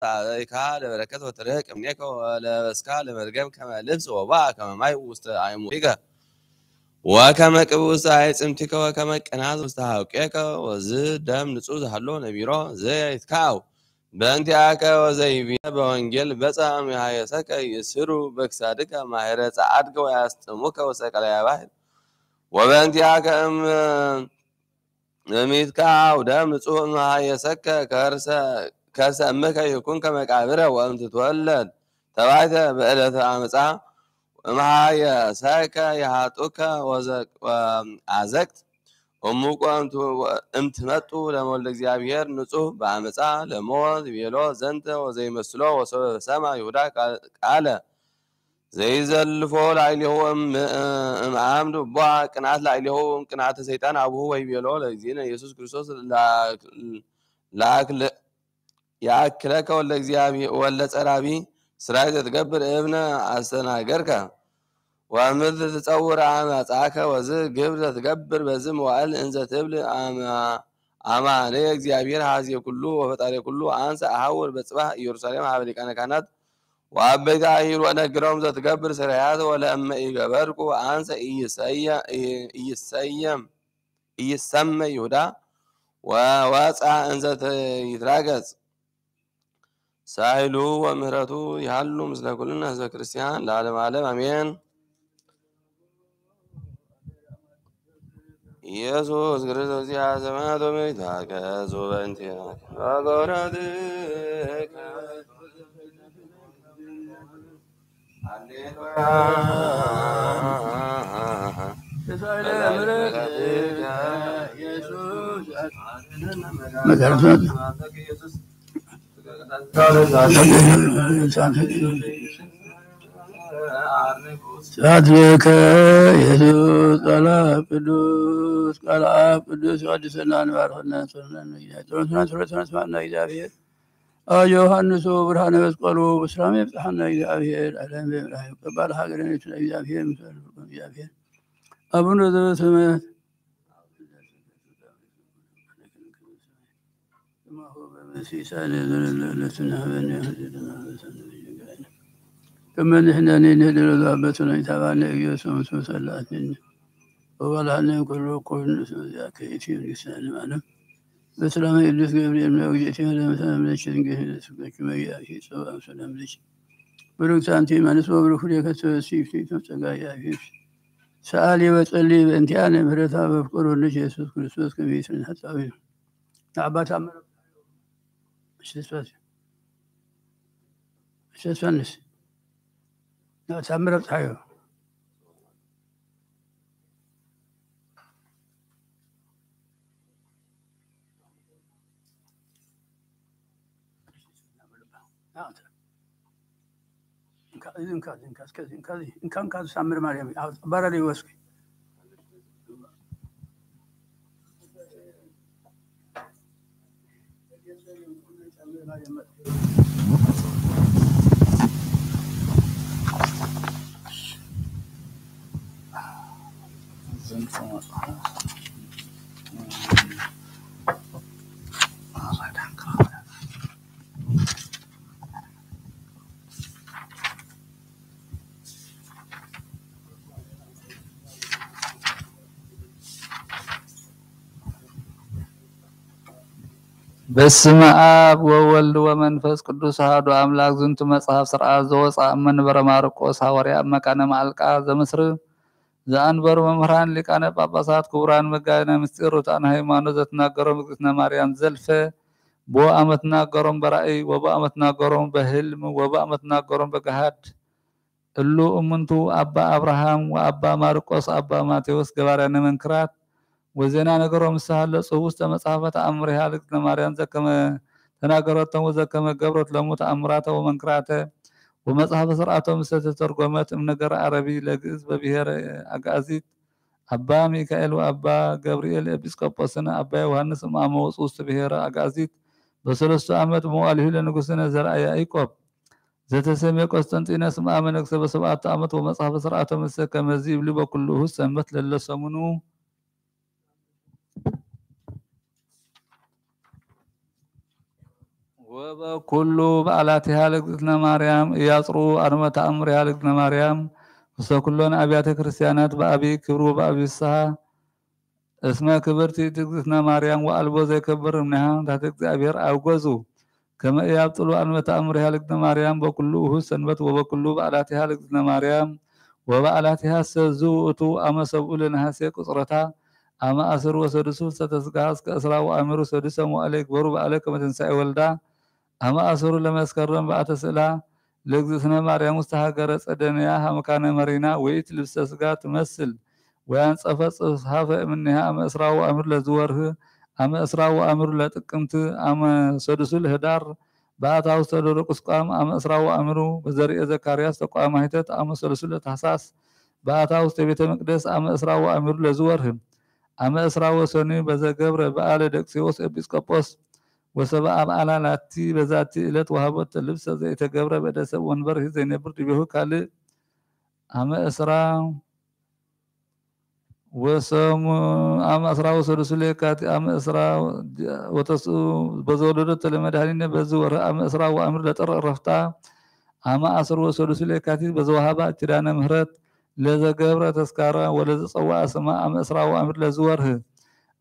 عليك لبركة وترهك أمنيك ولبسك لمرجم كما لبس وباع كما ماي وسط عيموريك وكما كبوس عيس امتك وكما كناز مستحوكيك وزد دم نصوص حلو نبيرو زي كاو بانتي آكا وزي بينا بوانجل بسا مهايسك يسرو بكسادك ماهرة سعادك ويستموك وسكال يا واحد وبانتي آكا ميت كاو دم نصوص مهايسك كارس أمك يكون كمقابرة وأنت تولد تبعت بألة عمسا معايا ساكا يهاتوكا وعزكت أمك وأنت امتمتوا لمولد እግዚአብሔር ንጹህ በአመፃ ለሞት ቤሎ ዘንተ ወዘይ መስሎ ወሰማ ይሁዳ ቃለ ዘይዘልፎ ላዕሌሁ እምአምድ ቧ ቅንዓት ላዕሌሁ ቅንዓተ ሰይጣን አቡሁ ወይ ቤሎ ለእግዚእነ ኢየሱስ ክርስቶስ ላክል ያክለከ ወለ እግዚአብሔር ወለ ጸራቢ ስራይ ተትገብር እብነ አስተናገርከ ومذ تصور عماك وز قبل تقبر بزم وقال انت تبل أماني እግዚአብሔር هذه كله وفطاري كله أنسى أحول بصباح يرسلم حبلك أنا كانت وأبيت أهير وأنا قرام تقبر سريات ولا أما إيقابركو أنسى إيسمى يهدا وواسع أنت يتراقص ساحلو ومهرتو يحلو مثل كلنا هذا كريستيان لعالم عالم أمين ኢየሱስ ክርስቶስ ያዘማቶ ሚታከ ዙበንቲያ አጎራድከ ሃሌሉያ ሳድከ ኢየሱስ ቅዱስ ቃል ቅዱስ ቅዱስና ንባርክና ሰናን ይያጥሩና እግዚአብሔር ዮሐንስ ብርሃነ መስቀሉ በስራም ይብጽሐና እግዚአብሔር ዓለም በምራይ ቀባል ሀገርን እግዚአብሔር ምስል እግዚአብሔር አቡነ ዘበሰማያት በመሲሳለ ለለለትና كما نحن نهدر ذابتنا يتابعنا إيوسهم سوسلاتنا ووالعنا كل قرن ذاك يتيم لسان معنا بسلام إليس قبل من أوجيتنا لمثلا من الشرق كما يأتي سواء سلام لك بلوك سانتي ما نسوى بلوك ليك سيفتي تمسكا يأتي سألي وسألي بانتيانا مرتا بفكروا لك يسوس كريستوس كما يسرن حتى أبين تعبات عمر مش تسفاسي مش تسفنس لا تعمرت حيو إن كان كذا سامر مريم برا وسكي በስመ አብ ወወልድ ወመንፈስ ቅዱስ አሐዱ አምላክ ዝንቱ መጽሐፍ ሥርዓት ዘወፅአ እምንበረ ማርቆስ ሐዋርያ መካነ ማልቃ ዘምስር ዘአንበሩ መምህራን ሊቃነ ጳጳሳት ክቡራን መጋቢነ ምስጢር ሩታን ሃይማኖት ዘትናገረው ምግዝእትነ ማርያም ዘልፈ በአመት ናገሮም በራእይ ወበአመት ናገሮም በህልም ወበአመት ናገሮም በገሃድ እሉ እምንቱ አባ አብርሃም ወአባ ማርቆስ አባ ማቴዎስ ገባርያነ መንክራት ወዜና ነገሮም ሳለጹ ውስጥ መጽሐፈ ተአምር ያልክ ለማርያም ዘከመ ተናገረተው ዘከመ ገብረት ለሞት አምራተ ወመንክራተ ومصحف سرعته مستترجمت من نجار عربي لجز ببهر أجازيت أبا ميكائيل وأبا جبريل إبسكوبوسنا أبا يوحنس مع موصوص بهر أجازيت بسلسة عمت مؤله لنقصنا زرع يعقوب ذات سمي قسطنطينوس مع منك سبعة عمت ومصحف سرعته مسك مزيب لب كله سمت للسمنو وبكل بዓላትها ለእግዝእትነ ማርያም እያጽሩ አርመ ተአምሪሃ ለእግዝእትነ ማርያም ውስተ ኩሎን አብያተ ክርስቲያናት በአብይ ክብሩ በአብይ ፍስሐ እስመ ክብርቲ እግዝእትነ ማርያም ወአልቦ ዘይከብር እምኔሃ ታሕተ እግዚአብሔር አውገዙ ከመ ያብጥሉ አርመ ተአምሪሃ ለእግዝእትነ ማርያም በኩሉ እሁድ ሰንበት ወበኩሉ በዓላትها ለእግዝእትነ ማርያም ወበዓላትها ሰዝውእቱ አመ ሰብኡ ለነሐሴ ቁጽረታ አመ አስር ወሰዱሱ ሰተስጋ እስከ እስራ ወአሚሩ ሰዱሰ መዋዕለ ይግበሩ በዓለ ከመ ትንሣኤ ወልዳ አመ አስሩ ለመስከረም በዓተ ስዕላ ለእግዝእትነ ማርያም ውስተ ሀገረ ጸደንያ መካነ መሪና ወይት ልብሰ ስጋ ትመስል ወያንጸፈ ጽሐፈ እምኔሃ አመ እስራ ወአሚሩ ለዝወርህ አመ እስራ ወአሚሩ ለጥቅምት አመ ሰዱሱ ለህዳር በዓታ ውስተ ደብረ ቁስቋም አመ እስራ ወአሚሩ በዘርኤ ዘካርያስ ተቋማ ሂተት አመ ሰዱሱ ለታኅሳስ በዓታ ውስተ ቤተ መቅደስ አመ እስራ ወአሚሩ ለዝወርህ አመ እስራ ወሰኒ በዘገብረ በዓለ ደቅሲዎስ ኤጲስቆጶስ ወሰብአ በዓላቲ በዛቲ ዕለት ወሀቦት ልብሰ ዘይተገብረ በደሰብ ወንበር ዘይነብር ዲቤሁ ካልእ አመ እስራ ወሰሙ አመ እስራ ወሰዱሱ ለየካቲት አመ እስራ ወተሱ በዘወለደት ለመድኃኒነ በዝወር አመ እስራ ወአሚሩ ለጥር ዕረፍታ አመ አስሩ ወሰዱሱ ለየካቲት በዘወሃባ ኪዳነ ምህረት ለዘገብረ ተስካራ ወለዘጸዋ ስማ አመ እስራ ወአሚሩ ለዝወርህ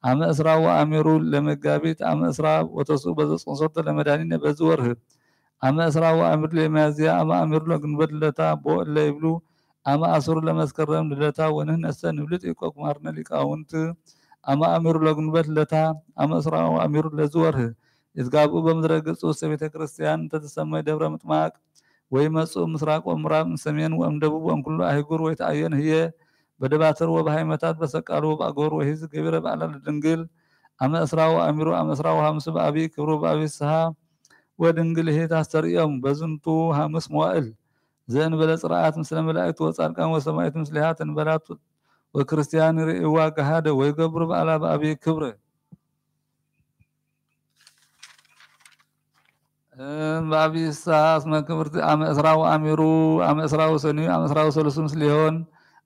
አመ እስራ ወአሚሩ ለመጋቢት አመ እስራ ወተሱ በዘጽንሶት ለመድኃኒነ በዝወርህ አመ እስራ ወአሚሩ ለሚያዝያ አመ አሚሩ ለግንቦት ልደታ ቦእለ ይብሉ አመ አስሩ ለመስከረም ልደታ ወንህነሰ ንብልጥ ይቆቁማርነ ሊቃውንት አመ አሚሩ ለግንቦት ልደታ አመ እስራ ወአሚሩ ለዝወርህ ይዝጋቡ በምድረ ገጽ ውስተ ቤተ ክርስቲያን ተተሰማይ ደብረ ምጥማቅ ወይመጽኡ ምስራቅ ወምዕራብ ሰሜን ወእምደቡብ ወእምኩሉ አህጉር ወይትአየን ህየ በደባትር ወበሃይመታት በሰቃሉ ወበአገሩ ወሂዝ ገቢረ በዓለ ድንግል አመ እስራ ወአሚሩ አመ እስራ ወሐሙስ በአብይ ክብሩ በአብይ ፍስሐ ወድንግል ሄት አስተርእዮም በዝንቱ ሐሙስ መዋዕል ዘእንበለ ጽርዓት ምስለ መላእክት ወጻድቃን ወሰማዕት ምስሊሃ ተንበላት ወክርስቲያን ርእይዋ ገሃደ ወይገብሩ በዓላ በአብይ ክብር በአብይ ፍስሐ እስመ ክብርት አመ እስራ ወአሚሩ አመ እስራ ወሰኒ አመ እስራ ወሰሉሱ ምስሊሆን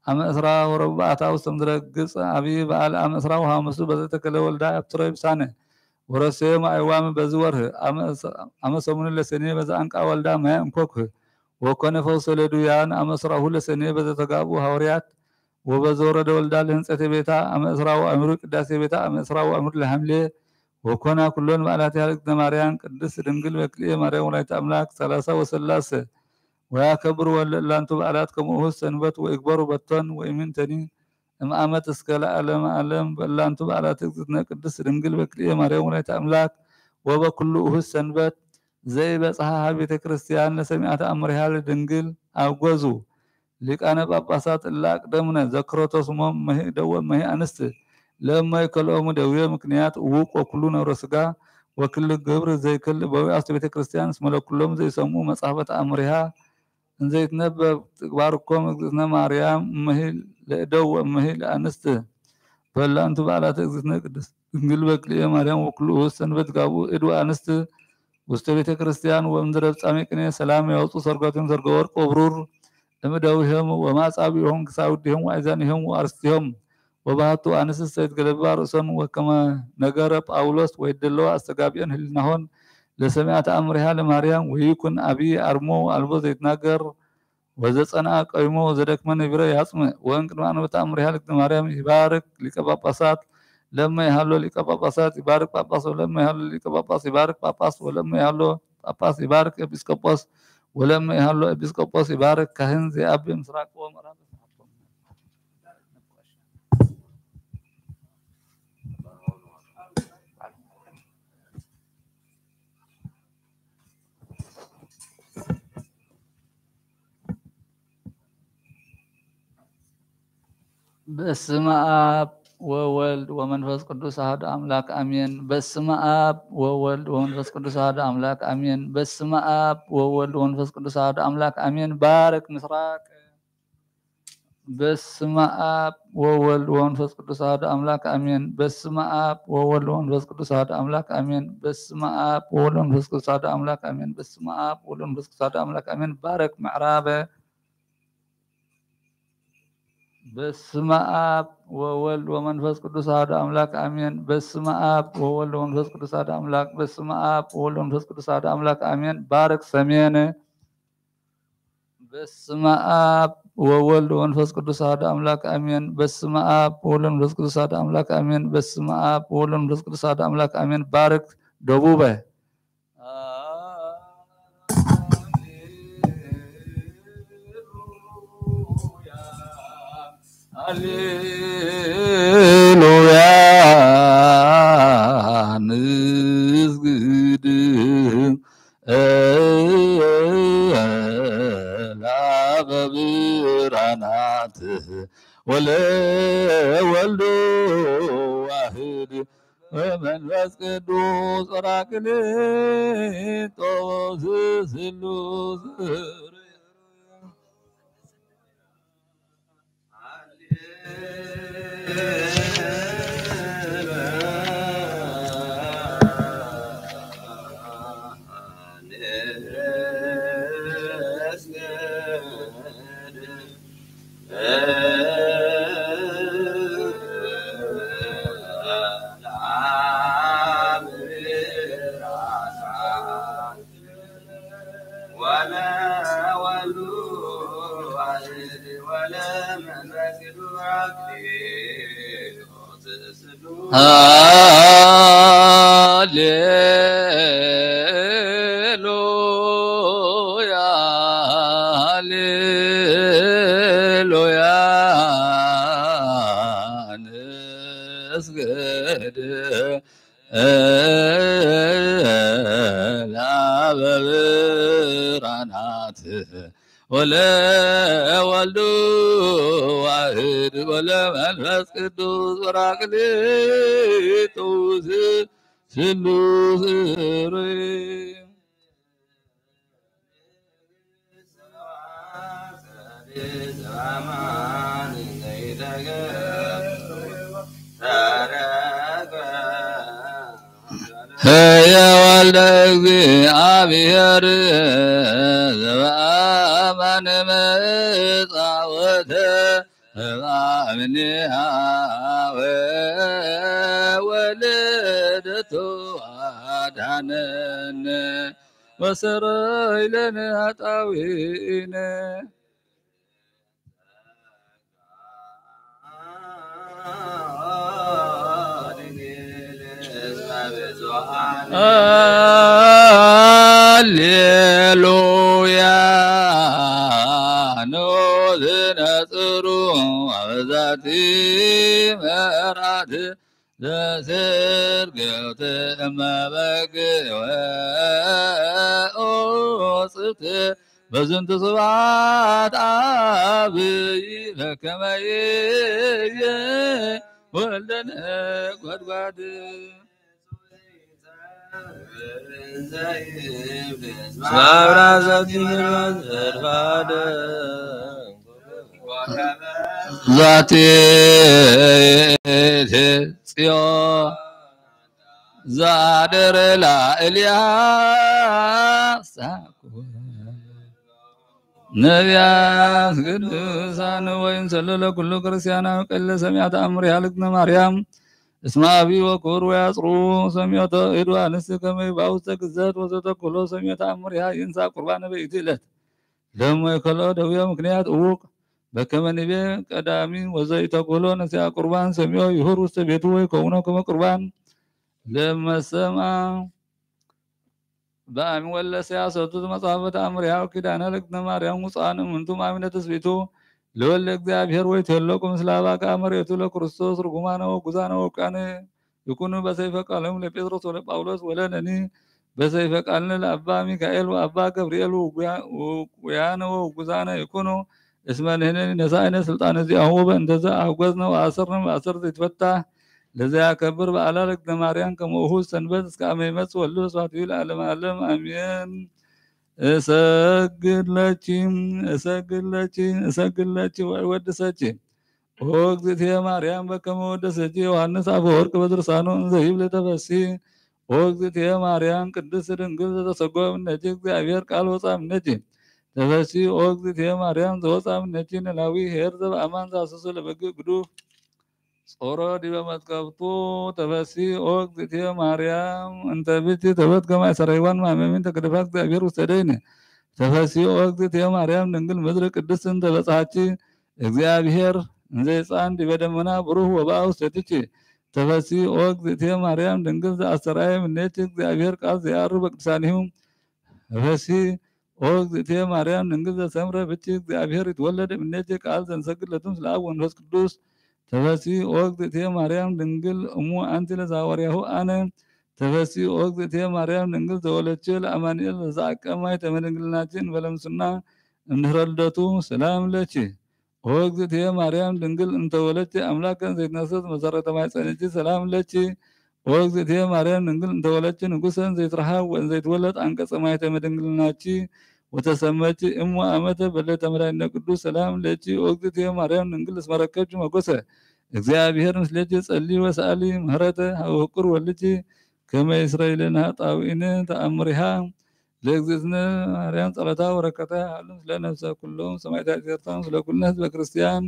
አመ እስራ ወረብዓታ ውስተ ምድረ ገጽ አብይ በዓል አመ እስራ ወሐሙስ በዘተከለ ወልዳ አብትረ ይብሳነ ወረሰዮም አይዋም በዝወርህ አመ ሰሙን ለሰኔ በዘአንቃ ወልዳ ማየ እንኮክህ ወኮነ ፈውሰ ለዱያን አመ እስራሁ ለሰኔ በዘተጋቡ ሐዋርያት ወበዘወረደ ወልዳ ለህንጸተ ቤታ አመ እስራ ወአሚሩ ቅዳሴ ቤታ አመ እስራ ወአሚሩ ለሐምሌ ወኮና ኩሎን በዓላትها ለእግዝእትነ ማርያም ቅድስት ድንግል በክልኤ ማርያም ወላዲተ አምላክ 30 ወሰላሰ ወያከብሩ ወለላንቱ በዓላት ከመኡህ ሰንበት ወይግበሩ በቶን ወይምንተኒ እምአመት እስከ ለዓለመ ዓለም በላንቱ በዓላት እግዝእትነ ቅድስት ድንግል በክልኤ ማርያም ወላዲተ አምላክ ወበኩሉ እሁድ ሰንበት ዘይበጽሐ ቤተ ክርስቲያን ለሰሚዐ ተአምሪሃ ለድንግል አውገዙ ሊቃነ ጳጳሳት እላቅደምነ ዘክሮቶ ስሞም ደወ መሄ አንስት ለማይ ከሎሙ ደዌ ምክንያት ውቆ ኩሉ ነብረ ስጋ ወክል ግብር ዘይክል በውያስተ ቤተ ክርስቲያን ስመለኩሎም ዘይሰሙ መጽሐፈ ተአምሪሃ እንዘይትነበብ ተግባርኮም እግዝእትነ ማርያም መሂል ለደው መሂል አንስት በላንቱ በዓላት እግዝእትነ ቅድስት ድንግል በክልኤ ማርያም ወኩሉ ሰንበት ጋቡ እዱ አንስት ውስተ ቤተ ክርስቲያን ወምድረ ፍጻሜ ቅኔ ሰላም ያወጡ ሰርጓቱን ሰርገ ወርቅ ወብሩር ለምዳዊهم ወማጻቢهم ክሳውዲهم ወአይዛኒهم ወአርስትهم ወባቱ አንስት ዘይትገለባ ርዕሶም ወከመ ነገረ ጳውሎስ ወይደለው አስተጋቢያን ህልናሆን ለሰሚዐ ተአምሪሃ ለማርያም ወይኩን አብይ አርሞ አልቦ ዘይትናገር ወዘጸና ቀይሞ ዘደክመ ነብረ ያጽም ወንቅድማ ነው ተአምሪሃ ለማርያም ይባርክ ሊቀ ጳጳሳት ለማ ያህሎ ሊቀ ጳጳሳት ይባርክ ጳጳስ ወለማ ያህሎ ሊቀ ጳጳስ ይባርክ ጳጳስ ወለማ ያህሎ ጳጳስ ይባርክ ኤጲስቆጶስ ወለማ ያህሎ ኤጲስቆጶስ ይባርክ ካህን ዘአብ ምስራቅ ወምዕራብ በስመ አብ ወወልድ ወመንፈስ ቅዱስ አሐዱ አምላክ አሜን። በስመ አብ ወወልድ ወመንፈስ ቅዱስ አሐዱ አምላክ አሜን። በስመ አብ ወወልድ ወመንፈስ ቅዱስ አሐዱ አምላክ አሜን። ባረክ ምስራቅ በስመ አብ ወወልድ ወመንፈስ ቅዱስ አሐዱ አምላክ አሜን። በስመ አብ ወወልድ ወመንፈስ ቅዱስ አሐዱ አምላክ አሜን። በስመ አብ ወወልድ ወመንፈስ ቅዱስ አሐዱ አምላክ አሜን። በስመ አብ ወወልድ ወመንፈስ ቅዱስ አሐዱ አምላክ አሜን። ባረክ ምዕራበ በስመ አብ ወወልድ ወመንፈስ ቅዱስ አሐዱ አምላክ አሜን። በስመ አብ ወወልድ ወመንፈስ ቅዱስ አሐዱ አምላክ። በስመ አብ ወወልድ ወመንፈስ ቅዱስ አሐዱ አምላክ አሜን። ባርክ ሰሜን። በስመ አብ ወወልድ ወመንፈስ ቅዱስ አሐዱ አምላክ አሜን። በስመ አብ ወወልድ ወመንፈስ ቅዱስ አሐዱ አምላክ አሜን። በስመ አብ ወወልድ ወመንፈስ ቅዱስ አሐዱ አምላክ አሜን። ባርክ ደቡበ ሃሌሉያ ንስግድ ለበብርሃናት ወለወልድ ዋህድ ወመንፈስ ቅዱስ ጰራቅሊጦስ ስሉስ ሃሌሉያ ሃሌሉያ ንስግድ ለበብርሃናት ወለወልድ ዋህድ ወለመንፈስ ቅዱስ ጰራቅሊጦስ ስሉስ የወልደ እግዚአብሔር ዘበአማነ መጻወተ በአምኔሃ ወወለደቱ አዳነነ ወሰረይ ለነ ኃጣውኢነ ሃሌሉያ ኖዝነጽሩ አበዛቲ መራት ዘስርግውት እመበግ ወኦጽብት በዝንቱ ስብሐት አብይ በከመይ ወልደነ ጓድጓድ ዛቲ ጽዮን ዛደረ ላዕልያ ነቢያት ቅዱሳን ወይም ሰለለ ኩሉ ክርስቲያናዊ ቀለ ሰሚዐ ተአምሪሃ ለእግዝእትነ ማርያም እስመ አብይ ወክቡር ወያጽሩ ሰሚዖተ እድ አንስት ከመ ይባኡ ውስተ ግዘት ወዘተኩሎ ሰሚዖ ተአምሪሃ ይንሣ ቁርባነ በይእቲ ዕለት ደሞ የከሎ ደዌ ምክንያት እውቅ በከመ ንቤ ቀዳሚ ወዘኢተኩሎ ነሲያ ቁርባን ሰሚዖ ይሁር ውስተ ቤቱ ወይከውኖ ከመ ቁርባን ለመሰምዐ በአሚ ወለሰያ ሰጡት መጽሐፈ ተአምሪሃ ኪዳነ ለእግዝእትነ ማርያም ውፅአነ እምንቱ አሚነ ትስብእቱ ለወልደ እግዚአብሔር ወይትሄለቁ ምስለ አባጋ መሬቱ ለክርስቶስ ርጉማነ ወጉዛነ ወውቃነ ይኩኑ በሰይፈ ቃሎሙ ለጴጥሮስ ወለጳውሎስ ወለነኒ በሰይፈ ቃልነ ለአባ ሚካኤል ወአባ ገብርኤል ወያነ ወጉዛነ ይኩኑ እስመ ንሕነኒ ነሣእነ ስልጣነ ዚአሁ በእንተዘ አውገዝነ ወአሰርነ በአሰርተ ይትፈታሕ ለዚያ ከብር በዓለ ለእግዝእትነ ማርያም ከመ ውእቱ ሰንበት እስከ አመ ይመጽእ ወልድ ወስብሐት ለዓለመ ዓለም አሜን። እሰግድ ለኪ ወወድሰኪ ኦ እግዝእትየ ማርያም በከመ ወደሰኪ ዮሐንስ አፈወርቅ በድርሳኑ እንዘ ይብል ተፈሥሒ ኦ እግዝእትየ ማርያም ቅድስት ድንግል ዘተሰጎ እምኔኪ እግዚአብሔር ቃል ወጻ እምኔኪ تفسي أوقت يا مريم زوجة من نتين لاوي هير ذا أمان ذا أساس لبقى قدوف صورة دي بمتكفتو تفسي أوقت يا مريم أنت بنتي تبت كما سريوان ما من تكرفك تأبير وسدين تفسي أوقت يا مريم نقول مدرك الدس أنت بساتي እግዚአብሔር እንዘ ሕፃን ዲበደመና ብሩህ ወበአው ስተትቺ ተፈሲ ወቅት የ ማርያም ድንግል ዘአስተርአየ እምኔት እግዚአብሔር ቃል ዘያሩ በቅዱሳኒሁ ተፈሲ ወቅት የ ማርያም ድንግል ዘሰምረ ብቺ እግዚአብሔር ይትወለድ እምኔት ቃል ዘንሰግድ ለቱም ስለ አብ ወመንፈስ ቅዱስ ተፈሲ ወቅት የ ማርያም ድንግል እሙ አንቲ ለዛወርያሁ አነ ተፈሲ ወቅት የ ማርያም ድንግል ዘወለች ለአማኑኤል ዘአቀማይ ተመድንግልናችን በለምስና እንድረልደቱ ሰላም ለቺ ወግዝት የማርያም ድንግል እንተወለች አምላክን ዘይትነሰት መሰረተ ማይጸንቺ ሰላም ለቺ ወግዝት የማርያም ድንግል እንተወለች ንጉሰን ዘይትረሃብ ወንዘይትወለድ አንቀጸ ማኅተመ ድንግልናቺ ወተሰመች እሙ አመተ በለተ መድኃኒነ ቅዱስ ሰላም ለቺ ወግዝት የማርያም ድንግል እስመረከብች መጎሰ እግዚአብሔር ምስሌች ጸሊ ወሰአሊ ምህረተ ወቁር ወልቺ ከመ እስራኤልን ኃጣውኢን ተአምሪሃ ለእግዝእትነ ማርያም ጸሎታ ወረከታ አለም ስለ ነፍሰ ኩሎም ሰማዕታት ዘርታም ስለ ኩልነ ህዝበ ክርስቲያን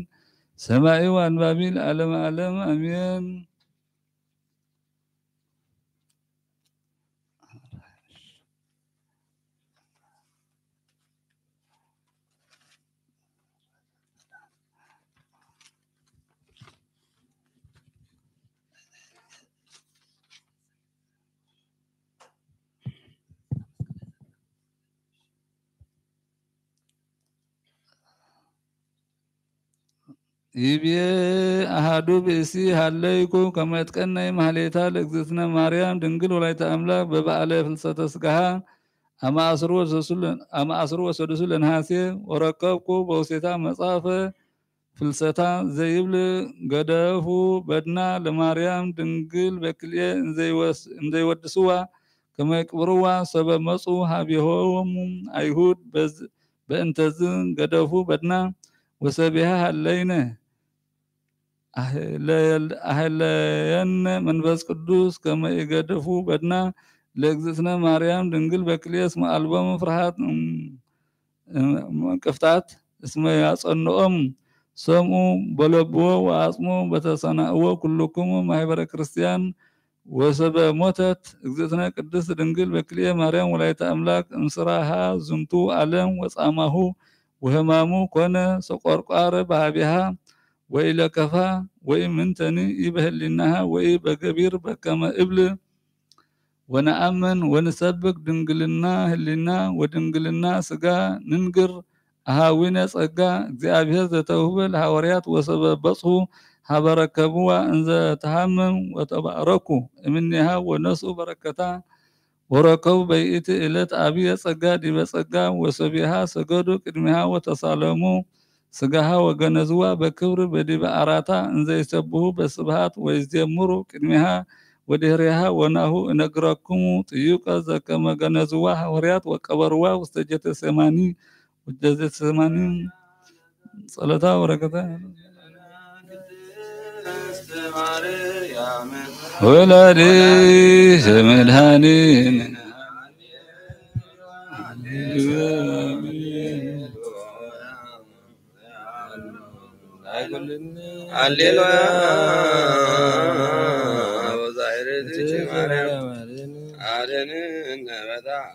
ሰማዒ ወአንባቢ ለዓለመ ዓለም አሜን። ይቤ አሃዱ ብእሲ ሃለይኩ ከመ ይትቀነይ ማህሌታ ለእግዝእትነ ማርያም ድንግል ወላዲተ አምላክ በበዓለ ፍልሰተ ሥጋሃ አማአስሩ ወሰዱሱ ለነሐሴ ወረከብኩ በውስቴታ መጽሐፈ ፍልሰታ ዘይብል ገደፉ በድና ለማርያም ድንግል በክልኤ እንዘይወድስዋ ከመ ይቅብርዋ ሰበ መጹ ሀቢሆሙ አይሁድ በእንተዝ ገደፉ በድና ወሰቢሃ ሃለይነ አህለየነ መንፈስ ቅዱስ ከመ ይገድፉ በድና ለእግዝእትነ ማርያም ድንግል በክልኤ እስመ አልቦሙ ፍርሃት ቅፍታት እስመ ያጸንኦም ሰምኡ በለብዎ ወአጽሙ በተሰናእዎ ኩልክሙ ማህበረ ክርስቲያን ወሰበ ሞተት እግዝእትነ ቅድስት ድንግል በክልኤ ማርያም ወላዲተ አምላክ እንስራሃ ዝንቱ ዓለም ወጻማሁ ወህማሙ ኮነ ሰቆርቋረ ባህቢሃ ወይ ለከፋ ወይ ምንተኒ ይበህልናሃ ወይ በገቢር በከመ እብል ወነአምን ወንሰብክ ድንግልና ህሊና ወድንግልና ስጋ ንንግር አሃዊነ ጸጋ እግዚአብሔር ዘተውህበ ለሐዋርያት ወሰበ በጽሑ ሀበረከብዋ እንዘ ተሃመም ወተባረኩ እምኔሃ ወነስኡ በረከታ ወረከቡ በይእቲ ዕለት አብየ ጸጋ ዲበ ጸጋ ወሰቢሃ ሰገዱ ቅድሚሃ ወተሳለሙ ስጋሃ ወገነዝዋ በክብር በዲበ አራታ እንዘ ይሰብሑ በስብሃት ወይዜምሩ ቅድሚሃ ወድህሪሃ ወናሁ እነግረክሙ ጥዩቀ ዘከመ ገነዝዋ ሐዋርያት ወቀበርዋ ውስተ ጌቴሴማኒ ወጀቴሴማኒ ጸሎታ ወረከታ ወላዲተ መድኃኒነ ሃሌሉያ ወዛይረትች ማርያም አደንን በጣም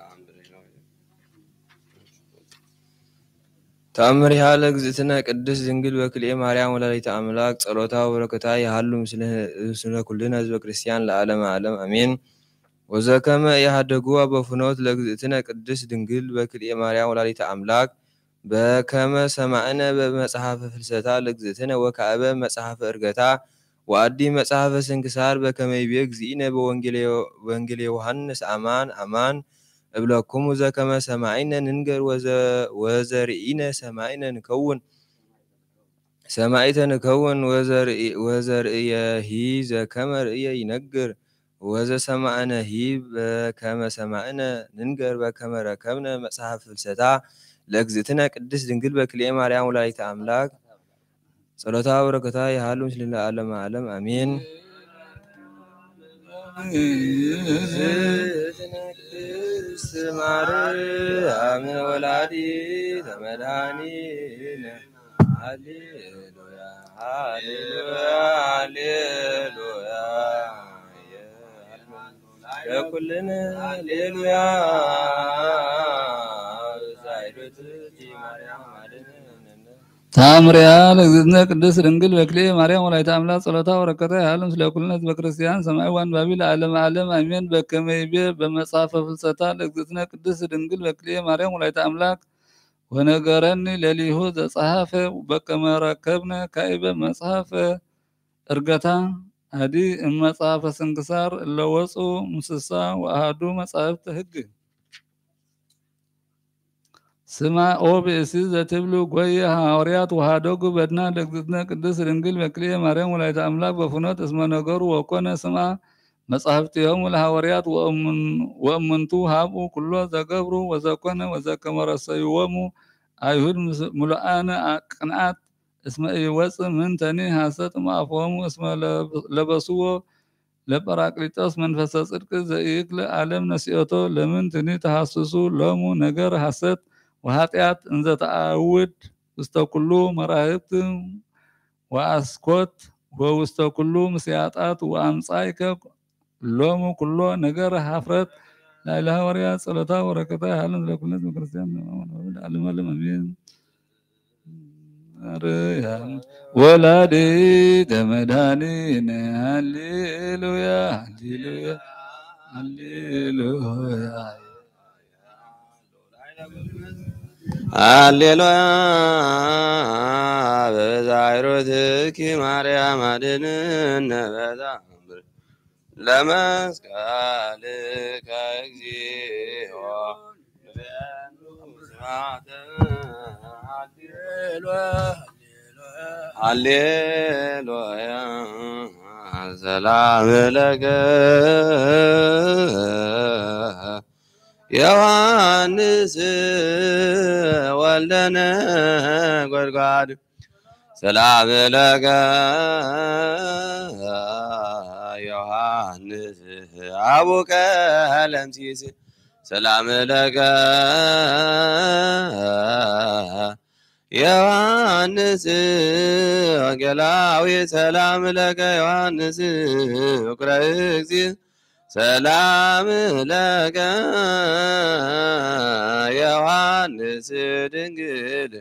ተአምሪሃ ለእግዝእትነ ቅድስት ድንግል በክልኤ ማርያም ወላዲተ አምላክ ጸሎታ ወበረከታ ያሃሉ ምስለ ኩልነ ህዝበ ክርስቲያን ለዓለመ ዓለም አሜን። ወዘከመ ያሃደጉዋ በፍኖት ለእግዝእትነ ቅድስት ድንግል በክልኤ ማርያም ወላዲተ አምላክ በከመ ሰማዕነ በመጽሐፈ ፍልሰታ ለእግዝእትነ ወካዕበ መጽሐፈ ዕርገታ ወአዲ መጽሐፈ ስንክሳር በከመ ይቤ እግዚእነ በወንጌለ ዮሐንስ አማን አማን እብለኩሙ ዘከመ ሰማዕነ ንንገር ወዘርኢነ ሰማዕነ ንከውን ሰማዕተ ንከውን ወዘርእየሂ ዘከመ ርእየ ይነግር ወዘሰማዕነሂ በከመ ሰማዕነ ንንገር በከመ ረከብነ መጽሐፈ ፍልሰታ ለእግዝእትነ ቅድስት ድንግል በክልኤ ማርያም ወላዲተ አምላክ ጸሎታ ወበረከታ ያሃሉ ምስለ ለዓለመ ዓለም አሜን። ቅድስት ማርያም ወላዲተ መድኃኒነ ሃሌሉያ ሃሌሉያ ሃሌሉያ ለኩልነ ሃሌሉያ ታምሪያ ለእግዝእትነ ቅድስት ድንግል በክልኤ ማርያም ወላዲተ አምላክ ጸሎታ ወረከታ ያለም ስለ ኩልነት በክርስቲያን ሰማይ ዋን ባቢል ዓለም ዓለም አሜን። በከመ ይቤ በመጽሐፈ ፍልሰታ ለእግዝእትነ ቅድስት ድንግል በክልኤ ማርያም ወላዲተ አምላክ ወነገረኒ ለሊሁ ዘጸሐፈ በከመ ረከብነ ካዕበ መጽሐፈ ዕርገታ አዲ እመጽሐፈ ስንክሳር ለወፁ ምስሳ ወአሐዱ መጻሕፍተ ሕግ ስማ ኦ ብእሲ ዘትብሉ ጐየ ሐዋርያት ወሀደጉ በድና ለእግዝእትነ ቅድስት ድንግል በክልኤ ማርያም ወላዲተ አምላክ በፍኖት እስመ ነገሩ ወኮነ ስማ መጻሕፍቲሆሙ ለሐዋርያት ወእሙንቱ ሀብኡ ኩሎ ዘገብሩ ወዘኮነ ወዘከመ ረሰይዎሙ አይሁድ ሙሉአነ ቅንዓት እስመ ኢይወፅእ ምንተኒ ሐሰት እምአፎሙ እስመ ለበስዎ ለጰራቅሊጦስ መንፈሰ ጽድቅ ዘኢይክል ዓለም ነሲኦቶ ለምንትኒ ተሐስሱ ሎሙ ነገር ሐሰት ወኃጢአት እንዘ ተአውድ ውስተ ኩሉ መራህብት ወአስኮት ወውስተ ኩሉ ምስያጣት ወአምጻእከ ሎሙ ኩሎ ነገር ኀፍረት ላዕለ ሐዋርያት ጸሎታ ወረከታ ያህልን ለኩልነት በክርስቲያን ዓለም ዓለም አሜን። ማርያም ወላዲተ መድኃኒነ ሃሌሉያ ሃሌሉያ ሃሌሉያ ሃሌሉያ በዛይሮትኪ ማርያም አድኅነነ በዛምር ለመስቀልከ እግዚኦ ሃሌሉያ ሰላም ለከ ዮሐንስ ወልደ ነጐድጓድ ሰላም ለከ ዮሐንስ አቡከ ለምሲስ ሰላም ለከ ዮሐንስ ወንጌላዊ ሰላም ለከ ዮሐንስ በኵረ እግዚእ ሰላም ለከ ዮሐንስ ድንግል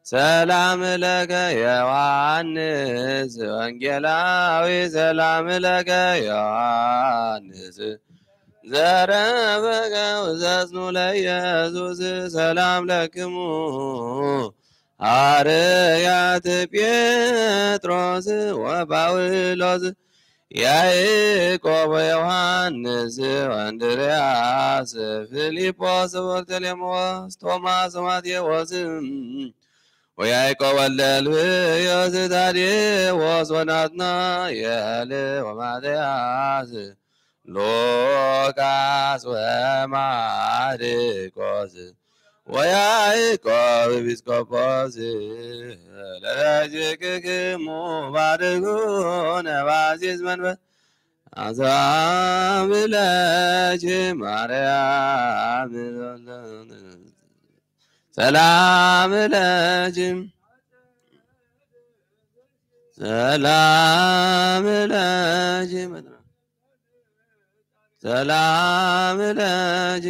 ሰላም ለከ ዮሐንስ ወንጌላዊ ሰላም ለከ ዮሐንስ ዘረበከ ወዘጽኑ ለኢየሱስ ሰላም ለክሙ ሐዋርያት ጴጥሮስ ወጳውሎስ ያዕቆብ ወዮሐንስ ወእንድርያስ ፊልጶስ ወበርተሎሜዎስ ቶማስ ወማቴዎስ ወያዕቆብ ወልደ አልፍዮስ ታዴዎስ ወናትናኤል ወማትያስ ሉቃስ ወማርቆስ ወያዕቆብ ኤጲስቆጶስ ለደጅክሙ ባርኩነ በአዚዝ መንፈስ አጽባም ለኪ ማርያም ሰላም ለኪ ሰላም ለኪ ሰላም ለኪ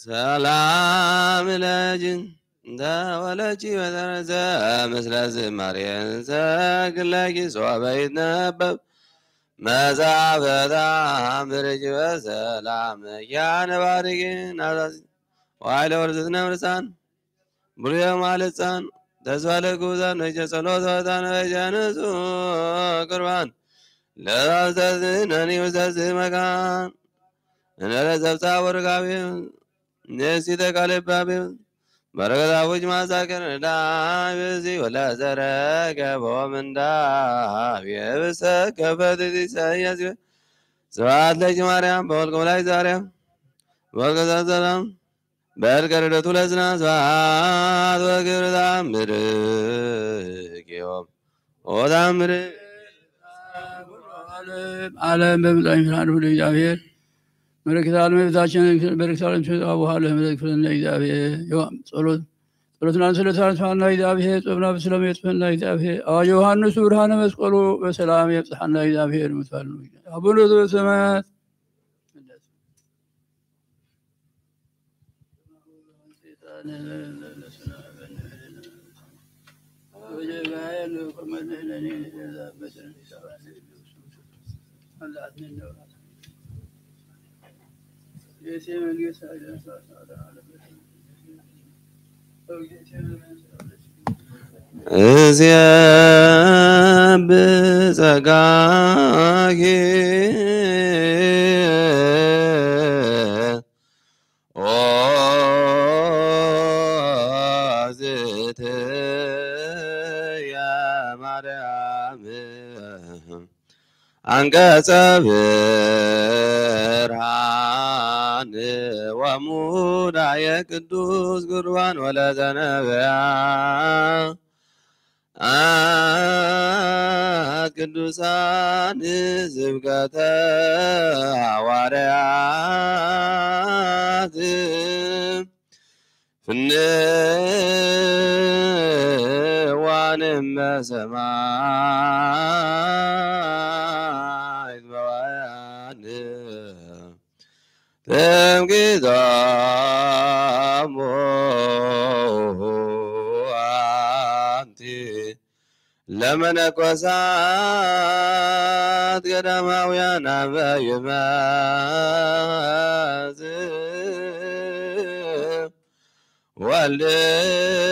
ሰላም ለኪ እንደወለቺ በተረዘ ምስለ ዝማሬን ዘግለኪ ሶበ ይትነበብ መጽሐፈ ተአምርኪ በሰላም ያነባርኪ ናዛዚ ዋይለ ወርዝትነ ምርሳን ብሩየ ማልፃን ተስፋ ለጉዛን ነጀ ጸሎት ወታነ በጀንሱ ቁርባን ለዛዝነኒ ውዘዝ መካን እነለዘብፃ ወርጋቤ ነሲተ ቃልባቤ በረከታዎች ማሳከር ዳብዚ ወለዘረከቦም እንዳብ የብሰከፈት ኢሳያስ ስብሐት ለኪ ማርያም በወልቀ ላይ ዛሬም በወልቀ ሰላም በእልቀ ርደቱ ለዝና ስብሐት ወክብር ታምርኪዮም ወታምር ዓለም በምጣኝ ፍርሃት ሁሉ እግዚአብሔር መለክት ዓለም ቤታችን በረከት ዓለም አቡሃለ መለክት ፍለና እግዚአብሔር ጸሎትና ስለታንሳና እግዚአብሔር ጾምና በሰላም የጥፈና እግዚአብሔር አዋጅ ዮሐንስ ብርሃነ መስቀሉ በሰላም የጽሐና እግዚአብሔር ምሳል ነው። አቡነ ዘበሰማያት እዚያብ ጸጋኪ ኦ ዝትያ ማርያም አንቀጸ ብርሃን ወሙዳየ ቅዱስ ቁርባን ወለዘነበያ ቅዱሳን ስብከተ ሐዋርያት ፍንዋንም ሰማዕት በዋያን ትምክህቶሙ አንቲ ለመነኮሳት ገዳማውያን አበይመጽእ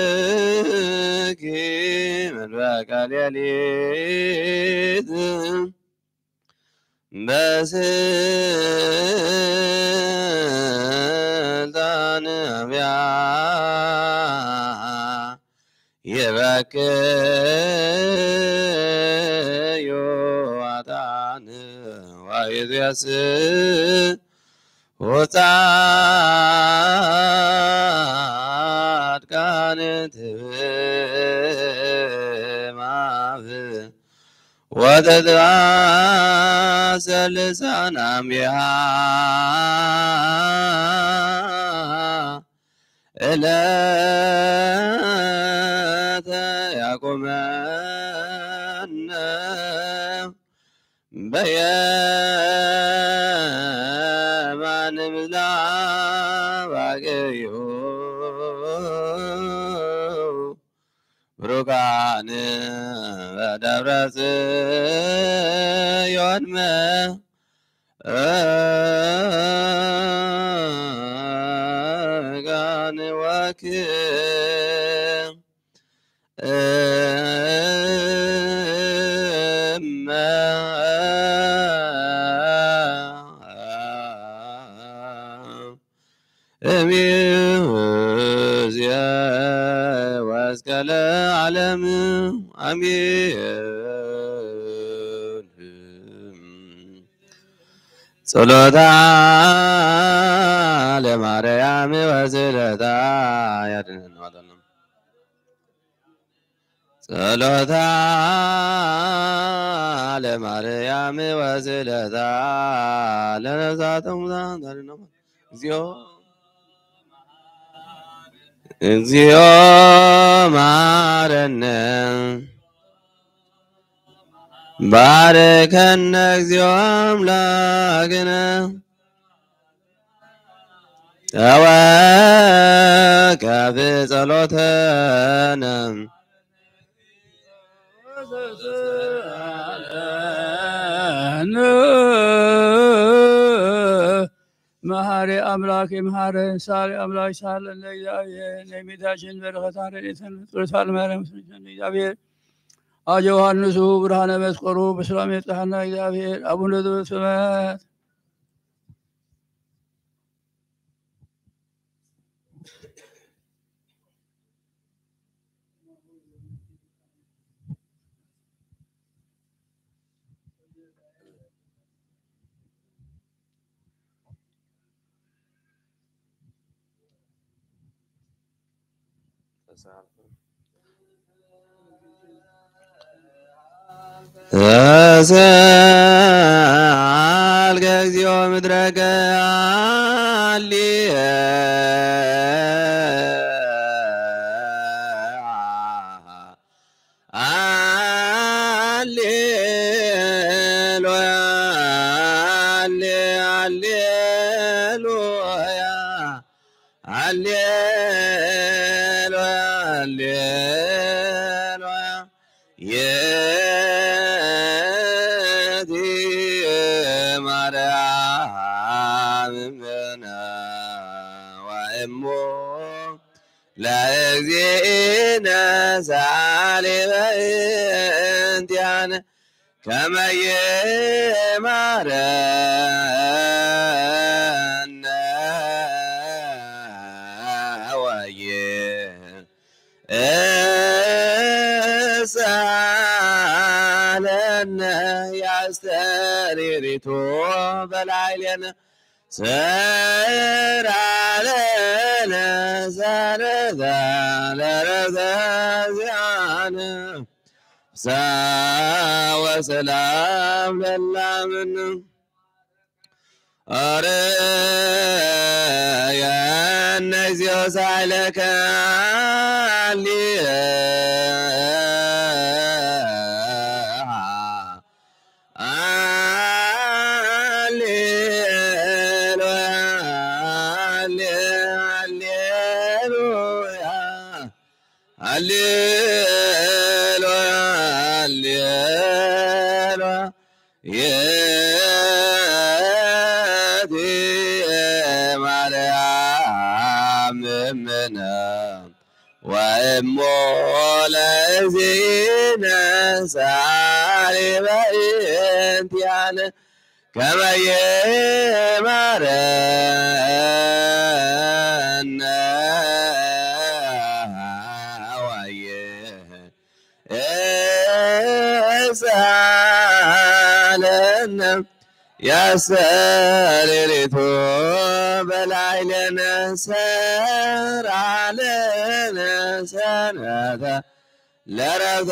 ወልድኪ መንፈቀ ሌሊት በስልጣን አብያ የበክዩ አጣን ዋይዝያስ ወጻድቃን ትማብ ወተትባሰል ልሳነ አምቢሃ ዕለተ ያቆመነ በየማነ ምዝላባገዩ ብሩካን በደብረ ጽዮን መጋን ወክም እምይእዜሰ ወእስከ ለዓለም አሜን። ጸሎታ ለማርያም ወስዕለታ ያድነን ማለት ነው። ጸሎታ ለማርያም ወስዕለታ ለነፍሳተ ሙታን ያድነን። እግዚኦ መሐረነ ባርከነ እግዚኦ አምላክነ ተወከፍ ጸሎተነ መሐሪ አምላክ መሐረን ሳሪ አምላክ ሳለን ለእግዚአብሔር ለሚታችን በረከት ረድኤትን ጸሎታን ማርያም እግዚአብሔር አጀ ዮሐንሱ ብርሃነ መስቀሉ በሰላም የጸሐና እግዚአብሔር አቡነ ዘበሰማያት ተሰአልከ እግዚኦ ምድረከ አሊ ለእግዚእነ ሳሊበእንቲአነ ከመ ይማረነ ወይእሳለነ ያስተሪሪቶ በላዕሌነ ሰራ ለነ ሰረዘ ለረዘ ዚአነ ወሰላም ለላምን አርያነ እግዚኦ ሳይለከ ወእሞ ለእግዚእነ ሳሊበእንቲአነ ከመ ይማረነ ወይእሳለነ ያስተሪሪቶ በላዕሌነ ሰራ ለነ ሰነተ ለረፍተ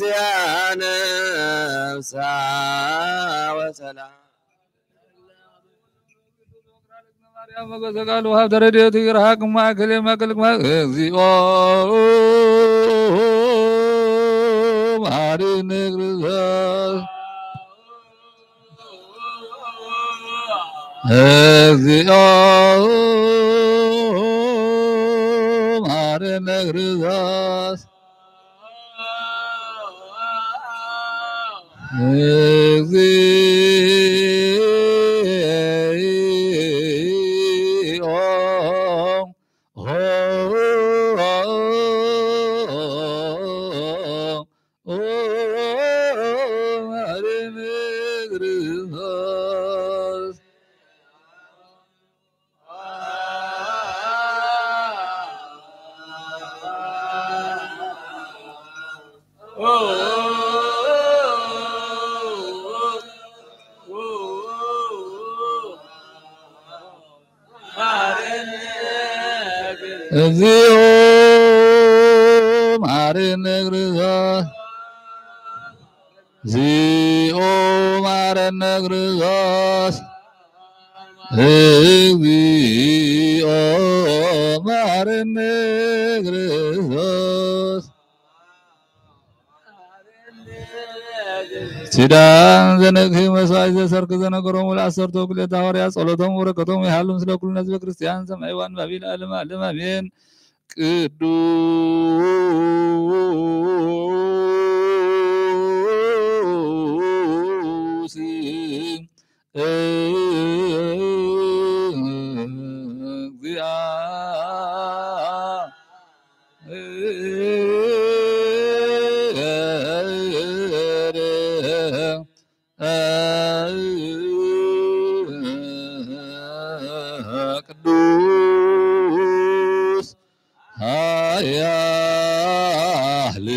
ዚአነ ወሰላም መገዘቃሉ ሀብተ ረድኤቱ ይርሐቅ ማእከሌ ማእከል እግዚኦ መሐረነ ክርስቶስ እግዚኦ መሐረነ ክርስቶስ እግዚኦ መሐረነ ክርስቶስ እግዚኦ መሐረነ ክርስቶስ እግዚኦ መሐረነ ክርስቶስ እግዚኦ መሐረነ ክርስቶስ ሲዳን ዘነግህ መስዋዕት ዘሰርክ ዘነገሮሙ ለአሰርቱ ክልኤቱ ሐዋርያት ጸሎቶሙ በረከቶሙ ይሃሉ ምስለ ኩልነ ሕዝበ ክርስቲያን ሰማይ ዋን ባቢል ዓለም ዓለም አሜን። ቅዱስ ቅዱስ ኃያል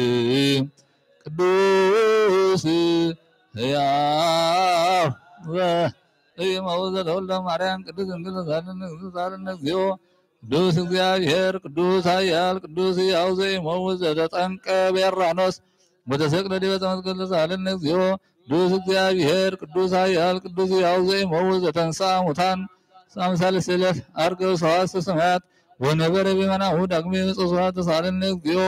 ቅዱስ ሕያው ወኢየማውዘ ተወልደ ማርያም ቅዱስ ድንግል ዛልነ እግዚኦ ቅዱስ እግዚአብሔር ቅዱስ ኃያል ቅዱስ ሕያው ዘኢይመውት ዘተጠምቀ በዮርዳኖስ ወተሰቅለ ዲበ ዕፀ መስቀል ዛልነ እግዚኦ ቅዱስ እግዚአብሔር ቅዱስ ኃያል ቅዱስ ሕያው ዘኢይመውት ዘተንሥአ እሙታን ሳምሳልስ ዕለት ዐርገ ሰዋስወ ሰማያት ወነበረ በየማናሁ ዳግመ ይመጽእ ስብሐት ተሳለነ እግዚኦ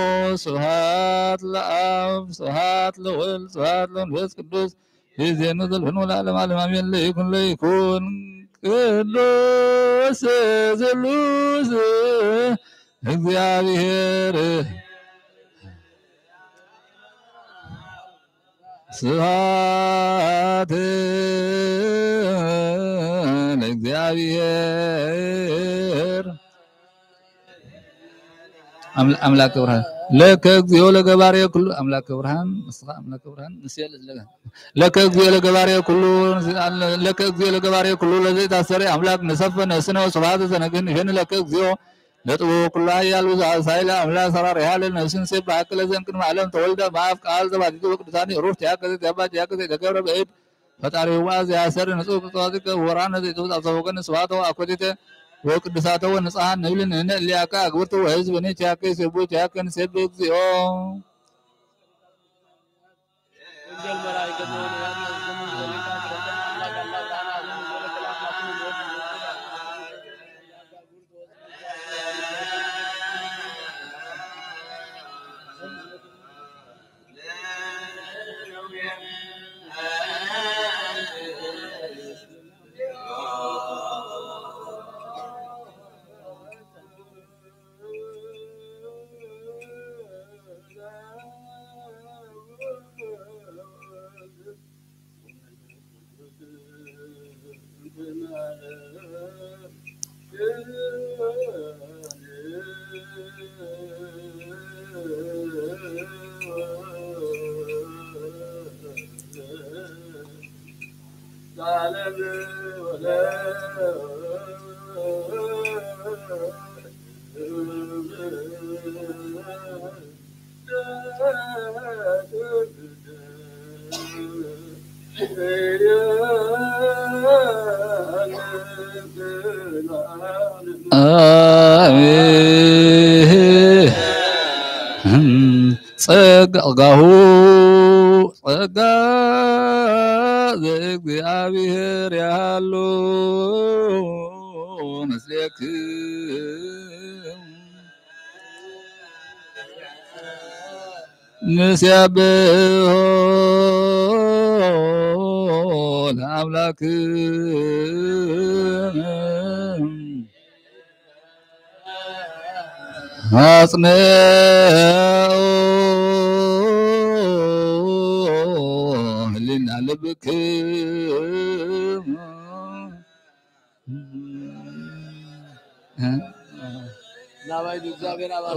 ስብሐት ለአብ ስብሐት ለወልድ ስብሐት ለመንፈስ ቅዱስ ይእዜኑ ዘልፈኑ ለዓለመ ዓለም አሜን። ለይኩን ቅዱስ ስሉስ እግዚአብሔር ስብሐት ለእግዚአብሔር አምላከ ብርሃን ለከ እግዚኦ ለገባሬ ኩሉ አምላከ ብርሃን መስኻ አምላከ ብርሃን ንስየል ለከ እግዚኦ ለገባሬ ኩሉ ለከ እግዚኦ ለገባሬ ኩሉ ለዘይ ታሰረ አምላክ ነሰፈ ነስነ ስብሐት ዘነግን ይሄን ለከ እግዚኦ ለጥቦ ኩሉ ኃያል ሳይለ አምላክ ሰራር ያለ ነስን ሰብ አከለ ዘንቅን ዓለም ተወልደ ማፍ ቃል ዘባጅ ቅዱሳን ሩህ ያከዘ ያባጅ ያከዘ ተገብረ በእድ ፈጣሪ ዋዝ ያሰር ንጹህ ተዋዝከ ወራነ ዘይተው አዘወገን ስብሐት አኮቴተ ወቅዱሳተ ወንጻን ነብልን እነሊያካ አግብርቱ ህዝብን ቻከ ሰቦ ቻከን ሰብ እግዚኦ ወንጀል መላእክት ነው ጸጋሁ ጸጋ ዘእግዚአብሔር ያሉ ምስሌክም ንስያብሖ ለአምላክም አጽንዑ ህሊና ልብክም ናባይ እግዚአብሔር አባል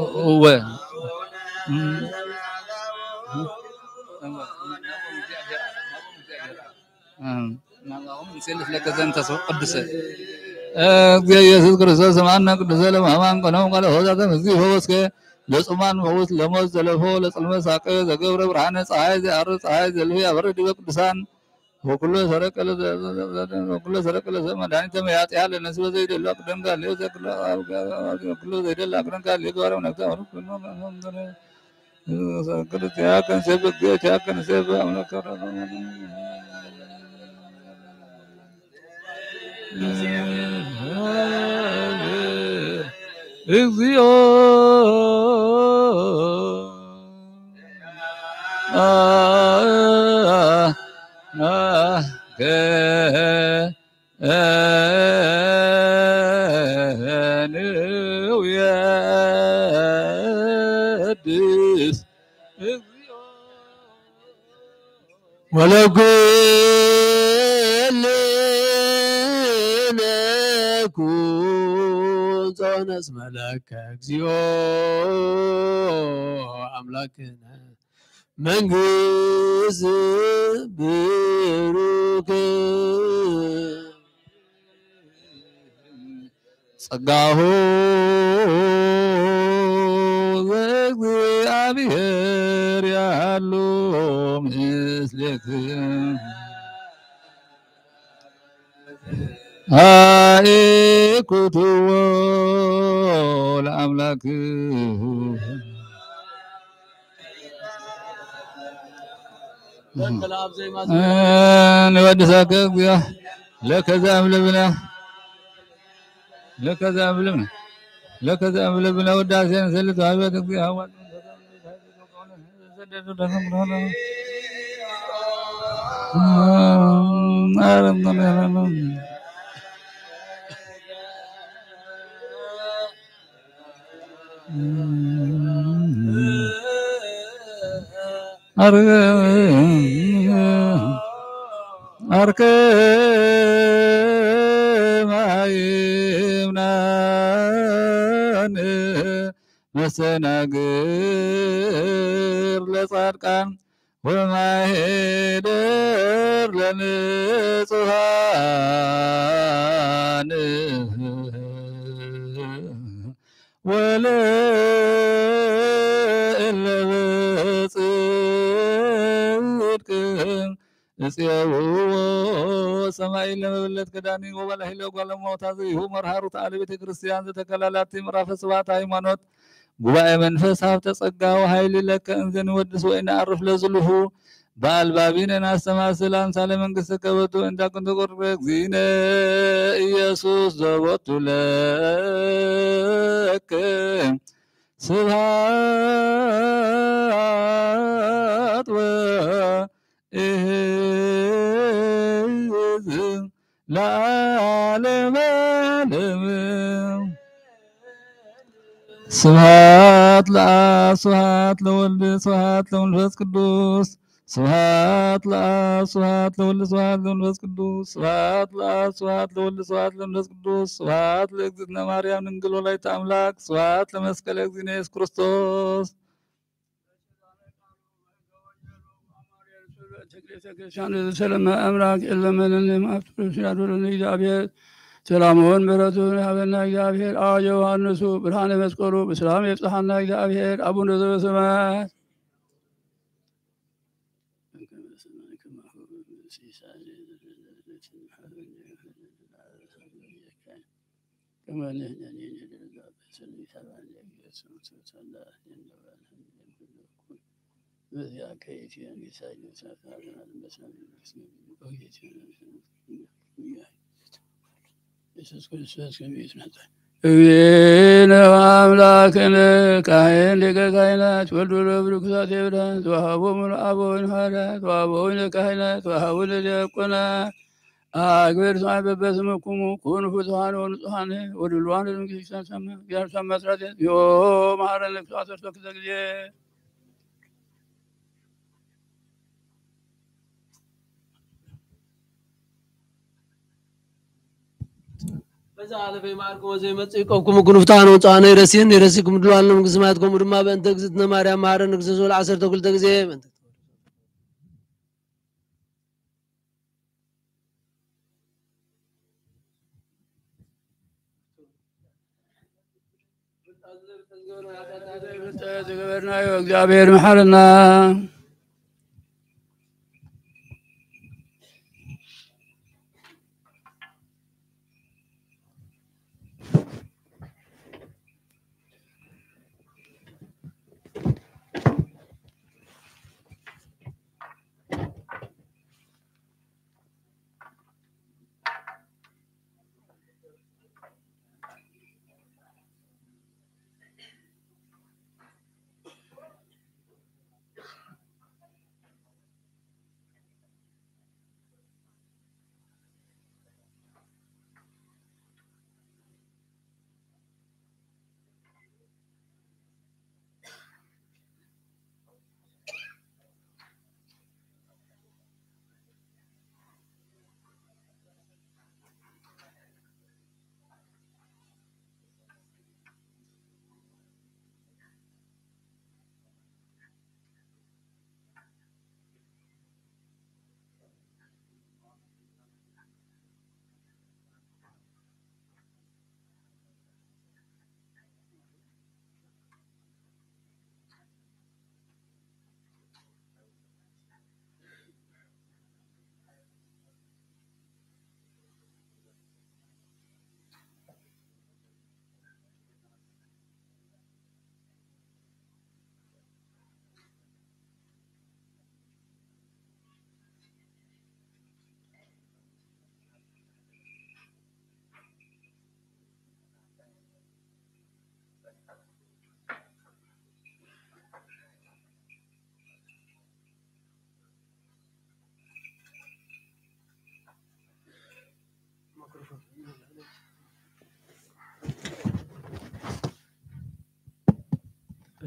ኢየሱስ ክርስቶስ ሰማዕነ ቅዱሰ ለማማን ቀነው ቃለ ሆዛተ እግዚእ ፈወስከ ለጽማን ፈውስ ለሞት ዘለፎ ለጽልመት ሳቀ ዘገብረ ብርሃነ ፀሐይ ዘአር ፀሐይ ዘልፍ ያበርድ በቅዱሳን ወኩሎ ሰረቀለ መድኃኒተ መያጥያ ለነስበ ዘይደሉ አቅደም ጋር ኩሎ ዘይደሉ አቅደም ጋር ሊገባረው ነግታ ያከን ሰብ ያከን ሰብ አምላከ እግዚኦ የድስ ወለኩል ጾነስ መለከ እግዚኦ አምላክነ መንግሥት ብሩክ ጸጋሁ ዘእግዚአብሔር ያሉ ምስሌክም አኢኩትዎ ለአምላክህ نودسك لكذا أملبنا لكذا أملبنا لكذا أملبنا وداسين سلت وعبادك فيها መሰናግር ለጻድቃን ወማሄደር ለንጹሃን ወለእለ በጽድቅ እጽየው ሰማይ ለመበለት ከዳኒ ወበላሂ ለጓለሞታ ዘይሁ መርሃሩ ተዓለ ቤተ ክርስቲያን ዘተከላላት ምዕራፈ ስብሐት ሃይማኖት ጉባኤ መንፈስ ሀብተ ጸጋ ወኃይል ለከ እንዘን ወድስ ወይና አርፍ ለዝልሁ በአልባቢነ ናስተማስል አምሳለ መንግስት ከበቱ እንዳኩንተ ቆርበ እግዚእነ ኢየሱስ ዘቦቱ ለከ ስብሐት ለዓለመ ዓለም ስብሐት ለአብ ስብሐት ለወልድ ስብሐት ለመንፈስ ቅዱስ ስብሐት ለአብ ስብሐት ለወልድ ስብሐት ለመንፈስ ቅዱስ ስብሐት ለአብ ስብሐት ለወልድ ስብሐት ለመንፈስ ቅዱስ ስብሐት ለእግዝእትነ ማርያም ድንግል ወላዲተ አምላክ ስብሐት ለመስቀለ እግዚእነ ኢየሱስ ክርስቶስ ሰላም አምላክ ለመነን ማፍቱ ሲያዶልን እግዚአብሔር ሰላሙን ምሕረቱን ያበና እግዚአብሔር አዋጀ ዮሐንሱ ብርሃነ መስቀሉ በሰላም የፍጽሐና እግዚአብሔር አቡነ ዘበሰማያት እግዚእነ አምላክነ ካህን ሊቀ ካህናት ወልድ ወመንፈስ ቅዱስ ይብራን ተዋህቦሙ ለአበዊነ ሐዋርያት ወአበዊነ ካህናት ወአበዊነ ዲያቆናት አግብር ሰማይ በበስምክሙ ኩኑ ፍቱሐነ ወንጹሐነ ወድሉዋነ ለመንግሥተ ሰማያት እግዚአብሔር ሰማያት ዮ መሐረነ ክርስቶስ ተክለ ጊዜ በዛ አለፈ ማርቆ ወዘይ መጽቆኩም ጉንፍታን ወጻነ ይረሲን ይረሲኩም ድሏል ነው ግዝማትኩም ድማ በእንተ እግዝእትነ ማርያም ማረን እግዚኦ ለዓሰርተ ኩልተ ጊዜ እግዚአብሔር መሐረና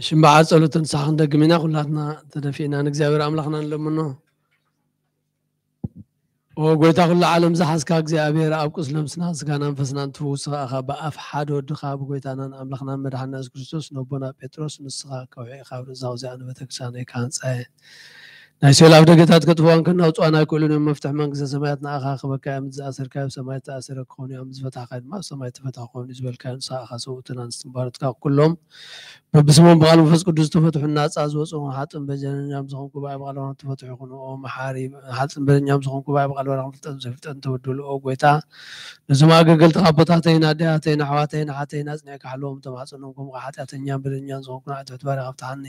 شنبع ጸሎት ንስሓ ክንደግም ኢና ኩላትና ተደፊእና ንእግዚኣብሔር ኣምላኽና ንለምኖ ወጎይታ ኩሉ ዓለም ዝሓዝካ እግዚኣብሔር ኣብ ቁስሎም ስና ስጋና መንፈስና እንትውስኻ ኢኻ ብኣፍ ሓደ ወድኻ ብጎይታናን ኣምላኽናን መድሓኒና የሱስ ክርስቶስ ነቦና ጴጥሮስ ንስኻ ከውዒኻ ብርዛው እዚኣ ንቤተክርስትያን ኢካ ህንፃየ ናይ ሰላም ደገታት ከጥፍዋን ከናውፅዋን ኣይክእሉን እዮም መፍትሒ መንግስቲ ሰማያት ንኣኻ ክበካ እዮም ዝኣሰርካ ኣብ ሰማይ ተኣሰረ ክኾኑ እዮም ዝፈታሕካ ድማ ኣብ ሰማይ ተፈታሒ ክኾኑ ዝበልካ ንስኻ ኢኻ ሰውእትን ኣንስትን ባሮትካ ኩሎም በብስሞም በቃል መንፈስ ቅዱስ ተፈትሑ ናፃ ዝወፁ ሓጥን በጀነኛም ዝኾንኩ ባይ በቃል ወራም ተፈትሑ ይኹኑ መሓሪ ሓጥን በጀነኛም ዝኾንኩ ባይ በቃል ወራም ፍልጠት ዘፍልጠን ተወድሉ ጎይታ ነዞም ኣገልገልቲ ኣቦታተይን ኣዴያተይን ኣሕዋተይን ሓተይን ኣፅኒዕካ ሓለዎም ተማፅኖም ከምኡ ሓጢኣተኛን በደለኛን ዝኾንኩ ንዓይተት ባሪኻ ፍትሓኒ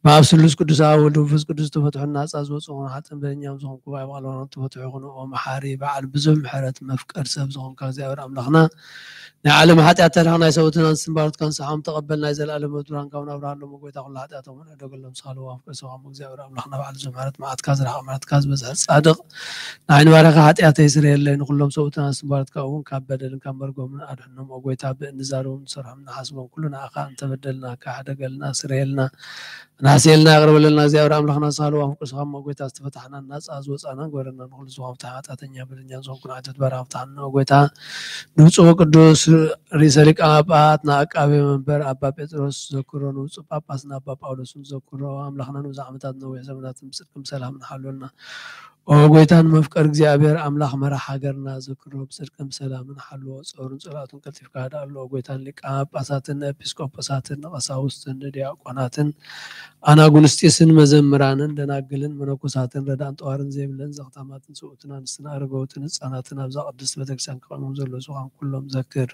በኣብ ስሉስ ቅዱስ ኣብ ወልድ መንፈስ ቅዱስ ተፈትሑ ናፃ ዝወፁ ሓጥን በደለኛም ዝኾንኩ ባይ በቃል ወራም ተፈትሑ ይኹኑ መሓሪ በዓል ብዙሕ ምሕረት መፍቀር ሰብ ዝኾንካ እግዚኣብሔር ኣምላኽና ናይ ዓለም ኃጢአት ተራህና ሰውትን አንስን ባሮት ከንስሓም ተቀበል ናይ ዘላለም ብርሃን ካብና ብርሃን ጎይታ ኩሉ ኃጢአቶም ደገሎም ስኻሉ አፍቀ ሰዋም እግዚአብሔር አምላኽና በዓል ዘማረት ማዓትካ ዝረሓ ማዓትካ ዝበዝሐ ጻድቕ ንዓይኒ ባሪኻ ኃጢአት ይስረየለይ ንኩሎም ሰውትን አንስን ባሮት እውን ካብ በደልን ካብ መርጎምን አድሕኖም ጎይታ ብእንዛሮም ሰርሖም ንሓስቦም ኩሉ ንኣኻ እንተበደልና ካሓደገልና ስረየልና ናስየልና ያቅርበለልና እግዚአብሔር አምላኽና ስኻሉ አፍቀ ሰዋም ጎይታ ዝተፈታሕና ናፃ ዝወፃና ጎረና ንኩሉ ሰዋም ኃጢአተኛ በደለኛ ዝኾንኩ ንዓይተት ባሪኻ ፍትሓና ጎይታ ንጹህ ቅዱስ ርእሰ ሊቃነ ጳጳሳት አቃቤ መንበር አባ ጴጥሮስ ዘክሮ ንጹህ ጳጳስና አባ ጳውሎስን ዘክሮ አምላኽና ንብዙሕ ዓመታት ነዊሕ ዘመናትን ብጽድቅም ሰላምን ሓልወልና ጎይታን መፍቀር እግዚአብሔር አምላኽ መራሕ ሃገርና ዘክሮ ብጽድቅም ሰላምን ሓልዎ ጾሩን ጸሎቱን ቀልጢፍካ ዳሎ ጎይታን ሊቃነ ጳጳሳትን ኤጲስቆጶሳትን ቀሳውስትን ዲያቆናትን አናጉንስጢስን መዘምራንን ደናግልን መነኮሳትን ረዳን ጠዋርን ዘይብለን ዘኽታማትን ሰውትን አንስትን አረጋውትን ህፃናትን ኣብዛ ቅድስት ቤተክርስቲያን ከቆሞም ዘሎ ዝኾን ኩሎም ዘክር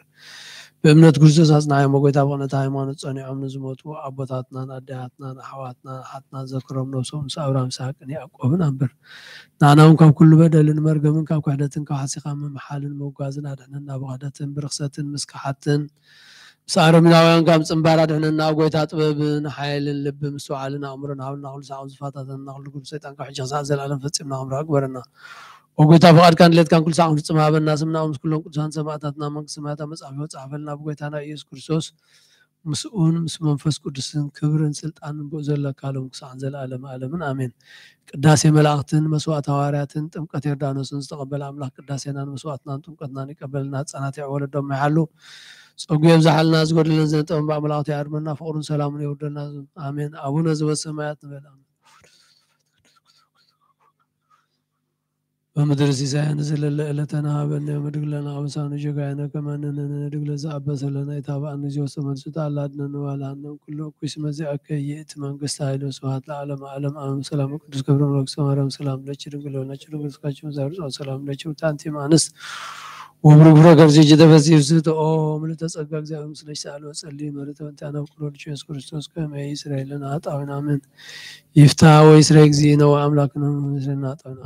በእምነት ክርስቶስ አጽናዕዮም ጎይታ በእውነት ሃይማኖት ጸኒዖም ንዝሞቱ አቦታትናን አዴያትናን ኣሕዋትናን ሓትናን ዘክሮም ነብሶም ምስ አብርሃም ይስሐቅን ያዕቆብን አንበር ንዓናውን ካብ ኩሉ በደልን መርገምን ካብ ክሕደትን ካብ ሓሲኻ ምምሓልን መጓዝን አድሕነና ብክሕደትን ብርክሰትን ምስካሓትን ምስ አረማውያን ካብ ምፅምባር አድሕነና ጎይታ ጥበብን ሓይልን ልቢ ምስትውዓልን ኣእምሮን ሃብልና ኩሉ ሰዓብ ዝፋታተና ኩሉ ግብ ሰይጣን ካብ ሕጂ ክሳብ ዘለዓለም ፈፂምና ክምራ ግበረና وقلت فقد كان ليت كان كل ساعة نسمع بالناس منا ومس كلهم قدسان سماعتنا من سماعت مصحف وصحف لنا بقيتنا يسوع كريستوس مسؤول مس منفس قدسن كبرن سلطان بوزل كالهم كسان زل عالم عالم آمين قداسي ملاختن مسوات حوارياتن ጥምቀት ዮርዳኖስን ዝተቀበለ አምላክ ቅዳሴናን መስዋዕትናን ጥምቀትናን ይቀበልና ህፃናት ያወለዶም ይሓሉ ጸጉ ይብዛሐልና ዝጎድለን ዘንጠም በአምላክቱ ያርመና ፍቅሩን ሰላሙን ይወርደልና አሜን አቡነ ዘበሰማያት ንበል በምድር ሲሳይን ዝለለ ዕለተና ሀበነ ምድግ ለና አበሳነ ጀጋይነ ከመነነ ንድግ ለዘአበሰ ለና የታባእን ጊዜው ተመልስታ አላድነን ዋላንም ኩሉ ኩስ መዚአከ የእት መንግስት ኃይል ስብሐት ለዓለም ዓለም አሜን ሰላም ቅዱስ ገብረ መልአክ ማርያም ሰላም ለች ድንግል ሆነች ድንግል ስካችሁ ዛሬ ሰላም ለች ታንቲ ማንስ ወብሩብረ ገርጂ ጀተፈሲፍ ዝተኦ ምልተ ጸጋ እግዚአብሔር ምስለሽ ሳለ ወጸልይ መረተ ወንታና ኩሎች ኢየሱስ ክርስቶስ ከመይ እስራኤልን አጣውና አሜን ይፍታ ወይ እስራኤል ጊዜ ነው አምላክ ነው ምስለና አጣውና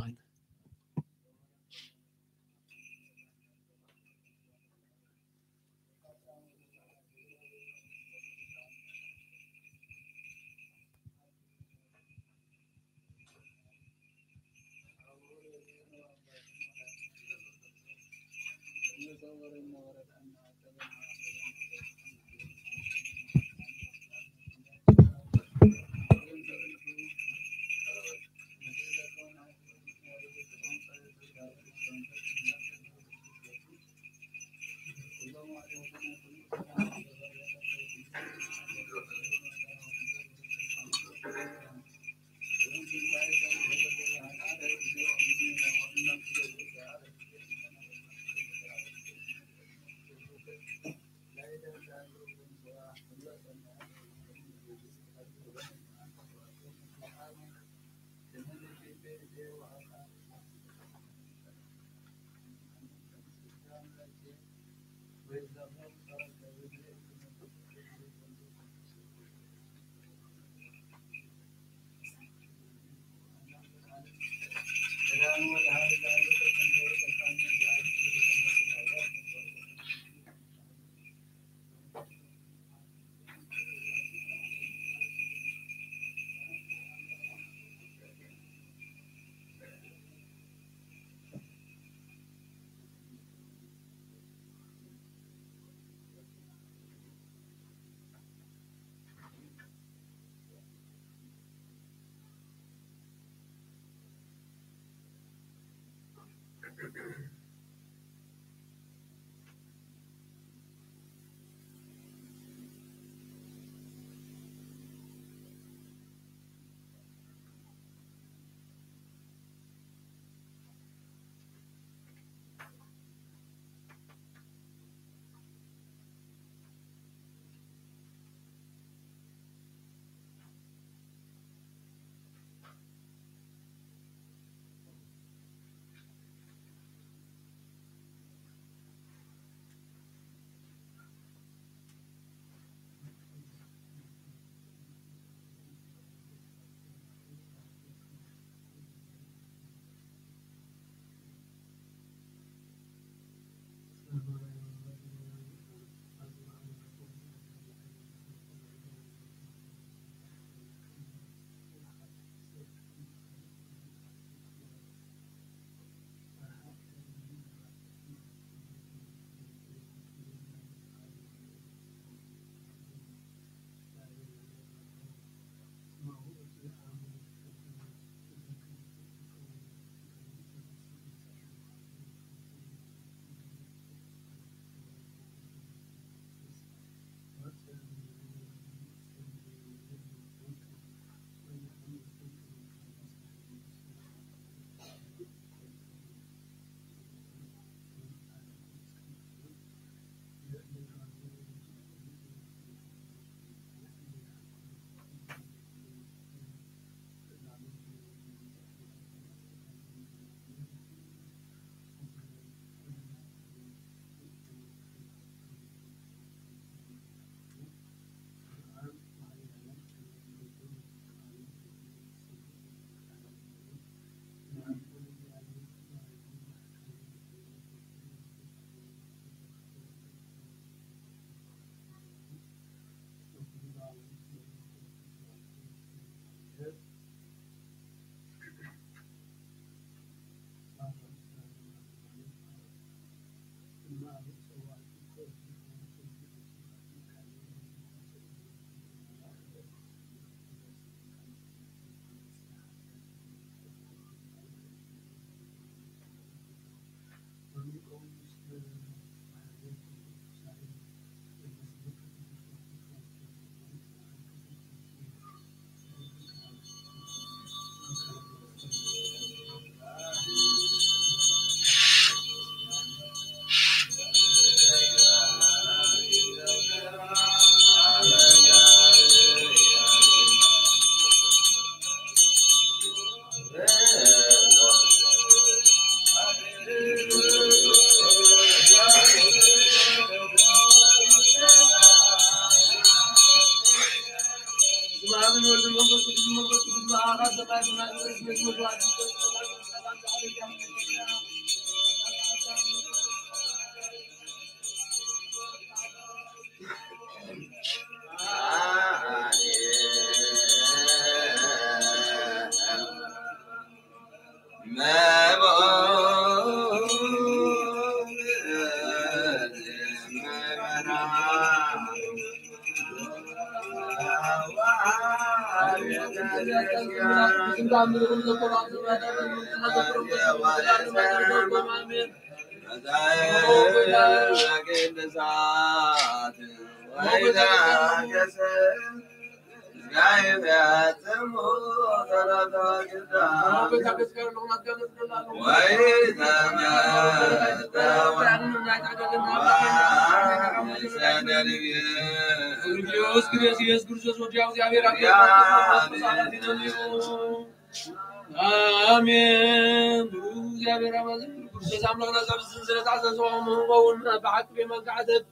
آمين. بروز يا برامز بروز أملانا زب سلسلة عسى سوهم وون بعد في مقعد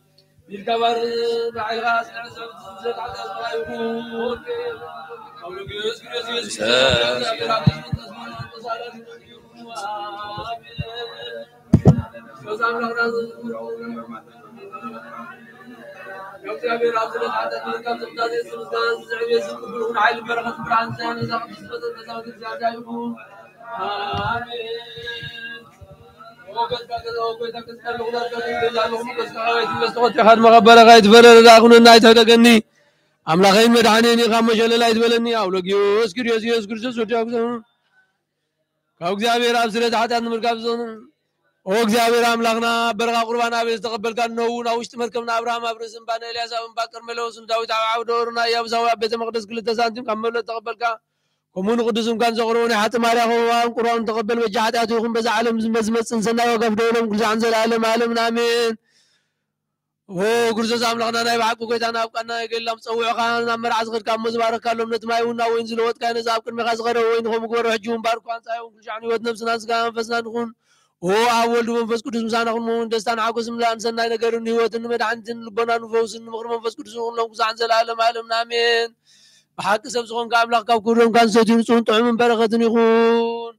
بالكبر بعد غاس زب سلسلة عسى سوهم أولو جيوس جيوس أملاخين مدحانين يقام شلل لا يتبلني أولو جيوس جيوس كاو እግዚአብሔር አብ ስለ ኃጢአት ምርጋብዞን ኦ እግዚአብሔር አምላክና በረኻ ቁርባና ቤት ተቀበልካ ነው ውሽጥ መርከብና አብርሃም አብረስን ባነ ኤልያስ አብን ባቀር መለውስን ዳዊት አውዶርና ያብዛው ቤተ መቅደስ ክልተ ሳንቲም ከመለ ተቀበልካ ኮሙን ቅዱስም ካን ዘቅሮን ሐጥ ማርያም ሆዋን ቁርባን ተቀበል በጃ ኃጢአት ይሁን በዛ ዓለም ዝመዝመጽን ሰናይ ወገፍ ደውለም ጉዛን ዘላለም ዓለም አሜን ኦ ጉርዘዝ አምላክና ናይ ባቁ ጎይታና አብቃና የገላም ጸውዕኻና መርዓዝ ኸድካ መዝባረካሎም ነትማይውና ወይን ዝለወት ካይነ ዛብቅን መኻዝ ቀረ ወይን ኸም ጎረ ሕጂውን ባርኳን ጻይውን ኩልሻን ህይወት ነፍስና ስጋ መንፈስና ንኹን ኦ አብ ወልድ መንፈስ ቅዱስ ምሳና ኹን ደስታን ዓጎስም ላን ሰናይ ነገርን ህይወትን መድኃኒትን ልቦናን ፈውስን ምኽር መንፈስ ቅዱስ ኹሎም ጉዛን ዘላለም ዓለም አሜን በሐቅ ሰብ ዝኾንካ አምላክ ካብ ኩሎም ካን ሰቲን ጽን ጥዑምን በረኸትን ይኹን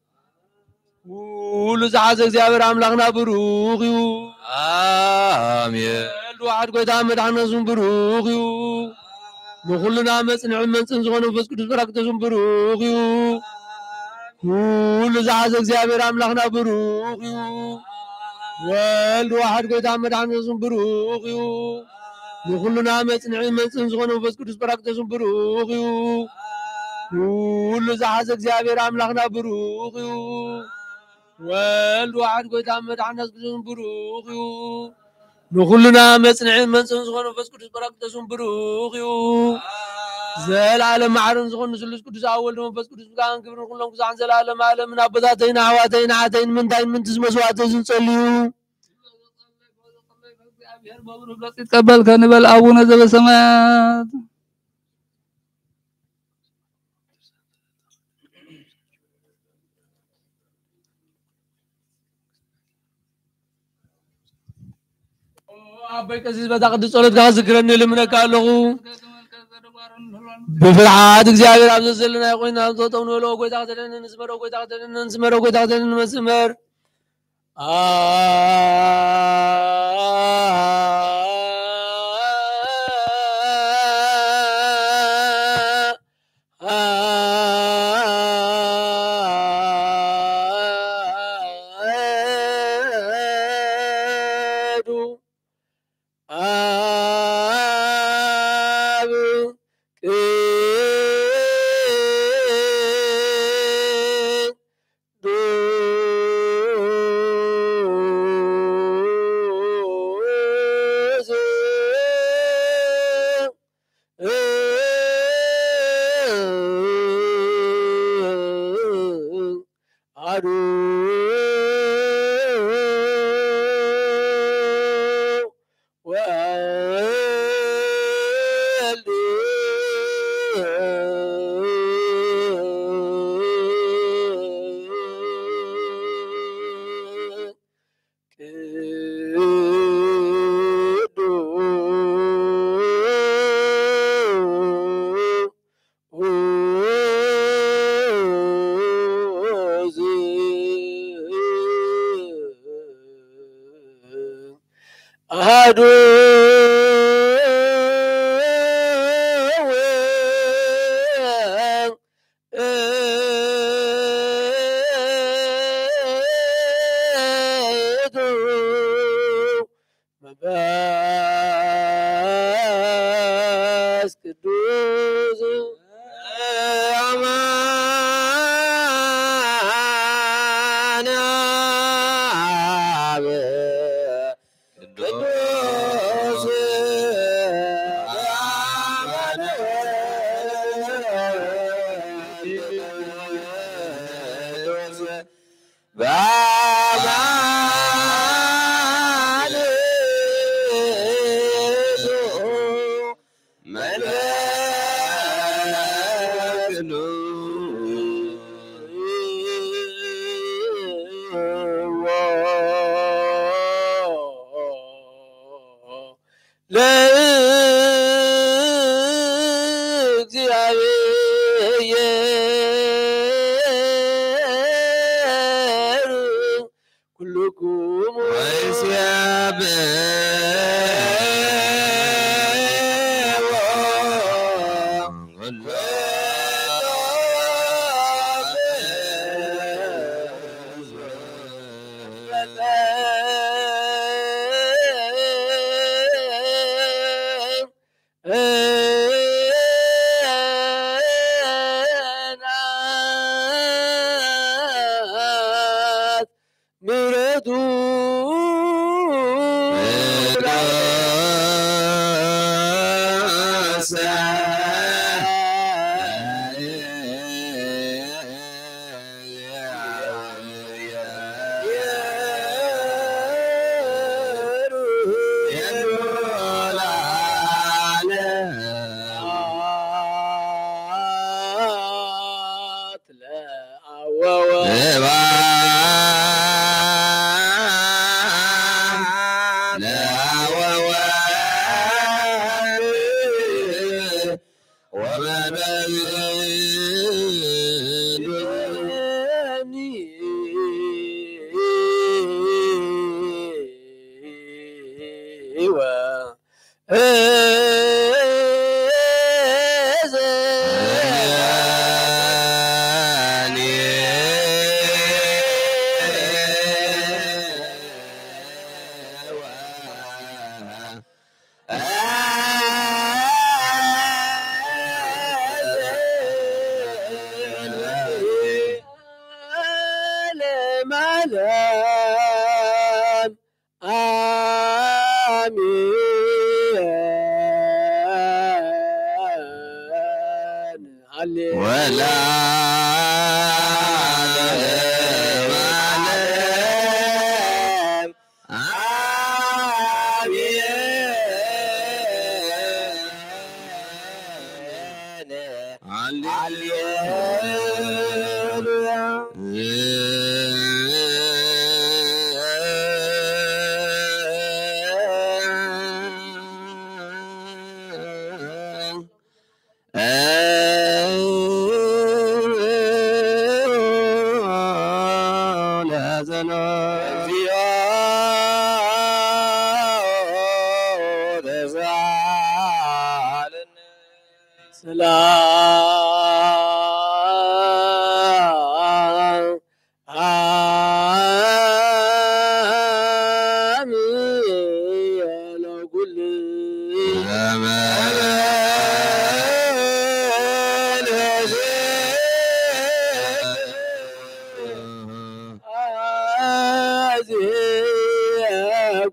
ሁሉ ዝሓዘ እግዚአብሔር አምላክና ብሩኽ ይሁን አሜን ዋዓድ ጎይታ መድኃኒቱን ብሩኽ እዩ ንኹልና መጽንዕ መንጽን ዝኾነ መንፈስ ቅዱስ በረከቱን ብሩኽ እዩ ሁሉ ዝሓዘ እግዚአብሔር አምላክና ብሩኽ እዩ ወልድ ዋዓድ ጎይታ መድኃኒቱን ብሩኽ እዩ ንኹልና መጽንዕ መንጽን ዝኾነ መንፈስ ቅዱስ በረከቱን ብሩኽ እዩ ሁሉ ዝሓዘ እግዚአብሔር አምላክና ብሩኽ እዩ ወልድ ዋዓድ ጎይታ መድኃኒቱን ብሩኽ እዩ ንኹልና መጽንዕ መንጽን ዝኾነ መንፈስ ቅዱስ በረከቱን ብሩኽ እዩ ዘላለም ማዕረን ዝኾነ ስሉስ ቅዱስ አብ ወልድ መንፈስ ቅዱስ ጋን ክብርን ኩሎም ክሳን ዘላለም ዓለምን አቦታተይና አሕዋተይና ሓተይን ምንታይን ምንትስ መስዋዕት ዝንጸልዩ እግዚአብሔር በብሩህ ገጽ ይቀበል ከንበል አቡነ ዘበሰማያት አባይ ቀሲስ በታቅድስ ጸሎት ጋር ዝክረን ልምነካ አለኹ በፍርሃት እግዚአብሔር አብዘዘልና ይቆይና ተጠው ነው ለው ጎይታ ተደነን እንስመረው ጎይታ ተደነን እንስመረው ጎይታ ተደነን መስመር عدو مباس قدوس أمان قدوس كلكم ويسياب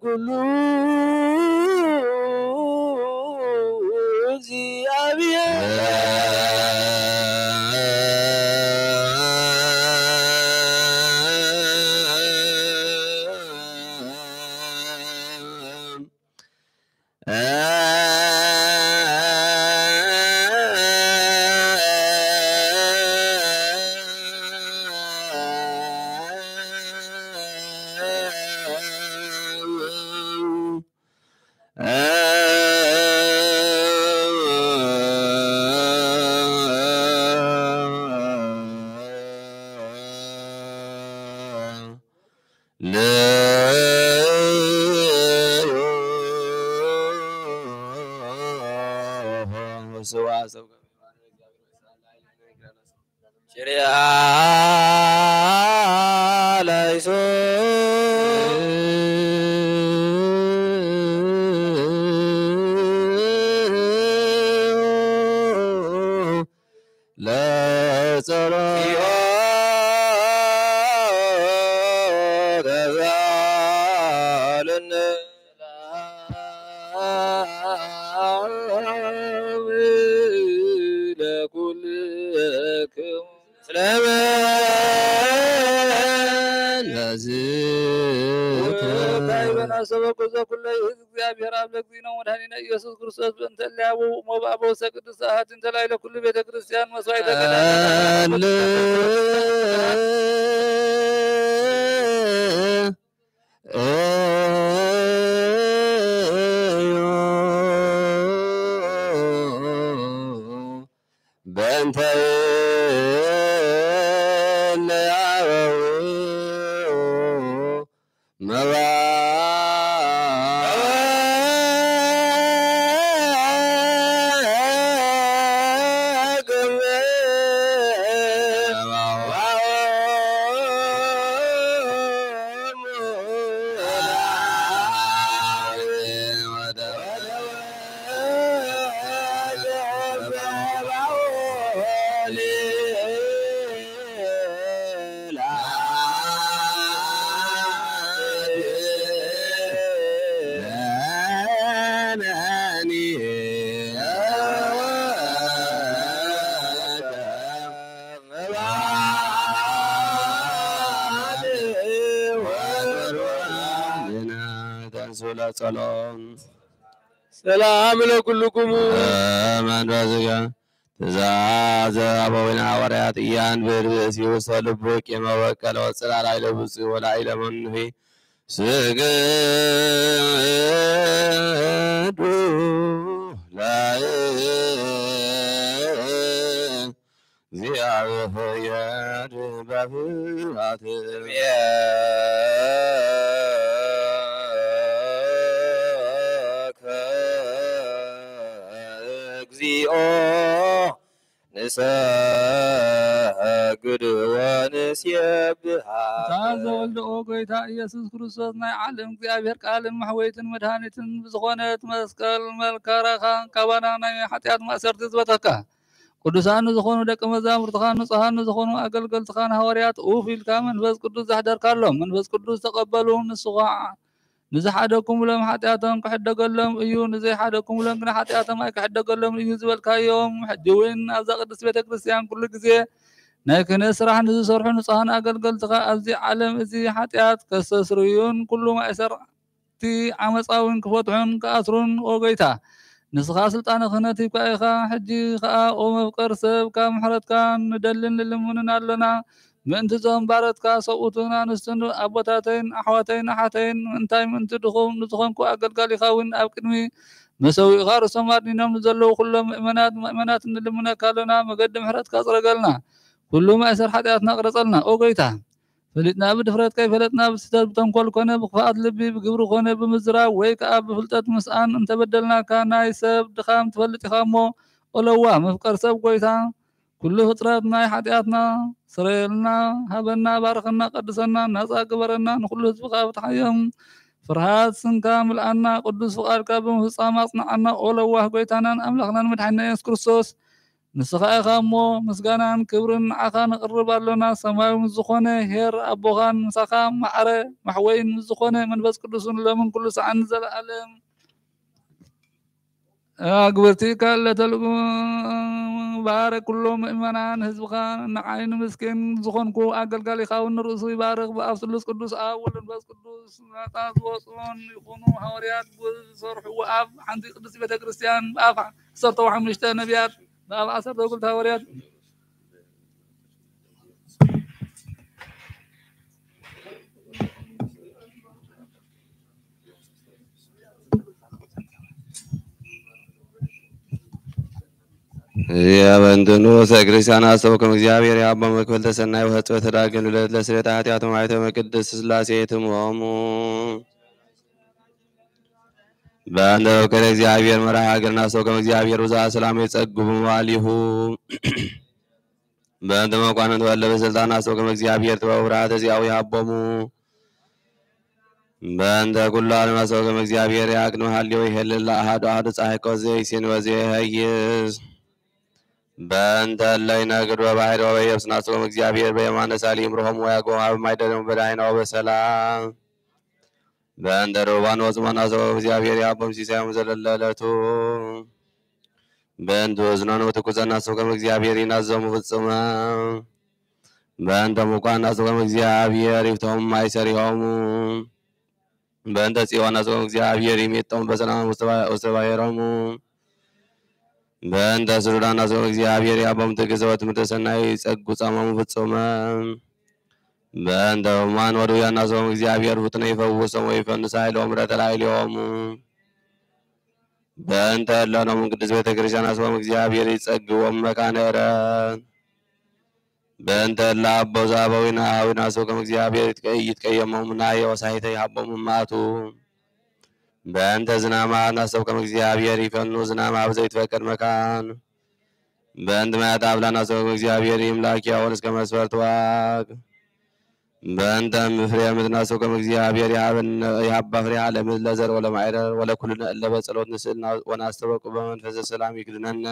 كل ስዋ ሰው ሽሪያ ላይሶ እግዚአብሔር አብ ለእግዚእነ ወመድኃኒነ ኢየሱስ ክርስቶስ በእንተ እልያቡ ሞባበው ሰቅዱስ ሰዓት እንተ ላይ ለኩሉ ቤተ ክርስቲያን መስዋዕተ በእንተ ሰላም ለኩልኩም መንፈስከ ትእዛዘ አበዊነ ሐዋርያት ኢያን ብርእሲ ውስተ ልቡቅ የመበቀለ ወጽላል ኃይለ ብፁዕ ወላዕለ መንፌ ስግዱ ለእግዚአብሔር በፍርሃት እግዚኦ ንሰግድ ወንስየብሃ ታዘወልደ ጌታ ኢየሱስ ክርስቶስ ናይ ዓለም እግዚአብሔር ቃልን ማሕወይትን መድኃኒትን ብዝኾነት መስቀል መልከረኻ ካባና ናይ ኃጢአት ማእሰርቲ ዝበተካ ቅዱሳን ዝኾኑ ደቀ መዛሙርትኻ ንጹሃን ዝኾኑ አገልገልትኻን ሐዋርያት ኡፍ ኢልካ መንፈስ ቅዱስ ዘሕደርካሎም መንፈስ ቅዱስ ተቀበሉ ንስኻ ንዝሓደኩም ሎም ኃጢአቶም ክሕደገሎም እዩ ንዘይሓደኩም ሎም ግን ኃጢአቶም ኣይክሕደገሎም እዩ ዝበልካዮም ሕጂ እውን ኣብዛ ቅድስት ቤተ ክርስቲያን ኩሉ ግዜ ናይ ክህነት ስራሕ ንዝሰርሑ ንጹሃን አገልገልትኻ ኣብዚ ዓለም እዚ ኃጢአት ከስተስርዩን ኩሉ ማእሰርቲ ዓመፃውን ክፈትሑን ክኣስሩን ኦጌታ ንስኻ ስልጣነ ክህነት ሂብካ ኢኻ ሕጂ ከዓ ኦ መፍቀር ሰብ ካብ ምሕረትካ ንደልን ንልምንን ኣለና ምእንቲ ዞም ባረትካ ሰብኡትን ኣንስትን ኣቦታተይን ኣሕዋተይን ኣሓተይን እንታይ ምእንቲ ድኹም ንዝኾንኩ ኣገልጋሊኻ እውን ኣብ ቅድሚ መሰዊእኻ ርእሶም ኣድኒኖም ንዘለዉ ኩሎም ምእመናት ንልምነካ ኣለና መገዲ ምሕረትካ ፅረገልና ኩሉ ማእሰር ኃጢአትና ቅረፀልና ኦ ጌታ ፈሊጥና ብድፍረትካ ይፈለጥና ብስህተት ብተንኰል ኮነ ብክፍኣት ልቢ ብግብሪ ኮነ ብምዝራብ ወይ ከዓ ብፍልጠት ምስኣን እንተበደልናካ ናይ ሰብ ድኻም ትፈልጥ ኢኻ እሞ ኦለዋ መፍቀር ሰብ ጐይታ ኩሉ ፍጥረት ናይ ኃጢአትና ስረየልና ሃበና ባርኸና ቀድሰና ነፃ ግበረና ንኩሉ ህዝብኻ ብትሓዮም ፍርሃት ስንካ ምልኣና ቅዱስ ፍቃድካ ብምፍፃም ኣጽናዓና ኦለዋህ ጐይታናን ኣምላኽናን መድሓኒና ኢየሱስ ክርስቶስ ንስኻ ኢኻ እሞ ምስጋናን ክብርን ንዓኻ ነቕርብ ኣሎና ሰማያዊ ዝኾነ ሄር ኣቦኻን ምሳኻ ማዕረ ማሕወይን ዝኾነ መንፈስ ቅዱስን ሎምን ኩሉ ሰዓን ዘለኣለም أقبرتي كالتلقو بارك كلهم إيمانان هزبخان نعين مسكين زخونكو أقل قالي خاون الرسول بارك بأفسلس قدوس أول بس قدوس ناتاز وصون يكونوا حواريات بصرح وأف عندي قدوس بيت كريستيان أف صرت وحمل اشتى نبيات أف أصرت وقلت حواريات يا بندنو سكريستيان أستوكم እግዚአብሔር የአባ መክበል ተሰናይ ወህጽበ ተዳገሉ ለስሬታ ኃጢአቶም አይተ መቅደስ ስላሴ ተሞሙ በእንተ ፍቅረ እግዚአብሔር መርሐ ሀገርና ሰው ከመ እግዚአብሔር ብዝኃ ሰላም የጸግቡ መዋዕሊሁ በእንተ መኳንንት ወለ በስልጣናት ሰው ከመ እግዚአብሔር ጥበብ ብርሃተ ዚአሁ ይሃቦሙ በእንተ ኩሉ ዓለም ሰው ከመ እግዚአብሔር ያቅንዕ ሀሌው ይሄልል አሐዱ አሐዱ ፀሐይ ከወዘይሲን ወዘይሄይስ በእንተ እለ ይነግዱ በባሕር ወበየብስ ናቸው ከመ እግዚአብሔር በየማነ ሳሊም ሮሆሙ ወያዕቆብ በማይደረሙ በዳህናው በሰላም በእንተ ርቡባን ወጽማና ሰው እግዚአብሔር ያቦም ሲሳዩም ዘለለ ዕለቱ በእንተ ወዝናኑ ትኩዘና ሰው ከመ እግዚአብሔር ይናዘሙ ፍጹመ በእንተ ሙቋና ሰው ከመ እግዚአብሔር ይፍተሙ ማይሰሪሆሙ በእንተ ጽዮን ሰው ከመ እግዚአብሔር ይሜጠሙ በሰላም ውስተ ባሕሮሙ በእንተ ስሩዳና ሰው ከመ እግዚአብሔር ያቦም ትዕግሥተ ወትምህርተ ሰናይ ይጸጉ ጻመሙ ፍጹመ በእንተ ሕሙማን ወድውያነ ሰው ከመ እግዚአብሔር ፍጥነ ይፈውሶሙ ወይፈንስ ኃይሎሙ ምሕረተ ላዕሌሆሙ በእንተ እለ ነሙ ቅድስት ቤተ ክርስቲያን ሰው ከመ እግዚአብሔር ይጸግቦሙ መካነ ዕረፍት በእንተ እለ አበው ዘአበዊነ አኀዊነ ሰው ከመ እግዚአብሔር ይትቀየሞሙ ናየ ወሳሕተ ይሃቦሙ እማቱ በእንተ ዝናመ አናሰብ ከመ እግዚአብሔር ይፈኑ ዝናመ አብ ዘይትፈቀድ መካን በእንተ ማያት አብላና ሰው ከመ እግዚአብሔር ይምላክ ያወን እስከ መስፈርት ዋግ በእንተ ፍሬ ምድርና ሰው ከመ እግዚአብሔር ያባ ፍሬ ዓለም ለዘር ወለማዕረር ወለኩልነ እለ በጸሎት ንስእልና ወናስተበቁ በመንፈሰ ሰላም ይክድነነ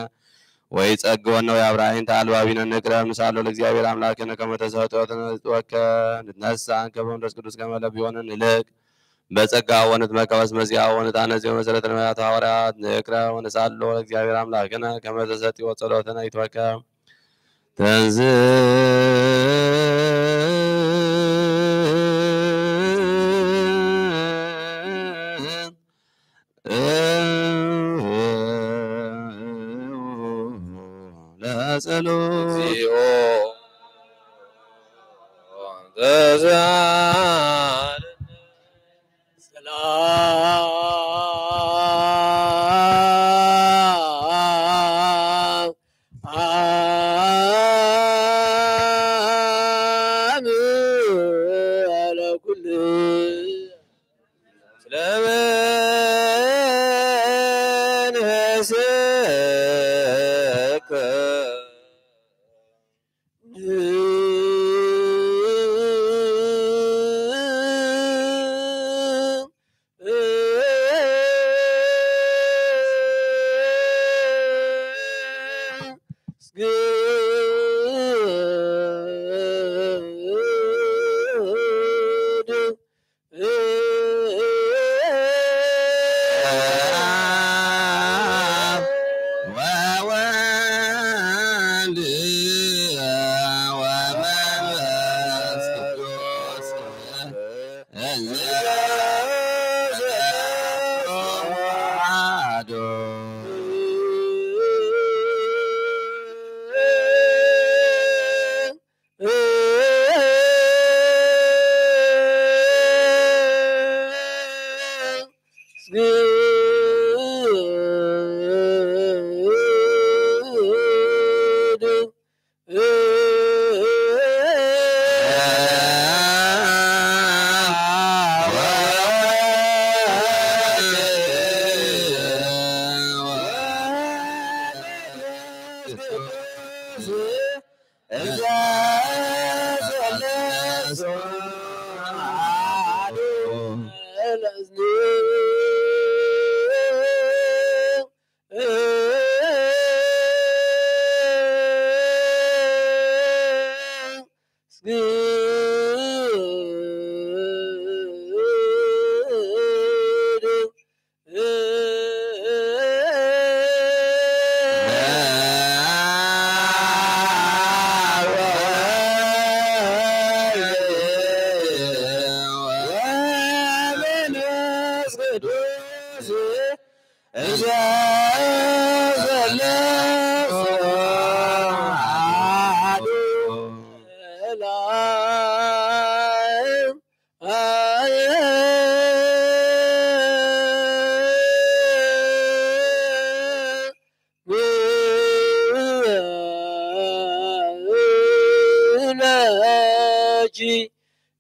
ወይጸግወነ ወያብራሂን ተአልባቢነ ንቅረብ ንሳሎ ለእግዚአብሔር አምላክነ ከመ ተሰጥኦነ ንትወከ ንትነሣ እንከ በመንፈስ ቅዱስ ከመ ለቢሆነ ንልቅ በጸጋ ወንትመከበስ መዚያ ወንታነጽዮ መሰረተ ነቢያት ሐዋርያት ንቅረብ ወንሳሎ ለእግዚአብሔር አምላክነ ከመ ተሰጥኦ ጸሎተነ ይትወከ ተንዝ ለጸሎት እግዚኦ ተዛል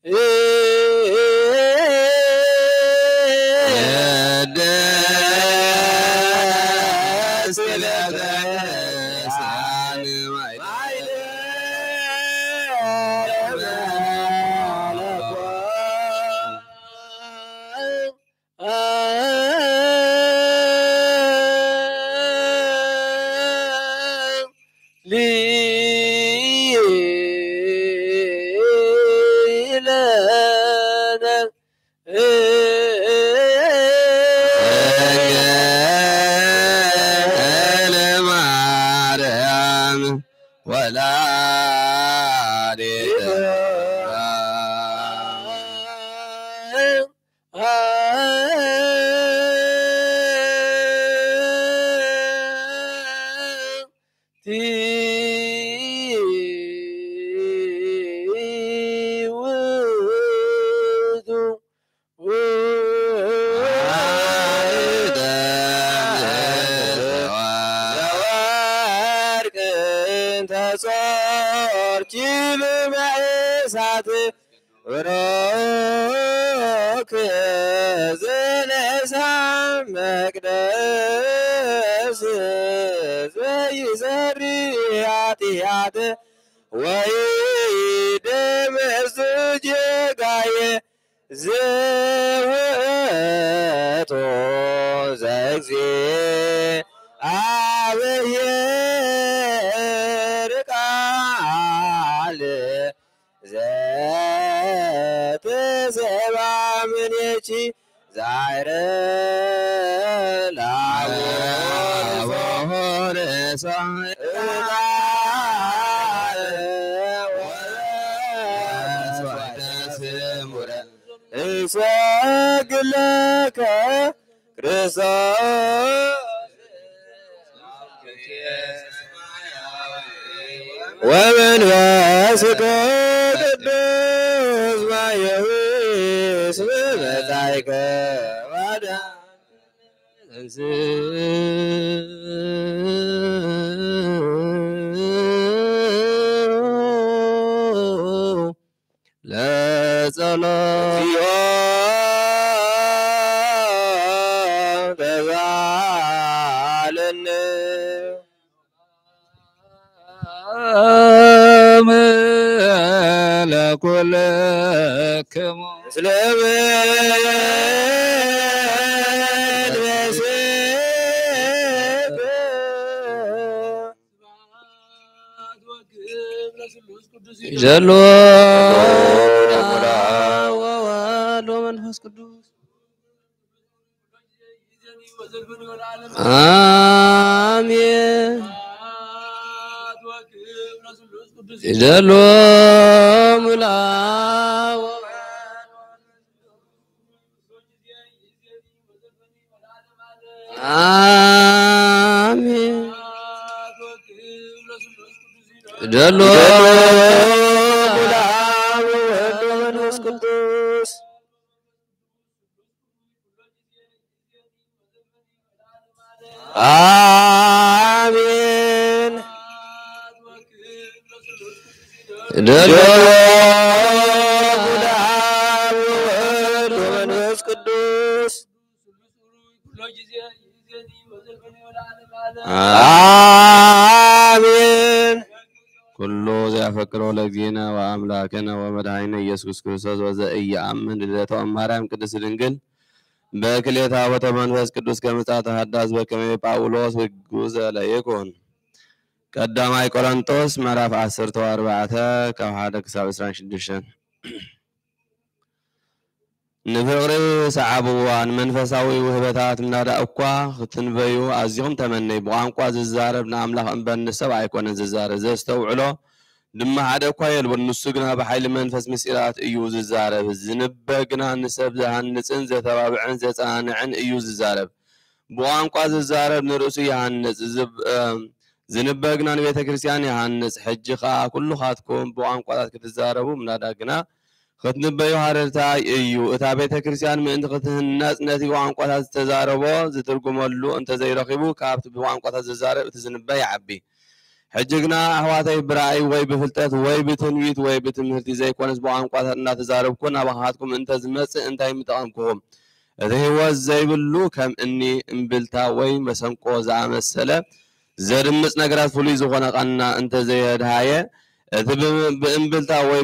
Yeah. ለእግዚእነ ወአምላክነ ወመድኃኒነ ኢየሱስ ክርስቶስ ወዘኢየአምን ልደተ ማርያም ቅድስት ድንግል በክልኤታ ወተመንፈስ ቅዱስ ከምጽአተ ሀዳስ በከመ ጳውሎስ ውጉዘ ለይኩን። ቀዳማይ ቆሮንቶስ ምዕራፍ 14 ካብ 1 ክሳብ 26 ንፍቅሪ ሰዓብዋን መንፈሳዊ ውህበታት ምናዳ እኳ ክትንበዩ ኣዝዮም ተመነይ ብቋንቋ ዝዛረብ ንኣምላኽ እምበር ንሰብ ኣይኮነን ዝዛረብ ዘስተውዕሎ ድማ ሓደ እኳ የልቦን ንሱ ግና ብሓይሊ መንፈስ ምስጢራት እዩ ዝዛረብ ዝንበ ግና ንሰብ ዝሃንፅን ዘተባብዕን ዘፀናንዕን እዩ ዝዛረብ ብቋንቋ ዝዛረብ ንርእሱ ይሃንፅ ዝንበ ግና ንቤተ ክርስቲያን ይሃንፅ ሕጂ ከዓ ኩሉኻትኩም ብቋንቋታት ክትዛረቡ ምናዳ ግና ክትንበዩ ሃረርታይ እዩ እታ ቤተ ክርስቲያን ምእንቲ ክትህነፅ ነቲ ብቋንቋታት ዝተዛረቦ ዝትርጉመሉ እንተዘይረኺቡ ካብቲ ብቋንቋታት ዝዛረብ እቲ ዝንበ ይዓቢ ሕጅግና ኣሕዋተይ ብራእይ ወይ ብፍልጠት ወይ ብትንቢት ወይ ብትምህርቲ ዘይኮነስ ብቋንቋታት እናተዛረብኩ ናባኻትኩም እንተ ዝመፅእ እንታይ ምጠቐምክኹም እቲ ህይወት ዘይብሉ ከም እኒ እምብልታ ወይ መሰንቆ ዝኣመሰለ ዘድምፅ ነገራት ፍሉይ ዝኾነ ቃና እንተ ዘየድሃየ እቲ ብእምብልታ ወይ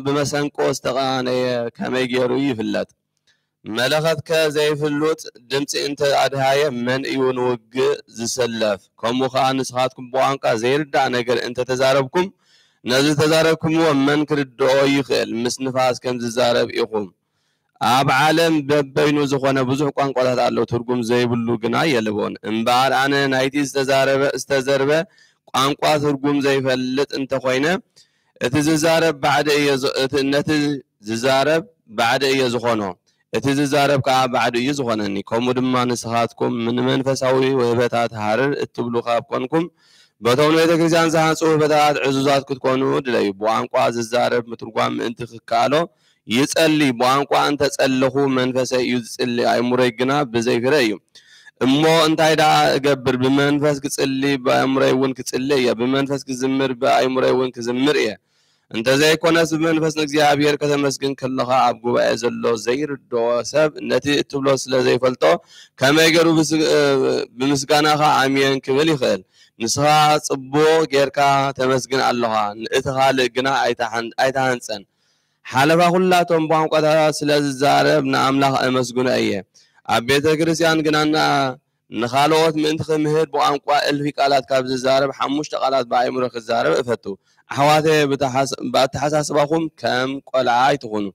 ብመሰንቆ ዝተቃነየ ከመይ ገይሩ ይፍለጥ ملخت زي فلوت دمتي انت ادهاي من ايون وق زسلف كم خا نسخاتكم بوانقا زيردا نجر انت تزاربكم نزل تزاربكم ومن كردو يخل مس نفاس كم ززارب يقوم اب عالم ببينو زخونه بزح قانقولات الله ترجم زي بلو غنا يلبون امبار انا نايتي استزربه قانقوا ترجم زي فلت انت خوينه اتززارب بعد نت ززارب بعد يزخونه اتززارب كا بعد يزخونني كم دما نسخاتكم من منفساوي وهبታት حرر اتبلو خابكم بتون ቤተክርስቲያን ዝሃንጹ ህበታት ዕዙዛት ክትኮኑ ድለዩ በቋንቋ ዝዛረብ ምትርጓም እንት ክካሎ ይጸልይ በቋንቋ እንተ ጸለኹ መንፈሰ እዩ ዝጽልይ አይሙረይ ግና ብዘይፍረ እዩ እሞ እንታይ ዳ እገብር ብመንፈስ ክጽልይ በአይሙረይ እውን ክጽልይ በመንፈስ ክዝምር በአይሙረይ እውን ክዝምር እየ እንተ ዘይኮነስ ብመንፈስ እግዚአብሔር ከተመስግን ከለኻ ኣብ ጉባኤ ዘሎ ዘይርዶ ሰብ ነቲ እትብሎ ስለ ዘይፈልጦ ከመይገሩ ብምስጋናኻ አሜን ክብል ይኽእል ንስኻ ጽቦ ጌርካ ተመስግን ኣለኻ እቲ ካልእ ግና ኣይታሃንጸን ሓለፋ ኩላቶም ቋንቋታት ስለ ዝዛረብ ንኣምላኽ ኣመስግኖ እየ ኣብ ቤተ ክርስቲያን ግናና ንኻልኦት ምእንቲ ክምህር ብቋንቋ እልፊ ቃላት ካብ ዝዛረብ 5 ቃላት ብኣይምሮ ክዛረብ እፈቱ ኣሕዋቴ ብኣተሓሳስባኹም ከም ቆልዓ ኣይትኹኑ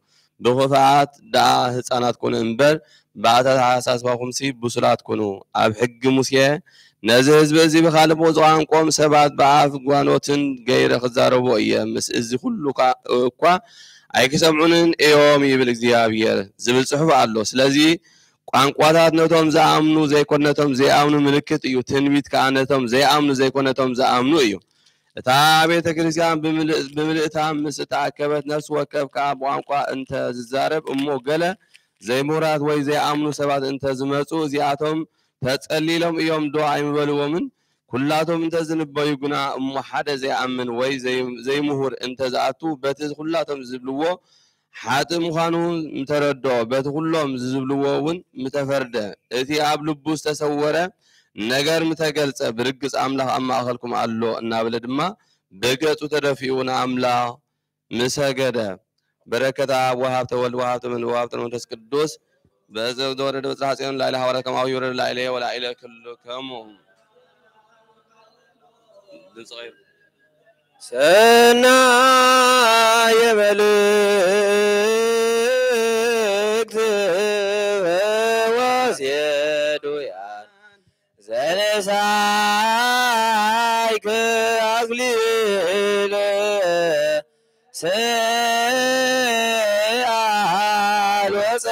ብኽፍኣት ዳ ህፃናት ኮኑ እምበር ብኣተሓሳስባኹም ብሱላት ኮኑ ኣብ ሕጊ ሙሴ ነዚ ህዝቢ እዚ ብኻልእ ቋንቋም ሰባት ብኣፍ ጓኖትን ገይረ ክዛረቡ እየ ምስ እዚ ኩሉ እኳ ኣይክሰምዑንን እዮም ይብል እግዚአብሔር ዝብል ጽሑፍ ኣሎ ስለዚ ቋንቋታት ነቶም ዝኣምኑ ዘይኮነቶም ዘይኣምኑ ምልክት እዩ ትንቢት ከዓ ነቶም ዘይኣምኑ ዘይኮነቶም ዝኣምኑ እዩ እታ ቤተ ክርስቲያን ብምልእታ ምስ ተኣከበት ነፍሲ ወከፍ ከዓ ብቋንቋ እንተ ዝዛረብ እሞ ገለ ዘይምሁራት ወይ ዘይኣምኑ ሰባት እንተ ዝመፁ እዚኣቶም ተጸሊሎም እዮም ዶ ኣይምበልዎምን ኩላቶም እንተ ዝንበዩ ግና እሞ ሓደ ዘይኣምን ወይ ዘይምሁር እንተ ዝኣቱ በቲ ኩላቶም ዝብልዎ ሓጥ ምዃኑ እንተረዶ በቲ ኩሎም ዝብልዎ እውን ምተፈርደ እቲ ኣብ ልቡ ዝተሰወረ ነገር ምተገልጸ ብርግጽ ኣምላኽ ኣብ ማእኸልኩም ኣሎ እናበለ ድማ በገጹ ተደፊኡ ንኣምላኽ ምሰገደ በረከታ ወሃብተ ወልድ ወሃብተ መንፈስ ቅዱስ በዘው ወረደ በጽሐጽዮን ላይለ ሐዋርያት ከማው ይወረድ ላይለ ወላይለ ክልከሙ ድንጽይር ሰና የመልእክት ወስየዱያን ዘለሳይክ አግሊለ ሰአል ወፀ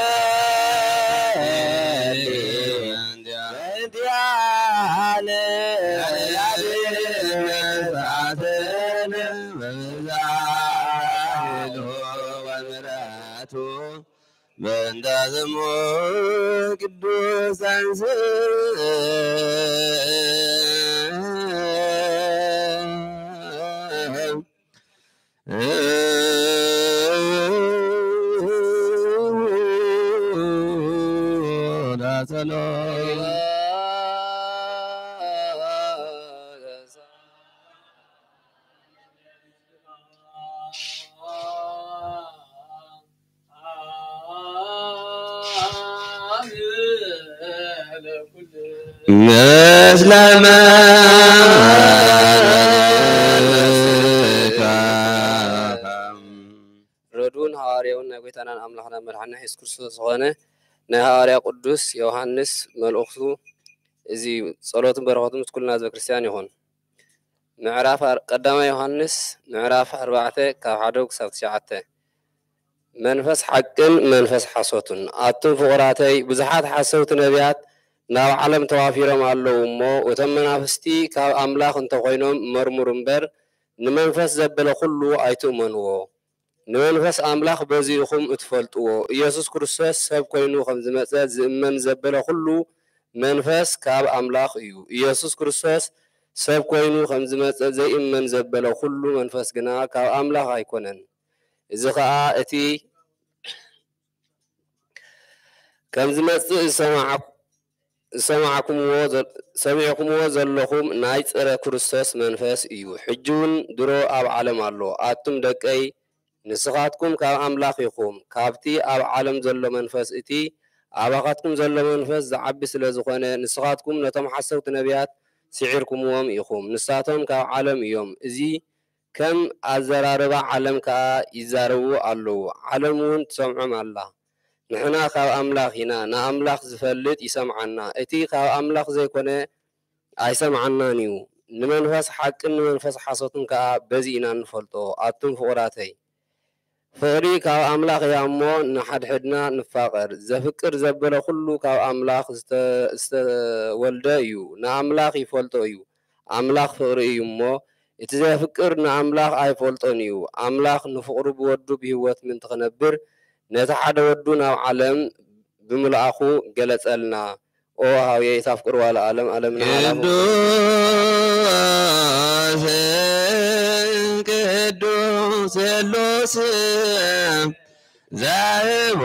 በእንዳዘሞ ቅዱስ አንስ ዳሰሎ مسلم ردون هاريون نقيتنا أملاحنا ملحنا حيث كرسوس غنى نهاري قدوس يوحنس ملأخذو إزي صلاة برغتهم كل ناس بكريستيان يهون معرف قدام يوحنس معرف 4 كحدوك 7 منفس حق منفس حصوتن أتم فقراتي بزحات حصوت نبيات ناو عالم توافيرم الله مو وتمنا فستي كاب أملاخ انت خوينهم مرمور مبر نمنفس زبل كله أيتؤمنوا نمنفس أملاخ بزيخم اتفلتوا يسوس كريستوس سب كوينو خمس مسات من زبل كله منفس كاب أملاخ يو يسوس كريستوس سب كوينو خمس مسات زي من زبل كله منفس جنا كاب أملاخ أيكونن إذا اتي كم زمت سمعكم وزلكم نايت أرى كريستوس منفس إيو حجون درو أب عالم الله أتم دكاي نسخاتكم كاب أملاخكم كابتي أب عالم زل منفس إتي أباقاتكم زلوا منفس زعبي سلازخونة نسخاتكم نتم حسوت نبيات سعيركم وم يخوم نساتهم كعالم يوم إزي كم أزرارب عالم كا يزاروا الله عالمون تسمعهم الله نحنا خاو أملاخ هنا نا أملاخ زفلت يسمعنا إتي خاو أملاخ زي كونه أيسمعنا نيو نمنفس حق نمنفس حصتن كا بزينا نفلتو أتم فقراتي فقري كاو أملاخ يا أمو نحد حدنا نفاقر زفكر زبل كله كاو أملاخ ولده يو نا أملاخ يفلتو يو أملاخ فقري يمو إتزافكر نا أملاخ أي فلتون يو أملاخ نفقر بودو بهوات من تغنبر نتحد ودونا عالم بملأخو قلت لنا أو هاو يتفكر ولا عالم عالمنا عالم ቅዱስ ስሉስ ዘአብ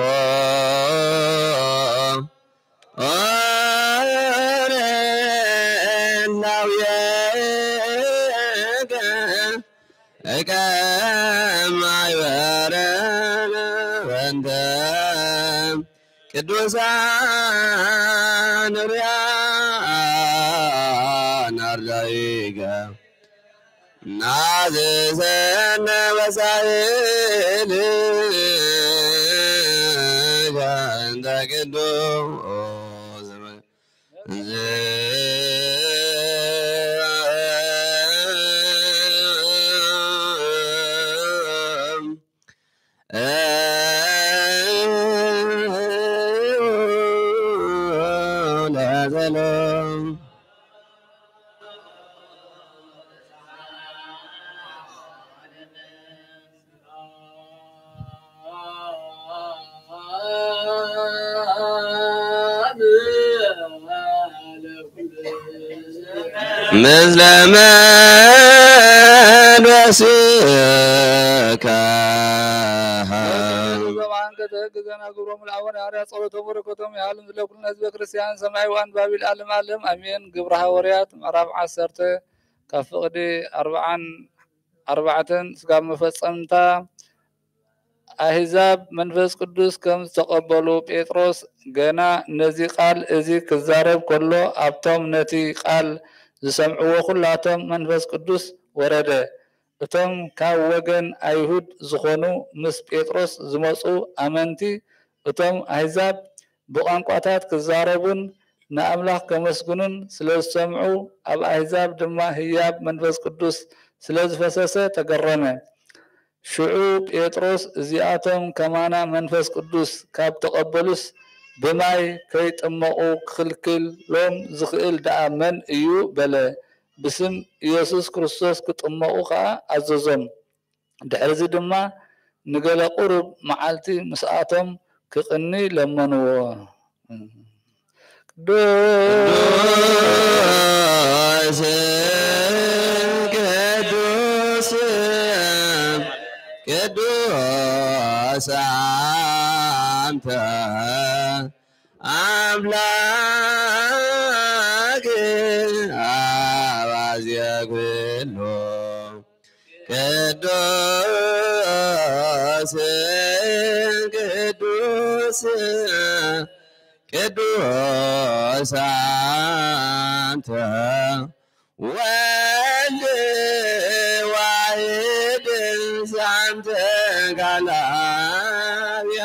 ቅዱሳን ርያን አርዳኢከ ናዝዘነ በሳህል እንተ ቅዱስ ለዘለም مثل منبسك زنا قبرهم الأول عريا صلوتهم وركوتهم يعلم لكل الناس بكريستيان سمعي وأن بابي العالم عالم أمين قبرها وريات مراب عسرته كفقدي أربعة سقام مفصمتا أحزاب منفس قدوس كم تقبلوا بيتروس جنا نزي قال إزي كزارب كله أبتم نتي قال زسمعوا كلاتهم منفس قدوس ورده እቶም ካብ ወገን አይሁድ ዝኾኑ ምስ ጴጥሮስ ዝመፁ ኣመንቲ እቶም ኣሕዛብ ብቋንቋታት ክዛረቡን ንኣምላኽ ከመስግኑን ስለ ዝሰምዑ ኣብ ኣሕዛብ ድማ ህያብ መንፈስ ቅዱስ ስለ ዝፈሰሰ ተገረመ። ሽዑ ጴጥሮስ እዚኣቶም ከማና መንፈስ ቅዱስ ካብ ተቐበሉስ ብማይ ከይጥመቑ ክክልክሎም ዝኽእል ደኣ መን እዩ በለ። بسم ኢየሱስ ክርስቶስ ክጥመቑ ከዓ ኣዘዞም። ድሕሪ ድማ ንገለ ቁሩብ መዓልቲ ምስኣቶም ክቕኒ ለመንዎ። ቅዱስ ቅዱስ ቅዱስ አንተ አምላክ ኩሉ ቅዱስ ቅዱስ ቅዱስ አንተ ወልድ ዋሕድ አንተ ጋላብያ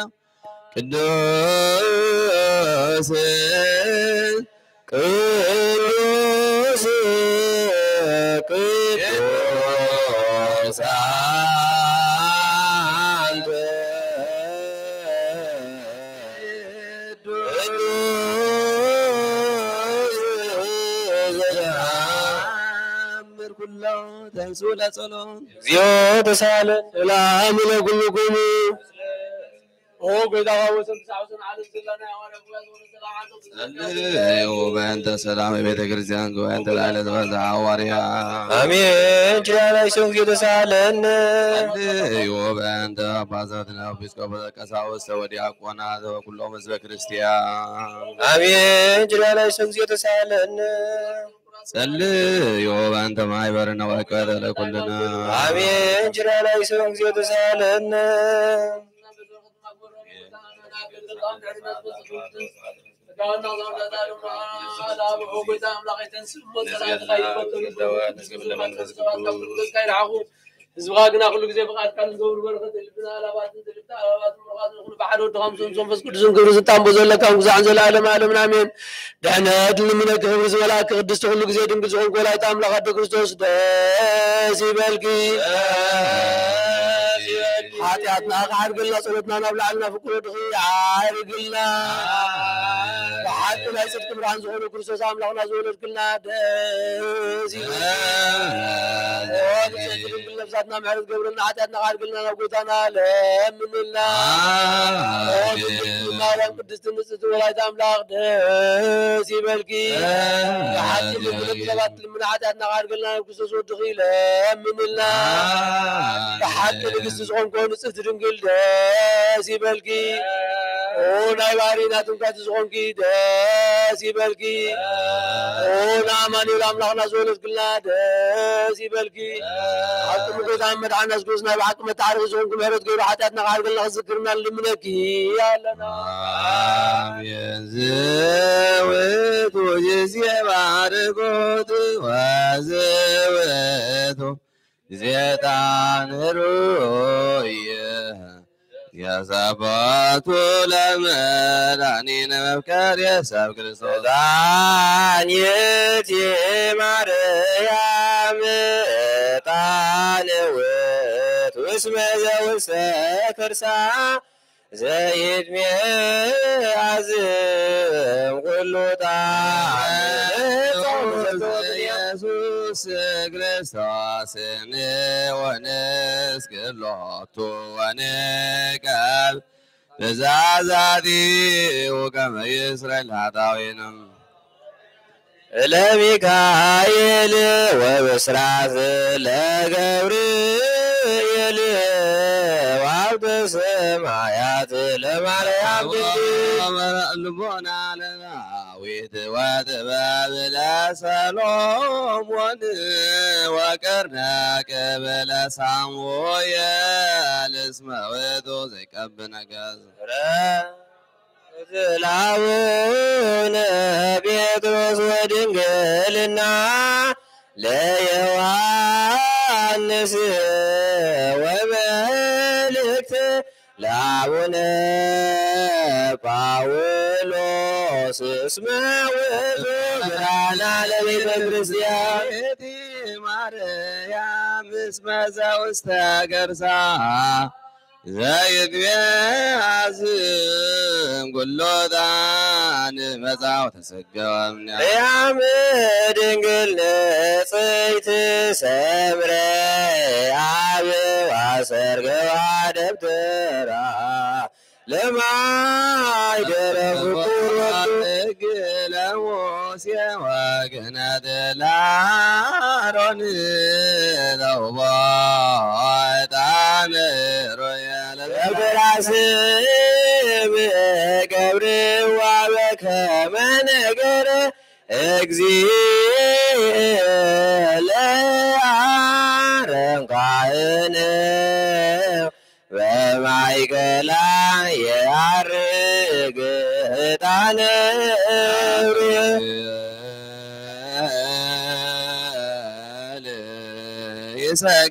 ቅዱስ ቅዱስ ቅዱስ አንተ ዘአምር ኩሎ ተንሱ ለጸሎት እግዚኦ ተሳለን ሰላም ለኩልክሙ وبأنت سلام بيت كريستيان وأنت العائلة والحوارية آمين جلاله يسوع يتسالن وبأنت بازاتنا وبسكوبة كساوس ودياقونات وكلهم اسم كريستيان آمين جلاله يسوع يتسالن صلي وأنت معي برنا وأكبر لكلنا آمين جلاله يسوع يتسالن زواجنا كل جزء فقط كان زور بركة البنا على بعض تلبنا على بعض مرات نقول بعد ودهم سوم بس كل زوم كل زتام بزول لك أو زعن زول عالم عالم نامين دعنا دل منك هو ولا كقدس كل جزء دم جزء كل أيتام لقد كريستوس سيبالكي حاتياتنا عارق الله صلتنا نبلعنا في كل دخي عارق الله حتى لا يصير كبر عن زول كريستوس عم لقنا زول كلنا بلفظاتنا معرض قبرنا حاتياتنا عارق لنا نبقوتنا لمن الله قدست النسس ولا يتام لاغد سيبالكي حتى من بلفظات من حاتياتنا عارق لنا كريستوس ودخي لمن الله حتى لقصص كون سترن قل سيبالكي وناي وارينا تنكات زغونكي سيبالكي وناماني راملاغنا زولت كلنا سيبالكي حتى مقود عمد عنا سكوسنا بحكم تعرف زغونكم هرد قيرو حتاتنا غارق الله ذكرنا لمنكي يا لنا ينزوت وجزي بارقوت وزوت زيتان رؤيه يا سبات لمرانين مبكر يا سب كريستوس دانيتي مريم طالوت واسم زوس كرسا زيد ميعزم كله طعم يسوس كريستوس ونس كلوتو ونكال بزازاتي وكما يسرائيل هداوينم لميكايل وبسراث لغبريل وعبد السمايات لمريم لبونا لناويت وتباب لسلوم وكرناك بلا سامويا لسماويتو زي كبنا قزر زلاون بيتروس ودنجلنا ليوانس وملكت لاون باولوس اسمه وزرانا لبيت كريستيان مريم اسمه زوستقرسا زايد بيعزم كله دان مزاو تسقوا من يا مدنقل صيت سمري عبي واسر قواد ابترا لما يدرب قرق لموسيا وقنا دلارون ذوبات عنر براسب قبر وابك من قر اكزيل عرنقائن بمعيقلا يعرق تانر يسقر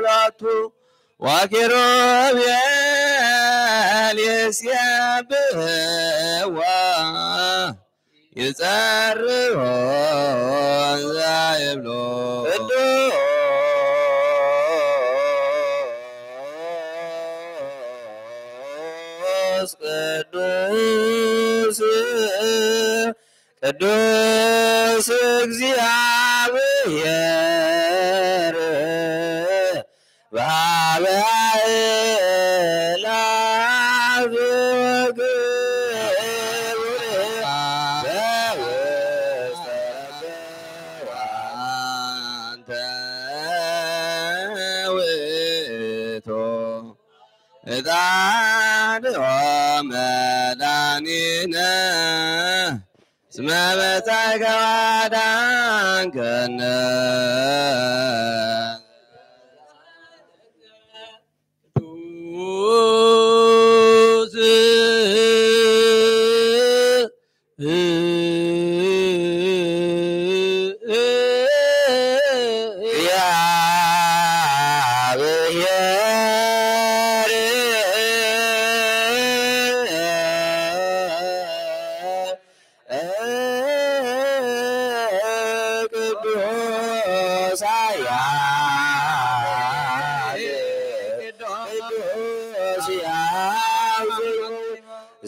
راتو وكروب يسيبوا يزرعون زايبلو قدوس قدوس እግዚአብሔር በአብያላፍ ወግብር በውስተ ውእቱ ዕጣን ወመድኃኒነ እስመ በጻእከ ወአዳንከነ ቅዱስ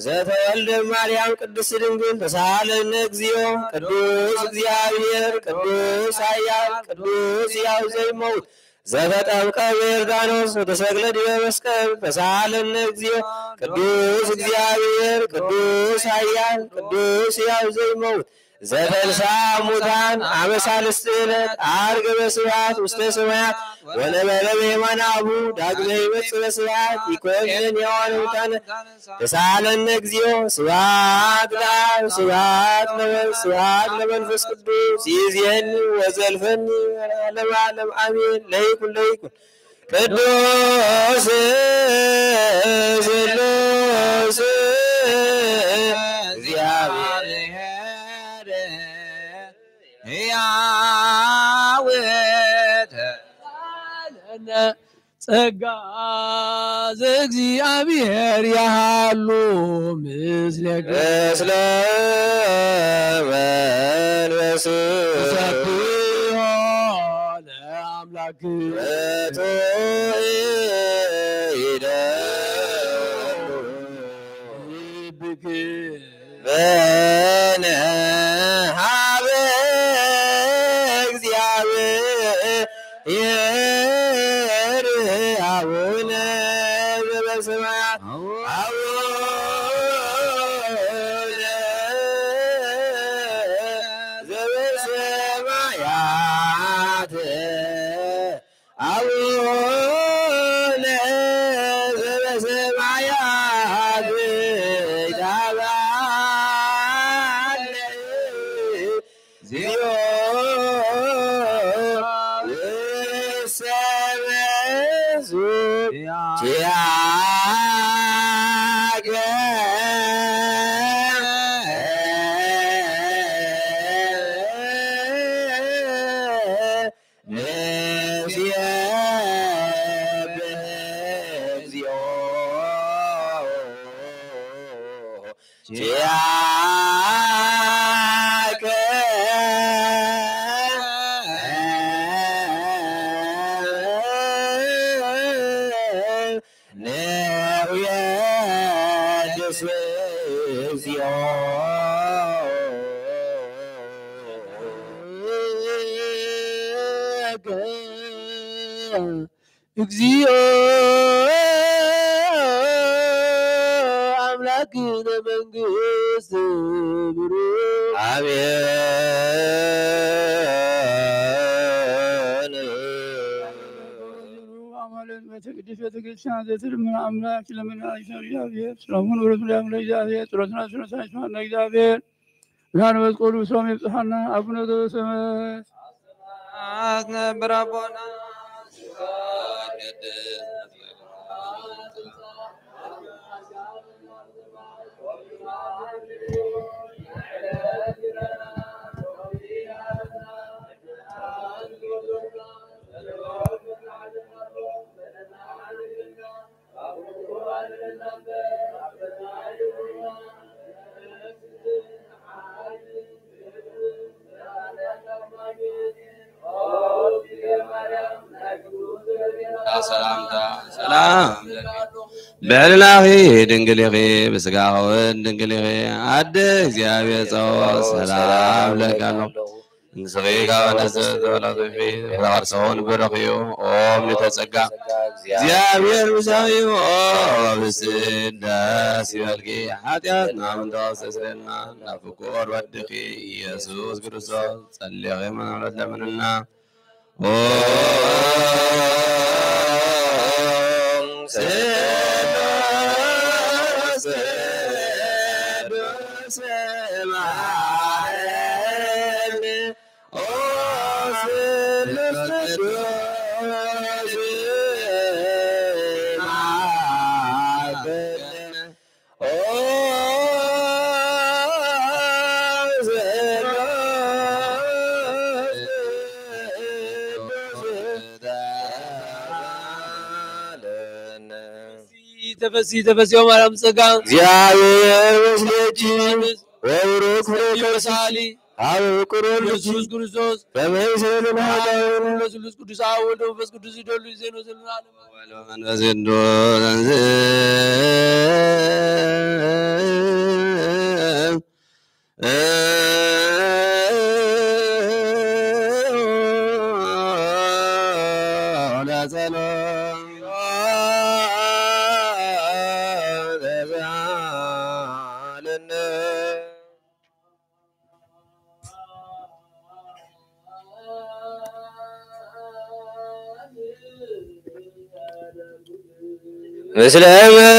ዘተወልደ ማርያም ቅድስት ድንግል ተሳሃለነ እግዚኦ ቅዱስ እግዚአብሔር ቅዱስ ኃያል ቅዱስ ሕያው ዘይመውት ዘተጠምቀ በዮርዳኖስ ወተሰቅለ ዲበ መስቀል ተሳሃለነ እግዚኦ ቅዱስ እግዚአብሔር ቅዱስ ኃያል ቅዱስ ሕያው ዘይመውት ዘተንሥአ እሙታን አመ ሣልስት ዕለት ዐርገ በስብሐት ውስተ ሰማያት ወነበረ በየማነ አቡዕ ዳግመ ይመጽእ በስብሐት ይኰንን ሕያዋነ ሙታነ ተሳሃለነ እግዚኦ ስብሐት ለአብ ስብሐት ለወልድ ስብሐት ለመንፈስ ቅዱስ ይእዜኒ ወዘልፈኒ ወለዓለመ ዓለም አሜን። ለይኩን ቅዱስ ስሉስ እግዚአብሔር ሕያውት ጸጋ ዘእግዚአብሔር ያሃሉ ምስለ መንፈስ ሰብሖ ለአምላክ በነሃበ እግዚአብሔር አቡነ ዘበሰማያት አቡነ ዘበሰማያት አቡነ ዘበሰማያት ይትባረክ እግዚኦ ወሰብእ ኪያከ እግዚኦ አምላክነ መንግሥት ብሩክ አሜን። አማለን በተቅድስ ቤተክርስቲያን ዘትልምን አምላክ ለምናሽ እግዚአብሔር ስለሙን ወረዱ ለእግዚአብሔር ጸሎትና ስነሳይቷን ለእግዚአብሔር ዛንበት ቆሉ ሶም ይብጽሐና አቡነ ዘበሰማያት ነበር አቦና ሰላም በልላኺ ድንግልኺ በስጋውን ድንግልኺ አደ እግዚአብሔር ጸወት ሰላም ለካኑ እንስኺ ካወነዘ ዘወላቶፊ ፍራርሰውን በረኺዮ ኦም ለተጸጋ እግዚአብሔር ምሳዩ ወብስድ ደስ ይበልኪ ኃጢአት ናምንተ ወሰስለና ናፍቆር ወድኺ ኢየሱስ ክርስቶስ ጸልኺ መናለት ለምንና ተፈሲ ማርያም ጸጋ እግዚአብሔር ምስሌኪ ወብሩክ ፍሬ መሳሊ عن قرون ኢየሱስ ክርስቶስ كما يسأل هذا በስሉስ ቅዱስ አብ ወልድ መንፈስ ቅዱስ ይደሉ ይዜኑ ዘላለም من وزن مثل أمان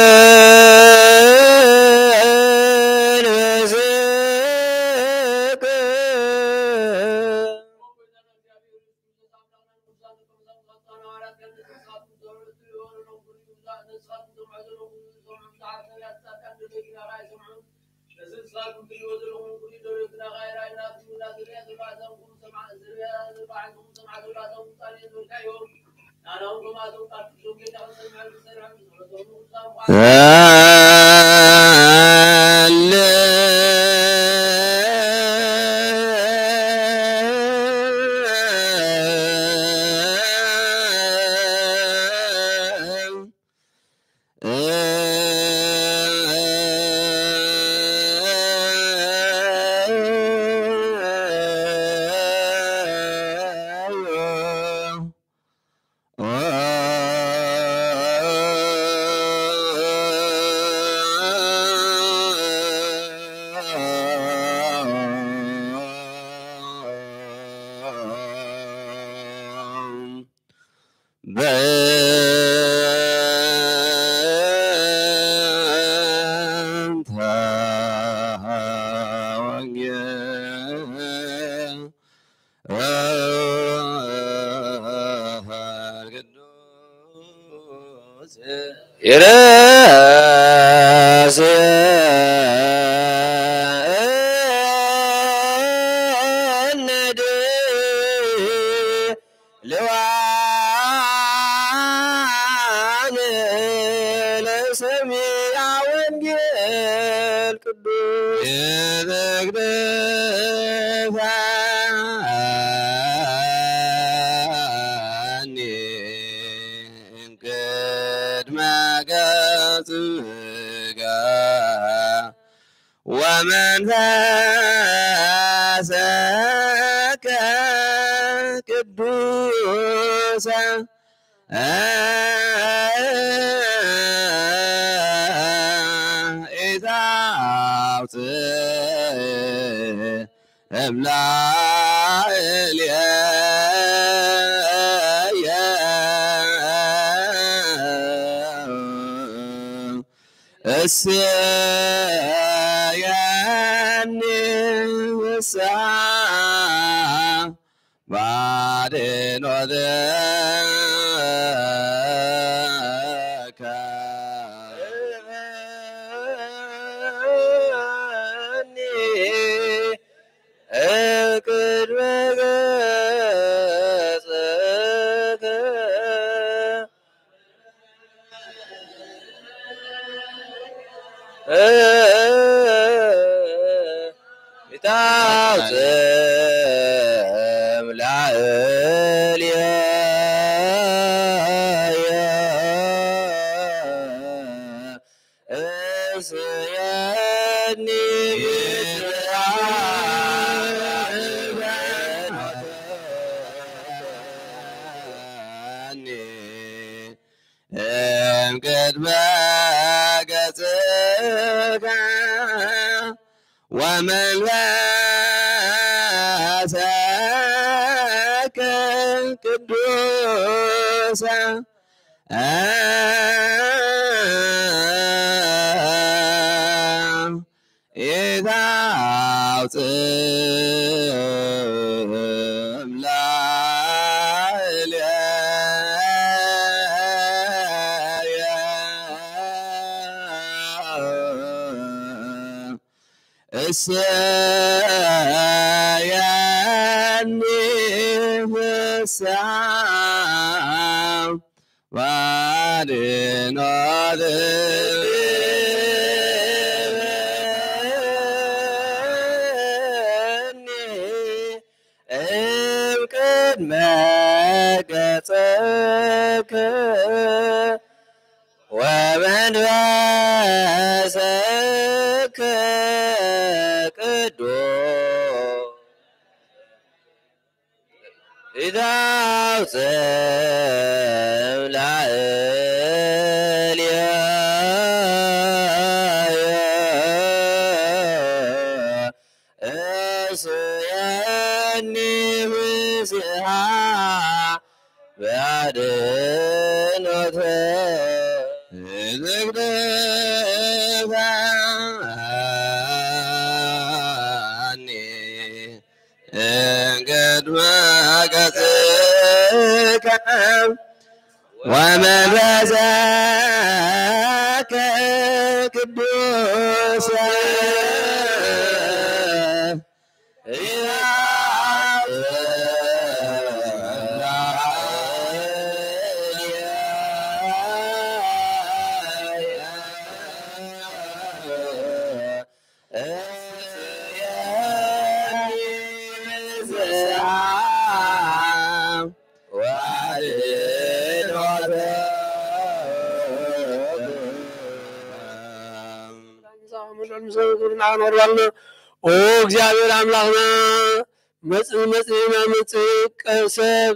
مسك ومن فاسك قدوسا إذا أملا السياني والساعة بعدين وذاك أكد مقاسك تعظم العليا سيدني قد ما قصك ومن واسك قدوسا إذا عطم لا السياني والساعة بعدين بقصك ومنفسك قدوس إذا سمع أصياني مسيحا بعد نوته ذكرفاني قد ما قتك ومن رزاك قدوس እግዚአብሔር አምላክና መጽእና መጽእ ሰብ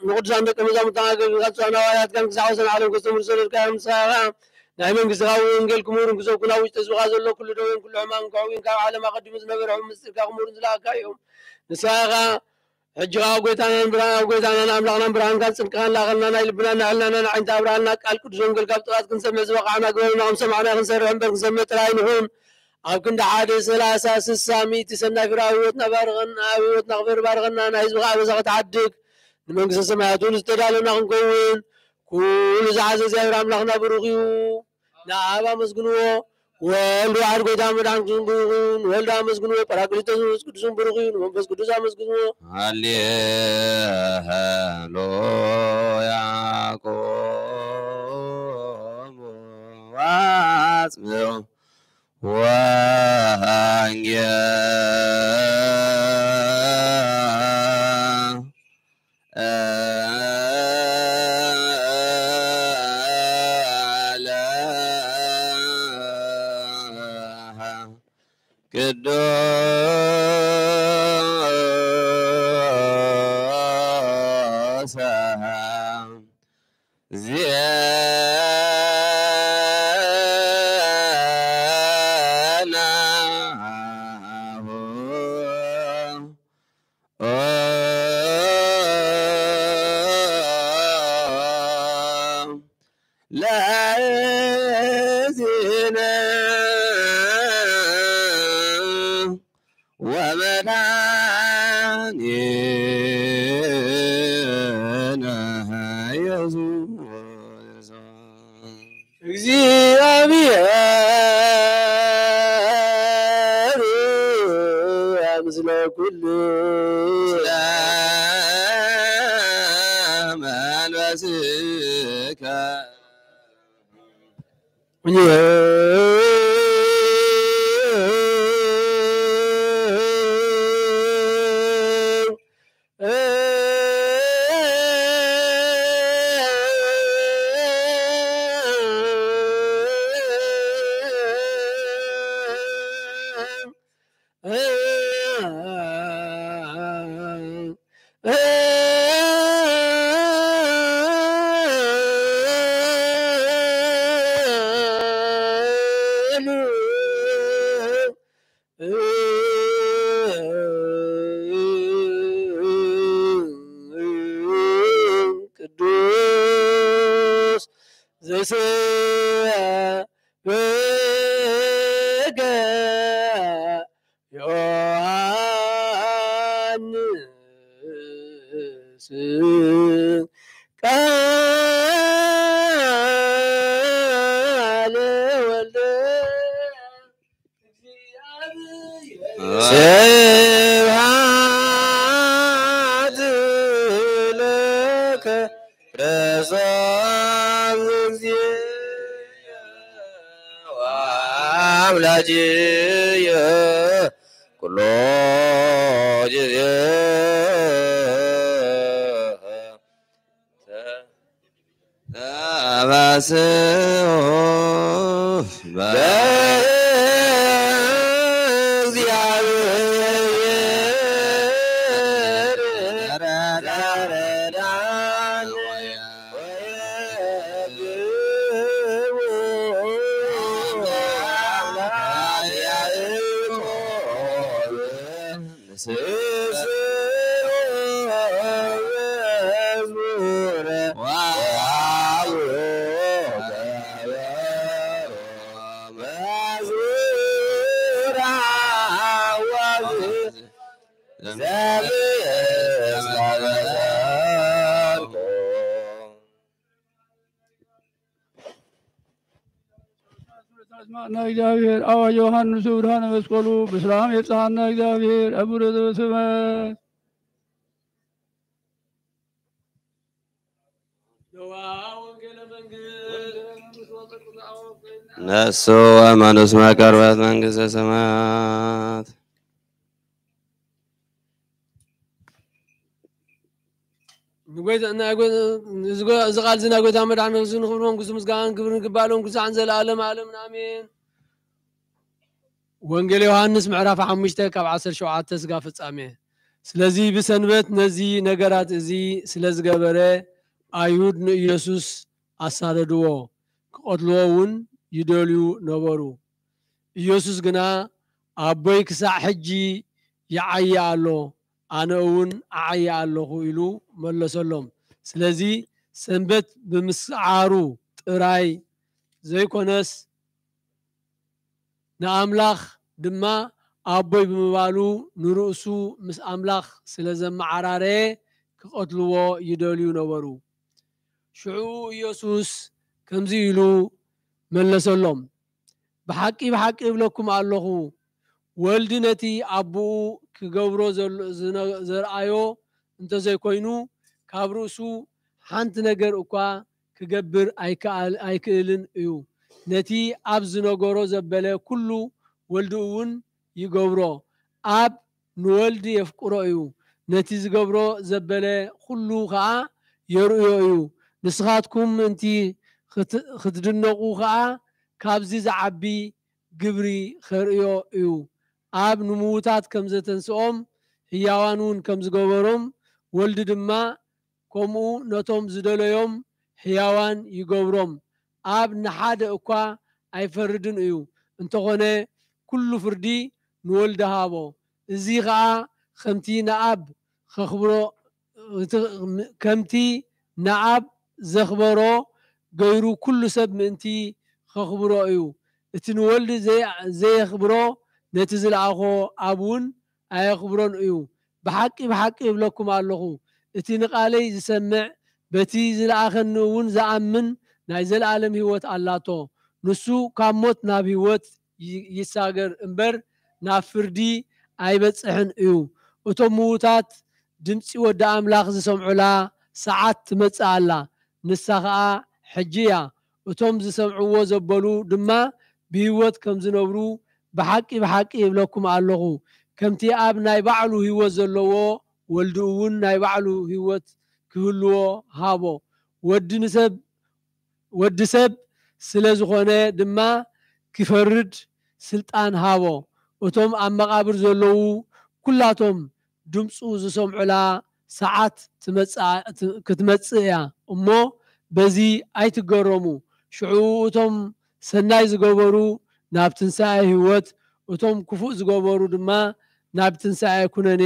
ንቅዱሳን ደቀ መዛሙርት አገልግሎት ሐዋርያት ጋር ክሳወሰን ዓለም ከስተምር ሰለልካም ሰራ ናይ መንግስት ወንጌል ክሙርን ክሰብኩና ውሽጥ ተዝብቃ ዘሎ ኩሉ ደዌን ኩሉ ሕማም ከዊን ካብ ዓለም አቀድሙ ዝነበረ ምስጢርካ ክሙርን ዝለኣካ እዮም ንስኻ ሕጂ ካብ ጎይታናን ኣምላኽናን ብርሃንካ ፅድቅኻን ላኸልና ናይ ልብናን ናዕልናን ዓይንታ ኣብርሃልና ቃል ቅዱስ ወንጌል ካብ ጥቓት ክንሰምዕ ዝበቕዓና ግበርና ከም ሰማዕና ክንሰርሕ እምበር ክንሰምዕ ጥራይ ንኹን ኣብ ክንዲ 1 30 60 100 ሰናይ ፍረ ኣብ ህይወትና ባርኸና ኣብ ህይወትና ክበር ባርኸና ናይ ህዝብኻ ኣበዛ ክትዓድግ ንመንግስቲ ሰማያት እውን ዝተዳለወና ክንከውን ኩሉ ዝሓዘ እግዚኣብሔር ኣምላኽና ብሩኽ እዩ ንኣብ ኣመስግንዎ ወልድ ዋሕድ ጎይታ መድሓኒት ብሩኽ እዩ ንወልድ ኣመስግንዎ ጰራቅሊጦስ መንፈስ ቅዱስን ብሩኽ እዩ ንመንፈስ ቅዱስ ኣመስግንዎ ሃሌሉያ ቆሙ ዋጽምዑ ቅዱስ ለእዚነ ወመድኃኒነ ኢየሱስ እግዚአብሔር ምስለ ኩሉ መንፈስከ ቅዱስ ዘሰበከ ዮሐንስ ቃለ ወልደ ስብሐት ለከ ክርስቶስ እግዚእ ወአምላክየ ኩሎ ጊዜ اسمعنا እግዚአብሔር አዋጅ ዮሐንስ ብርሃነ መስቀሉ በሰላም የጻና እግዚአብሔር አቡነ ዘበሰማያት ነሱ አማኑስ ማቀርባት መንግሥተ ሰማያት ዝቃል ዝና ጎይታ መድኃኒነ ክርስቶስ ንኽብሮም ክሱ ምስጋናን ክብርን ግባሎም ክሳዕን ዘለዓለም ዓለም አሜን። ወንጌል ዮሐንስ ምዕራፍ 5 ካብ 17 ስጋ ፍጻሜ። ስለዚ ብሰንበት ነዚ ነገራት እዚ ስለ ዝገበረ አይሁድ ንኢየሱስ አሳደድዎ ክቆትልዎ እውን ይደልዩ ነበሩ። ኢየሱስ ግና አቦይ ክሳዕ ሕጂ ይዓይ ኣሎ አነ እውን አዓይ ኣለኹ ኢሉ መለሰሎም። ስለዚ ሰንበት ብምስዓሩ ጥራይ ዘይኮነስ ንአምላኽ ድማ አቦይ ብምባሉ ንርእሱ ምስ አምላኽ ስለ ዘመዓራረየ ክቆትልዎ ይደልዩ ነበሩ። ሽዑ ኢየሱስ ከምዚ ኢሉ መለሰሎም፣ ብሓቂ ብሓቂ እብለኩም ኣለኹ ወልዲ ነቲ አቡኡ ክገብሮ ዘርአዮ እንተዘይኮይኑ ካብ ርእሱ ሓንቲ ነገር እኳ ክገብር ኣይክእልን እዩ። ነቲ ኣብ ዝነገሮ ዘበለ ኩሉ ወልዲ እውን ይገብሮ። ኣብ ንወልዲ የፍቅሮ እዩ። ነቲ ዝገብሮ ዘበለ ኩሉ ከዓ የርእዮ እዩ። ንስኻትኩም እንቲ ክትድነቁ ከዓ ካብዚ ዝዓቢ ግብሪ ከርእዮ እዩ። ኣብ ንምዉታት ከም ዘተንስኦም ህያዋን እውን ከም ዝገበሮም ወልዲ ድማ ከምኡ ነቶም ዝደለዮም ህያዋን ይገብሮም። ኣብ ንሓደ እኳ ኣይፈርድን እዩ። እንተኾነ ኩሉ ፍርዲ ንወልዲ ሃቦ። እዚ ከዓ ከምቲ ንኣብ ዘኽበሮ ገይሩ ኩሉ ሰብ ምእንቲ ከኽብሮ እዩ። እቲ ንወልዲ ዘየኽብሮ ነቲ ዝለኣኾ ኣብ እውን ኣየኽብሮን እዩ። ብሓቂ ብሓቂ እብለኩም ኣለኹ እቲ ንቃለይ ዝሰምዕ በቲ ዝለኣኸኒ እውን ዝኣምን ናይ ዘለዓለም ህይወት ኣላቶ። ንሱ ካብ ሞት ናብ ህይወት ይሳገር እምበር ናብ ፍርዲ ኣይበፅሕን እዩ። እቶም ምዉታት ድምፂ ወዲ ኣምላኽ ዝሰምዑላ ሰዓት ትመፅእ ኣላ፣ ንሳ ከዓ ሕጂ እያ። እቶም ዝሰምዕዎ ዘበሉ ድማ ብህይወት ከም ዝነብሩ ብሓቂ ብሓቂ እብለኩም ኣለኹ ከምቲ ኣብ ናይ ባዕሉ ህይወት ዘለዎ ወልዲ እውን ናይ ባዕሉ ህይወት ክህልዎ ሃቦ። ወዲ ሰብ ስለ ዝኾነ ድማ ክፈርድ ስልጣን ሃቦ። እቶም ኣብ መቃብር ዘለዉ ኩላቶም ድምፁ ዝሰምዑላ ሰዓት ክትመፅእ እያ እሞ በዚ ኣይትገረሙ። ሽዑ እቶም ሰናይ ዝገበሩ ናብ ትንሣኤ ህይወት፣ እቶም ክፉእ ዝገበሩ ድማ ናብ ትንሣኤ ኩነኔ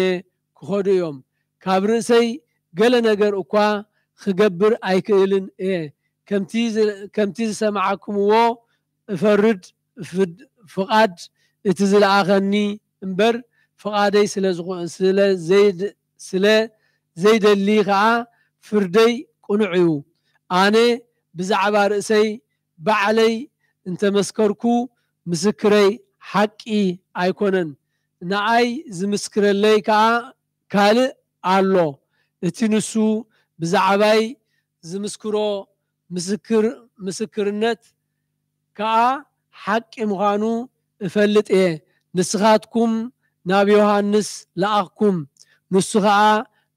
ክኸዱ እዮም። ካብ ርእሰይ ገለ ነገር እኳ ክገብር ኣይክእልን እየ። ከምቲ ዝሰማዓኩምዎ እፈርድ ፍቓድ እቲ ዝለኣኸኒ እምበር ፍቓደይ ስለ ዘይደሊ ከዓ ፍርደይ ቁኑዕ እዩ። ኣነ ብዛዕባ ርእሰይ ባዕለይ እንተመስከርኩ ምስክረይ ሓቂ ኣይኮነን። ንኣይ ዝምስክረለይ ከዓ ካልእ ኣሎ። እቲ ንሱ ብዛዕባይ ዝምስክሮ ምስክርነት ከዓ ሓቂ ምዃኑ እፈልጥ እየ። ንስኻትኩም ናብ ዮሐንስ ለኣኽኩም፣ ንሱ ከዓ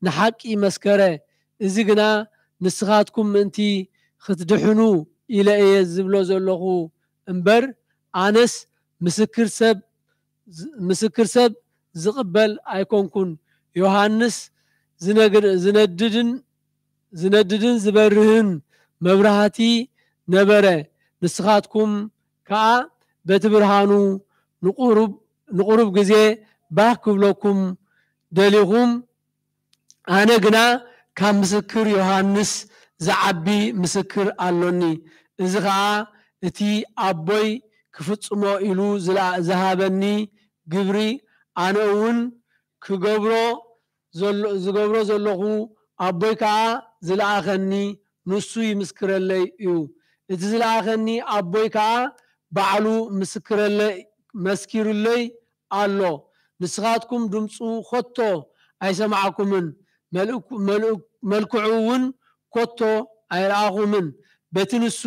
ንሓቂ መስከረ። እዚ ግና ንስኻትኩም ምእንቲ ክትድሕኑ ኢለ እየ ዝብሎ ዘለኹ እምበር ኣነስ ምስክር ሰብ ዝቕበል ኣይኮንኩን ዮሃንስ ዝነድድን ዝበርህን መብራህቲ ነበረ ንስኻትኩም ከዓ በቲ ብርሃኑ ንቁሩብ ግዜ ባህ ክብለኩም ደሊኹም ኣነ ግና ካብ ምስክር ዮሃንስ ዝዓቢ ምስክር ኣሎኒ እዚ ከዓ እቲ ኣቦይ ክፍጽሞ ኢሉ ዝሃበኒ ግብሪ ኣነ እውን ዝገብሮ ዘለኹ ኣቦይ ከዓ ዝለኣኸኒ ንሱ ይምስክረለይ እዩ እቲ ዝለኣኸኒ ኣቦይ ከዓ ባዕሉ መስኪሩለይ ኣሎ ንስኻትኩም ድምፁ ኮቶ ኣይሰማዓኩምን መልክዑ እውን ኮቶ ኣይረኣኹምን በቲ ንሱ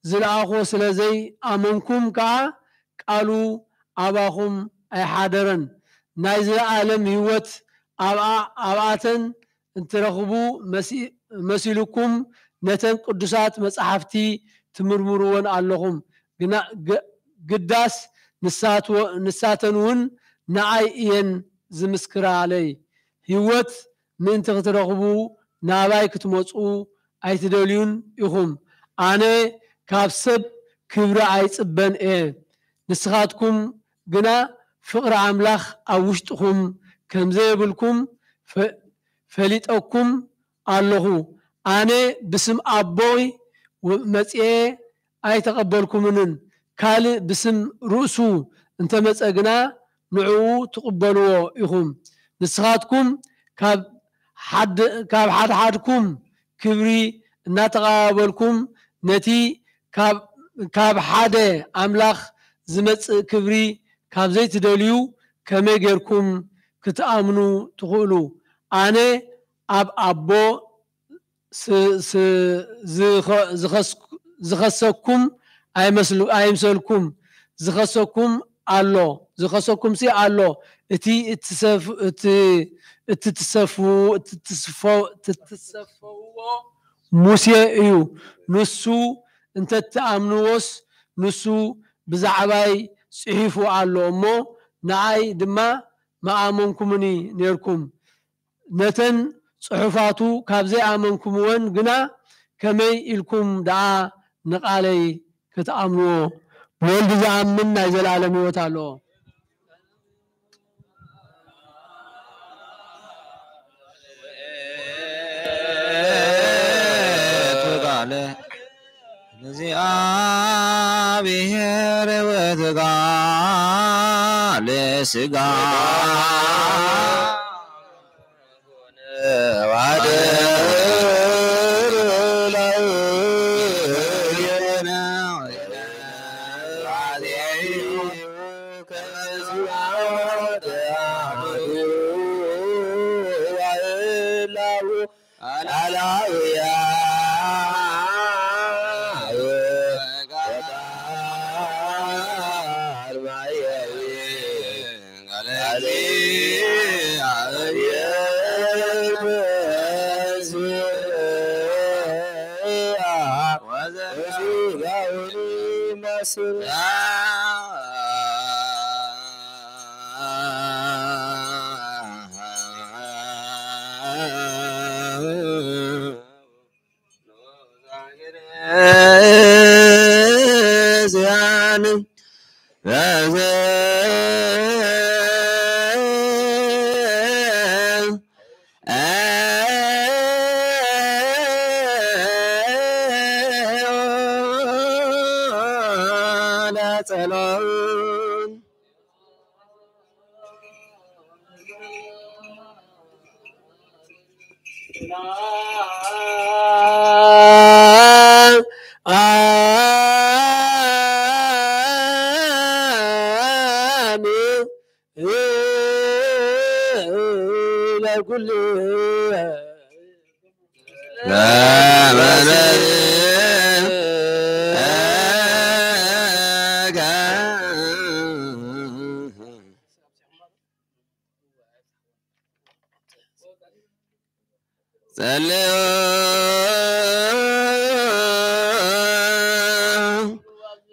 ዝለኣኾ ስለዘይ ኣመንኩም ከዓ ቃሉ ኣባኹም ኣይሓደረን ናይ ዘለዓለም ህይወት ኣብኣተን እንትረኽቡ መሲልኩም ነተን ቅዱሳት መጻሕፍቲ ትምርምርዎን ኣለኹም ግዳስ ንሳተን እውን ንዓይ እየን ዝምስክራለይ ህይወት ምእንቲ ክትረኽቡ ናባይ ክትመፁ ኣይትደልዩን ኢኹም ኣነ ካብ ሰብ ክብሪ ኣይጽበን እየ ንስኻትኩም ግና ፍቕሪ ኣምላኽ ኣብ ውሽጥኹም ከም ዘይብልኩም ፈሊጠኩም ኣለኹ ኣነ ብስም ኣቦይ መጽኤ ኣይተቐበልኩምንን ካልእ ብስም ርእሱ እንተመጸ ግና ንዕኡ ትቕበልዎ ኢኹም ንስኻትኩም ካብ ሓድሓድኩም ክብሪ እናተቐባበልኩም ነቲ ካብ ሓደ ኣምላኽ ዝመጽእ ክብሪ ካብ ዘይትደልዩ ከመይ ጌርኩም ክትኣምኑ ትኽእሉ ኣነ ኣብ ኣቦ ዝኸሰኩም ኣይምሰልኩም ዝኸሰኩም ኣሎ እቲ እትትሰፍዎ ሙሴ እዩ ንሱ እንተትኣምንዎስ ንሱ ብዛዕባይ ጽሒፉ ኣሎ እሞ ንዓይ ድማ መኣመንኩምኒ ነርኩም ነተን ጽሑፋቱ ካብ ዘይኣመንኩምዎን ግና ከመይ ኢልኩም ደኣ ንቓለይ ክትኣምንዎ ብወልዲ ዝኣምን ናይ ዘለዓለም ህይወት ኣለዎ እግዚአብሔር ወትጋለ ሥጋ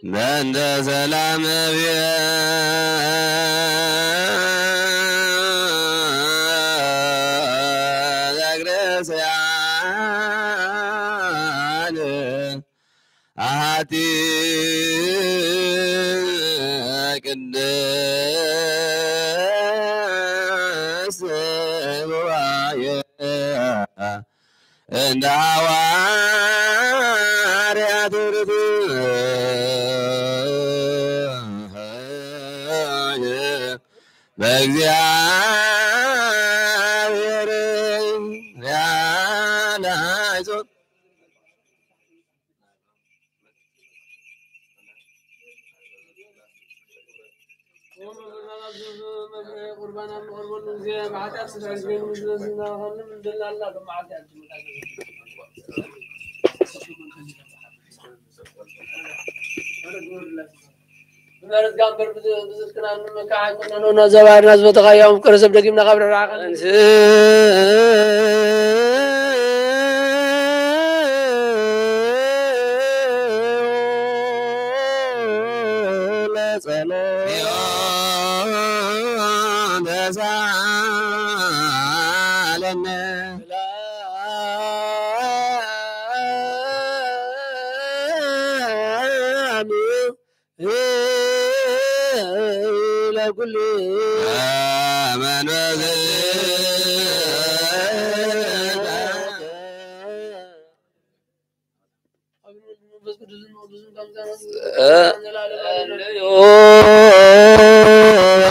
من ذا سلام أهاتي قدس موايا عند حواري أترث بأግዚአብሔር ያላይዞት نرد جامبر بزركنا مكان كنا نزوار ناس بتغيّم كرسب دقيمنا قبل الراقة لا سلام دزالنا كل من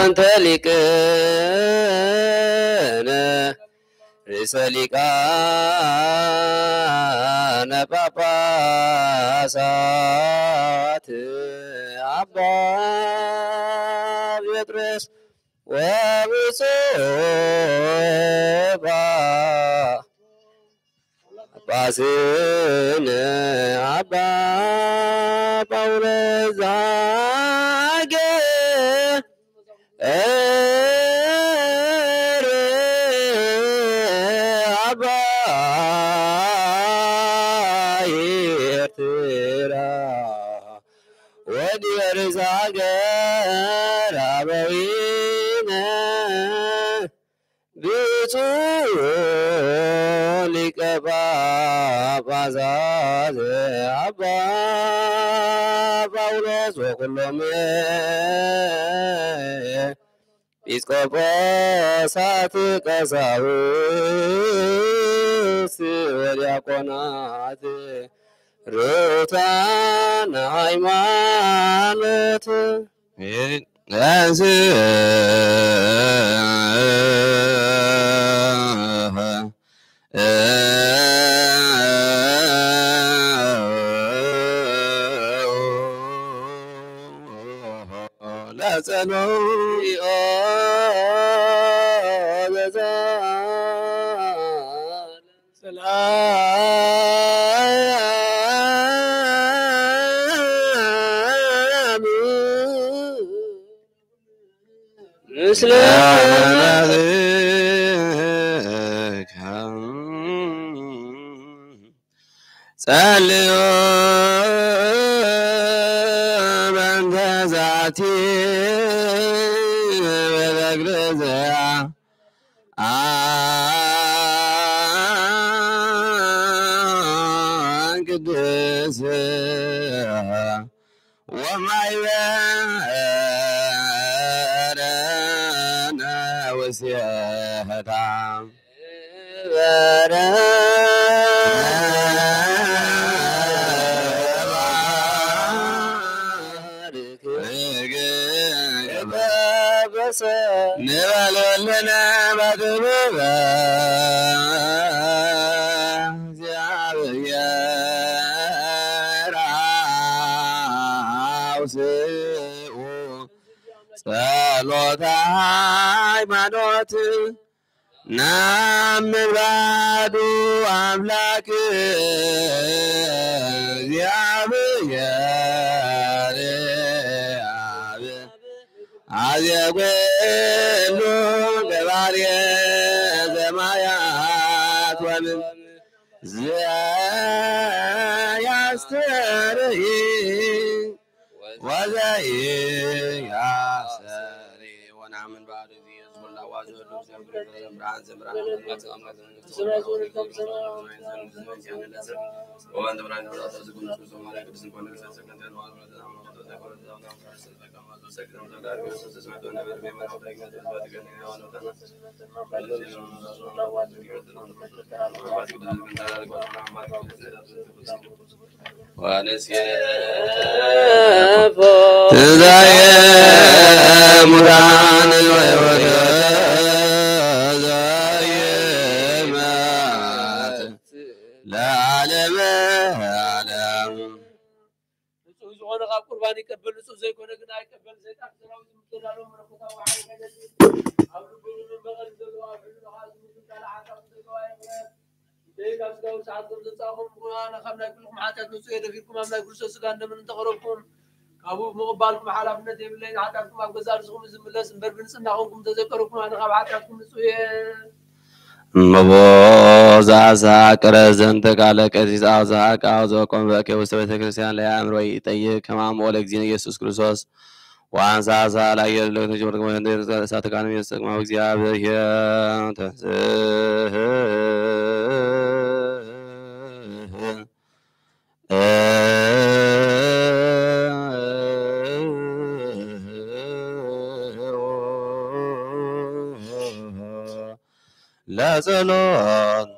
أنت لكنا رسالكنا باباسات عبا بيترس وبصوبا باسن عبا بولزاق عبا يرترا ودي رزاق رابوينا بطولك بابازاز عبا باولوس وكلهم بيسكوبوسات قساوس ودياقونات ሩታን ሃይማኖት ምስለ ጸልዮ በእንተ ዛቲ በበግለዘያ ቅድስ ወማይበረነ ወስየታ ንበልወልነ በጥበበ እግዚአብሔር አውስኡ ጸሎተ ሃይማኖት ናምን ባዱ አምላክ እግዚአብሔር አዝየኩሉ ገባርየ ሰማያት ወምድር ዘያስተርኢ يا سري ونعمل بعد ذي يزول العواز والنفس برعان زمران وأنت برعان ولا تزكون نفسكم على كل سنة ولا سكنت مران لا علم علم زغون غاب قربان يقبل نصو زي كونه غنا يقبل زي تاكسراو تمتلالو مرقتا وعلي كدت او بيقولوا من بغل زلوا حلو حازم قال عقب زكواي ديك اسدو ساعتكم تصاخم انا خمنا كلكم حاجات نصو يدفيكم املاك كرسوس غا እንደምን ተቀረብኩም ካብو مقبالكم حلفነት የብለኝ ኃጢአትኩም አገዛዝኩም ዝምለስ እንበር ብንጽናኹም ተዘከሩኩም አነ ካብ ኃጢአትኩም ንጹህ مبوزا كرزنت قال كريس أوزا كأوزا قم بك وسبت كريستيان لا أمر ويتأيي كما مولك زين يسوع كريستوس وعن ساسا لا يرلو تجمع كما يندير ساتكان يسوع ما وزيا بهيا لا زلون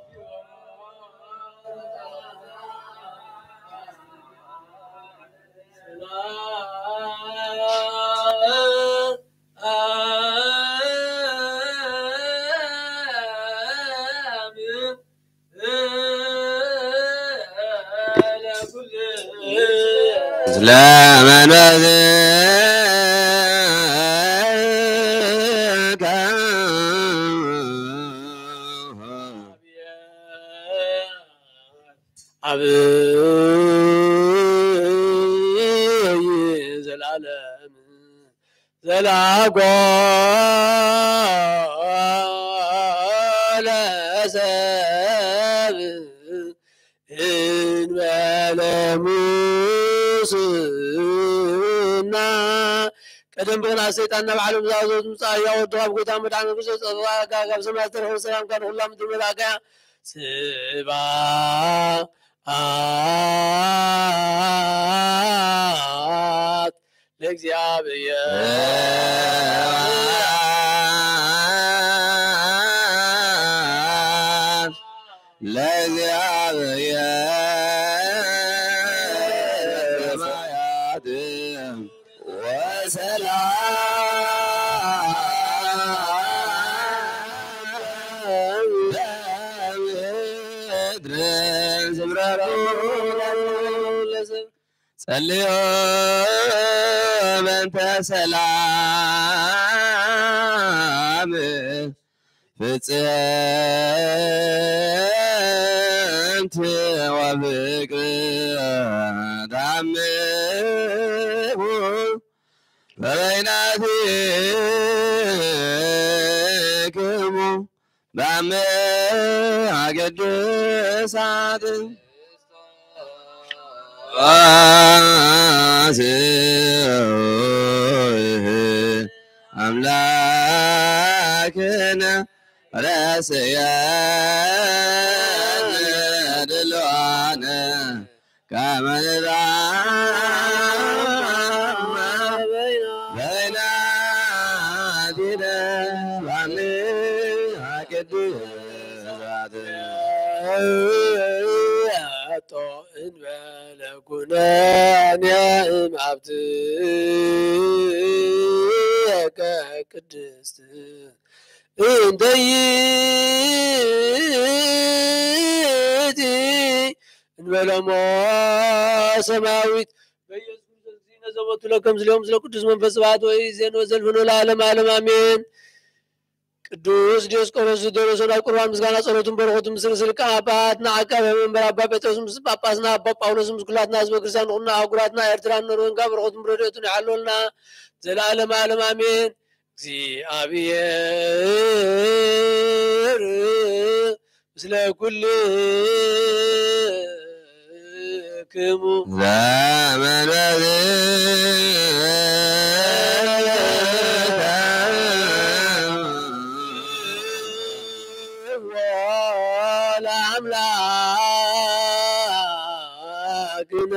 لا من زلالم زلاقال ساب إن ملموسنا قدم بغنا الشيطان نبعلم زاوزوت مصايا ودراب قوتا مدعنا قصص أضواقا قبل سمات الرحو السلام كان الله مدر ملاقا سبا سليم أنت سلام فتنت وفكر دمه فبيناتكم دمه قدسات أملاكنا رسيان دلوانا كما نظام بين عدنا وعمي عكد إن ملكنا نعم عبدك قدست إن ديتي إن ملما سماويت بيسكم زينة زمت لكم اليوم سلقدس من فسبات وإيزين وزلفن العالم عالم آمين ቅዱስ ዲዮስቆሮስ ዘደረሰና ቁርባን ምስጋና ጸሎቱን በረከቱን ምስል ቃባት ናዓቃበ መንበር አባ ጴጥሮስ ምስ ጳጳስና አባ ጳውሎስ ምስ ኩላትና ህዝበ ክርስቲያን ሁና አጉራትና ኤርትራን ኖርዌን ጋር በረከቱን ረድኤቱን ያሐሉልና ዘላለም ዓለም አሜን። እግዚአብሔር ምስለ ኩልክሙ ዘመነ አምላክነ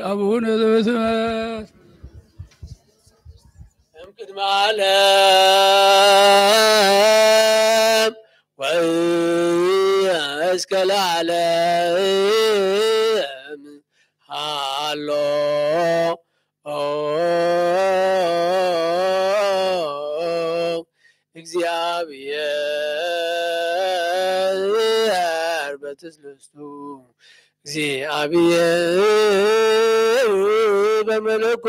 أبونا ذو يمكن معلم ويسك العالم هالو እግዚአብሔር በትስልስቱ እግዚአብሔር በመለኮቱ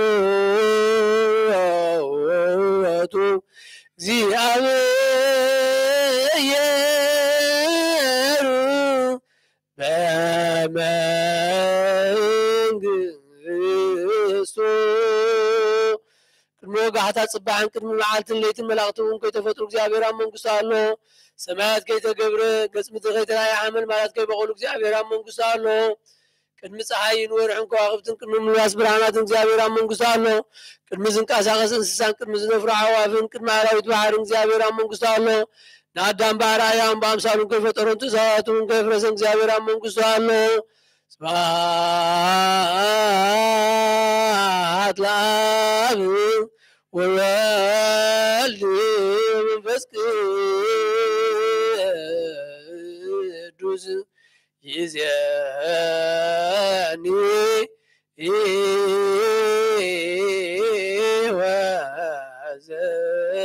እግዚአብሔር በመንግስቱ ቅድሞ ጋሕታ ጽባሕን ቅድሚ መዓልትን ለይትን መላእክትን እውን ከይተፈጥሩ እግዚአብሔር ኣብ መንግስቱ ኣሎ ሰማያት ከይተገብረ ገጽ ምድሪ ከይተራእየ ሓመድ ማለት ከይበቐሉ እግዚአብሔር ኣብ መንግስቱ ኣሎ ቅድሚ ፀሓይን ወርሕን ከዋኽብትን ቅድሚ ምልዋስ ብርሃናትን እግዚአብሔር ኣብ መንግስቱ ኣሎ ቅድሚ ዝንቀሳቐስ እንስሳን ቅድሚ ዝነፍሩ ኣዕዋፍን ቅድሚ ኣራዊት ባሕርን እግዚአብሔር ኣብ መንግስቱ ኣሎ ንኣዳም በኣርኣያውን ብኣምሳሉን ከይፈጠሮን ትእዛዛቱን ከይፍረሰን እግዚአብሔር ኣብ መንግስቱ ኣሎ ስብሐት ለአብ ወወልድ ወመንፈስ ቅዱስ ይእዜኒ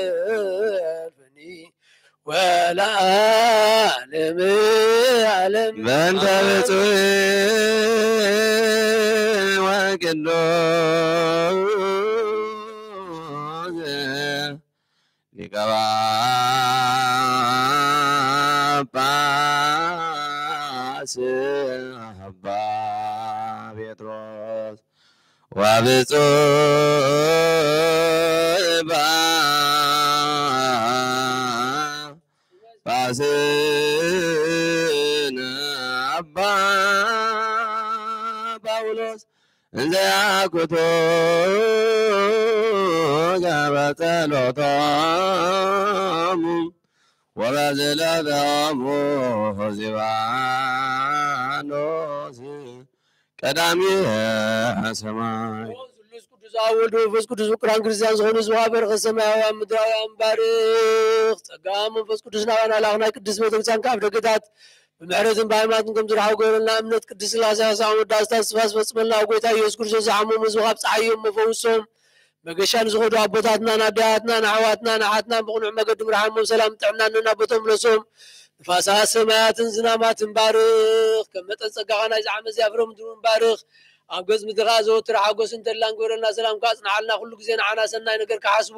ወዘልፈኒ ወለዓለመ ዓለም በእንተ ብፁዕ ወቅዱስ ሊቀ ጳጳስ አባ ጴጥሮስ ወብፁዕ ጳጳስነ አባ ጳውሎስ እንዘ ያኩቶ በጸሎቶሙ ወበዝለቶሙ ዚባኖስ ቀዳሚየ ሰማይ ስሉስ ቅዱስ ኣብ ወልድ መንፈስ ቅዱስ ፍቁራን ክርስቲያን ዝኾኑ ዝዋበረ ሰማያውያን ምድራውያን ባርኽ ጸጋ መንፈስ ቅዱስ ናባና ላኽናይ ቅዱስ ቤተክርስቲያን ካብ ደገታት ብምሕረትን ብሃይማኖትን ከም ዝረሓቡ ገይረልና እምነት ቅዱስ ስላሴ ሳም ወዳስታት ስፋስ ፈፅመልና ኣብ ጎይታ ኢየሱስ ክርስቶስ ዝሓመሙ ህዝቢ ካብ ፀሓዮም መፈውሶም መገሻን ዝኸዱ ኣቦታትናን ኣዴያትናን ኣሕዋትናን ኣሓትናን ብቕኑዕ መገዲ ምርሓሞም ሰላም ጥዕናን ነናቦቶም ምለሶም ንፋሳት ሰማያትን ዝናማትን ባርኽ ከም መጠን ፀጋኻ ናይ ዝዓመት ዝያፍሮም ምድሩን ባርኽ ኣብ ገጽ ምድርኻ ዘወትር ሓጎስን ተድላን ግበረልና ሰላም ካጽንዓልና ኩሉ ግዜ ንዓና ሰናይ ነገር ክሓስቡ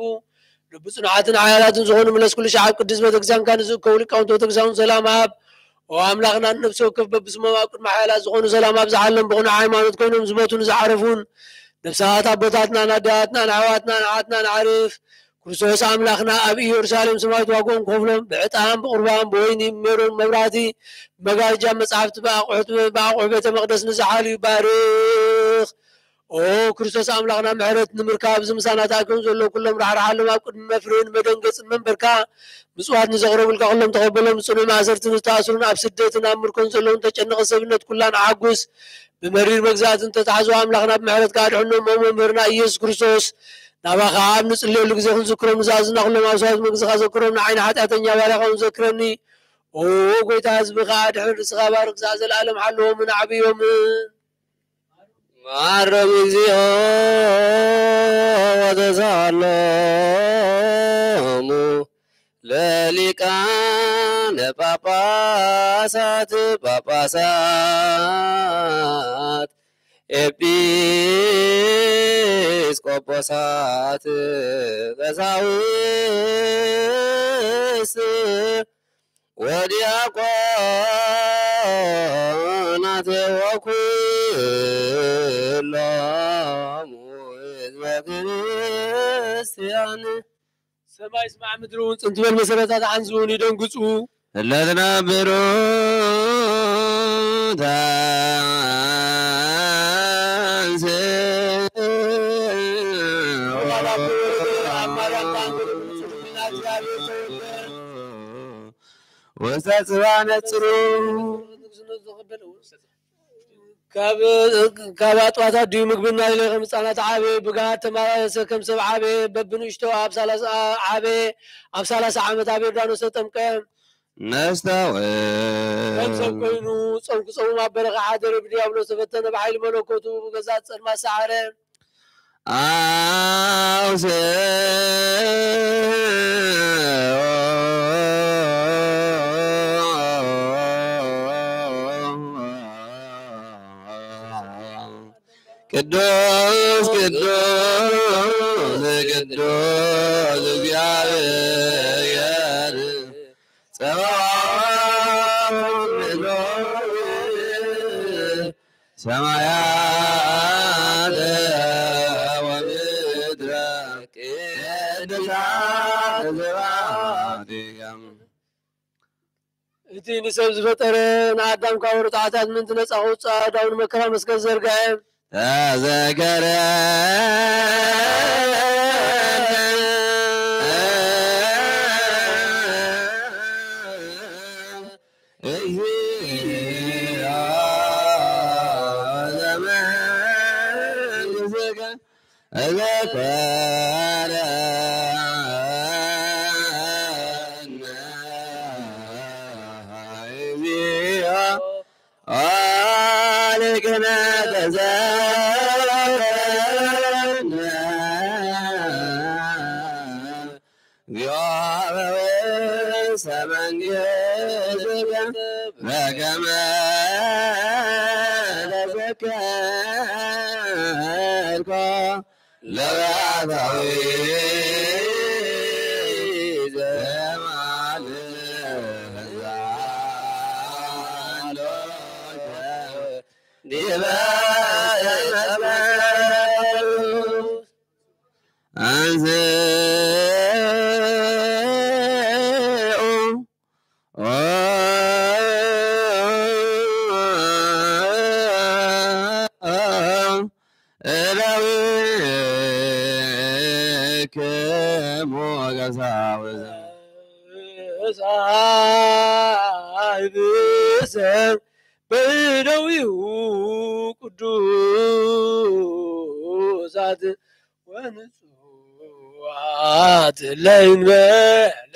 ልቢ ጽኑዓትን ሓያላትን ዝኾኑ ምለስ ኩሉ ሸዓብ ቅዱስ ቤተክርስቲያን ካ ንዝእከቡ ሊቃውንቲ ቤተክርስቲያን ሰላም ሃብ ወኣምላኽና ነብሲ ወከፍ በብስሞም ኣብ ቅድሚ ሓያላት ዝኾኑ ሰላም ኣብ ዝሓሎም ብቕኑዕ ሃይማኖት ኮይኖም ዝሞቱን ዝዓረፉን ነብሳት ኣቦታትናን ኣዴያትናን ኣሕዋትናን ኣሓትናን ዓርፍ ክርስቶስ ኣምላኽና ኣብ ኢየሩሳሌም ሰማያዊት ዋግኦም ከፍሎም ብዕጣን ብቁርባን ብወይኒ ብሜሮን መብራህቲ ብመጋረጃ መጻሕፍቲ ብኣቑሑ ቤተ መቕደስ ንዝሓሉ ይባርኽ ኦ ክርስቶስ ኣምላኽና ምሕረት ንምርካብ ዝምሳና ተኣኪቦም ዘሎ ኩሎም ራሕራሓሎም ኣብ ቅድሚ መፍርህን መደንገፅን መንበርካ ምጽዋት ንዘቕረቡልካ ኩሎም ተቐበሎም ጽኑዕ ማእሰርትን ዝተኣስሩን ኣብ ስደትን ኣብ ምርኮን ዘለውን ተጨነቐ ሰብነት ኩላን ዓጉስ بمرير مجزات انت تعزو عملنا بمحرت قاعد حنو مؤمرنا يسوع كريستوس نبا خاب نصلي لك زي ذكرهم زازنا كل ما صار مجزا ذكرهم عين حتى تنيا ولا خون ذكرني او قيت حزب قاعد حرس خبر زاز العالم حلو من عبيهم معرم زيو وتسالمو لليقان ጳጳሳት ኤጲስቆጶሳት ቀሳውስት ودياقونات وكلهم حزب ክርስቲያን ሰማይ ስማዕ ምድሪ እውን ፅንት በል መሰረታት ዓንዝውን ይደንግፁ ለዝነብሩ ታንስ ወሰጽባነ ጽሩ ካብ ኣጥዋታት ድዩ ምግብና ኢለ ከም ህፃናት ዓበየ ብጋት ተመላለሰ ከም ሰብ ዓበየ በብንእሽቶ ኣብ 30 ዓበየ ኣብ 30 ዓመት ኣብ ዮርዳኖስ ተጠምቀ ነስተው ከም ሰብ ኮይኑ ጾም ክጾም ኣብ በረኻ ሓደረ ብዲያብሎስ ተፈተነ ብሓይሊ መለኮቱ ብገዛት ጸልማት ሰዓረ ኣውስ ቅዱስ ቅዱስ ቅዱስ እግዚአብሔር ጸባኦት ሰማያት ወምድረ ቅዱሳን ዘባቲከ እቲ ንሰብ ዝፈጠረ ንኣዳም ካብ ወርጣዓታት ምንቲ ነፃ ከውፅእ ኣዳውን መከራ መስቀል ዘርግዐ ተዘከረ በደዊሁ ቅዱሳት ወንጹዋት ለይንበለ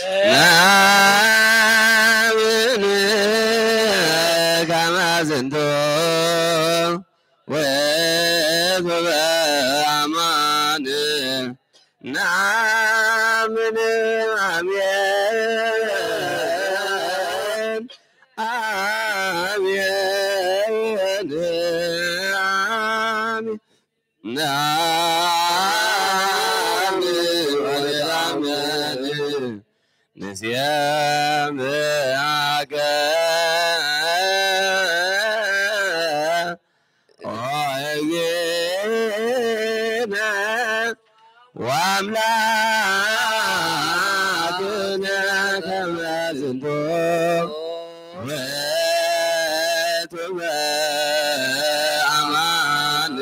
ናምን ከመ ዝንቱ ወኩበ አማን ናምን አሜን አሜን አሜን ናምን ንስየምዐከ ወእግዚእነ ወአምላክነ ከመ ዝንቱ ወኩበ አማን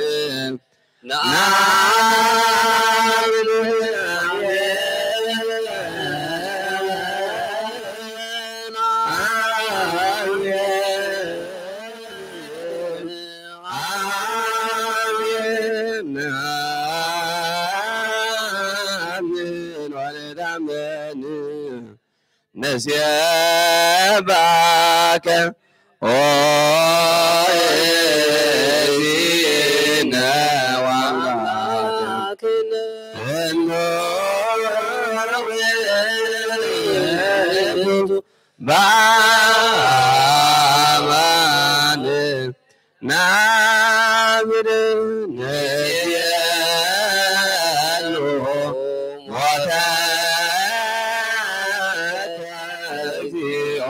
ናምን ነስየባከ ወእግዚእነ ወአምላክነ በአማን ናምን ንስየሉ ሞተ እግዚኦ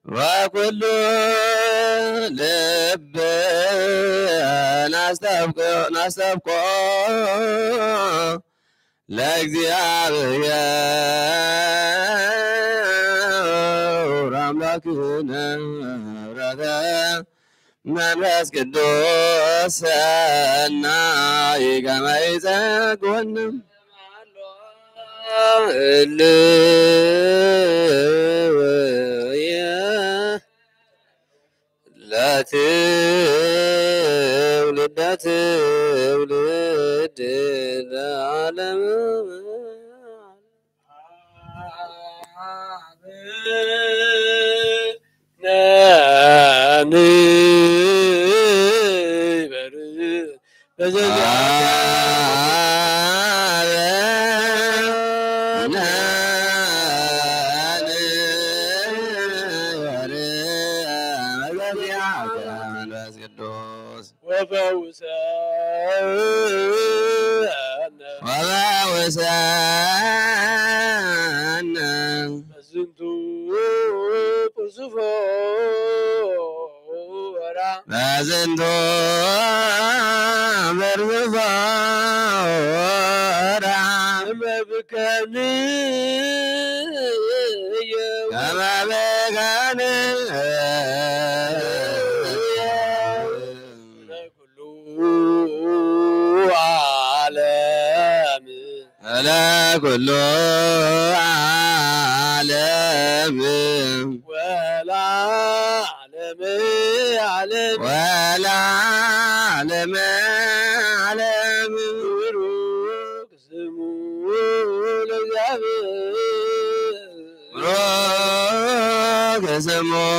وكل لب نستبقى لእግዚአብሔር አምላክነ ረተ መንፈስ ቅዱስ ሰናይ ከመ ይጸግወነ ለትውልድ ለዓለም وفوسان بزنتو برفورا مبكني كما بكني كل عالم ولا عالم ولا عالم عالم روك سمو روك سمو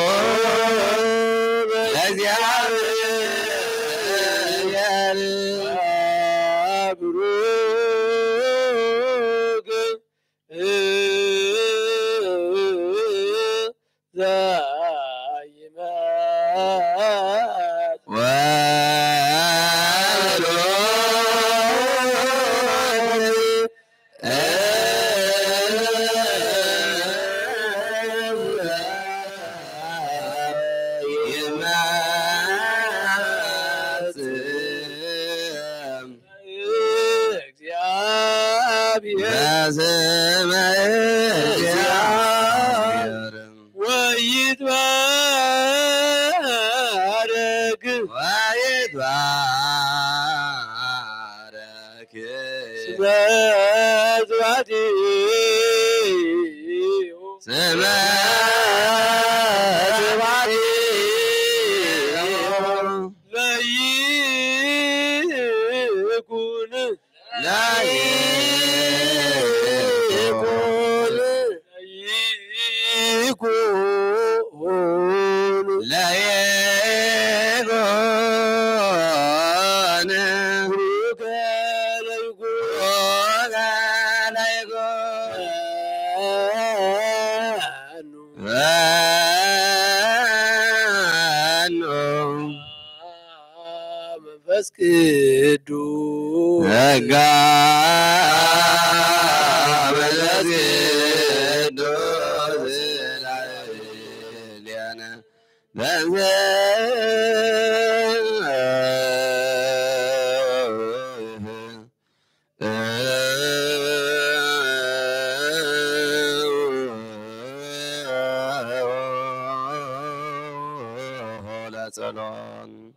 سلام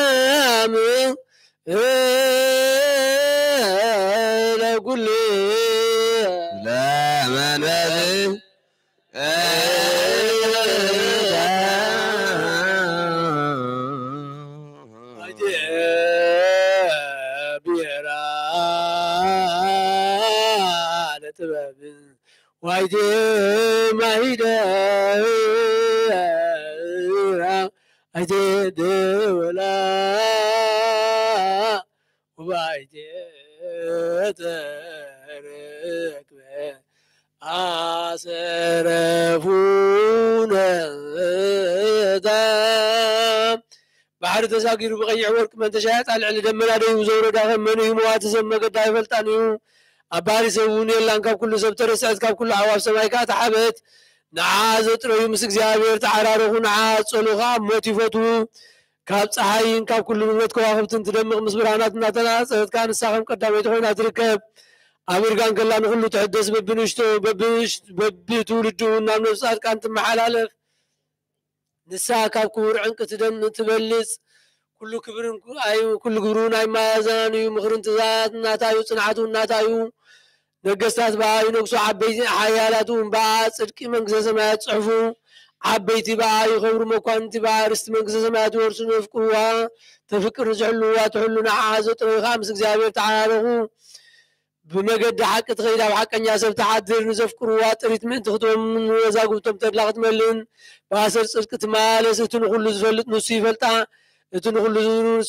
لا من بذي وايدي ما يدا ايدي دولا وايدي ترك أسرفون دام بعد تساقير بغيع ورك من تشاهد على العلي دمنا دي وزور داخل منه موات سمى قد يفلطانيو أباري سووني اللان كاب كل سبتر سعد كاب كل عواف سمايكات حبت نعاز اطرو مسك زيابير تعرارو نعاز صلوخا موتيفتو كاب صحاين كاب كل مبت كواخبتن تدمغ مسبرانات ناتنا كان الساخم قدامي تخوينا تركب أمريكان كلا نقول تحدث ببنشتو ببيتولدو نام نفسات كانت محلالف نساء كاب كور عنك تدم تبلس كل كبر أي كل قرون أي ما زاني مخرن تزات ناتايو صنعتو ناتايو نقصات باي نقصو عبيتي حيالاتهم باي صدقي منقصة سمايات صحفو عبيتي باي خبر مكوانتي باي رست منقصة سمايات ورسو نفقوها تفكر رجعلوها تحلو نعازو طريق خامس اكزابير تعالوه بمجد حق تغير أو حق الناس بتعذر نزفكر واتريت من تخدم من وزاقو تمتد لغت ملين باسر صدق تمالس تنقل زفلت نسي فلتا تنقل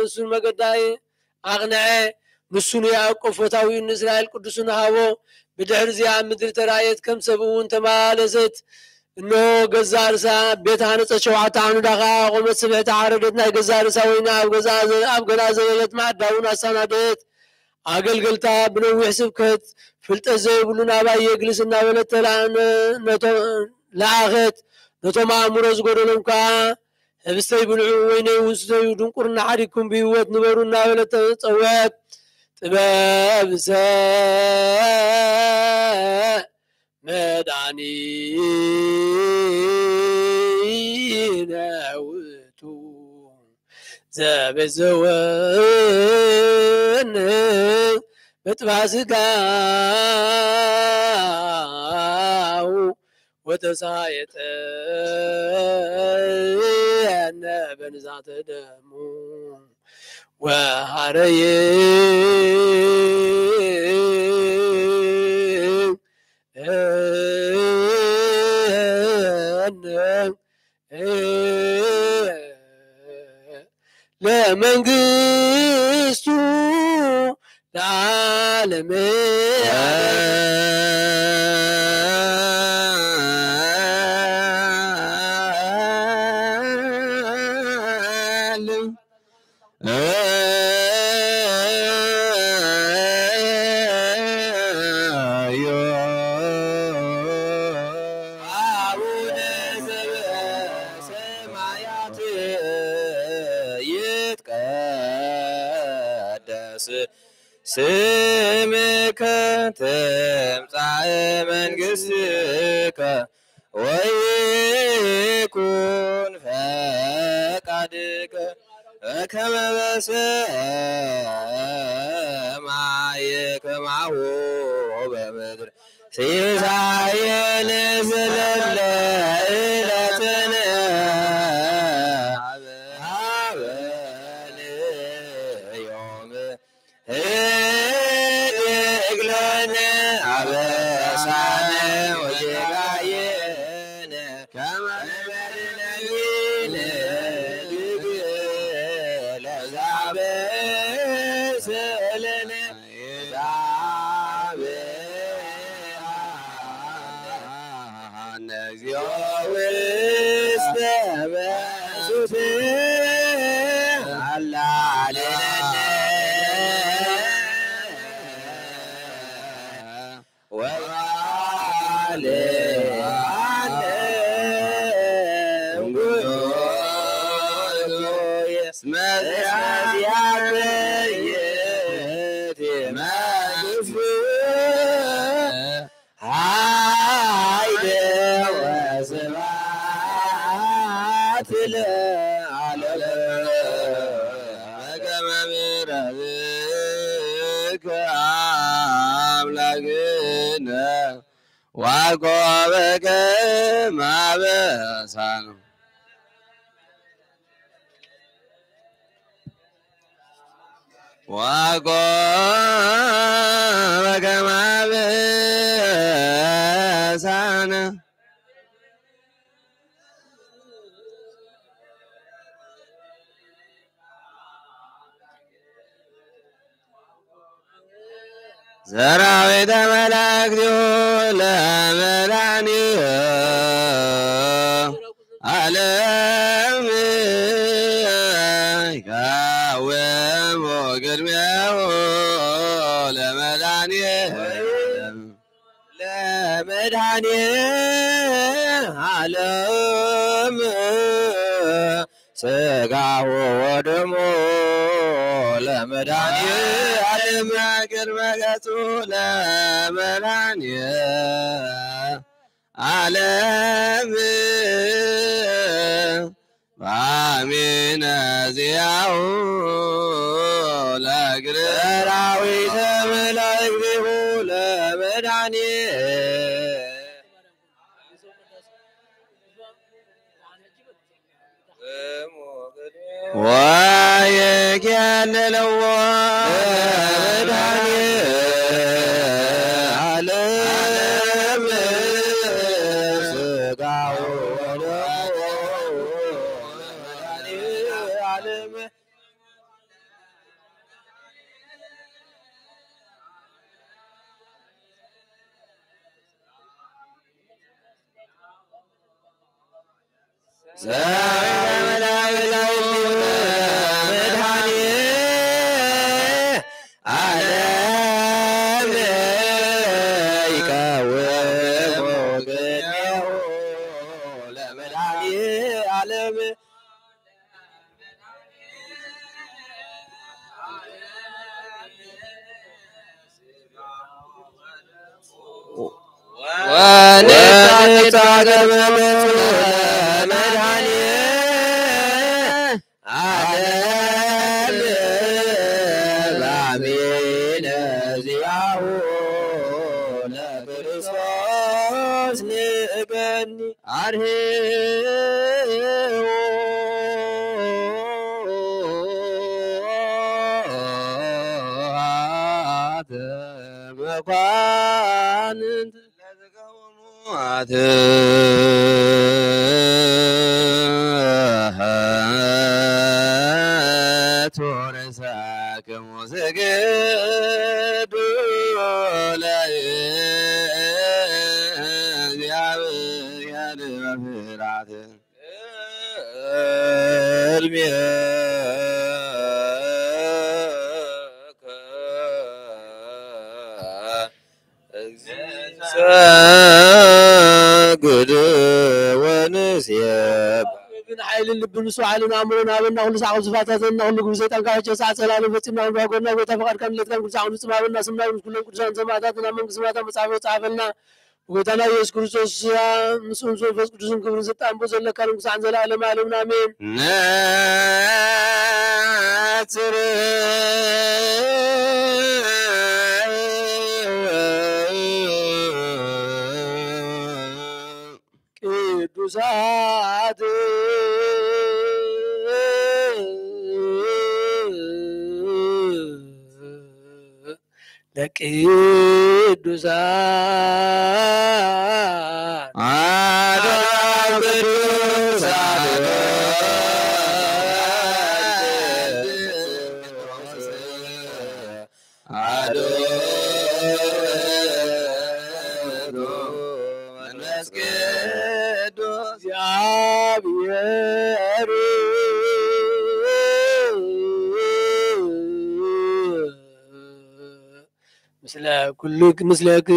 سن مجداي أغنى نسون يعقوب فتاوي إسرائيل قدسون هاو بدحر زي مدر ترايت كم سبون تمالست إنه جزارسا بيت هانت شوعة عنو دغا قومت سبعة عردتنا جزارسا وينا أب جنازلت مع داونا سندت أقلقلتا بنوح سبكت فلت زي بلونا باي يجلسنا ولتلان لاغت نتو ما مرز قرنمكا هبستي بلعو ويني ونستي دنقرنا حريكم بيوت نبرونا ولتطوات طباب سا مدعني ناوتو زاب زوان بتباسكاو وتسايت أنا بنزات دمو وهري لا منقستو العالمين سمك تمتع منقسك ويكون فقدك كما بسمعك معه بمدر سيسعي نزل ليلتنا عبال يوم اقلنا عبسانا وجقاينا كما نبرنا بينا لزعب سلنا زعب نزيو وقوبك ما بسان وقوبك ما بسان سراويت ملاك لملعني علمي كاوم وقرميه لملعني علم سقاه ودمو لمدعني علم قرمقته لمدعني علم وامين زياو لقراوي تملك بيهو لمدعني وايك يا الواد علم سقاو علم بنسوا علينا أمرنا بنا كل ساعة وصفاتنا كل جزء تنقل ساعة سلام فتنا وقلنا وتفقد كم لتكن كل ساعة ونسمع بنا سمنا كل كل سماعاتنا من سماعات مسافنا وقتنا يسوع كريستوس مسؤول فيس كريستوس كبر زتام بزلنا كانوا ساعة زلالة علمنا آمين ناتر كدوسات لكدوسات مثل كلك مثلك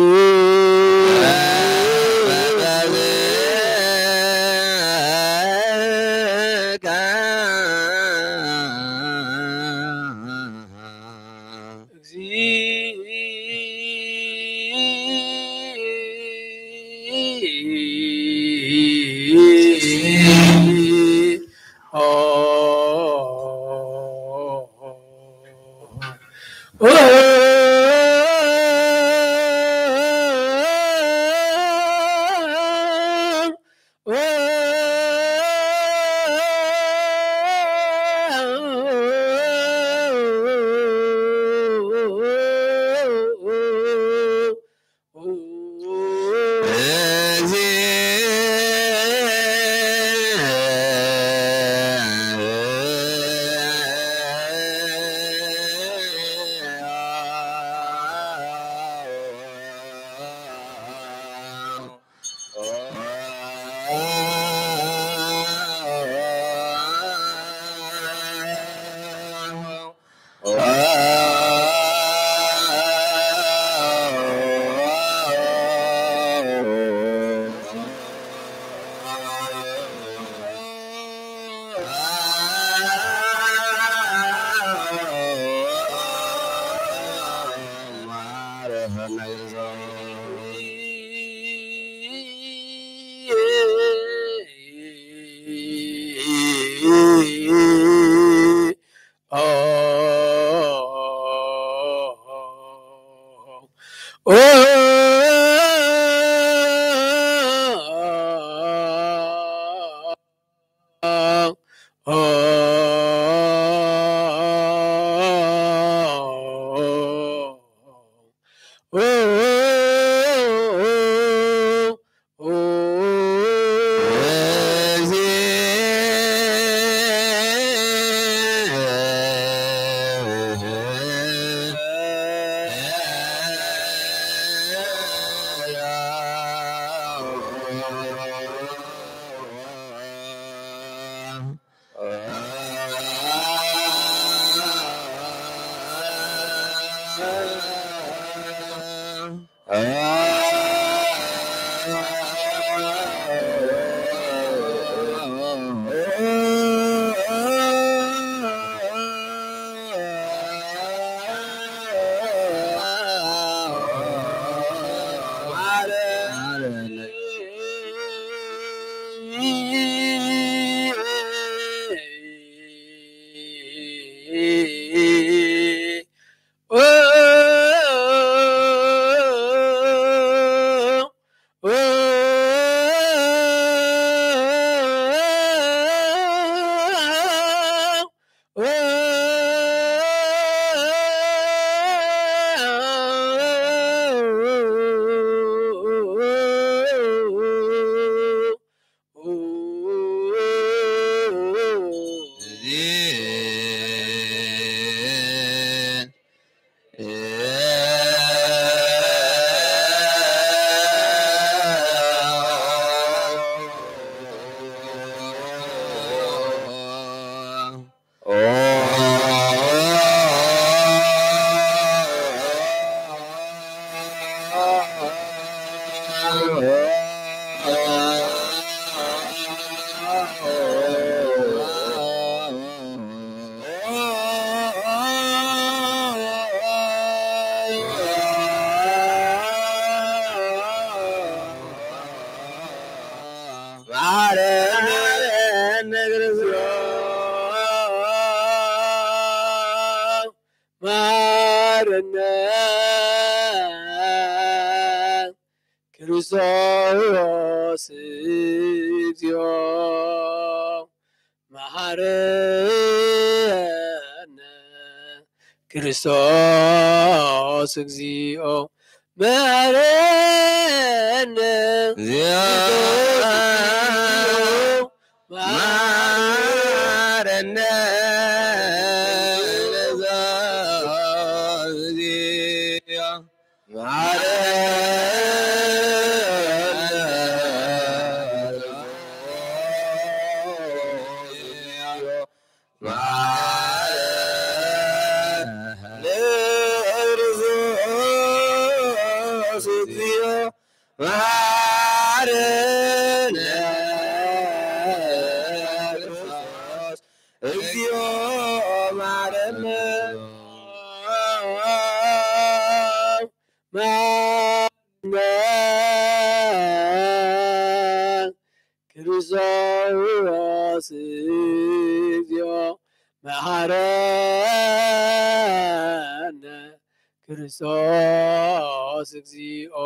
ክርስቶስ እግዚኦ መሐረነ ክርስቶስ እግዚኦ መሐረነ መሐረነ ክርስቶስ እግዚኦ መሐረነ ክርስቶስ እግዚኦ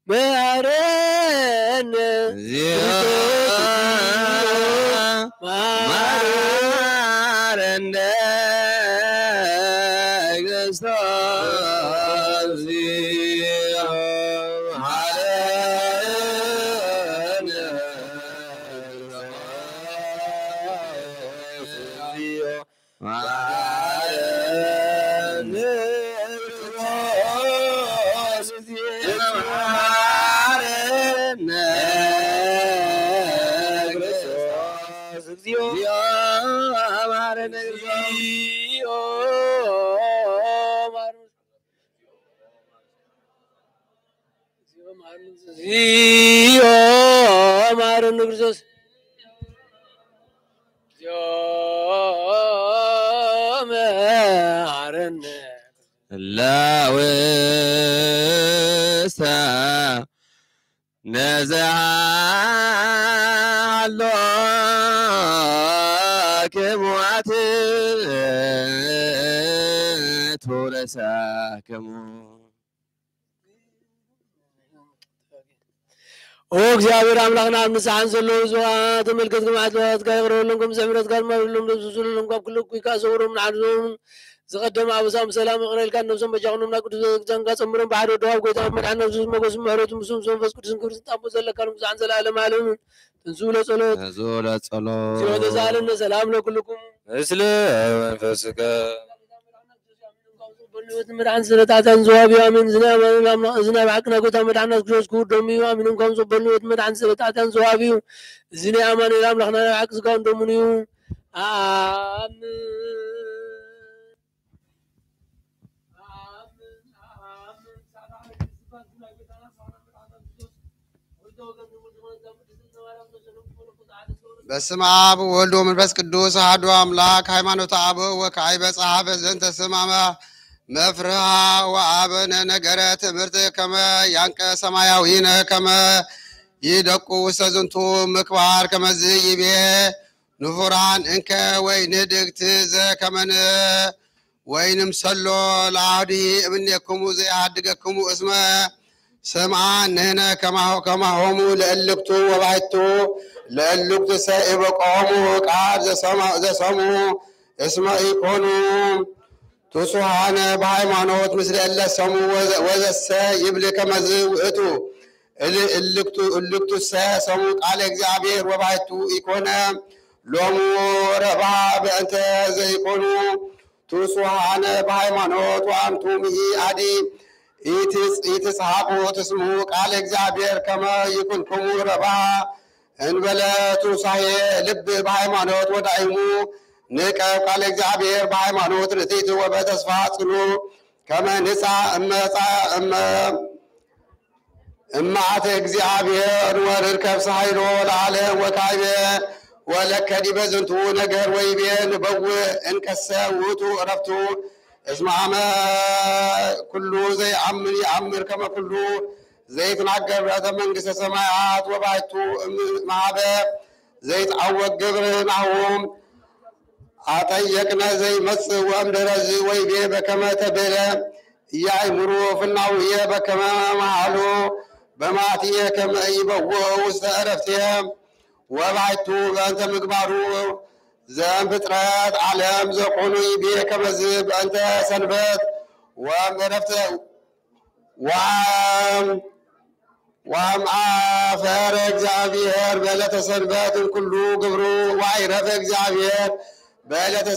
መሐረነ ማረነ ክርስቶስ لا وسا نزع الله كموات تولسا كمو እግዚአብሔር አምላክና ምሳን ዘሎ ዘዋት መልከት ከማጥዋት ጋይሮ ለንኩም ዘምረት ጋር ማብሉም ለዙዙል ለንኩም ኩልኩ ይካሰውሩም ናዱም زقدم أبو سام سلام غير كان نفسهم بجاهنهم نقد جنگا سمرهم بعد دواب قويتا من نفسهم مقص مهرت مسلم سوم فس كرسن كرسن أبو زل كانوا عن زلال معلوم تنزول صلوت زود زالنا سلام لكلكم اسلام فسك من عن سلطات زوابي من زنا بعكنا قويتا من عن ناس كود دمي ومنهم كم صبنوا من عن سلطات زوابي زنا أمان الام لخنا عكس كان دمنيو በስመ አብ ወወልድ ወመንፈስ ቅዱስ አሐዱ አምላክ ሃይማኖተ አበው ወካዕበ ጸሐፈ ዘንተ ስማመ መፍርሃ ወአበነ ነገረ ትምህርት ከመ ያንቀ ሰማያዊነ ከመ ይደቁ ውስተ ዝንቱ ምክባር ከመዝ ይቤ ንፉራን እንከ ወይንድግት ዘከመን ወይንም ሰሎ ለአህዲ እምኔክሙ ዘያድገክሙ እስመ سمعان هنا كما هم لألكت وبعدت لألكت سائب قومه قاد ذا سمو اسمه يكونوا تسوحانا بهايمانوت مثل ألا سمو وذا السائب لكما زوئتو اللكت سمو قال اكزابير وبعدت يكونا لومو ربا بأنت زي يكونوا تسوحانا بهايمانوت وأنتم هي عدي يتسحقوا تسمو قال እግዚአብሔር كما يكونكم ربا እንበለቱ صحيح ልብ በሃይማኖት ወዳይሙ ንቀብ ቃል እግዚአብሔር በሃይማኖት ርቲት ወበተስፋ ጽኑ كما نسا እማዓተ እግዚአብሔር ወርርከብ ሳይሎ ለዓለም ወካይበ ወለከዲ በዝንቱ ነገር ወይቤን በው እንከሰ ውቱ ረፍቱ اسمع كله زي يعمر كما كله زي يتنعقر بهذا منقص السماعات وبعدتو معبا زي يتعوق قبر معهم عطيقنا زي مص وامدرزي ويبيب كما تبلا يعمروا في النوية بكما معلو بمعتيه كما يبوه واستعرفتها وبعدتو بأنت مقبارو زام فترات علم زقوني بيك مزب أنت سنبت ومرفت وام عافارك زعبير بلت سنبت كله قبرو وعيرفك زعبير بلت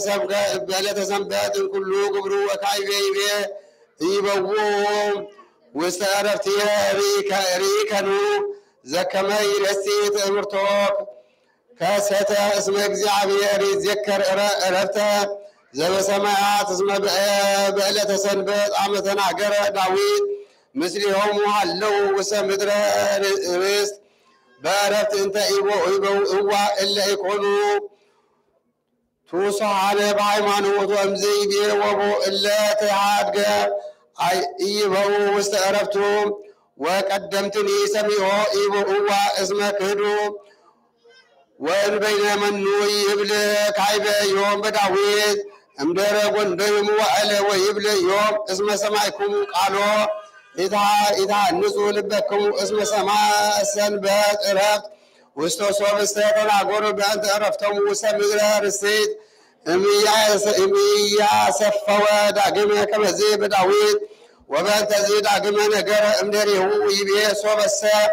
سنبت كله قبرو وكايبي بيه يبوهم واستعرفتها ريكنو زكمي رسيت مرتوك كاستا اسم እግዚአብሔር يذكر رفته زي سماعات اسم بقلة سنبت عمتنا عقرة داويد مثلهم وحلو وسمدر رست بارفت انت إيبو إلا يكونوا توصح على بعيمانوت وامزي بيه وابو إلا تحادق إيبو واستعرفتهم وقدمتني سميعه إيبو هو اسمك هدو وإن بين منو يبلك عيبه يوم بداويد امدر قندم وعلى ويبل يوم اسم سماعكم قالوا إذا نزول لبكم اسم سماع السنبات رفت واستوصوا بستيطان عقور بأنت عرفتم وسمدر رسيد إميا سفوا داقمة كما زيب داويد وبأنت زيد داقمة نقر امدري هو يبيه صوب الساب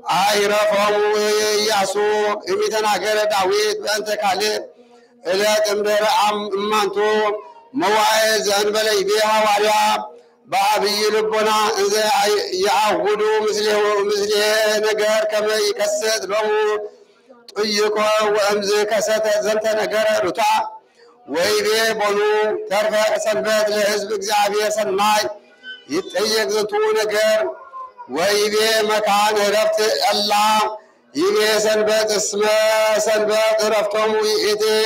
عيرفهم ويعصوا إميتنا قر داويد بأنت كالي إلا تمدر أمانتو مواعظ أنبلي بها وعليا بابي لبنا إذا يعودوا مثله نقر كما يكسد له طيقوا وأمزي كسد زنت نقر رتع ويبي بنو ترفع سنبات لحزب እግዚአብሔር سناي يتأيق زنتو نقر ويبي مكان رفت الله يبي سنبات اسمه سنبات رفتهم ويئتي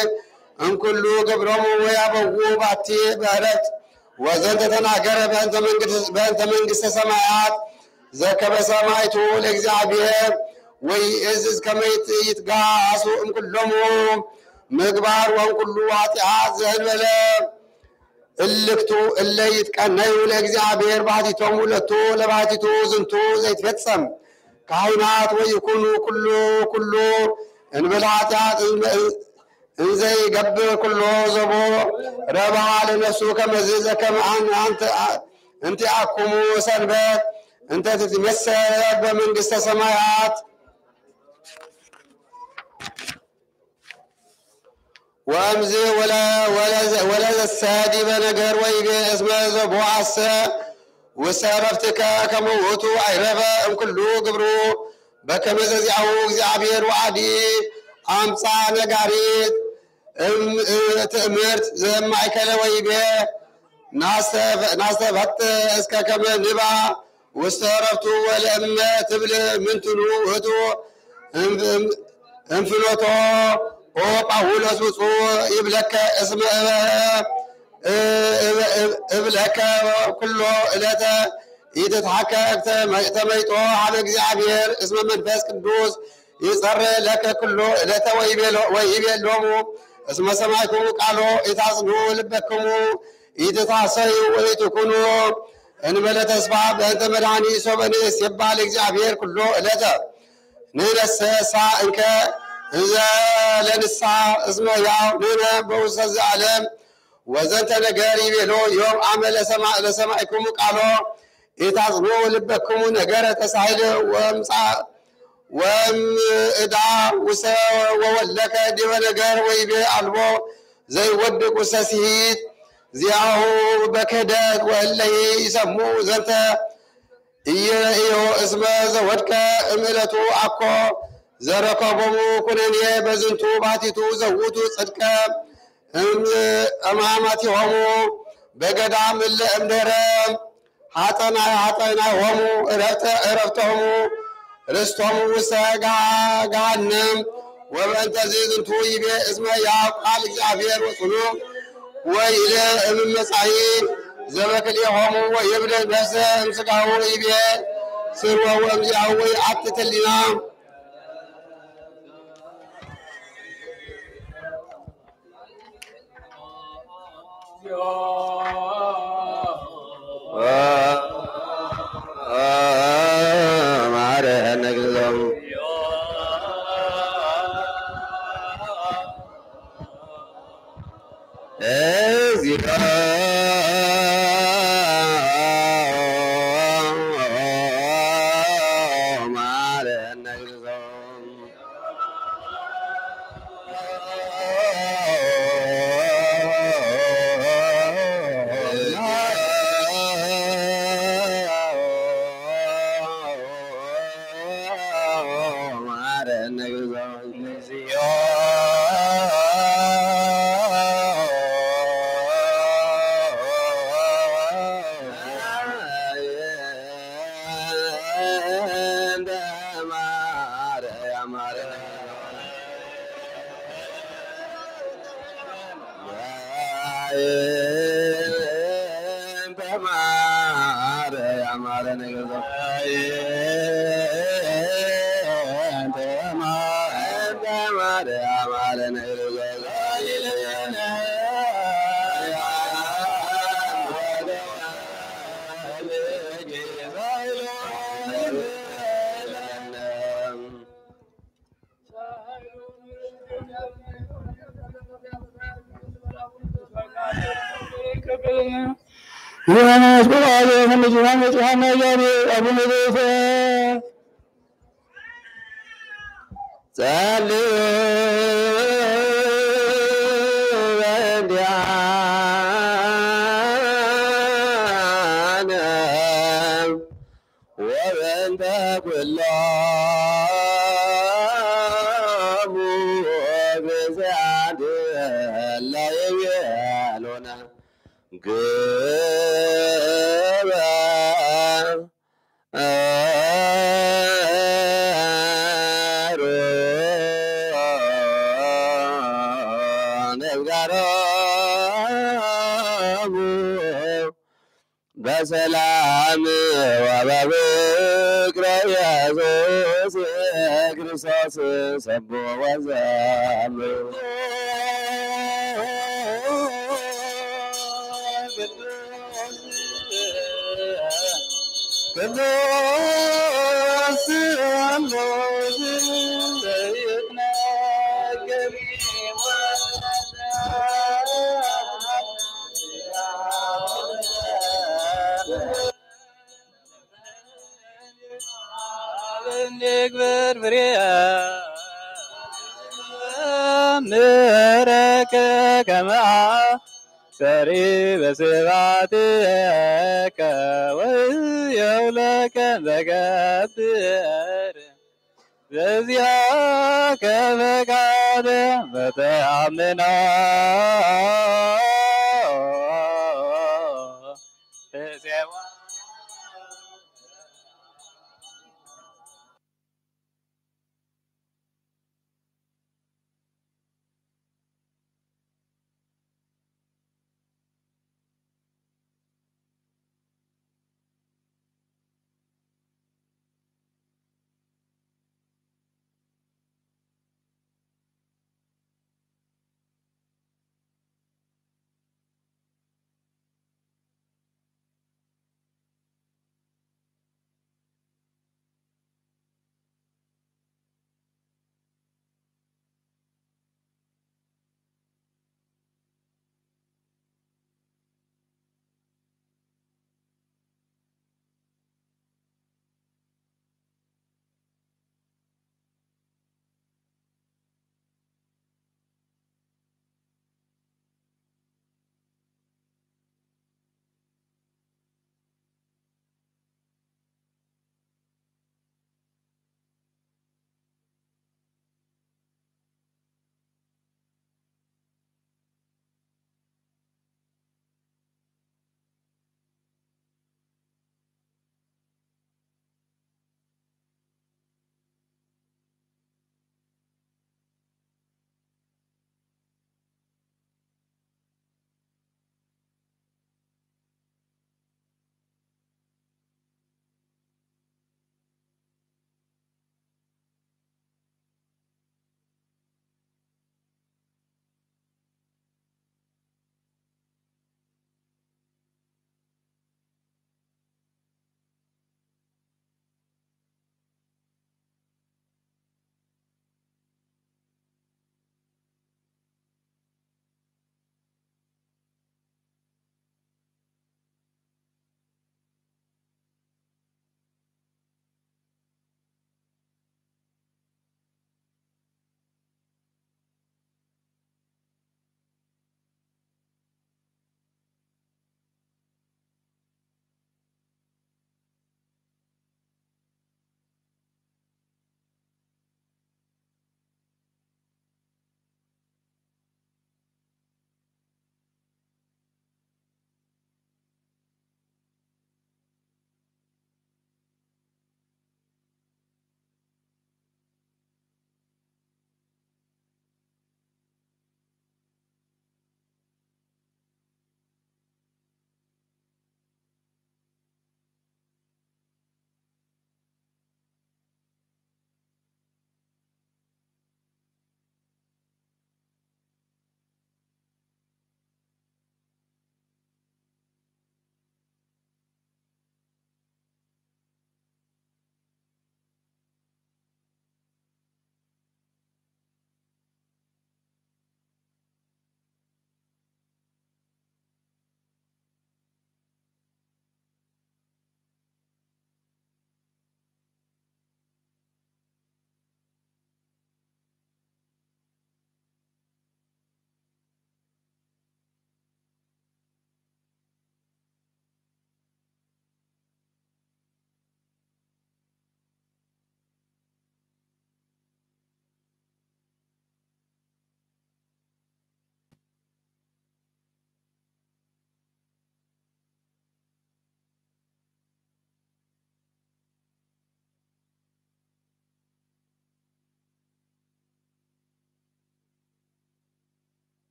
أن كله قبرهم ويابوا باتي بارت وزنت تناقر بأنت منقس سماعات زكب سماعته لإግዚአብሔር ويئزز كما يتقاسوا أم كلهم مقبار وأم كله عطيات زهن ولا اللكتو اللي يتقنيوا لإግዚአብሔር بعدتهم ولتو لبعدتو زنتو زي تفتسم كاينات ويكونوا كله انبلعتات إنزي قبل كله زبو ربع لنفسه كما زيزة كما أنت أكمو سنبات أنت تتمثل بمن قصة سمايات وأمزي ولا السادي بنقر ويبي اسمه زبو عسى وسارفتك كموتو عرفة أم كله قبرو بكما زيعو እግዚአብሔር وعدي أمسا نقاريت تأمرت زي معيكال ويبي ناس فت اسكا كما نبا واستغربتو ولأما تبلي من تنو هدو انفلوتو وقاولوس وصو يبلك اسم ابلك كله إلاتا يتحكى تميتو على እግዚአብሔር اسم منفس قدوس يصر لك كله إلاتا ويبي اللومو اسم سماعكم قالوا يتصنوا لبكم يتتصيوا ويتكونوا انبلا تسباب أنت مدعني سوبني سيبال እግዚአብሔር كله إلاتا نرسسا انك إذا لنسا اسمه ياو نينا بوسط العالم وزنت نقاري بيلو يوم عمل لسماعكم قالوا يتصنوا لبكم نقارة تسعيد وإدعاء وولك ديما نقار ويبي علبو زي ودك وساسيد زياهو بكدات واللي يسموه زنتا إيو اسمه زودك املتو عكو زرقبمو كنني بزنتو باتتو زودو صدقا أماماتي همو بقدام اللي امدرم حاطنا همو عرفتهمو رستهم وساقا جهنم وبأنت زيد تويبي اسمه يا قال እግዚአብሔር وصلوا وإلى من مسعين زبك اليوم ويبدأ بس امسكه ويبي سروا وامزعه ويعطت لنا ዮሐንስ በባለ ከመጅራን መጽሐና ያኔ አቡነ ዴፈ ጸልዩ በእንዲአነ ወበእንተ ኩሎሙ ግዝአት እለ ይቤሉነ በሰላም ወበፍቅረ ኢየሱስ ክርስቶስ ሰቦ ወዘምሩ ቅዱስ አምቦዝ ዘይትናገር ንግበር ፍሬያ ምሕረከ ከመ ሰሪ በስብሐትከ ወየውለከ ዘገብር በዚያከ ፈቃደ በተአምና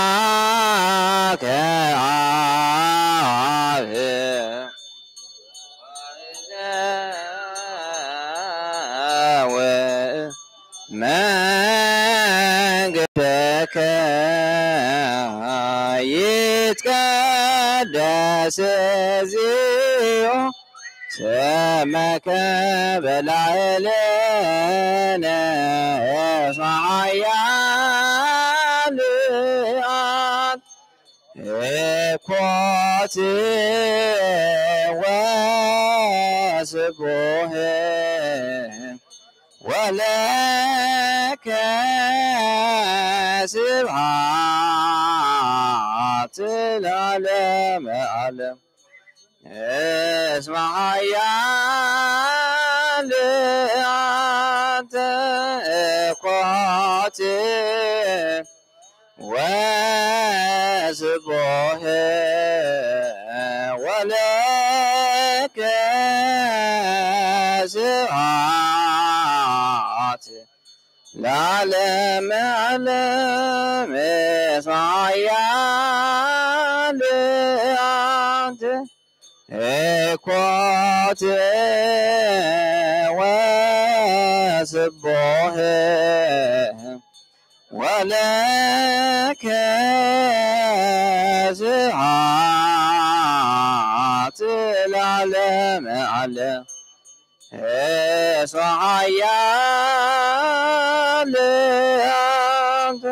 እፄዋከ አብ መንገደከ ይትቀደስ እግዚኦ ስመከ በላዕሌነ ኃያል ኮት ወስቡሕ ወለከ ስብሐት ለዓለመ ዓለም እስመ ኃያል አንተ ኮት ወስቡሕ ወለከ ስብሐት ለዓለመ ዓለም እስመ ኃያል አንተ ኮት ወስቡሕ ወለከ ስብሐት ለዓለመ ዓለም እስመ ኃያል አንተ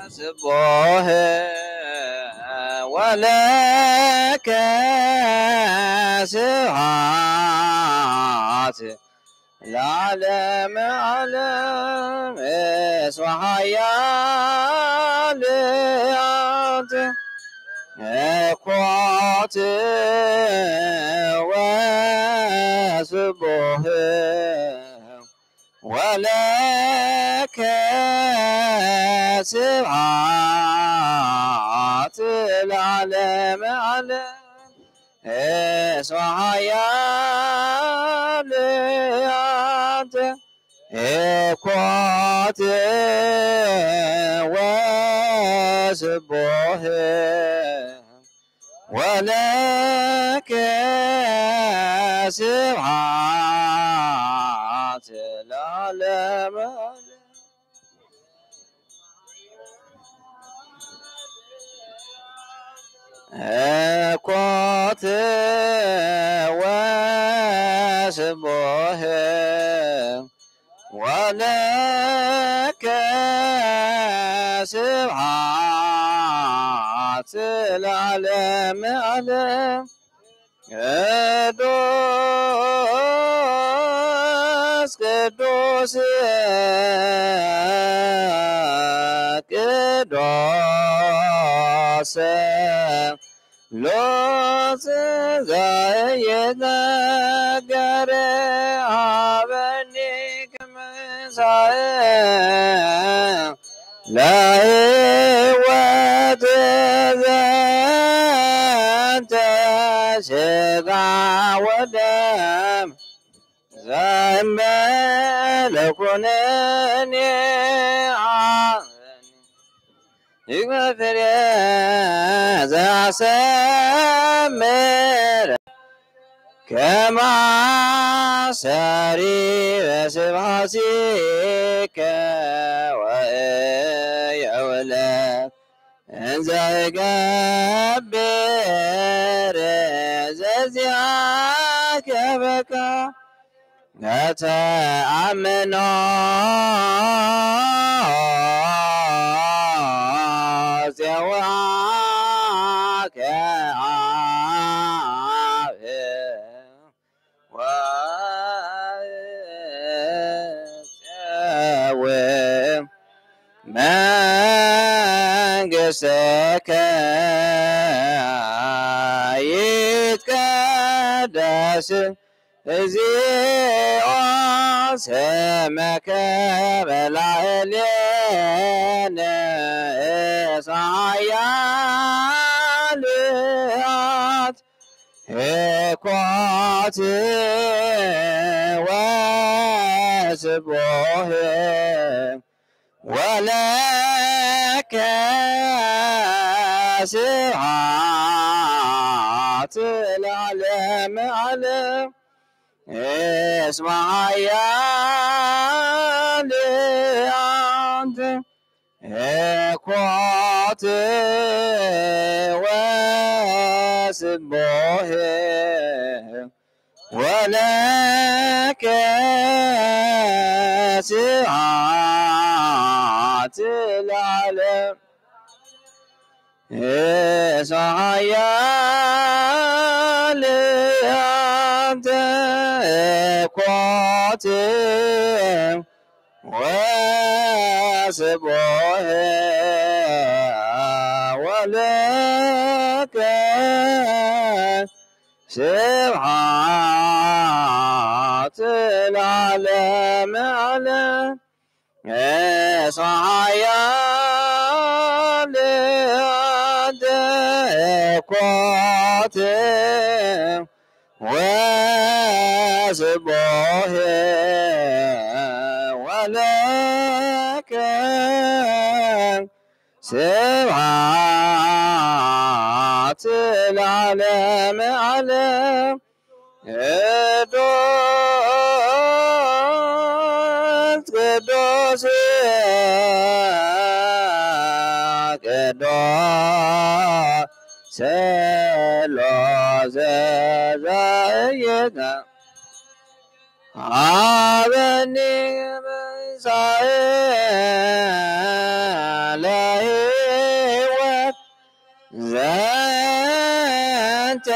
ወስቡሕ ወለከ ስብሐት ለዓለመ ዓለም እስመ ኃያል አንተ ኮት ወስቡሕ ወለከ ስብሐት ለዓለመ ዓለም እስመ ኃያል አንተ ኮት ወስቡሕ ወለከ ስብሐት ለዓለመ ኮት ወስቡሕ ወለከ ስብሐት ለዓለመ ዓለም ቅዱስ ቅዱስ ቅዱስ ሎጽ ዘየነገረ አበኒ ከመሳየ ለሕይወት ዘንተ ሥጋ ወደም ዘእምበለኩነኔ ይግመፍሬ ዘአሰምር ከማሰሪ በስብሐቲከ ወየውለት እንዘ ይገብር ዘዚአከ በከ ነተአምኖ ጽዋከ አብ ወፀው መንግሥትከ ይትቀደስ እግዚኦ ስመከ በላዕሌነ እስመ ኃያል ኮት سبوه ولك سبحات العالم علم اسمع يا لعند قوت وسبوه ولك سعات العالم اسمع يا لعند قوت وسبوه ولك سبحات العالم على صعيا لأدقات وسبوه ولك سبحات العالم على قدوس سلازينا عبني مسائل زنت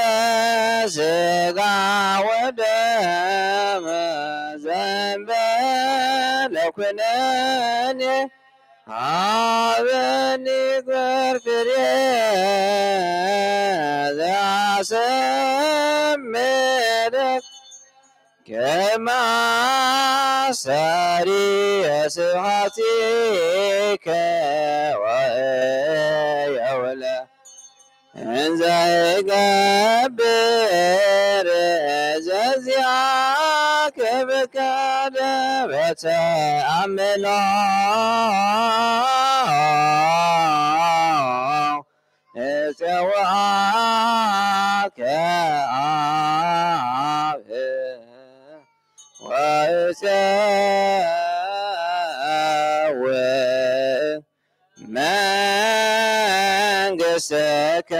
سقى ودم ذنب لو كناني عبني قرفري ذا سمدك كما ساري سبحتك ويا ولا انزاي قبر زازياك بكادبة أمنا اتواك ويساوي من قسك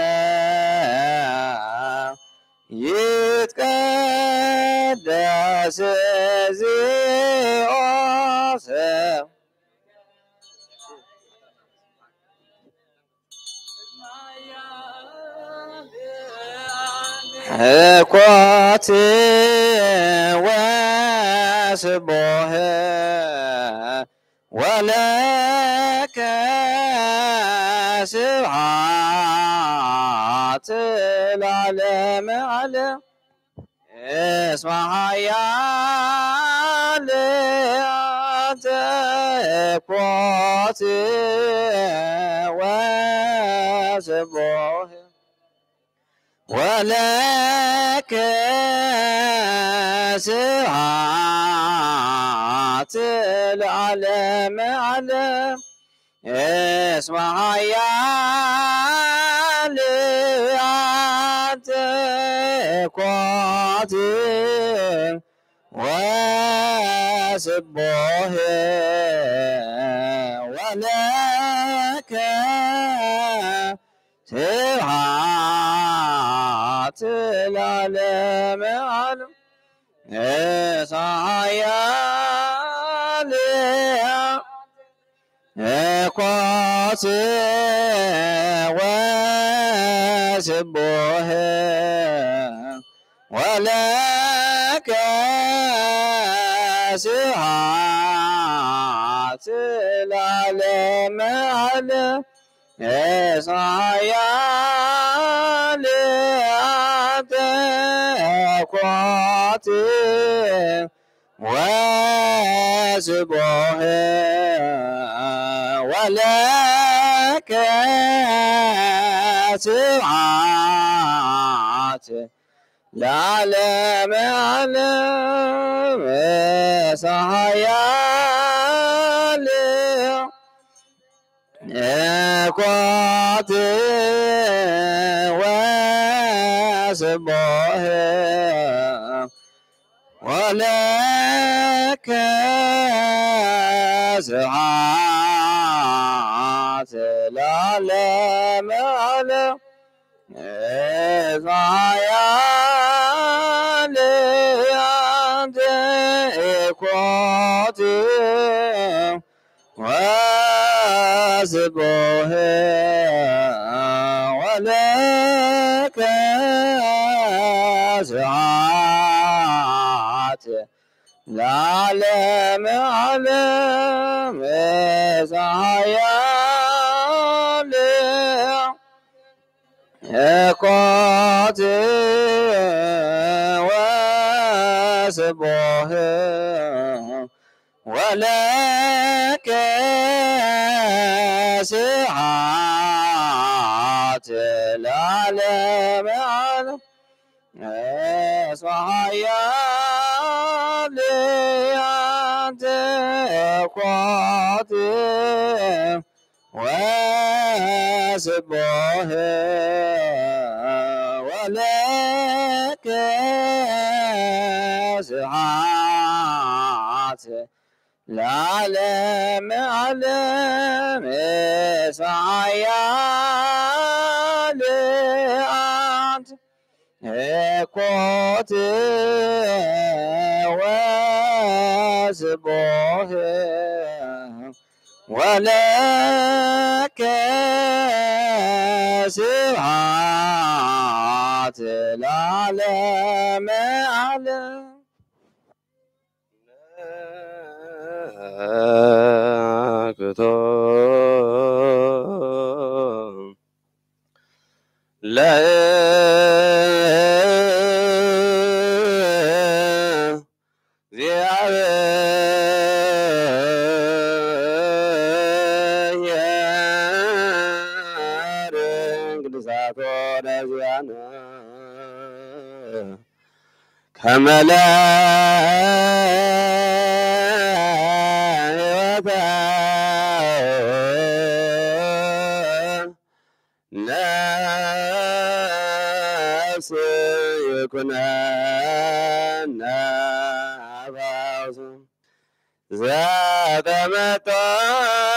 يتقدس زيوس حكوتي واسبوه ولك سبحات العالم على اسمع يا لعت قوتي وسبوه ولك سبحات العالم على اسمع يا لعت قوتي وسبوه ولك سبحات العالم على صعيا قوتي وسبوه ولك سبحات العالم على صعيا قوتي وسبوه ولك سبحات لعلم علم صحيال قوات وصباه ولك سعات العالم علم صحيال عند قوات وصباه ولك سعات العالم علم صحيال قوات وصباه ولك سعات العالم علم صحيال عند قوات وصباه ولك سعات العالم علم صحيال عند قوات وصباه ولك سعات العالم علم كتب لا كملا ناس يكونن أباس زاد مطام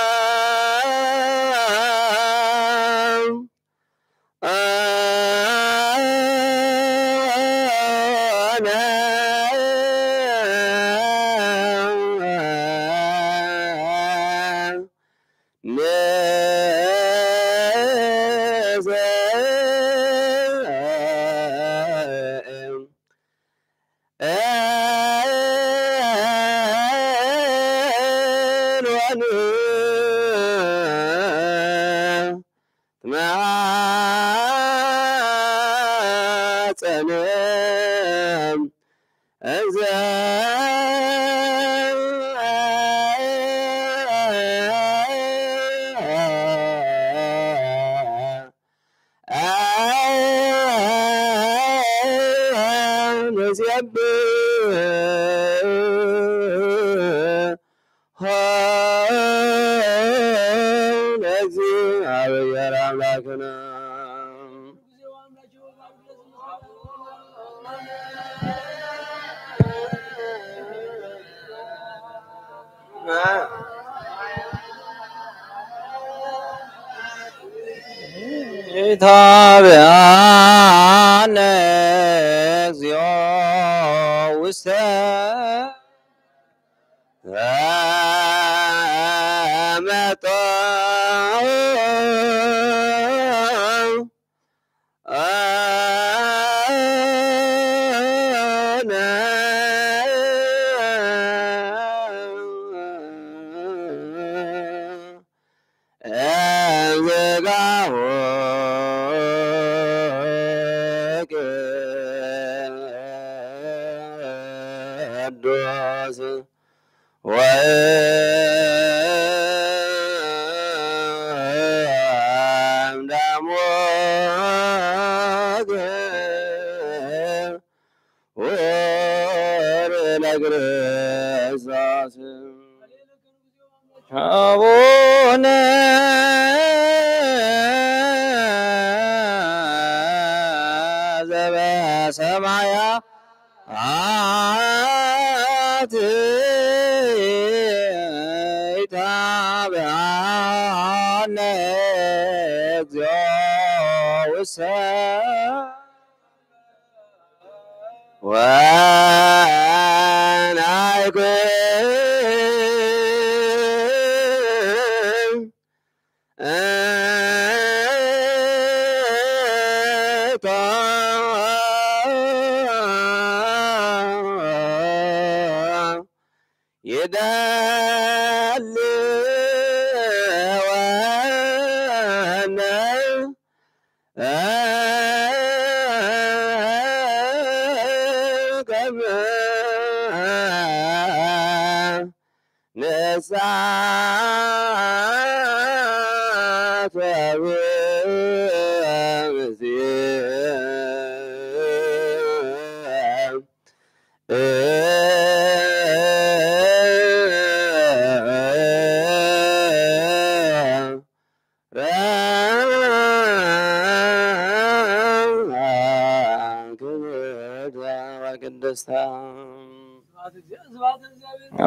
ታቢያን እግዚኦ ውስተ ለክርስቶስ አቡነ ዘበሰማያት ይትሃበነ እግዚኦ ውስተ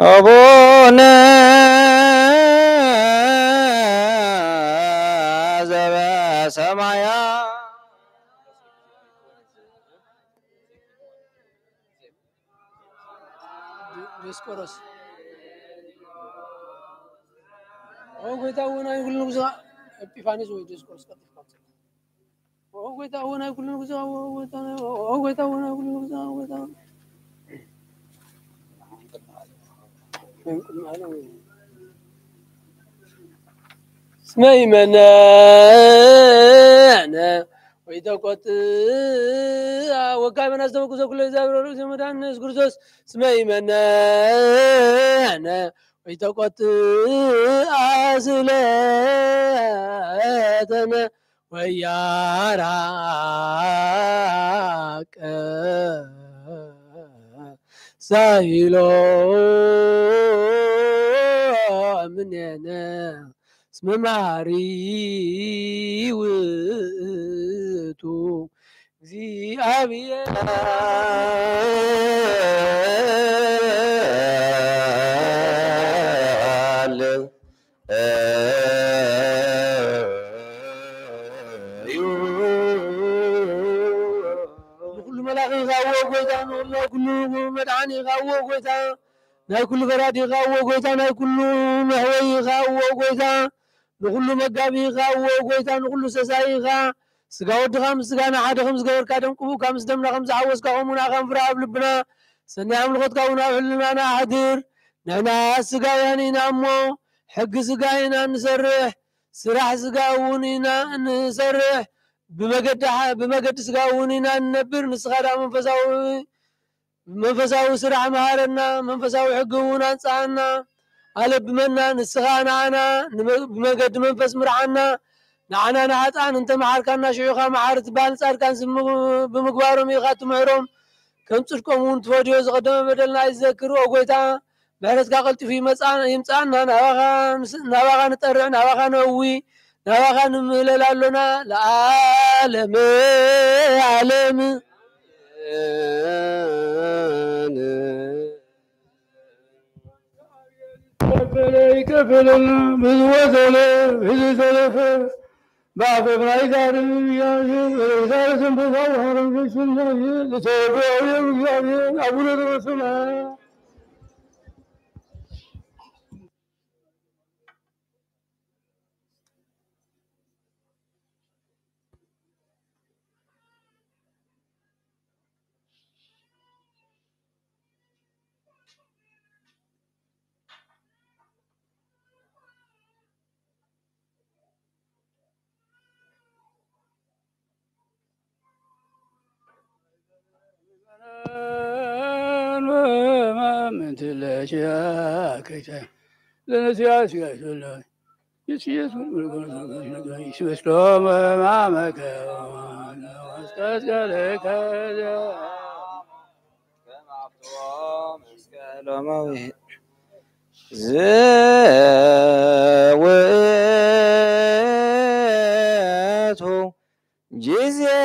አቡነ ዘበሰማያት ዲስቆሮስ ጌታ ሆነ ሁሉ ጉዛ ኤጲፋኒስ ወይ ዲስቆሮስ ቀጥታ ጌታ ሆነ ሁሉ ጉዛ ጌታ ሆነ ሁሉ ጉዛ ጌታ اسمي منانا ويتوقت وقع من أصدق كل زابر زمدان نسكرسوس اسمي منانا ويتوقت أزلاتنا وياراك سايلو مننا اسم معري وتو زي أبيا كل ملاك يغاوى قويتا والله كل مدعاني يغاوى قويتا ناي كل غراد يغاوى قويتا ناي كل محوي يغاوى قويتا نقول مقابي يغاوى قويتا نقول سساي يغا سقا ودغام سقانا حاد خمس قور كادم قبو كامس دمنا خمس عوز كاومنا خم فراب لبنا سني عمل غد كاونا حلنا انا حدير نانا سقا يعني نامو حق سقاينا نسرح سراح سقاونينا نسرح بمقد سقاونينا ننبر نسخادا منفساوي سرح مهارنا منفساوي حقونا نصعنا قلب منا نسخانا عنا بمقد منفس مرعنا نعنا نحطان انت معاركنا شيوخا معارت بالصار كان بمقبارهم يخاتم معروم كم تصدقون تفوجوا زقدم بدلنا يذكروا قويتا بحرس قلت في مسعنا يمصعنا نواغا نطرع نواغا نوي نواغا نمللالنا لعالم عالم كفلنا بالوزن بالزلفه بعد برايدار يا رجال سنبوهر بسنه لتابع يا ابو الرسول لوموي زويتو جزية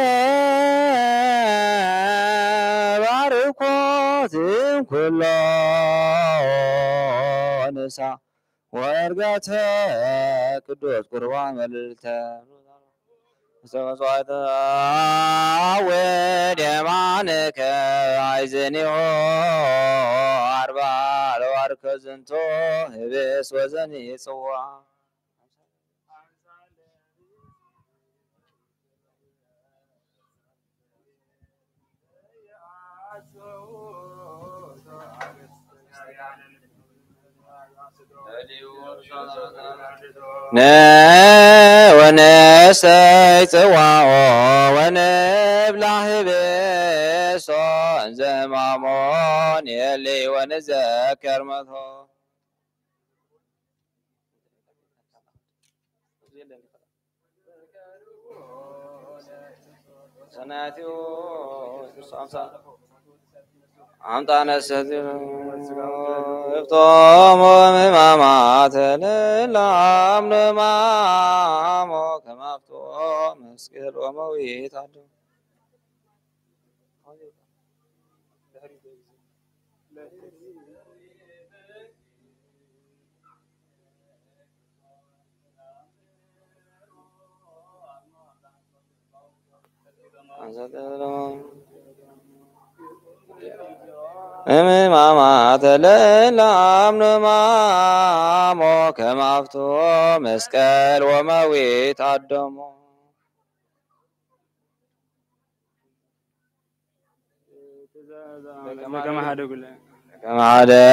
باركوت كله نسا ورقته قدوس قربان مللته سوسوات ودمانك عايزني أربع الوارك زنتو هبس وزني صوا ونسي سواء ونبلع بصون زمامون يلي ونذكر مضو سناتي أمطان السدر إفطام وممامات للعمل مامو كما أفتو مسكر ومويت عدو ماما تللام مامو كما أفتو مسكال ومويت عدمو كما عدا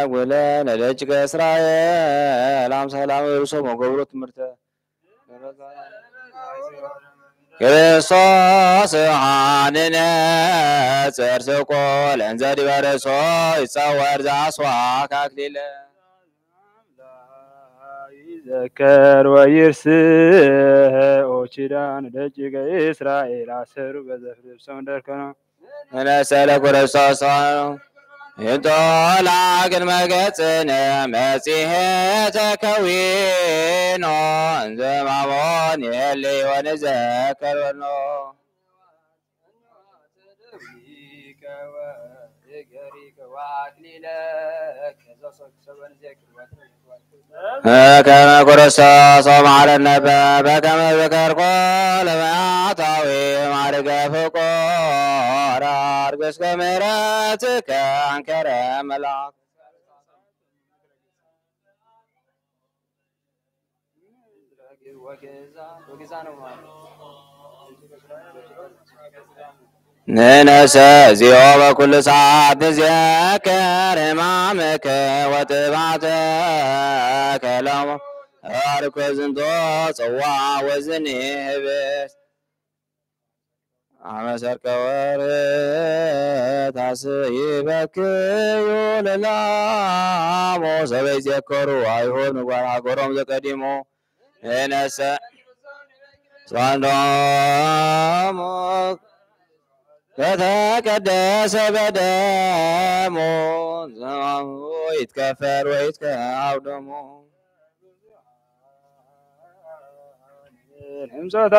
قولا ندجك إسرائيل عم سلام يرسو مقبرو تمرته ክርስቶስ ዮሐንስ እርስቆ ለእንዘዲ በርሶ ይጸወር ዘአስዋ ካክሊለ ይዘከር ወይርስእ ኦችዳን ደጅገ እስራኤል አሰሩ በዘፍልብሰም ደርከኖ እነሰለ ክርስቶስ ይንጦላግን መገጽነ መጺሔተ ከዊኖ እንዘማሞን የሊ ወንዘከር በኖ ከመ ክርስቶስ ወመሐረነ በከመ ዘከርኮ ለመዓታዊ ማዕርገ ፍቁር አርግስከ ምሕረትከ አንከረ መልአክ ንነሰ እዚኦ በኩሉ ሰዓት ንዘክር ሕማምከ ወጥባተከ ሎሙ አርኮ ዝንቶ ጽዋ ወዝኒ ህብስት አመሰርቀ ወርኅ ታስይበክዩ ለላሞ ሰበይ ዘከሩ አይሁድ ምግባረ ሀገሮም ዘቀዲሙ ንነሰ ጸንዶሙ ከተቀደሰ በደሙ ይትከፈር ወይትከአብ ደሙ ህምሶታ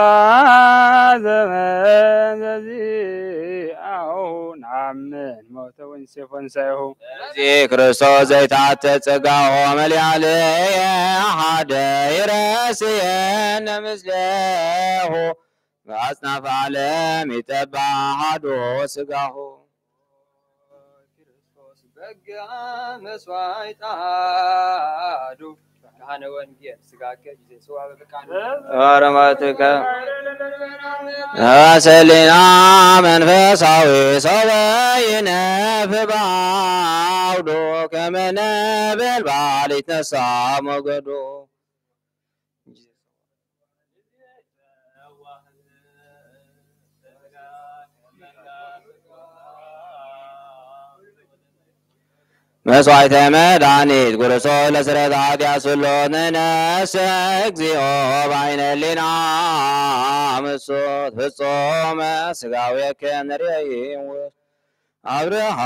ዘመን ዘዚአሁ ነአምን ሞተ ወንሴፎ ንሳኤሁ ክርስቶስ ዘይትዓተት ጸጋሁ መልያልየ አሐደ ይረስየነ ምስሌሁ በአጽናፈ ዓለም ይጠባ አሐዱ ሥጋሁ ክርስቶስ በግዐ መሥዋዕት አሐዱ ካህነ ወንጌል ሥጋከ ይሴስዋ በበቃነ አረማትከ ሰሊና መንፈሳዊ ሰበይነ ፍባውዶ ከመ ነበልባል ይትነሣ ሞገዶ መስዋዕተ መድኃኒት ክርስቶስ ለስርየተ ኃጢአት ሁሉ ንነስ እግዚኦ በዓይነ ሕሊና ምሱት ፍጹመ ሥጋዌከ ንሬይ أبراهام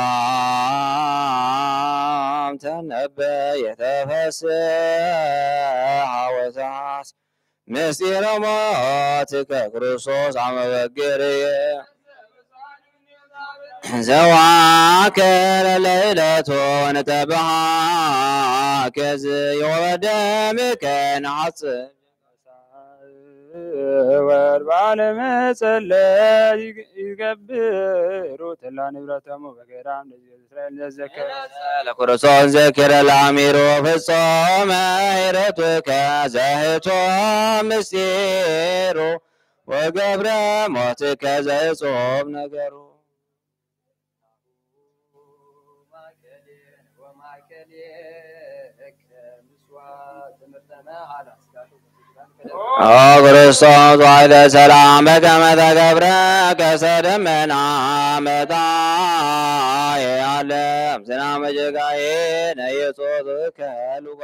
تنبأ يتفسح وتعس مسير موتك كريستوس عم بقريه زواك الليلة نتبعك زي ودمك نعصب واربعن مسلا يقبروا تلا نبرتهم وبقرام إسرائيل الذكر لكرسون ذكر الأمير في الصوم هيرتك زهتو مسير وقبر موتك زي صوم نقرو ክርስቶስ ዋይደ ሰላም በከመ ተገብረ ከሰደ መናመጣ የዓለም ዝናመ ጀጋዬ ነየጾት ከሉጋ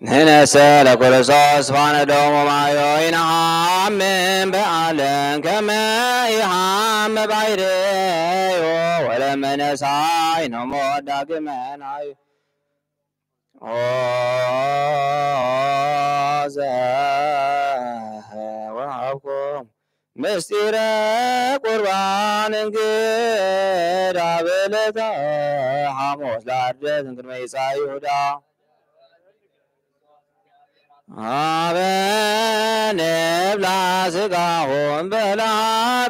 ننسى لكريستوس فاندوم مايو ينعمم بعلن كما يحام بعيريو ولما نسعى نمود داقمان عيو وعبكم مستير قربان انقيد عبلتا حموس لعرجة انقر ميسا يهودا አበን ብላ ስጋውን በላ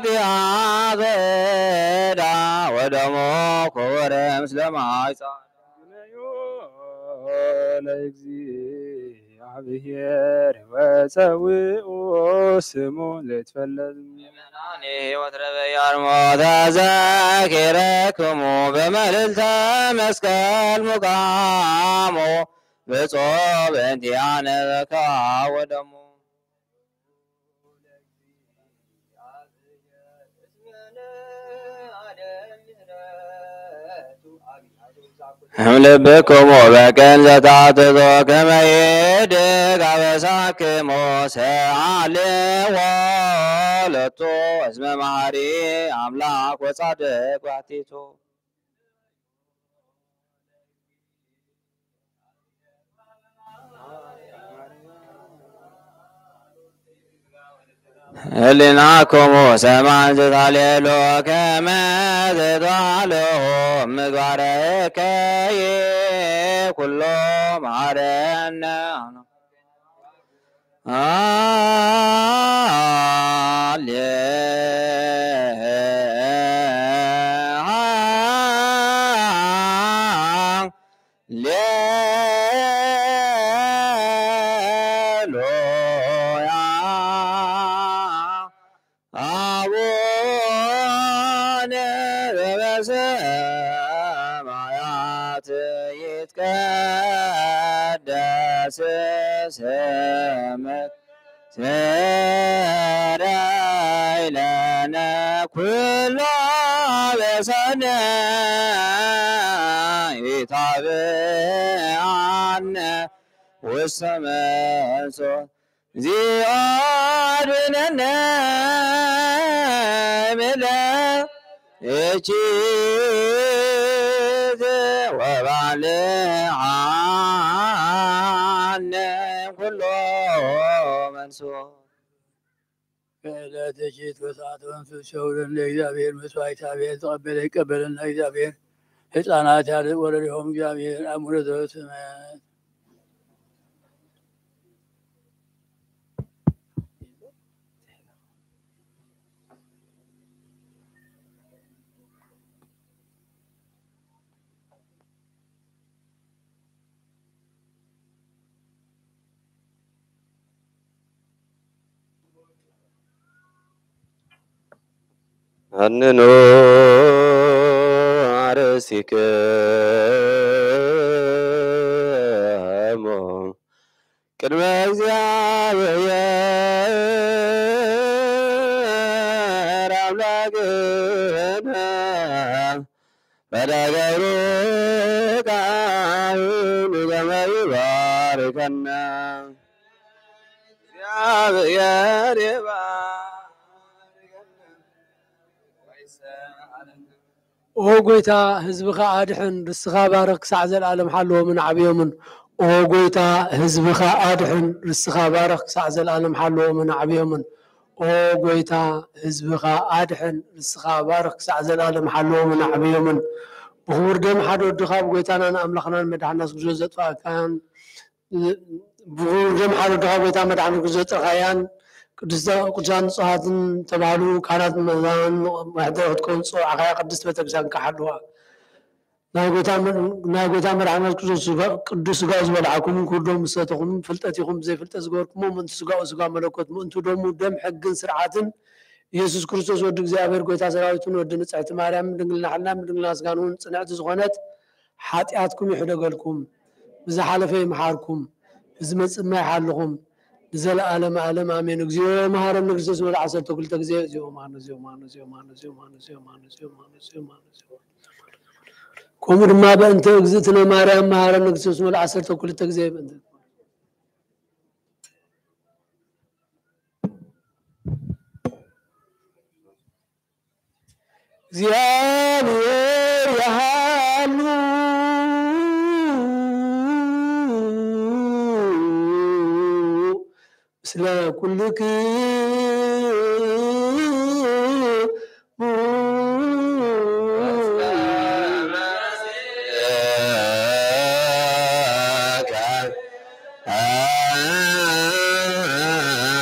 ቢያዘዳ ወደሞ ኮረ ምስለ ማይጻ ለእግዚአብሔር ወፀውኡ ስሙ ልትፈለጥ ምናኔ ወትረበ ያርሞ ተዘኪረክሙ በመልዕልተ መስቀል ሙቃሞ بصوب انتيانا بكا ودمو حملبكم وبكن زتاتذو كما يدك عبساكم وسعالي ولتو اسم معري عملاك وصادق واتيتو هلناكم سمان زتاليلو كما زتالو مقارك كله معرنا سمك سراي لنا كل بسنا يتابعنا والسماء زيادنا ملا يجيد وبعلي فلا تجد وسعة وانفس شهورا لإግዚአብሔር መስዋዕት እግዚአብሔር ተቀበለ ይቀበልና እግዚአብሔር ሕፃናት ያለ ወለደሆም እግዚአብሔር አቡነ ዘበሰማያት أننو عرسك ቅድመ እግዚአብሔር አምላክነ በደገብሩ ቃሉ ይባርከና እግዚአብሔር ኦ ጎይታ ህዝብኻ አድሕን ርስኻ ባርኽ ክሳዕ ዘለዓለም ሓለዎምን ዓብዮምን ኦ ጎይታ ህዝብኻ አድሕን ርስኻ ባርኽ ክሳዕ ዘለዓለም ሓለዎምን ዓብዮምን ኦ ጎይታ ህዝብኻ አድሕን ርስኻ ባርኽ ክሳዕ ዘለዓለም ሓለዎምን ዓብዮምን ብኽቡር ደም ሓደ ወድኻ ብጎይታናን ኣምላኽናን መድሓኒና ክርስቶስ ዘጥፋእካያን ብኽቡር ደም ሓደ ወድኻ ጎይታ መድሓኒ ክርስቶስ ዘጥርኻያን ቅዱሳን ንጹሃትን ተባህሉ ካህናት ምእመናን ዋሕዳዊ ክትከውን ዝፀውዓኻያ ቅድስት ቤተክርስቲያን ካሓልዋ ናይ ጎይታ መድሓኒና ክርስቶስ ቅዱስ ስጋኡ ዝበልዓኩም ክብዶም ምሰተኹም ፍልጠትኹም ብዘይፍልጠት ዝገበርኩሞ ምእንቲ ስጋኡ ስጋ መለኮት ምእንቱ ደሙ ደም ሕግን ስርዓትን ኢየሱስ ክርስቶስ ወዲ እግዚአብሔር ጎይታ ሰራዊትን ወዲ ንጽሕቲ ማርያም ድንግልና ሓልናን ድንግልና ስጋን እውን ጽንዕቲ ዝኾነት ሓጢኣትኩም ይሕደገልኩም ብዝሓለፈ ይመሓርኩም ብዝመጽእ ይሓልኹም ዘለዓለም ዓለም አሜን። እግዚኦ መሐረነ ክርስቶስ ወደ 12 ጊዜ እግዚኦ ከምኡ ድማ በእንተ እግዝእትነ ማርያም መሐረነ ክርስቶስ ወደ 12 ጊዜ በእንተ እግዚአብሔር ያሃሉ ምስለ ኩልክ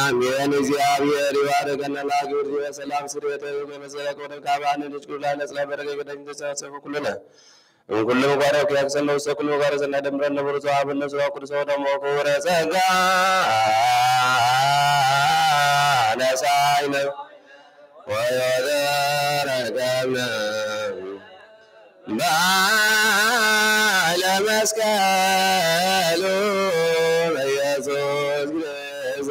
አሜን። እግዚአብሔር ይባርከና ለአገር ሰላም ስርየተ በመሰረከ ወደ ካባን ልጅ ኩላ ለጽላ በረከ ገደኝ ተሰፈ ኩለና ሁሉ ጋራው ያክሰለው ሰኩሉ ጋር ዘና ደምረን ነብሩ ዘአብነ ዘዋ ቅዱስ ወደሞ ኮረ ጸጋ ነሳይነ ወየደረገነ ባለ መስቀሉ ኢየሱስ ክርስቶስ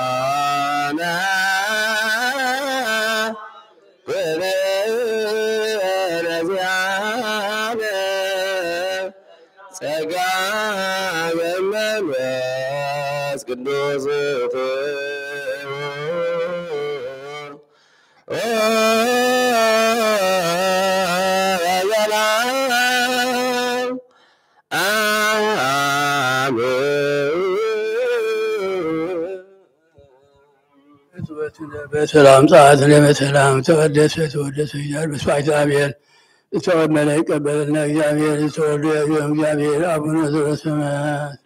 ወያገዝኦነ ጸጋ በመንፈስ ቅዱስ በሰላም ሰዓት ለመሰላም ተቀደሰ ተወደሰ እያል በስዋዕት እግዚአብሔር የተወመነ ይቀበልና እግዚአብሔር የተወደ እግዚአብሔር አቡነ ዘበሰማያት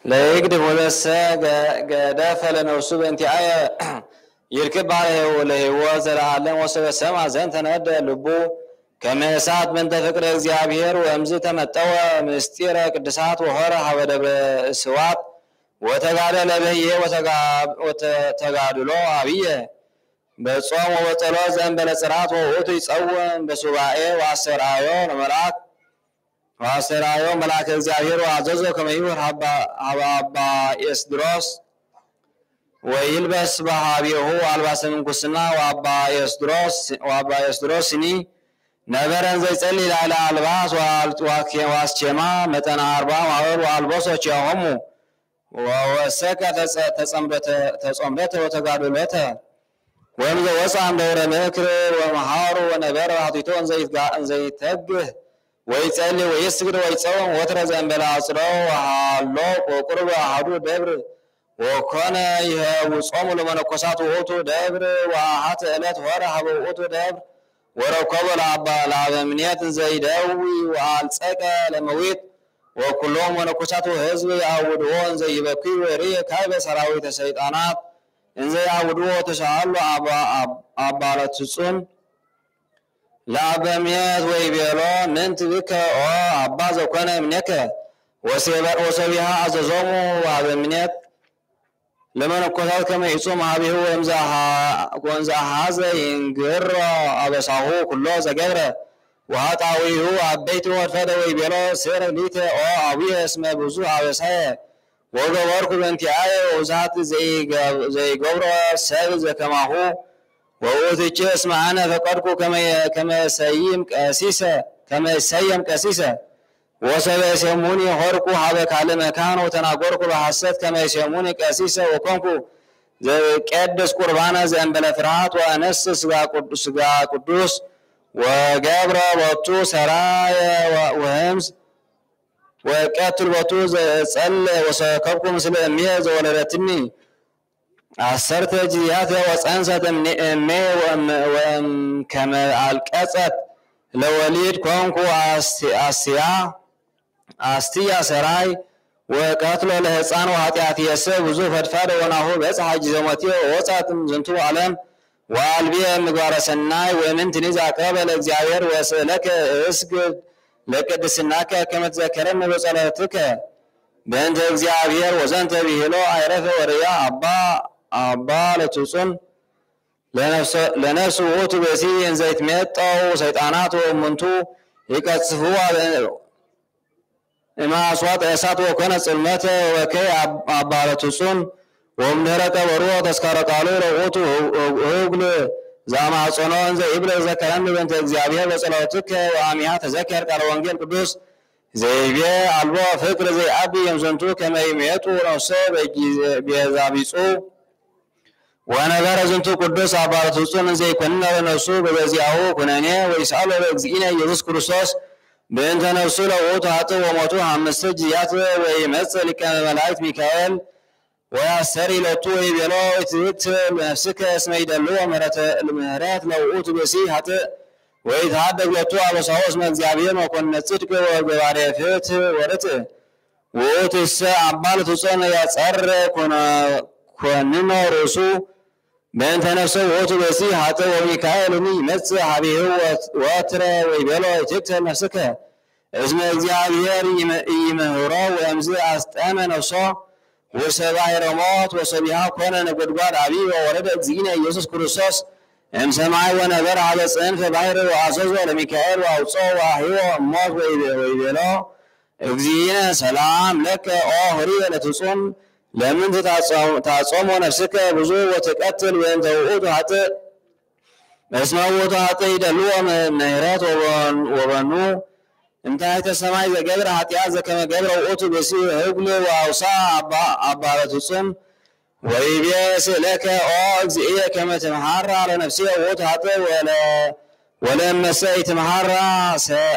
لا يقدم ولسا قدافة لنوسو بنتي آية يركب عليه وله وزر عالم وسب السماء زين تنادى لبو كما ساعت من تفكر እግዚአብሔር وامز تمتوا مستيرة قدسات وهرة ودبر سوات وتقادل به وتقادلو عبيه بصوم وبصلاه زنبل صراط ووتو يصوم بسباعه واسرايو ملاك واسرايو ملاك እግዚአብሔር وعززو كما يور حبا يسدروس ويلبس بهابيه الباس من قسنا وابا يسدروسني نبرن زي صلي على الباس واسچما متن 40 ማወር والبسوچ يوم وسكت تصمرته وتقادلته ومن وصع دور مكر ومحار ونبر عطيتون زي تجه ويصلي ويسجد ويصوم وترزن بلا عصره وحالو وقرب حدو دبر وكان يصوم لمنكسات ووتو دبر وحات الات ورح ووتو دبر وركب العبامنيات زي داوي والصقه لمويت وكلهم منكسات حزب يعودون زي بكي وري كايب سراويت الشيطانات إن زي عودوا تشعلوا عبالة تصون لعباميات ويبيلو ننت بك عباز وكان منك وسبيها عززومو وعباميات لما نكوثات كما يصوم عبيه وانزاها هذا ينقر عبساهو كله زقره وهاتعويه عبيته وفاده ويبيلو سير ليته عبيه اسمه بزو عبساه وغوركو بنتي آية وزات زي قبرة سابز كما هو ووتيش اسمعنا فقركو كما سيم كاسيسة وسبا يسموني هوركو حبك على مكان وتناقركو بحسد كما يسموني كاسيسة وكونكو زي قدس قربانا زي انبلا فرحات وانس سقا قدوس وقبرة وطو سرايا وهمز وقاتل وطوز صل وسكبكم مثل اميه زولرتني عسرت جيات وصنسات امي كما القصت لوليد كونكو استيا سراي وقاتل لهصان وحطيات يسب ብዙ ፈድፋደ ወናሁ በፀሐይ ዘመቲዮ ወጻትም ዝንቱ ዓለም ወአልቢየ ምግባረ ሰናይ ወምን ትንዛ ቀበለ እግዚአብሔር ወሰለከ እስግድ لقدسناك كما تذكرن بصلاتك بنت እግዚአብሔር وزنت بهلو عرف وريا ابا لتصن لنفس ووت بسين زيت ميطاو شيطانات ومنتو يقصفوا اما اصوات اسات وكن ظلمت وكي ابا لتصن ومنرك ورو تذكر قالوا روت هوغل زما صنون زي ابن ذكرن بنت እግዚአብሔር በጸሎትك واميها تذكر قال وانجيل قدوس زي بي البو فكر زي ابي يمزنتو كما يميتو رسو بيزابيصو ونبر زنتو قدوس ابارتو صن زي كنن نسو بزياو كنني ويسالو እግዚእነ ኢየሱስ ክርስቶስ بنت نفسو لوت هاتو وموتو همسج يات ويمثل كملائكه ميكائيل ويسري لتو يبلو تيت نفسك اسم يدلو المهرات لو اوت بسيحه ويتعدق لتو على صوص من እግዚአብሔር وكن صدق وغارفت ورت وتس عبال تصن يصر كن رسو بنت نفسه اوت بسيحه وميكائيل يمس حبيه واتر ويبلو تيت نفسك اسم እግዚአብሔር يمهرو وامز استامن نفسه وسباير موت وسبيها كون نغدغاد ابي وورد እግዚእነ ኢየሱስ ክርስቶስ ام سماي ونبر على صنف باير وعزز لميكائيل واوصو وهو موت ويبلو እግዚእነ سلام لك او هري لتصوم لمن تعصم نفسك بزو وتقتل وانت وعود حتى اسمعوا حتى يدلوا مهرات وبنو انتهت السماء زجبر حتياز كما جبر اوتو بسي هغل واوصا ابارتصم ويبيس لك اجزئيه كما تمحر على نفسيه وتحط ولا سيت محر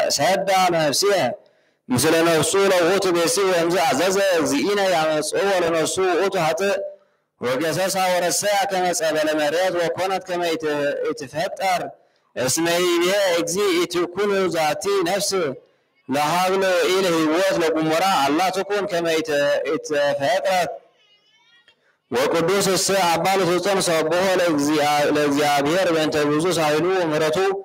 سد على نفسيه مثل نفسه اوتو بسي وامز عزز اجزئينا يعصو ولا نفسه وتحط وجسسها ورسا كما سبل مريض وكانت كما يتفتر اسمي اجزئ تكون ذاتي نفسه لهاغلو إلى هيوت لقمرا الله تكون كما يتفكرت وقدوس الساعة عبالة تطن صبوه لأግዚአብሔር بأنت بزوس هايلو ومرتو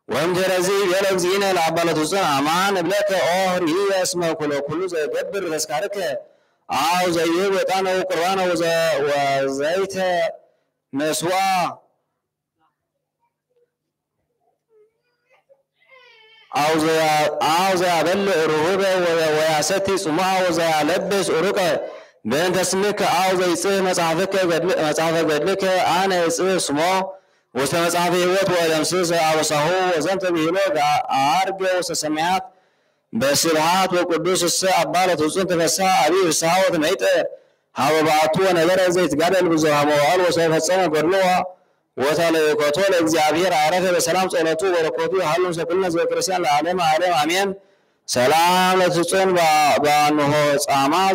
وهم ترزي يلغزين العبالة تطن أمان بلك أوهر هي اسمه كل زي قبر تسكارك أو زي وطانا وقروانا وزيت مسوا أو زي بل رهوبة وياستي سماع وزي لبس أروكا بين تسميك أو زي سه مصحفك قدلك أنا سه سماع وسمصحفي وت ولمسس أو صهو وزنت بهلوك عارج وسمعات بسرعات وقدوس الساعة بالة وصنت فساعة أبي الساعة ميت هذا بعطوه نظر زي تقابل بزوها موال وسوف تصنع قرلوها وتعالى كتول إግዚአብሔር عرفه بسلام صلاته وركوته حلم سكلنا زي كريستيان العالم عليهم أمين سلام لتصون بأنه صاما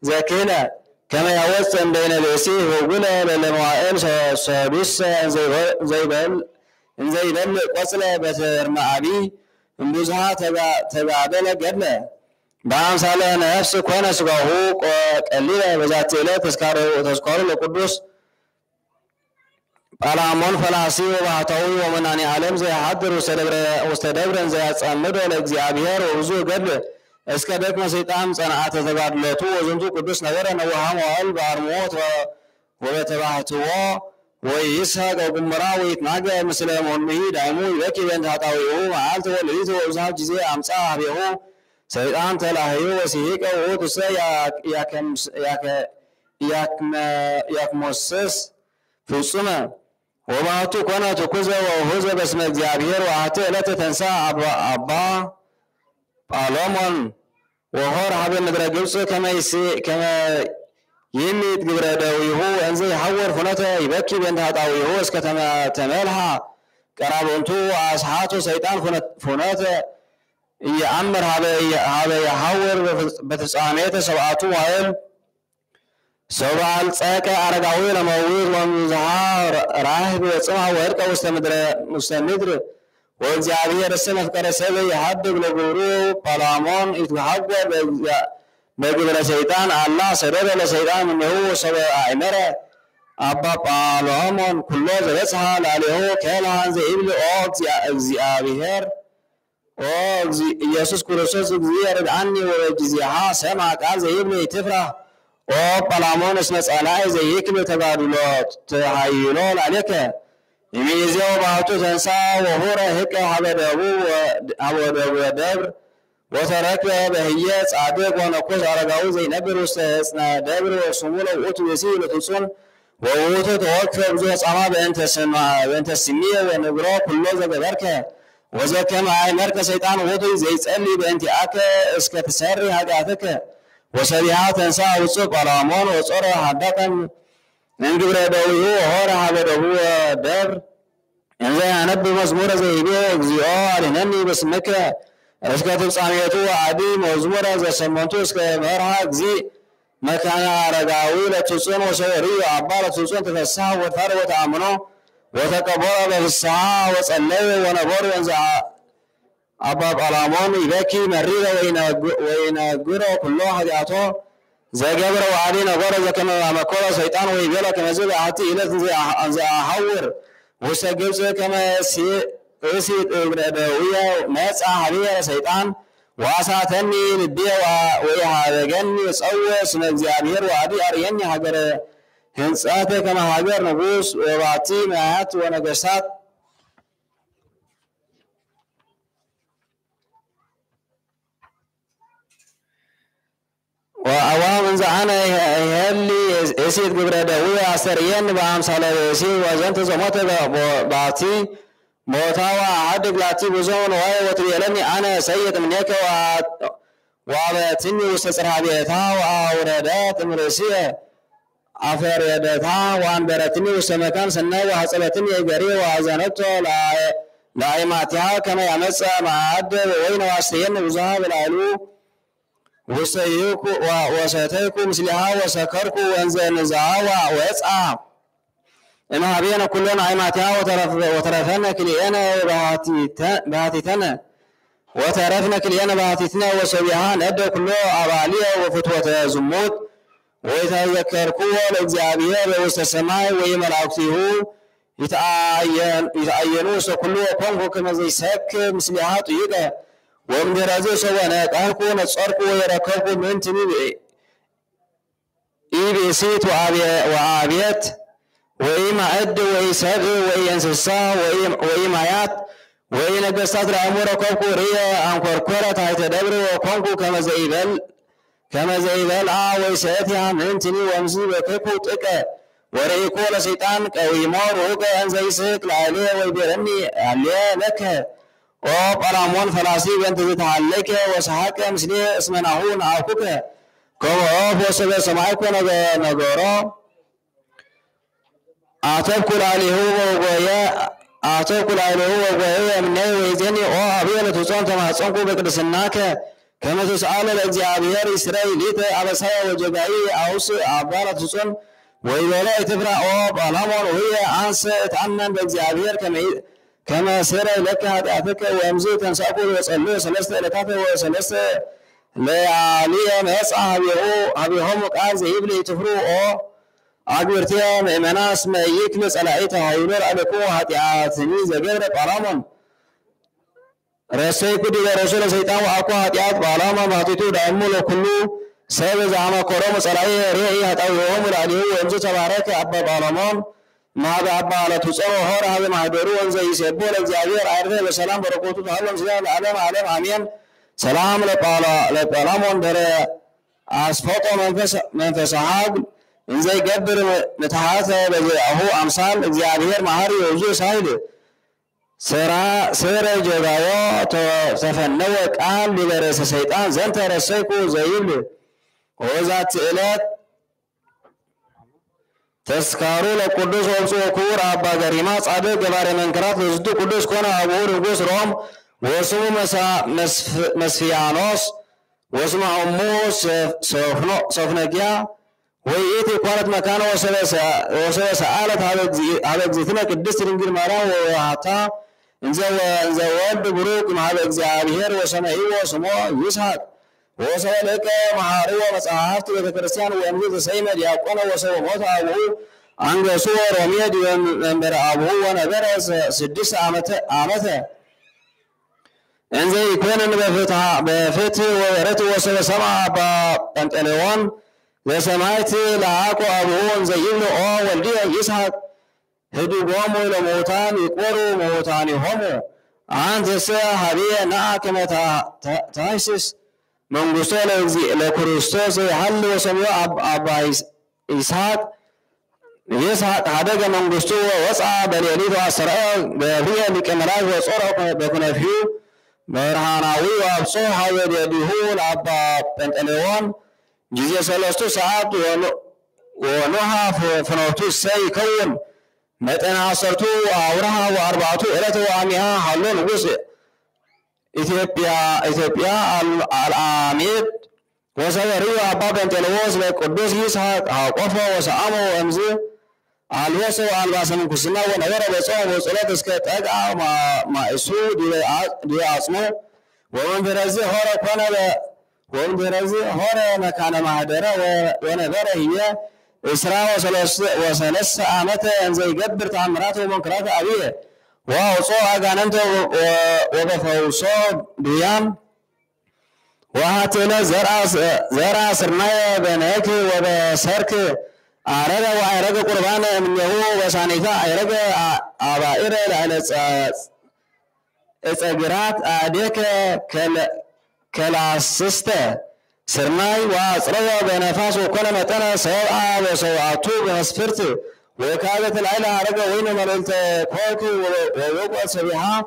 زكينا كما يوصل بين الوسيه وقوله للموائل سادس زي بل قصله بترمى أبي انبوزها تقابل قبله بأمثال نفس كون سقاه قليلا بذات إله تذكار القدوس علامون فلاسي وبعتوي ومناني عالم زي حضر وستدبرن زي أتصمد لأግዚአብሔር وبزو قبله اسكدك مسيطان صنعات تقابلته وزنتو قدوس نورا نوها موال بأرموت وبتبعتوا ويسحق وقمرا ويتناقى مثل مهمه دائمو يبكي بنت هطاويه معالته وليته وزهاب جزيه أمساه بيه سيطان تلاهيه وسيهيك ووتسا يكمسس فصمه وبعتو كنا تكوزه وهوزه باسم እግዚአብሔር وعاتي لا تنسى أبا بالومن وهور حبي مدرى جبس كما يميت قبر داويه أنزي حور فنته يبكي بنت هطاويه اسكتما تمالها قرابونتو أصحاته سيطان فنته يأمر هذا يحور بتسعانيته سبعاتو وعيل سبعال ساكا أرقاوي لموير ومزها راهب وصمها وهرقا مستمدر وإግዚአብሔር السنة كرسل يحدق لقورو بالامون يتحور بقبر سيطان الله سرر لسيطان منه سبع عمره أبا بالامون كله زرسها لاليه كالهان زي إبل እግዚአብሔር ኢየሱስ ክርስቶስ እግዚአብሔር عني وجزيها سمع قال زي إبل تفرح بالامون اسمه صلاة زي يكل تبادلات تحيلول عليك يميزوا بعضو تنسى وهو هيك حبدو دبر وترك بهيات عادق ونقص أرقاو زي نبر وستهسنا دبر وصمولة وقوتو يسير لتصون وقوتو توقف بزوة صعبة بأنت السمية ونقرأ كله زي بركة وزي كما عاي مركز سيطان وقوتو زي تسألي بأنت أكا اسك تسري حقاتك وسريعة تنسى وصوب علامون وصورة حدقا من قبر دويه وهورا حبدو دبر إنزي أنبي مزمور زي بيه اግዚኦ لنني بسمك اسكا تبصانيتو عادي مزمور زي سمونتو اسكا مرها اግዚ مكان رقاوي لتصون وسوري وعبالة تصون تفسها وثار وتعمنو وتقبر بفسها وصلي ونبور وانزع أباب علامون يبكي مريضة وينقره كله حدياته زي قبر وعادي نقره زي كما مكولا سيطان ويبيلا كما زي عاتي إلى زي أحور وسجل كما سيد إبراهيم مسح عليه سيطان واساتني للدي ويهاجني صوّى سن እግዚአብሔር وعدي أريني هاجر هنساته كما هاجر نبوس وبعتي مات ونجسات وأوام زعنا يهلي يسيد قبر دوية أسريين بأمثال يسيد وزنت زمت بعتي موتاوا عد بلاتي بزون وهي وتريلني أنا سيد منك وعبتني وستسرها بيتها وأوردات مرسية أفردتها وأنبرتني وسمكان سنة وحصلتني قري وأزنته لائماتها كما يمسى مع عد وين واسرين بزها بالعلو وسيتيكو مثلها وسكركو وانزل نزعها ويسعى إنها بينا كلنا عيماتها وترفنا كلينا بهاتتنا وتعرفنا كلينا باتتنا وسبيها ندى كله أبالية وفتوة زموت ويتذكركوا لإجابية ووسط السماء ويملعكته يتعينوا سكلوا وقوموا كما زي سك مسلحات يقى ومدرازي سوانا قالكوا نتصركوا ويركبوا من تنبئ إيبسيت وعابيات وإيما عد وإيساق وإينسسا وإيمايات وإينقصات الأمور كوكو ريا أنكور كورة تحت دبر وكوكو كما زيبال وإيساتها من تني ومزي وكوكو تكا وريكو لسيطان كويمار وكا أنزي سيك لعليه ويبرني عليه لك وبرامون فلاسي بنت تتعلك وسحاك مسلي اسمناهون عاكوك كما وصل سماعك نغورا أعتقل عليه وغويا من ويزني أبينا تصون تما تصنكو بكرسناك كما تسأل الأجابير إسرائيليت أبسايا وجبعي أوس أبانا تصون وإذا تفرع بالامر وهي أنس تعنن بالأجابير كما سير لك هدأتك ويمزي تنساكو ويصلوا سلسة لكاته وسلسة لعليا مسعى هبيهم قال زيبلي تفروا أقبرتيا مئمناس ما يكنس على عيتها ينور عليكو هاتياتني زبير قرامم رسيكو دي رسول سيطان وعقو هاتيات بالامم هاتيتو دعمو كله سيب زعما كروم صلاحي ريعي هتأوهم العليه ويمزو تبارك أبا بالامم ما أبا على تصور هور هذا معدرو وانزا يسيبو للزعبير عرفه وسلام بركوتو تعلم سلام العلم علم عمين سلام لبالامم در أسفوطو منفسحاق إنزاي قبر نتحاثة بجاءه أمثال إجابير مهاري وزو سايد سيرا جغايو تفنوك قال لبرس سيطان زنت رسيكو زيبلي وذات إلات تذكارو لقدس ومسو كور أبا غريمات عدد قبار منكرات لزدو قدس كونا أبور وقوس روم واسمو مسفيانوس واسمو أمو سوفنكيا ويأتي قالت مكانه وسألت هذا زيتنا قدس رنجل مراه وحتى انزوال ببروك مع الإجابير وسمعي وسمو يسحق وسألك محاري ومساحات وكريستيان ويمزيد سيمة يقون وسوى موت أبوه عن صور وميد ومبر أبوه ونبر 6 عامته انزي يكون بفتح ويرته وسوى سمع بانتليون وسمعتي لعاكو أبوه زينه والدي يسحق هدو قوموا لموتان يقوروا موتان همو عن تسا هذه ناكمة تايسس من قصول لكريستوس حل وسمو أبا إسحاق يسحق هذا من قصول وسعى بليليد وأسرع بفيه لكمرات وصورة بكنا فيه برهاناوي وأبصوها يديهول أبا بنتليون جزية 3 ساعات ونوها فنوتو السي كون متن عصرتو أورها و4 إلته وعميها حلون وسع إثيوبيا العميد وسوريو أبا بنتلوز لقدوس يسحق قفا وسعامو وأمزي الوسو الواسم كسنا ونورا بصوم وصلاة اسكت أدعى ما إسو دي عصمو ومن برزي هورا كوانا ومن برزي هورا مكان مهدرة ونبرة هي إسراء وثلاث عامته أنزي قبر تعمرات ومنكرات أبيه ووصوها قاننته وبفوصو بيام وهاتنا زرع سرنايا بناك وبسرك أعرق وعرق قربان من يهو وسانيتا عرق أبائر على إساقرات أعديك كالاسسته سرناي وأسروا بنفاس وكل متنا سواء وسواء بمسفرته وكادت العيلة عرقة وين مللت كوكو ويوقع سبيحا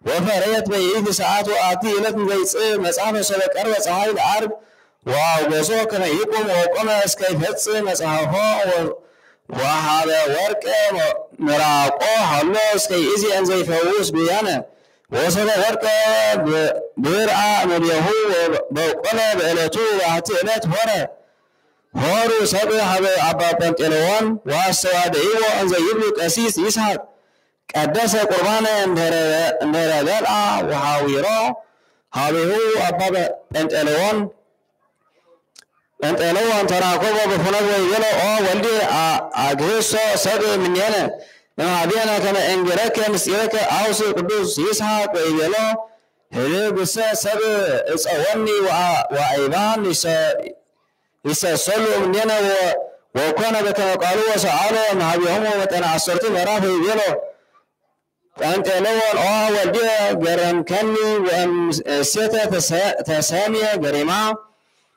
وفريت بيئيد ساعات وآتي إلت مجيس مسافة سبك أربع ساعات العرب وقصوه كما يقوم وقوم اسكيفتس مسافة وهذا ورق مراقو حلو اسكي إزي أنزي فووس بيانا وصل ورق بيرعى مليهو وقوم بإلتو وآتي إلت هورو سبع أبا بنتلوان واسوادئيو أنزي يبلو كأسيس يسحق قدس قربانا اندر دلع وحاويرا هابه أبا أنت لو أنت راكبه بفناد ويجلو ولدي أجهزه سبع من ينا ما بينا كما إنجرك مسيرك أوصي قدوس يسحق ويجلو هذا بس سبع إسأوني وأيضا يسألوا من ينا وكان بكما قالوا وسألوا ما بيهم وتنعصرت مراه يجلو أنت لو ولدي جرم كني وأن ستة تسامية جريمة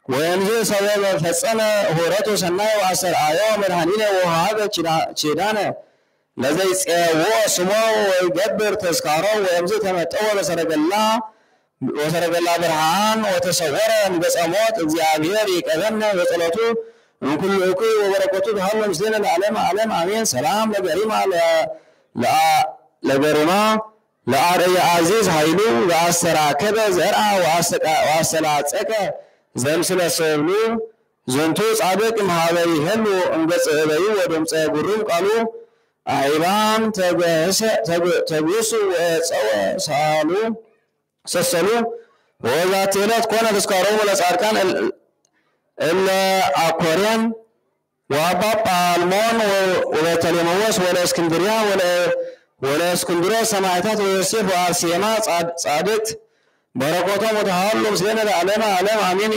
وينزل سوى فسنة هورته سنة وعشر آيام الحنين وهذا شيدانة لذي هو سماه ويجبر تذكاره ويمزل تمتعه وسرق الله برهان وتصور أن بس أموت الزعابير يكذبنا وصلاته من كل أكل وبركته بهم مسلمين العلم آمين سلام لجريمة لجريمة لأري عزيز هيلو وأسرع كذا زرع وأسلعتك زمسل سولو زنتوس عبك مهذا يهلو أنجز إليه ودمس يقولون قالوا أيضا تجوسوا وسوا سالوا سسلوا وإذا تلت كون تذكرون ولا ساركان الأقوريان وأباب المون ولا تلموس ولا اسكندرية ولا اسكندرية سماعتات ويوسف وعرسيمات صادت بركوته متهالم سيدنا العلم آمين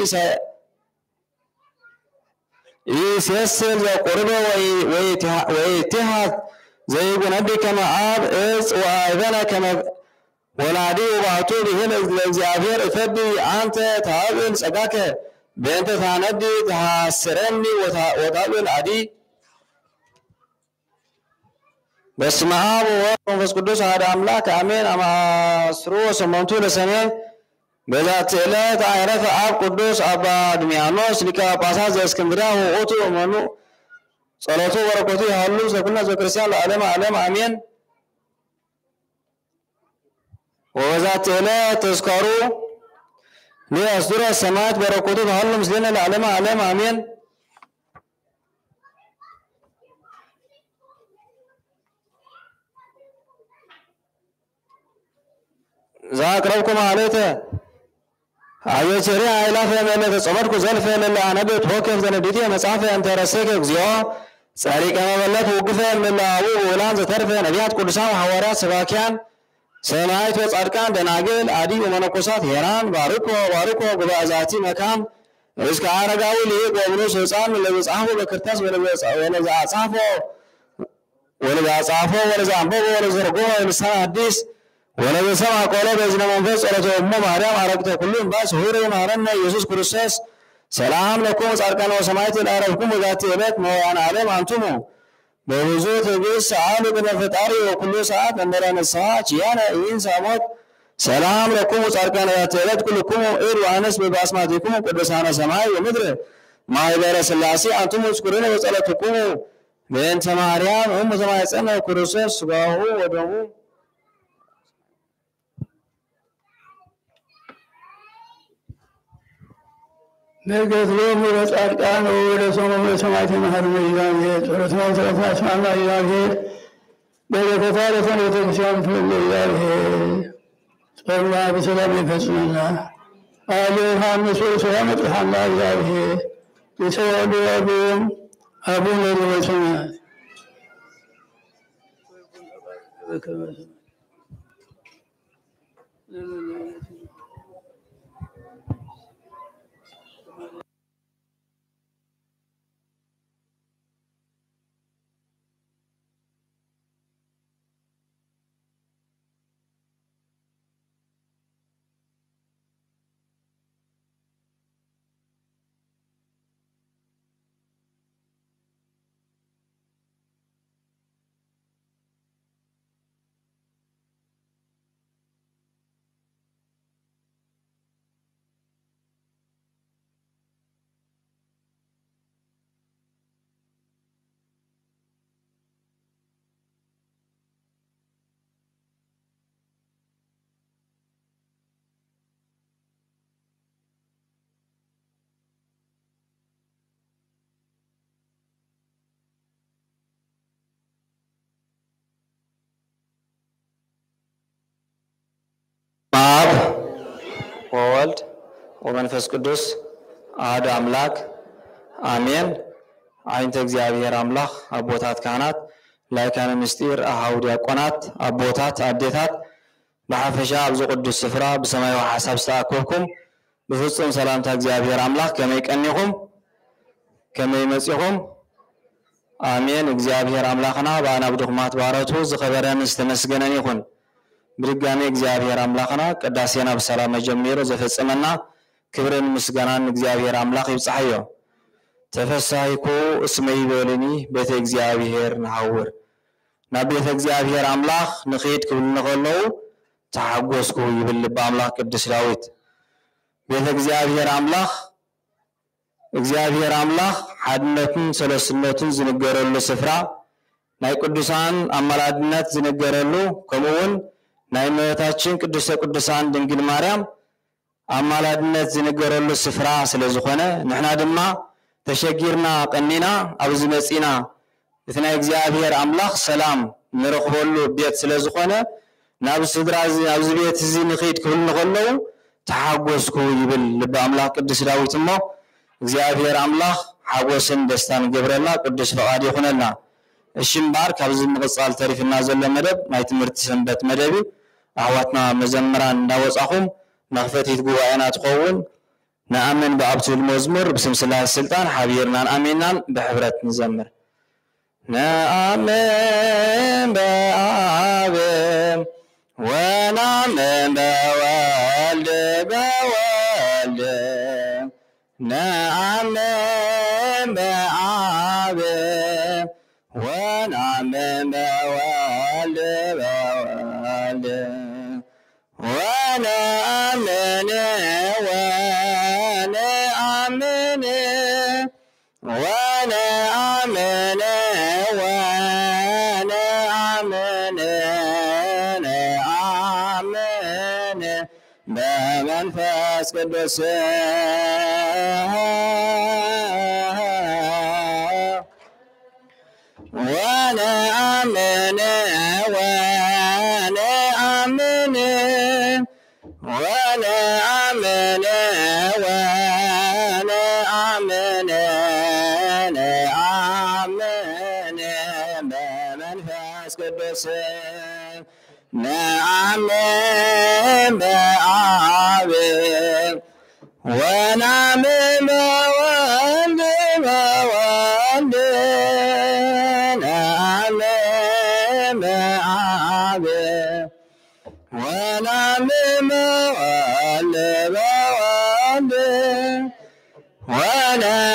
يسيسر زي قربه ويتهاد زي بنبي كما عاب إس وأيضا كما ولادي وبعتو بهن الزعافير إفدي أنت تهابن سقاك بنت ثاندي تهاسرني وتهابن عدي بس معاه ومنفس قدوس هذا أملاك آمين أما سرو سمنتو لسنين بذات إله تعرف أب قدوس أبا دميانوس لكا باساز اسكندرية وأوتو ومنو صلاتو ورقوتي هالو سكنا زكريسيان العالم آمين وبذات إله تذكروا لأصدر السماوات بركوتو هالو مسلين العالم آمين ذاك ربكم عليته أيه شريعة إله من تصمد كزلف لله أنا بتوقف زنديتي مسافة أنت رسيك زيو ساري كما بلت وقف من الله ولان زترف نبيات قدسان وحوارات سباكيان سنايت وصاركان دناجل عادي ومنقصات هيران باركو قبا ذاتي مكان رزق عرقاوي ليه قومنو سلطان من لبسعه بكرتاس ولزا أمبو ولزرقوه ولسان حديث ولو سمع قوله بإذن منفس ولو أمه مريم عرقته كلهم بس هوري نهارنا يسوس كريستوس سلام لكم سأركان وسمايت الأرضكم وذاتي إبت موان عليم أنتمو بوزو تبيس سعالي بن الفتاري وكل ساعات أندران الساعة جيانا إين ساموت سلام لكم سأركان وذاتي إبت كلكم إير وعنس بباسماتكم قدسان سماي ومدر ما إبارة سلاسي أنتم اسكرين وسألتكم بنت مريم أم سماي سنة كريستوس سباهو ودمو نجد لهم ورسالكان ورسوم وسمعت مهر ميزان ورسوم وسلفاش مع الله إلهي بيت ثالثا وتكشان في الله صلى الله بسلام فسم الله آلوها مسؤول سلامة الحمد الله بسبب أبونا الرسول ወወልድ ወመንፈስ ቅዱስ አሐዱ አምላክ አሜን። አይንተ እግዚአብሔር አምላክ አቦታት ካህናት ላይካነ ምስጢር አሃው ዲያቆናት አቦታት አዴታት በሐፈሻ አብዙ ቅዱስ ስፍራ በሰማያዊ ሐሳብ ተአኮብኩም በፍጹም ሰላምታ እግዚአብሔር አምላክ ከመይቀኒኹም ከመይመጽኹም አሜን። እግዚአብሔር አምላክና በአና ብድኹማት ባረቱ ዝኸበረን ዝተመስገነን ይኹን። ብድጋሜ እግዚአብሔር አምላክና ቅዳሴና በሰላም መጀመሩ ዘፈጸመና ክብርን ምስጋናን እግዚአብሔር አምላክ ይብጽሐዮ። ተፈሳይኩ እስመ ይበልኒ ቤተ እግዚአብሔር ንሐውር ናብ ቤተ እግዚአብሔር አምላክ ንኺድ ክብል ንኸለው ተሐጎስኩ ይብል በአምላክ ቅዱስ ዳዊት። ቤተ እግዚአብሔር አምላክ ሓድነትን ሰለስነትን ዝንገረሉ ስፍራ ናይ ቅዱሳን አማላድነት ዝንገረሉ ከምኡውን ናይ እመቤታችን ቅድስተ ቅዱሳን ድንግል ማርያም አማላድነት ዝንገረሉ ስፍራ ስለዝኾነ ንሕና ድማ ተሸጊርና ቀኒና ኣብዚ መጺና እቲ ናይ እግዚአብሔር አምላክ ሰላም ንረኽበሉ ቤት ስለዝኾነ ናብ ስድራ ኣብዚ ቤት እዚ ንኺድ ክብል ንኸለው ተሓጎስኩ ይብል ልበ አምላክ ቅዱስ ዳዊት እሞ እግዚአብሔር አምላክ ሓጎስን ደስታን ገብረና ቅዱስ ፈቃድ ይኹነና። እሺ እምበር ካብዚ ምቕጻል ተሪፍና ዘሎ መደብ ናይ ትምህርቲ ሰንበት መደብ ኣሕዋትና መዘምራን እንዳወጻኹም መኽፈቲት ጉባኤና ትኸውን نأمن بأبت المزمر بسم الله السلطان حبيرنا أمينا بحبرة نزمر نأمن بأب ونأمن بوالد نأمن بأب ونأمن بوالد ونأمن بمنفس قدس ونأمن بمنفس قدس نأمن بأب ونأمن بوالد نأمن بأب ونأمن بوالد ونأمن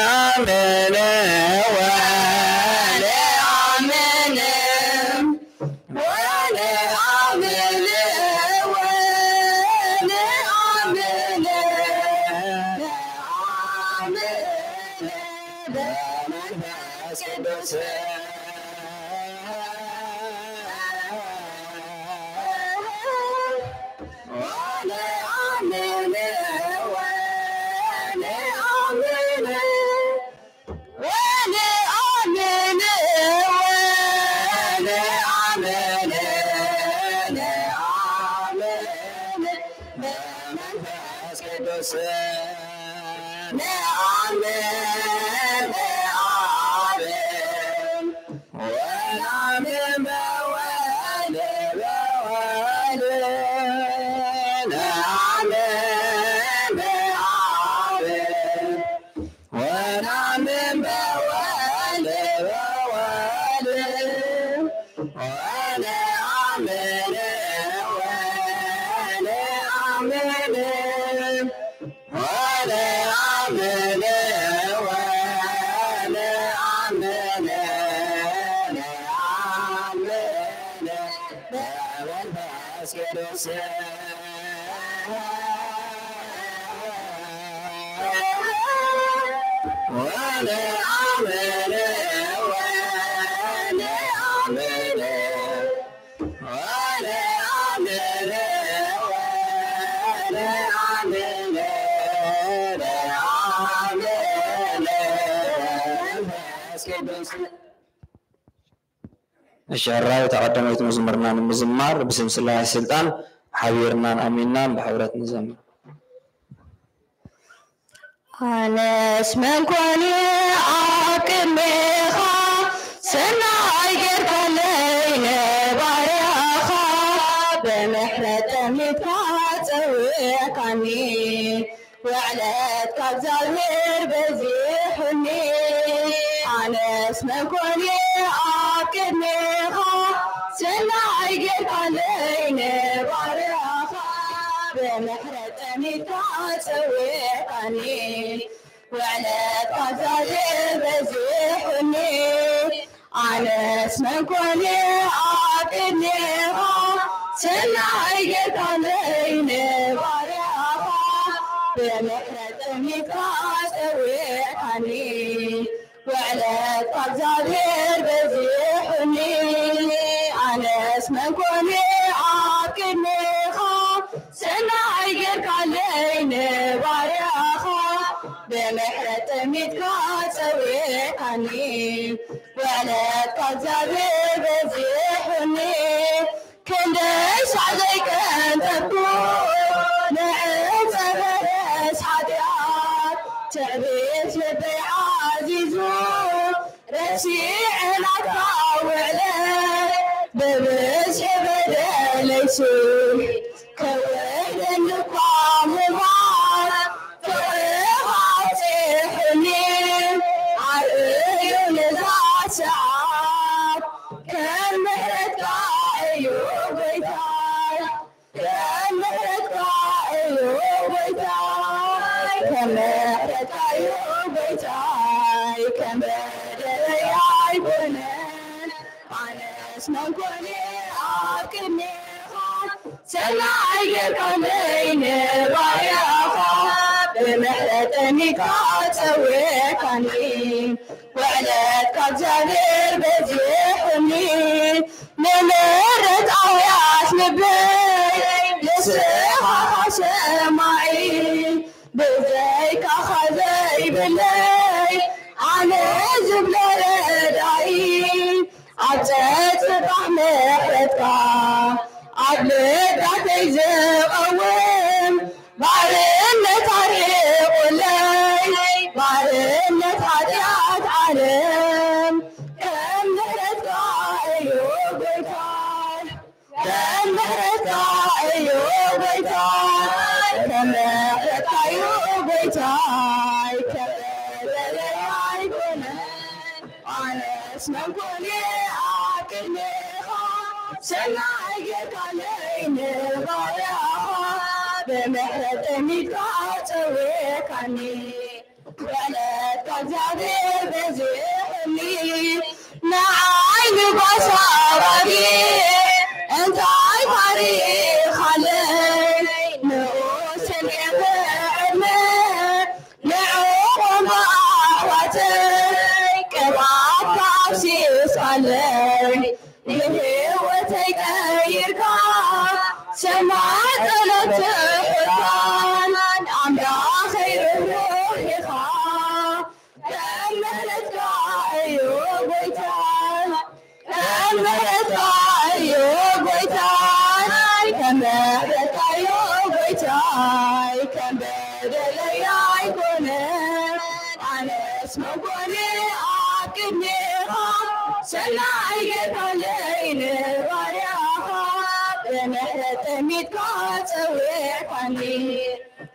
الشعراء تقدمت مزمرنا المزمار بسم الله السلطان حبيرنا أمينا بحورة نزمر أنس من كوني أكميخا سناير كلينا باريخا بمحرة ميتات ويقاني وعلت كالزهير بزيحني أنس من كوني أكميخا سناير كلينا باريخا بمحرة ميتات ويقاني وعلت كالزهير بزيحني أنس من كوني أكميخا سناير كلينا باريخا بمحرة ميتات ويقاني وعلت كالزهير بزيحني أنس من كوني أكميخا سناير كلينا باريخا بمحرة ميتات ويقاني وعلت كالزهير بزيحني كندش عليك أن تكون نعيت فرس حديات تعبيت يدي عزيزون رشيع العطاوع عليك بمسح بدليسون كوين النقام وبعض فريغاتي حنين عالعيون ذات ساعات كان مهرتك أيوب بيتاي كان مهرتك أيوب بيتاي كان مهرتك أيوب بيتاي كان بدلي عيبونين أنس من كوني أكمي سناير كلينا باريخا بمحرة ميتات ويقاني وعلت كالزهير بزيحني نمرت أوياس نبي لسيحة سماعي بزيك خذي بالليل أنا زبل ردعي عطيت رحمة محرتك عبلت عتيزة قوم بارنا طريق الليل بارنا حديات علم كم نهرتك أيوب بيتاي كم نهرتك أيوب بيتاي كم نهرتك أيوب بيتاي كم بدلي عيبونين أنس من كوني أكمي سناير كلينا باريخا بمحرة ميتات ويقاني وعلت كالزهير بزيحني نعاين بصاري انت طريق علي نؤوس اليمين نعوم بأحوتي كباب كابسيس علي لهوتك أيركا سمعت لتحكان عم خير روحي خا كملتك أيوب بيتان كملتك أيوب بيتان كملتك أيوب بيتان كم بدلي عيبونين أنس من كوني أكمي سناير كلينا باريخا بمحرة ميتات ويقاني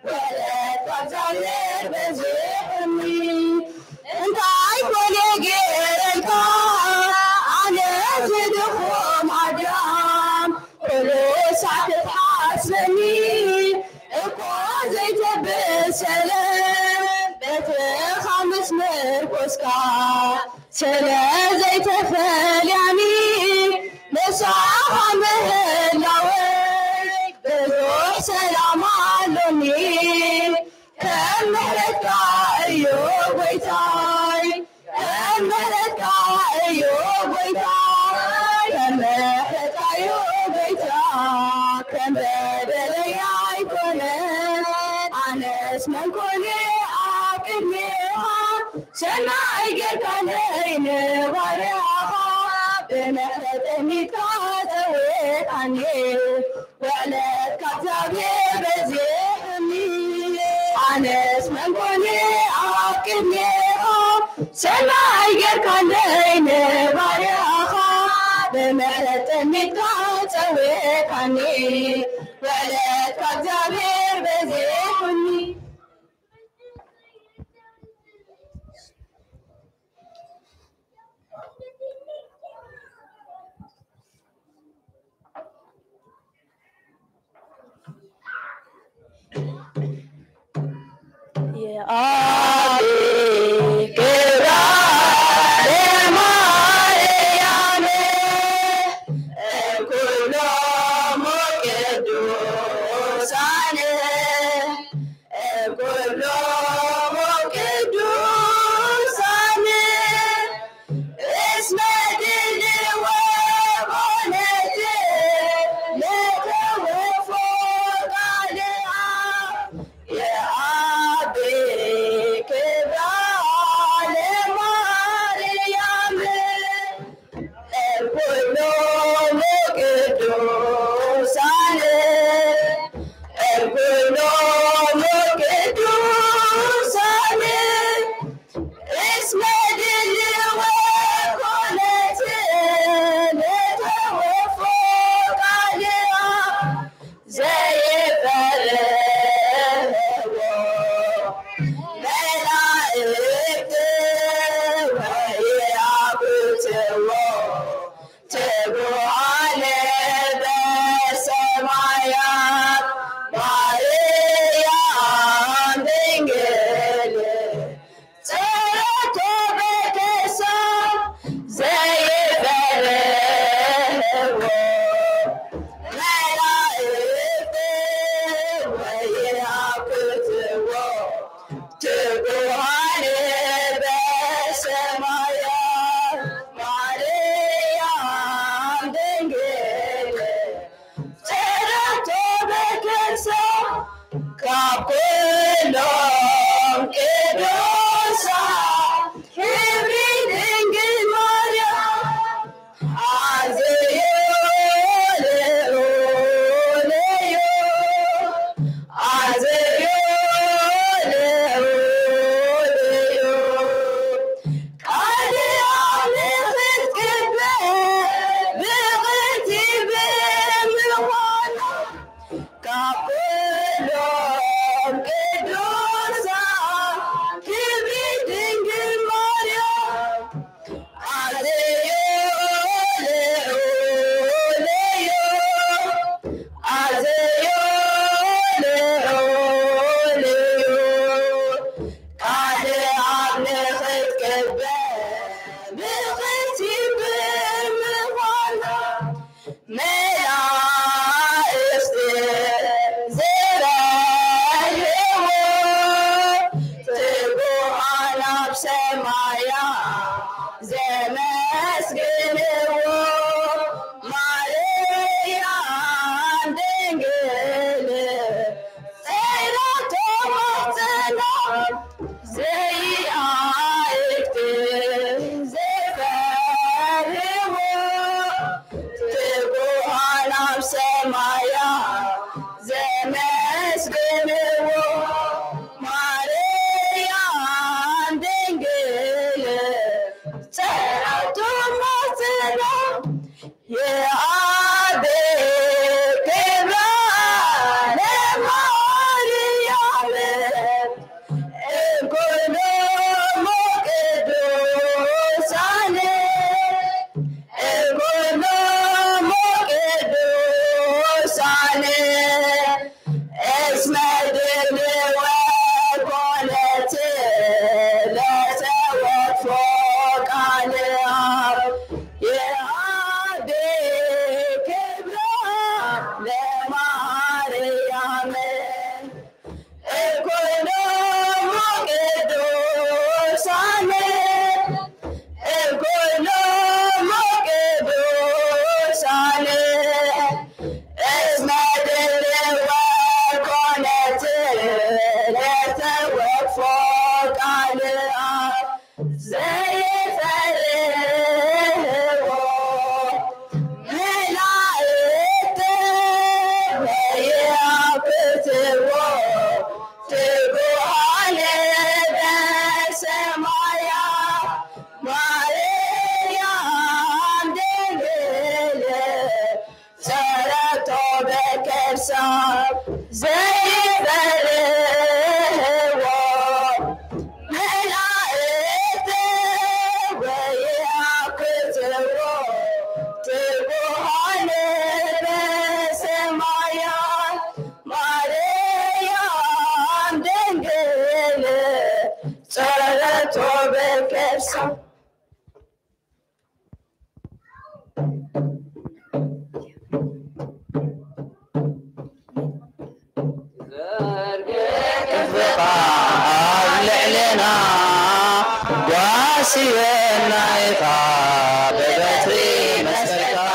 وعلت كالزهير بزيحني انت عيبوني غيرك أنا زد خوم عدام فلوس عتتحاسبني اكون زيت بالسلام بيت 5 مركوسكا سلا زيت فالياني مساحة مهلاوي بروح سلام علوني كم مهلتك أيوب بيتاي كم مهلتك أيوب بيتاي كم مهلتك أيوب بيتاي كم بدلي عيبونين أنس من كوني أكمي سناير كلينا باريخا بمحرة ميتات ويقاني وعلت كالزهير بزيحني أنس من كوني سماي غير كان لين باريخا بمحرة النكات ويقاني ولد كذابير بزيكني يا أبي درسه واسينا عقاب بتري مسكا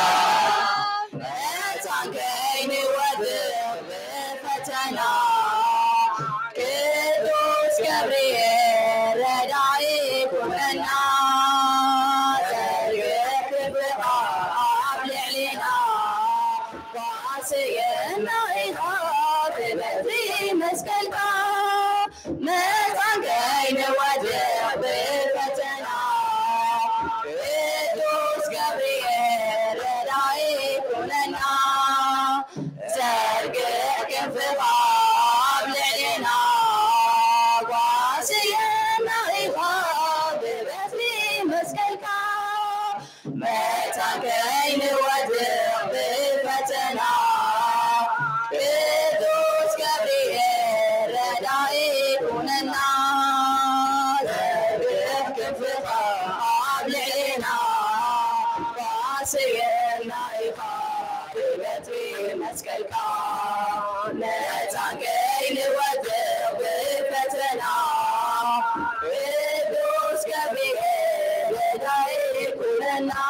تانكين ودر فتنا كدوس كبرير رداي كنا تريك بقاب لعلينا واسينا عقاب بتري مسكا تانكين ودر فتنا كدوس كبرير رداي كنا زرقك انفضاب لعلينا واسينا عقاب بتري مسكلكا متاكين ودر بفتنا كدوس كبرير رداي كنا زرقك انفضاب لعلينا واسينا عقاب بتري مسكلكا نتاكين ودر بفتنا كدوس كبرير رداي كنا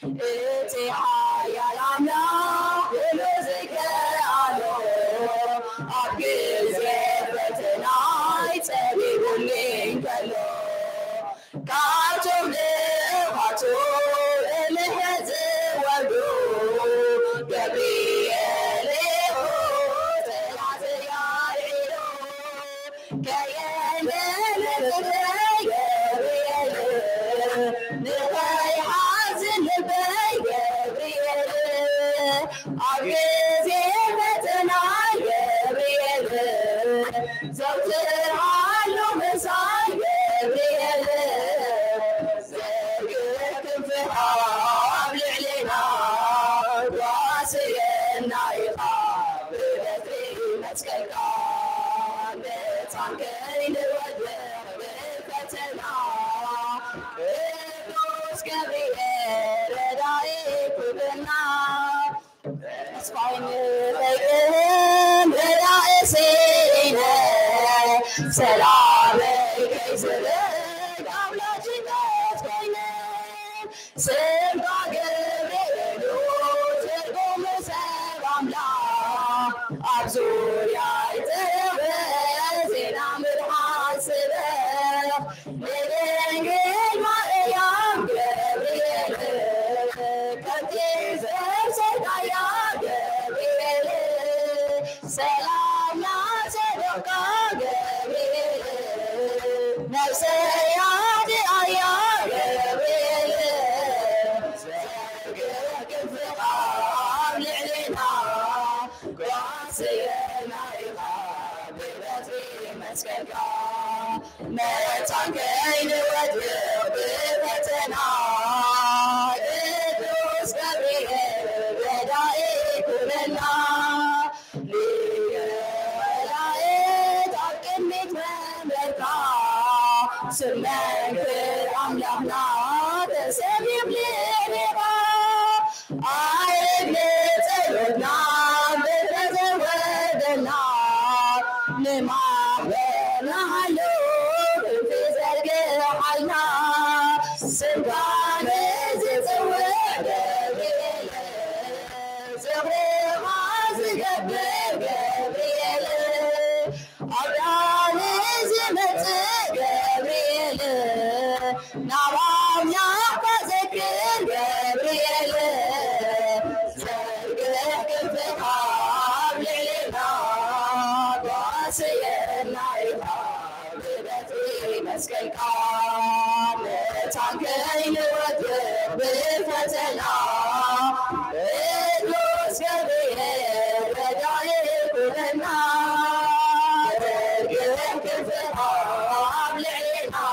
اتحايا الاملاك ولوزك الو ابقي زفتنا يتبيبوني كلو كاتم لغاتو الهز ودو قبيل يهود العزياريلو كيان للبيقبيل نغاي حازن البيقبيل عبيزي فتنا قبيل زوجر عالو مساي قبيل زرقك انفحاب لعلينا واسينا عقاب بتري مسكلكا نتاكين ودر بفتنا كدوس كبرير رداي كنا اسفاين بيقين رداي سينا سلامك يزلك أولاجي بتكينين سيبا قبريلو ترقم سلاملا أبزور يايتبه زينا مرحاسبه لدنقل مريم قبريل كتير سيدا يا قبريل سلام لا صدقا قبريل نفسي يا قبريل زرقك انفقام لعلينا قاسينا عقاب بتري مسكلكا نتاكين ودر بفتنا كدوس كبرير رداي كلنا ليلايت عقمت مملكا سمك أملاحنا تسبيب لربا عيب نتلودنا بتزودنا لما بنا حلوك في زرق حالنا سبحان زيزود قبيل زغري غاز قبيل عبراني زمت قبيل نعم يحفظك قبيل زرقك انفحاب لعلينا واسينا عقاب بتري مسكلكا نتاكين ودر بفتنا كدوس كبرير رداي كلنا زرقك انفحاب لعلينا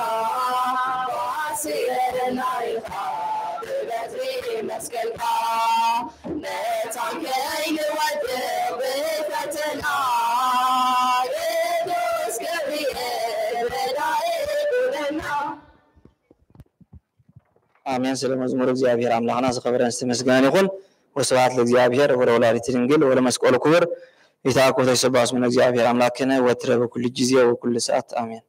واسينا عقاب بتري مسكلكا نتاكين ودر بفتنا كدوس كبرير رداي كلنا آمين. سلام مزمور እግዚአብሔር አምላክና ዝኸበረን ዝተመስገነ ይኹን። ወስብሐት ለእግዚአብሔር ወለወላዲቱ ድንግል ወለመስቀሉ ክቡር። ይትሐኮተ ይስብሐ ስሙ እግዚአብሔር አምላክነ ወትረ በኩሉ ጊዜ ወበኩሉ ሰዓት አሜን።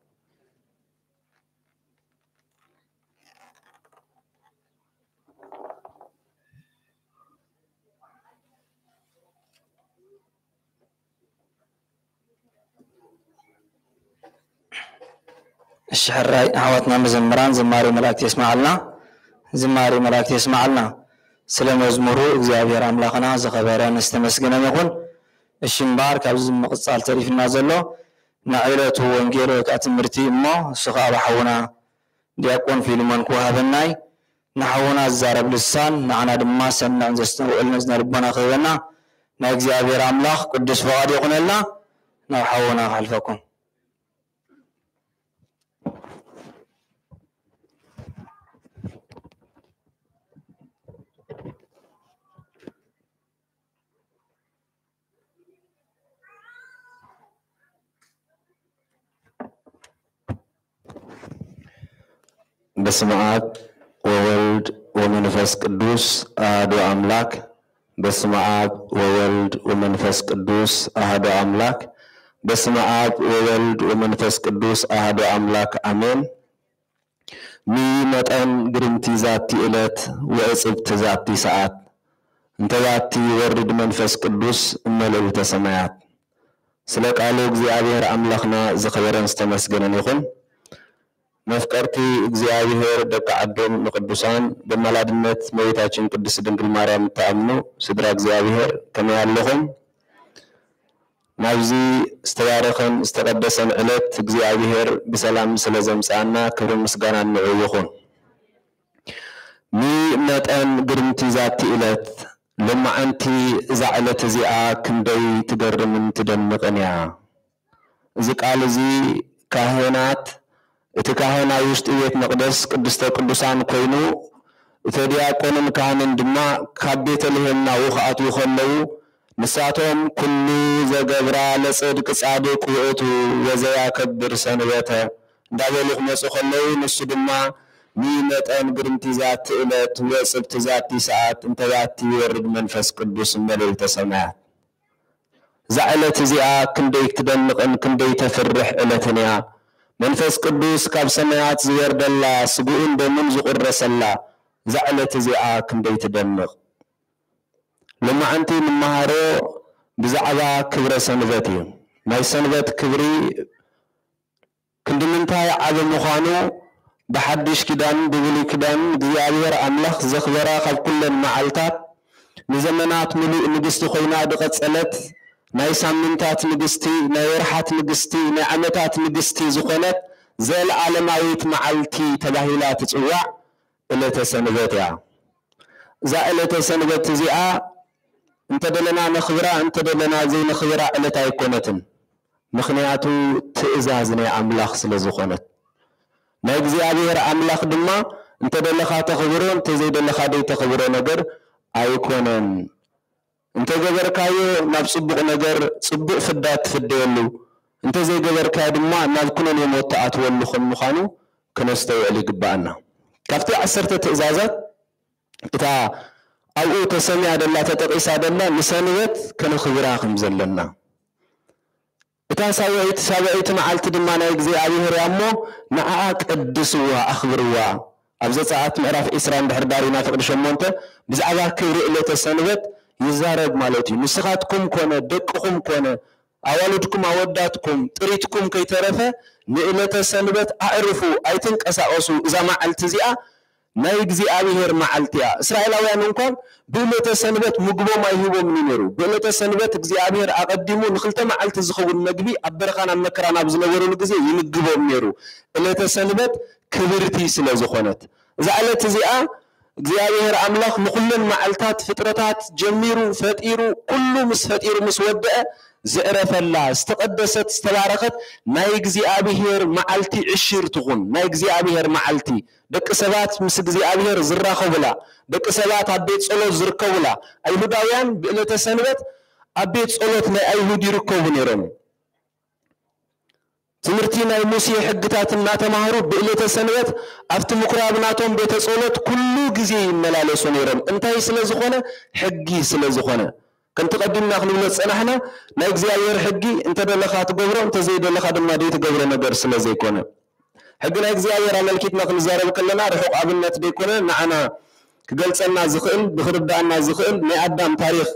الشحراي عواتنا مزمران زماري ملاك يسمع لنا زماري ملاك يسمع لنا سلام مزمورو እግዚአብሔር አምላክና ዝኸበረን ዝተመስገነ ይኹን። الشمبار كابز مقصال تاريخ النازلو نعيلة وانجيل وكاتمرتي اما سخا بحونا ديكون في لمن كوهبناي نحونا الزارب لسان معنا دما سمنا نزستن وقلنا ربنا خيرنا نا እግዚአብሔር አምላክ ቅዱስ ፈቃድ ይኹንልና نحونا خلفكم. በስመ አብ ወወልድ ወመንፈስ ቅዱስ አሐዱ አምላክ። በስመ አብ ወወልድ ወመንፈስ ቅዱስ አሐዱ አምላክ። በስመ አብ ወወልድ ወመንፈስ ቅዱስ አሐዱ አምላክ አሜን። ሚመጠን ግርምቲ ዛቲ ዕለት ወእጽብቲ ዛቲ ሰዓት እንተ ዛቲ ወርድ መንፈስ ቅዱስ እመልእልተ ሰማያት። ስለ ቃሉ እግዚአብሔር አምላክና ዝኸበረን ዝተመስገነን ይኹን። መፍቀርቲ እግዚአብሔር ደቂ ዓዶም ንቅዱሳን በመላድነት እመቤታችን ቅድስት ድንግል ማርያም ተአምኑ ስድራ እግዚአብሔር ከመይ ኣለኹም? ናብዚ ዝተባረኸን ዝተቀደሰን ዕለት እግዚአብሔር ብሰላም ስለ ዘምፃና ክብሪ ምስጋና ንዕኡ ይኹን። ሚመጠን ግርምቲ ዛቲ ዕለት ልማዓንቲ እዛ ዕለት እዚኣ ክንደይ ትገርምን ትደንቕን እያ። እዚ ቃል እዚ ካህናት እቲ ካህናዊ ውሽጢ ቤት መቅደስ ቅድስተ ቅዱሳን ኮይኑ እቲ ዲያቆንን ካህንን ድማ ካብ ቤተልሔም ናብኡ ክኣትዉ ከለዉ ንሳቶም ኩሉ ዘገብራ ለጽድቅ ጻድቅ ውእቱ ወዘያከብር ሰንበተ እንዳበሉ ክመፁ ከለዉ ንሱ ድማ ሚመጠን ግርምቲ ዛቲ ዕለት ወእጽብቲ ዛቲ ሰዓት እንተ ዛቲ ይወርድ መንፈስ ቅዱስ እመልእልተ ሰማያት። እዛ ዕለት እዚኣ ክንደይ ትደንቕን ክንደይ ተፍርሕ ዕለትን እያ። መንፈስ ቅዱስ ካብ ሰማያት ዝወርደላ ስጉኡን ደሙን ዝቁረሰላ እዛ ዕለት እዚኣ ክንደይ ትደንቕ። ልማዓንቲ ንመሃሮ ብዛዕባ ክብረ ሰንበት እዩ። ናይ ሰንበት ክብሪ ክንዲ ምንታይ ዓብ ምዃኑ ብሓድሽ ኪዳን ብብሉይ ኪዳን እግዚአብሔር ኣምላኽ ዘኽበራ ካብ ኩለን መዓልታት ንዘመናት ምሉእ ንግስቲ ኮይና ድቐፀለት ናይ ሳምንታት ንግስቲ ናይ ወርሓት ንግስቲ ናይ ዓመታት ንግስቲ ዝኾነት ዘለዓለማዊት መዓልቲ ተባሂላ ትፅዋዕ ዕለተ ሰንበት እያ። እዛ ዕለተ ሰንበት እዚኣ እንተደለና ነኽብራ እንተደለና ዘይነኽብራ ዕለት ኣይኮነትን። ምክንያቱ ትእዛዝ ናይ ኣምላኽ ስለ ዝኾነት ናይ እግዚአብሔር ኣምላኽ ድማ እንተደለኻ ተኽብሮ እንተዘይደለኻ ደይተኽብሮ ነገር ኣይኮነን። እንተ ገበርካዮ ናብ ጽቡቕ ነገር ጽቡቕ ፍዳ ትፍደየሉ እንተ ዘይገበርካዮ ድማ ናብ ኩነኔ ሞት ተኣትወሉ ከም ምዃኑ ክነስተውዕል ይግባአና። ካብቲ 10 ትእዛዛት እታ ኣብኡ ተሰሚያ ደላ ተጠቂሳ ደላ ንሰንበት ከነኽብራ ከም ዘለና እታ ሳብዒት መዓልቲ ድማ ናይ እግዚኣብሔር እያ እሞ ንዓኣ ቀድስዋ ኣኽብርዋ። ኣብ ዘፀአት ምዕራፍ 20 ድሕር ዳሪና ፍቅዲ 8 ብዛዕባ ክብሪ ዕለተ ሰንበት ይዛረብ ማለት እዩ። ንስኻትኩም ኮነ ደቅኹም ኮነ ኣዋልድኩም ኣወዳትኩም ጥሪትኩም ከይተረፈ ንዕለተ ሰንበት ኣዕርፉ ኣይትንቀሳቀሱ። እዛ መዓልቲ እዚኣ ናይ እግዚኣብሔር መዓልቲ እያ። እስራኤላውያን እንኳን ብዕለተ ሰንበት ምግቦም ኣይሂቦም ነይሩ። ብዕለተ ሰንበት እግዚኣብሔር ኣቀዲሙ ንክልተ መዓልቲ ዝኸውን መግቢ ኣብ በረኻን ኣብ መከራን ኣብ ዝነበሩሉ ግዜ ይምግቦም ነይሩ። ዕለተ ሰንበት ክብርቲ ስለ ዝኾነት እዛ ዕለት እዚኣ እግዚአብሔር አምላክ ንኩለን መዓልታት ፍጥረታት ጀሚሩ ፈጢሩ ኩሉ ምስ ፈጢሩ ምስ ወደአ ዘዕረፈላ ዝተቀደሰት ዝተባረከት ናይ እግዚአብሔር መዓልቲ ዕሽር ትኹን። ናይ እግዚአብሔር መዓልቲ ደቂ ሰባት ምስ እግዚአብሔር ዝራኸቡላ ደቂ ሰባት ኣብ ቤት ጸሎት ዝርከቡላ ኣይሁዳውያን ብዕለተ ሰንበት ኣብ ቤት ጸሎት ናይ ኣይሁድ ይርከቡ ነይሮም። تمرتينا موسى حقتاتنا تمهروا بإلة سنوات أفت مكرابناتهم بيت صولت كل جزء ملالسون يرم أنتي سلزخونة حقي سلزخونة كنت قدمنا خلونا سنحنا نجزي غير حقي أنت دلخات جبرة أنت زي دلخات ما ديت جبرة نجر سلزي كونه حقنا نجزي غير عملكيت نخل زارب كلنا رحق قبلنا تبيكونه معنا كجلسنا زخيل بخرب دعنا زخيل نقدم تاريخ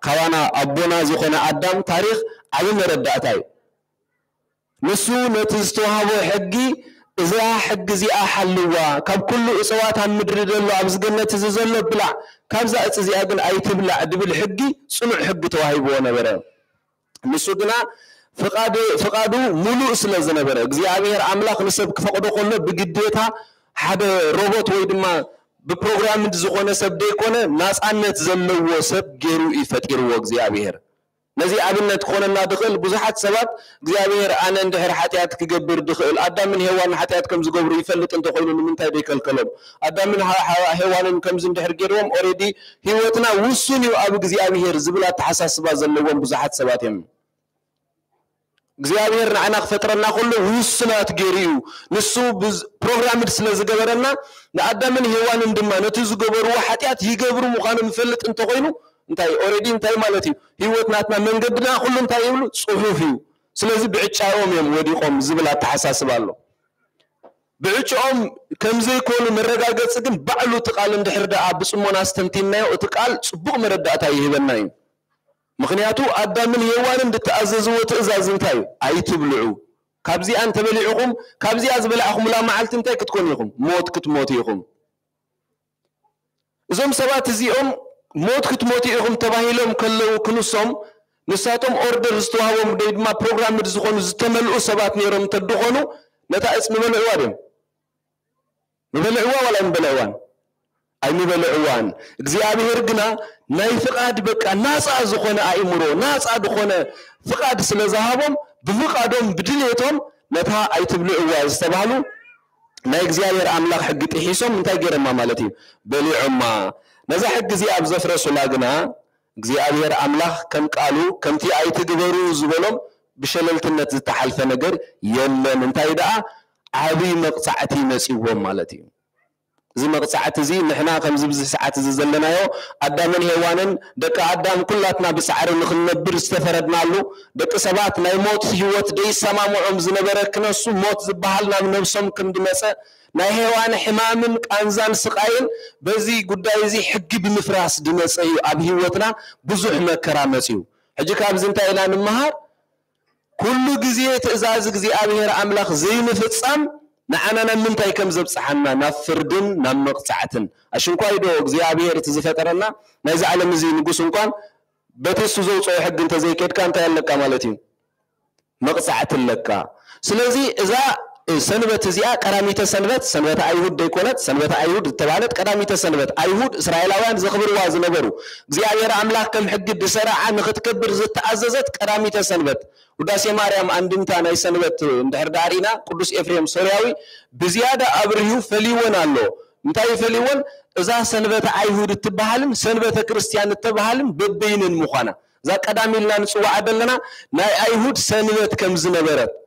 خوانا أبونا زخنا قدم تاريخ علم ردعتاي نسو نتستوهابو حقي إذا حق زي أحلوا كاب كل إصوات هم مدرد الله عبز جنة تززل بلع كاب زي أتزي أجن أي تبلع دبل حقي صنع حق توهيبونا برا نسو دنا فقادو ملو سلزنا برا زي أمير عملاق نسب فقدو قلنا بجديتها حدا روبوت ويدما ببرنامج زخونة سب ديكونه ناس أنت زلوا سب جرو يفتكروا زي أمير نزي أبننا تكوننا دخل بزحات سبب زيابير أنا ندهر حتياتك جبر دخل أدام من هوان حتياتكم زجبر يفلت أنت قولون من تاديك الكلام أدام من هوان كم زندهر جروم أوريدي هوتنا وصوني وأبو زيابير زبلات حساس بازلوهم بزحات سباتهم زيابير أنا فترة كله وصنا تجريو نسو برنامج سلز جبرنا أدام من هوان ندما نتزجبر وحتيات يجبروا مقام مفلت أنت قولون انتي اوريدي انتي مالتي هيوتناتنا منقدنا كله انتي يقولوا صحوفي سلازي بعچاهم يم وديقوم زبلا تحساسبالو بعچاهم كم زي كون مرغاغص ግን ባዕሉ ተቃል እንድሕር ደኣ ብጽሞና አስተንቲናዮ እትቃል ጽቡቅ መረዳእታ ይህበናይ ምክንያቱ አዳምን የዋን እንድትአዘዝዎ ትእዛዝ እንታይ አይትብልዑ ካብዚ አንተ በሊዑኩም ካብዚ አዝበላኹም ላ መዓልት እንታይ ክትኮን ይኹም ሞት ክትሞት ይኹም እዞም ሰባት እዚኦም موت كتموتي إخم تباهيلهم كلو كنوسهم نساتهم أوردر استوهاهم ديد ما برنامج مدزخون زتملؤ سبات نيرم تدخونو نتا اسم مبلعوان مبلعوا ولا مبلعوان أي مبلعوان إجزيابي هرقنا ناي فقاد بكا ناس أزخون أيمرو ناس أدخون فقاد سلزهابهم بفقادهم بدليتهم نتا أي تبلعوا استبالو ناي إجزيابي أملاك حقت إحيسهم انتاي جيرما مالتي بلعما نزا حق زي أبزفر سلاقنا زي أبير أملاخ كم قالوا كم تي أي تدبروا زبلهم بشللتنا تتحالف نجر يلا من تايدا عبي مقطعتي مسيوهم مالتي زي مقطعتي زي نحنا كم زبز ساعات زلنا يو أدامن هوانن دك أدام كلاتنا بسعر نخل نبر استفردنا له دك سباتنا يموت هوت دي سمام عمز نبركنا سو موت زبحالنا من نفسهم كندمسا ناي هوان حمام كأنزان سقاين بزي قداي زي حق بمفراس دمسي أبي هوتنا بزح مكرامسيو حجك أبزنتا إلى النهار كل جزية إزاز جزي أبيهر أملاخ زي مفتصام نحنا نمنتاي كم زب صحنا نفردن نمقطعتن أشون كايدو جزي أبيهر تزفترنا نايز على مزي نقصون كان بتسو زوج حق أنت زي كده كان تيلك مالتي مقطعت لك سلزي إذا سنبت زيا كراميته سنبت أيهود ديكونت سنبت أيهود تبالت كراميته سنبت أيهود إسرائيلوان زخبر واز نبرو زيا يرى أملاك كم حق بسرعة نخت كبر زت عززت كراميته سنبت وداسي مريم عندنا ناي سنبت ندهر دارينا قدوس إفريم سورياوي بزيادة أبريو فليون الله متى فليون إذا سنبت أيهود تبهلن سنبت كريستيان تبهلن ببين المخانة ذا كدامي لنا نسوا عدلنا ناي أيهود سنبت كم زنبرت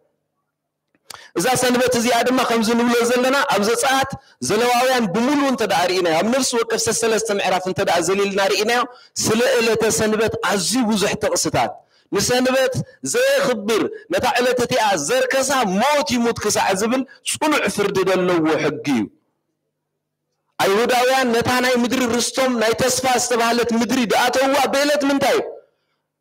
إذا سنبت زيادة ما خمسة نقول زلنا أبز ساعات زلواويان بملو أنت دارينا أم نفس وقف سلسلة معرف أنت دار زليل نارينا سلئلة سنبت عزيب وزحت قصتات نسنبت زي خبر نتعلة تتيع زر كسا موت يموت كسا عزبل صنع فرد دلو حقيو أيهوداويان نتانا مدري رستم ناي تسفى استبهالت مدري دقاتوا بيلت من تايب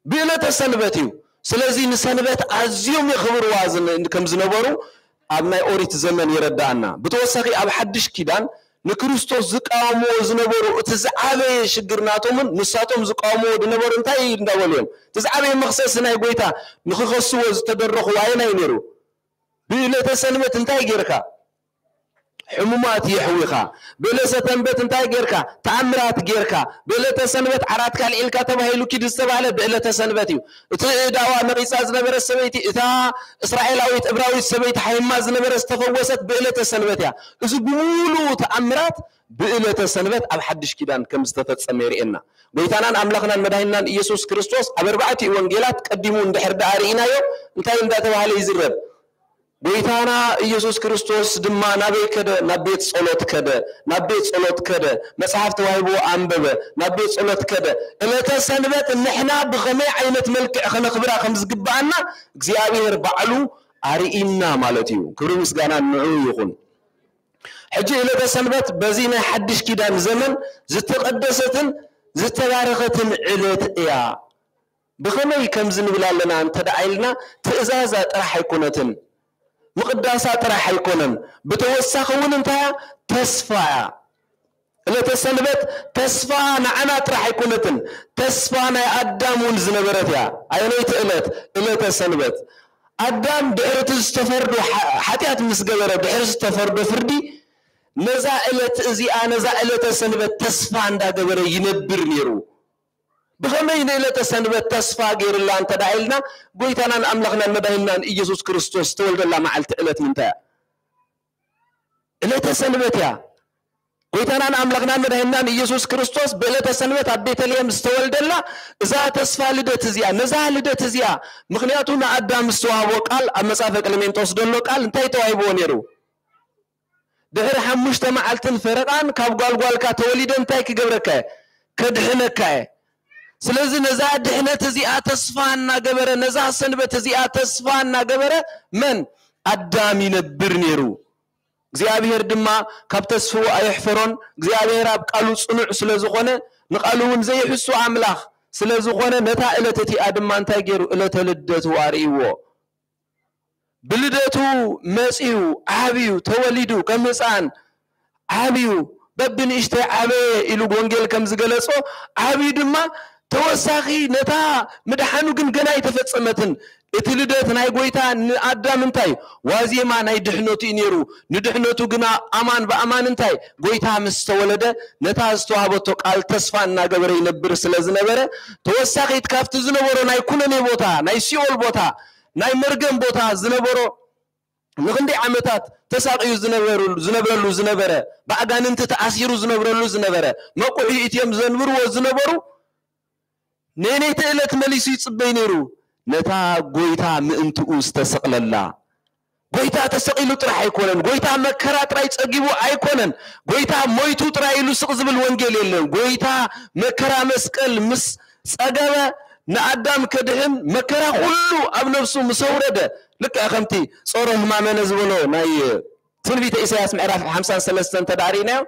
بيلت سنبتيو سلازي نسنبت عزيوم يخبر وازن كم زنبرو أبناء أوريت زمن يردعنا بتوسخي أب حدش كيدان نكريستوس زقامو زنبرو تزعابي شجرناتهم نساتهم زقامو دنبرو انتاي ندوليهم تزعابي مخصصنا يقويتا نخصصوا تدرخوا وعينا ينيرو بيلة سنبت انتاي جيركا حمومات يحويخا بلسة تنبت انتاي جيركا تعمرات جيركا بلة سنبت عراتك العلكا تبهيلو كي دستبالة بلة سنبتيو دعوة مريسا زنبر السبيتي إذا إسرائيلاويت إبراويت سبيت حيما زنبر استفوست بلة سنبتيا إذا بمولو تعمرات بلة سنبت أب حدش كدان كم استفت سمير إنا بيتانان أملقنا المدهنان إيسوس كريستوس أبربعتي وانجيلات قدمون دحر دارينا يو انتاي اندا تبهالي يزرب ጎይታና ኢየሱስ ክርስቶስ ድማ ናበይ ከደ ናቤት ጸሎት ከደ ናቤት ጸሎት ከደ መጽሐፍ ተዋሂቦ አንበበ ናቤት ጸሎት ከደ እለተ ሰንበት ንሕና ብኸመይ ዓይነት መልክዕ ኸነኽብራ ከም ዝግባአና እግዚአብሔር ባዕሉ አርኢና ማለት እዩ ክብሪ ምስጋና ንዑ ይኹን ሕጂ እለተ ሰንበት በዚ ናይ ሓድሽ ኪዳን ዘመን ዝተቀደሰትን ዝተባረኸትን ዕለት እያ ብኸመይ ከም ዝንብላለና እንተዳኢልና ትእዛዛ ጥራሕ ኣይኮነትን مقداسة ترى حيكونن بتوسخون انتهى تسفى إلا تسنبت تسفى نعنا ترى حيكونتن تسفى نا أدم ونزنبرت يا أينيت إلا تسنبت أدم بحرت استفرد حتيات مسجبرة بحرت استفرد فردي نزائلة زيا نزائلة تسنبت تسفى عند جبرة ينبر نيرو بخمين إلى تسنبت تسفى غير الله أنت دعيلنا قويتنا أملخنا المدهنا إيسوس كريستوس تولد الله مع التقلت من تاع إلى تسنبت يا قويتنا أملخنا المدهنا إيسوس كريستوس بإلى تسنبت عبيت اليوم استولد الله إذا تسفى لدى تزيا نزع لدى تزيا مخنياتنا أدام استوى وقال أما سافك لمن تصدر له قال انتهي توعيبون يرو دهر حمش تمعلتن فرقان كاب قال كتولد انتهي كجبرك كدحنك سلازي نزاع دحنة زيئة تصفانا قبرة نزاع سنبة زيئة تصفانا قبرة من أدام ينبر نيرو እግዚአብሔር ድማ ካብ ተስፋው አይሕፈሮን እግዚአብሔር ኣብ ቃሉ ጽኑዕ ስለዝኾነ ንቃሉን ዘይሕሱ አምላኽ ስለዝኾነ ነታ ዕለተቲ አድማ እንታይ ገይሩ ዕለተ ልደቱ አርኢዎ ብልደቱ መጺኡ ዓብዩ ተወሊዱ ከም ሕፃን ዓብዩ በብንእሽተ ዓበየ ኢሉ ወንጌል ከም ዝገለጾ ዓብዩ ድማ ተወሳኺ ነታ ምድሓኑ ግን ገና ይተፈጸመትን እቲ ልደት ናይ ጎይታ ንአዳም እንታይ ዋዜማ ናይ ድሕነቱ ይነሩ ንድሕነቱ ግና አማን በአማን እንታይ ጎይታ ምስ ተወለደ ነታ ዝተዋሃበቶ ቃል ተስፋ እናገበረ ይነብር ስለዝነበረ ተወሳኺት ካፍቲ ዝነበሮ ናይ ኩነኔ ቦታ ናይ ሲኦል ቦታ ናይ መርገም ቦታ ዝነበሮ ንኽንደይ ዓመታት ተሳቂዩ ዝነበረ በአጋንንት ተኣሲሩ ዝነበረሉ ዝነበረ መቁሒ ኢትዮም ዘንብርዎ ዝነበሩ ነነይቲ ዕለት መሊሱ ይጽበይ ነይሩ ነታ ጎይታ ምእንትኡ ዝተሰቅለላ ጎይታ ተሰቂሉ ጥራሕ አይኮነን ጎይታ መከራ ጥራይ ጸጊቡ አይኮነን ጎይታ ሞይቱ ጥራይ ኢሉ ስቅ ዝብል ወንጌል የለን ጎይታ መከራ መስቀል ምስ ጸገበ ንአዳም ከድህን መከራ ሁሉ ኣብ ነፍሱ ምሰውረደ ልክ አኸምቲ ጾረ ህማመነ ዝብሎ ናይ ትንቢተ ኢሳይያስ ምዕራፍ 53 ተዳሪናዮ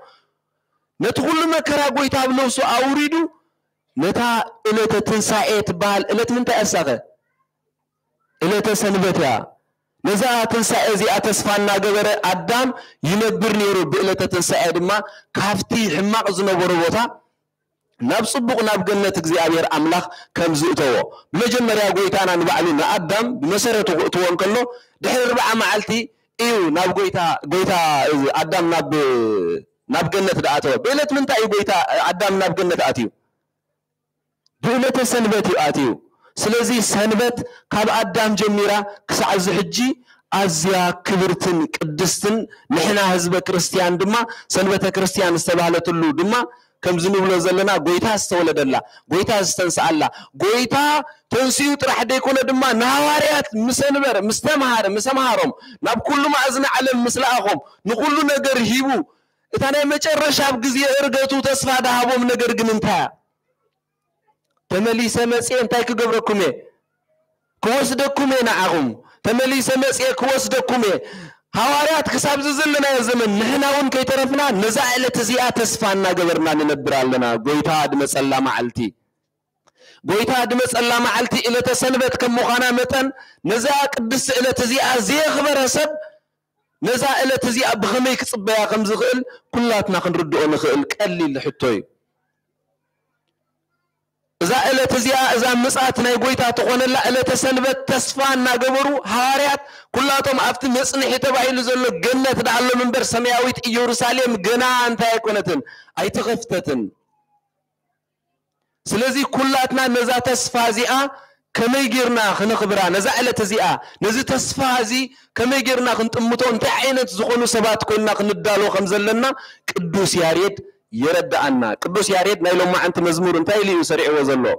ነቲ ሁሉ መከራ ጎይታ ኣብ ነፍሱ አውሪዱ ነታ ዕለተ ትንሣኤ ትባል ዕለት ምንታይ አሳኸ ዕለተ ሰንበት ያ ነዛ ትንሣኤ እዚኣ ተስፋና ገበረ አዳም ይነብር ነይሩ ብዕለተ ትንሣኤ ድማ ካፍቲ ሕማቅ ዝነበሩ ቦታ ናብ ጽቡቕ ናብ ገነት እግዚአብሔር አምላኽ ከም ዝእተዎ በመጀመርያ ጎይታና ንባዕሉ ንአዳም ብመሰረቱ እትዎ እንከሎ ድሕሪ 40 መዓልቲ እዩ ናብ ጎይታ አዳም ናብ ገነት ዳኣተወ ብዕለት ምንታይ ጎይታ አዳም ናብ ገነት አትዩ ብዕለተ ሰንበት አትዩ ስለዚህ ሰንበት ካብ አዳም ጀሚራ ክሳዕ ዝሕጂ አዝያ ክብርትን ቅድስትን ንሕና ህዝበ ክርስቲያን ድማ ሰንበተ ክርስቲያን ዝተባህለትሉ ድማ ከም ዝንብሎ ዘለና ጎይታ ዝተወለደላ ጎይታ ዝተንሳአላ ጎይታ ተንሲኡ ጥራሕ ደይኮነ ድማ ናዋርያት ምሰንበር ምስተማሃሮም ናብ ኩሉ ማእዝነ ዓለም ምስላኣኹም ንኩሉ ነገር ሂቡ እታ ናይ መጨረሻ ኣብ ግዜ እርገቱ ተስፋ ዳሃቦም ነገር ግን እንታይ ተመሊሰ መጽኤ እንታይ ክገብረኩም ክወስደኩም ንዓኹም ተመሊሰ መጽኤ ክወስደኩም ሐዋርያት ክሳብ ዘለና ዘመን ንሕናውን ከይተረፍና ነዛ ዕለት እዚኣ ተስፋና ገበርና ንነብር ኣለና ጎይታ ድመጸላ መዓልቲ ጎይታ ድመጸላ መዓልቲ ዕለተ ሰንበት ከም ምዃና መጠን ነዛ ቅድስቲ ዕለት እዚኣ ዘየኽበረ ሰብ ነዛ ዕለት እዚኣ ብኸመይ ክጽበያ ከም ዝኽእል ኩላትና ክንርድኦ ንኽእል ቀሊል ሕቶ እዩ እዛ ዕለት እዚኣ እዛ ምጽአት ናይ ጎይታ ተኾነላ ዕለተ ሰንበት ተስፋ እናገበሩ ሐዋርያት ኩላቶም ኣብቲ መጽንሒ ተባሂሉ ዘሎ ገነት ዳኣሎ መንበር ሰማያዊት ኢየሩሳሌም ገና እንታይ ኣይኮነትን ኣይተኸፍተትን ስለዚ ኩላትና ነዛ ተስፋ እዚኣ ከመይ ጌርና ክነኽብራ ነዛ ዕለት እዚኣ ነዚ ተስፋ እዚ ከመይ ጌርና ክንጥምቶ እንታይ ዓይነት ዝኾኑ ሰባት ኮይና ክንዳሎ ከም ዘለና ቅዱስ ያሬድ يردأنا قدوس ياريد نايلو ما أنت مزمور انتاي لي يسرعو زلو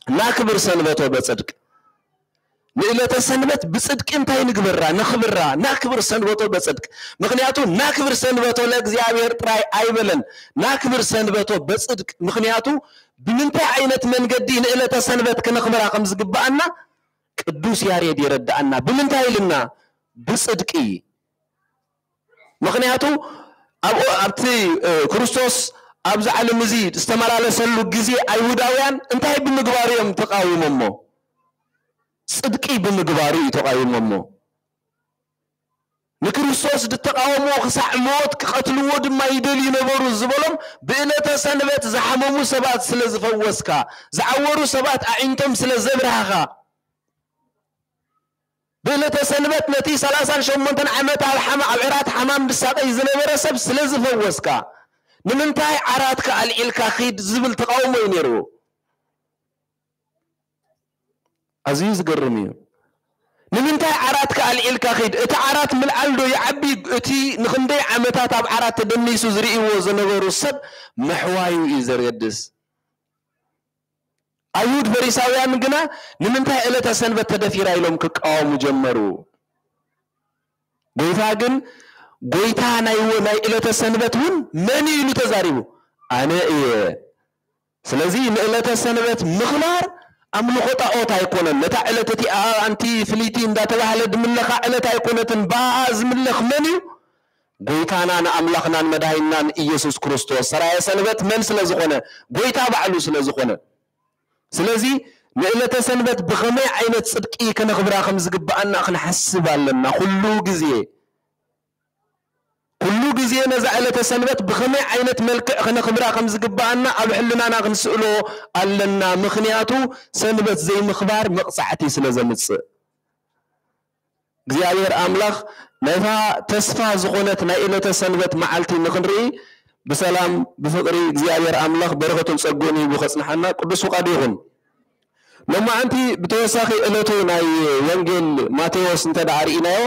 ناكبر سنبتو بصدق ليلة السنبت بصدق انتي نقبرها نخبرها ناكبر سنبتو بصدق مخنياتو ناكبر سنبتو لእግዚአብሔር ጥራይ አይበለን ناكبر سنبتو بصدق مخنياتو بمنتي عينت منقدي ليلة السنبت كنخبرها خمس قبعنا قدوس ياريد يردعنا بمنتي لنا بصدقي مخنياتو ابتي كريستوس ابز علم مزيد استمرالسلو غزي ايهوداوያን انتي بمغباريم تقاوممو صدقي بمغباري تقاوممو نكريستوس دتقاومو خسع موت كقتلو دما يدلي نبرو زبلم بእለተ ሰንበት زحممو سبات ስለዝፈወስካ زعورو سبات اعينتم ስለዘብራኻ بእለተ ሰንበት ነቲ 38 ዓመት ኣብ ዕራት حمام ድሳቀይ ዝነበረ ሰብ ስለዝፈወስካ ንምንታይ ዓራትካ አልዒልካ ኺድ ዝብል ተቃውሞ ይነሩ عزيز قرمي ንምንታይ ዓራትካ አልዒልካ ኺድ እቲ ዓራት ምልዓልዶ ይዓቢ እቲ ንኽንደይ ዓመታት ኣብ ዓራት ተደኒሱ ዝርእይዎ ዝነበሩ ሰብ መሕዋዩ ይዘርየድስ አይሁድ ፈሪሳውያን ግና ንምንታይ ዕለተ ሰንበት ተደፊራ ኢሎም ክቃወሙ ጀመሩ ጎይታ ግን ጎይታ ናይ ዕለተ ሰንበት ሁን መን ይሉ ተዛሪቡ አነ እየ ስለዚህ ዕለተ ሰንበት ምኽባር أملخ طاوت هيكونن نتا علتتي أنتي فليتي ندا تبعل دملخ علت هيكونتن باز ملخ مني قويتانا أنا أملخنا مداينا إيسوس كريستوس سرايا سنبت من سلازخونه قويتا بعلو سلازخونه سلازي ليلة سنبت بخمي عينة صدقي كنخبرا خمس قبعنا أخن حسب لنا كلو جزي نزعلة سنبت بخمي عينة ملك خنا خبرا خمس قبعنا أو حلنا نغنسألو ألنا مخنياتو سنبت زي مخبار مقصعتي سلازمتس እግዚአብሔር አምላክ ነታ ተስፋ ዝኾነት ናይ ዕለተ ሰንበት መዓልቲ ንኽንርኢ بسلام بفقري እግዚአብሔር አምላክ በረከቱን ጸጎን ይብኸጽናሐና ቅዱስ ፈቃዱ ይሁን لما أنت بتوسخي ዕለቱ ናይ ወንጌል ማቴዎስ እንተዳሪናዮ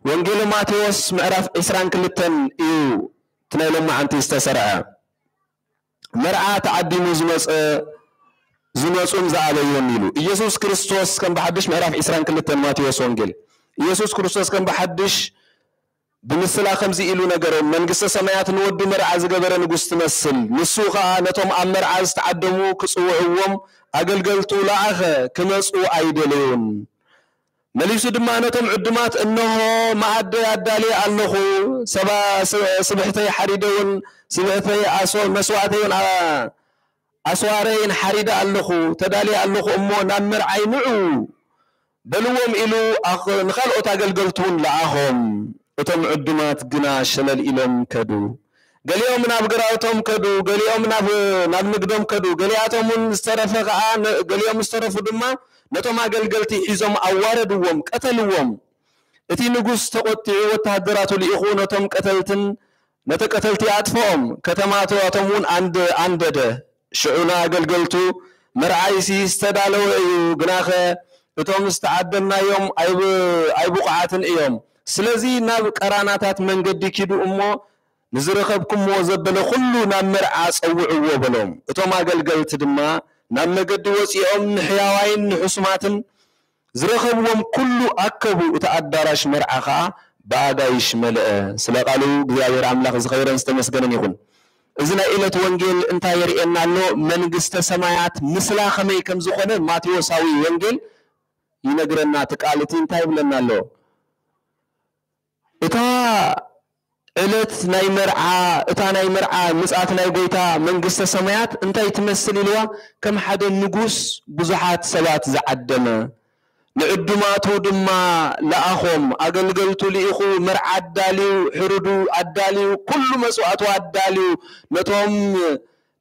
ወንጌል ማቴዎስ ምዕራፍ 22 እዩ ትናይሎም አንተ ዝተሰርዐ መርዓ ተዓዲሙ ዝመጹም ዘአበዩን ይሉ ኢየሱስ ክርስቶስ ከም በሐድሽ ምዕራፍ 22 ማቴዎስ ወንጌል ኢየሱስ ክርስቶስ ከም በሐድሽ ብምስላ ከምዚ ኢሉ ነገሮም መንግስተ ሰማያት ንወዱ መርዓ ዝገበረ ንጉስ ትመስል ንሱ ኸኣ ነቶም ኣብ መርዓ ዝተዓደሙ ክጽውዕዎም አገልገልቱ ለአኸ ክመጹ አይደለዩን مليسو دمانتهم عدمات انه ما عد يدالي انه سبا سبحتي حريدون سبحتي اسو مسواتين اسوارين حريد انه تدالي انه امو نمر عينعو بلوم الو اخ نخلقو تاغلغلتون لعهم اتم عدمات جنا شلل الهم كدو قاليوم ناب قراوتهم كدو قاليوم ناب نقدم كدو قالياتهم استرفق قاليوم استرفوا دما نتوما قلقلتي حزم أواردوهم قتلوهم اتي نقص تقطعي وتهدراتو لإخونتهم قتلتن نتقتلتي أطفهم كتماتو أتمون عند شعونا قلقلتو مرعايسي استدالو قناخة اتوم استعدنا يوم أي بقعات يوم سلزي ناب قراناتات من قد كيدو أمو نزرخبكم وزبلو خلو ناب مرعاس أوعو بلوم اتوما قلقلت دما نام نقد وصيهم حيوان حسماتن زرخبهم كله أكبوا تأدارش مرعخا بعدايش ملأ سلقالو بيابير عملاق زخيرا استمسقنا يكون إذن إلة وانجيل انتا يرئينا له منقست سمايات مثلا خمي كم زخونا ماتيوساوي وانجيل ينقرنا تقالتين تايب لنا له إتا إلت ناي مرعى إتا ناي مرعى مسعات ناي قويتا منقست سمايات انتا يتمثل لوا كم حدا نقوس بزحات سبات زعدنا نعدماتو دما لأخهم أقلقلتو لإخو مرعى الداليو حردو الداليو كل مسوعاتو الداليو نتوم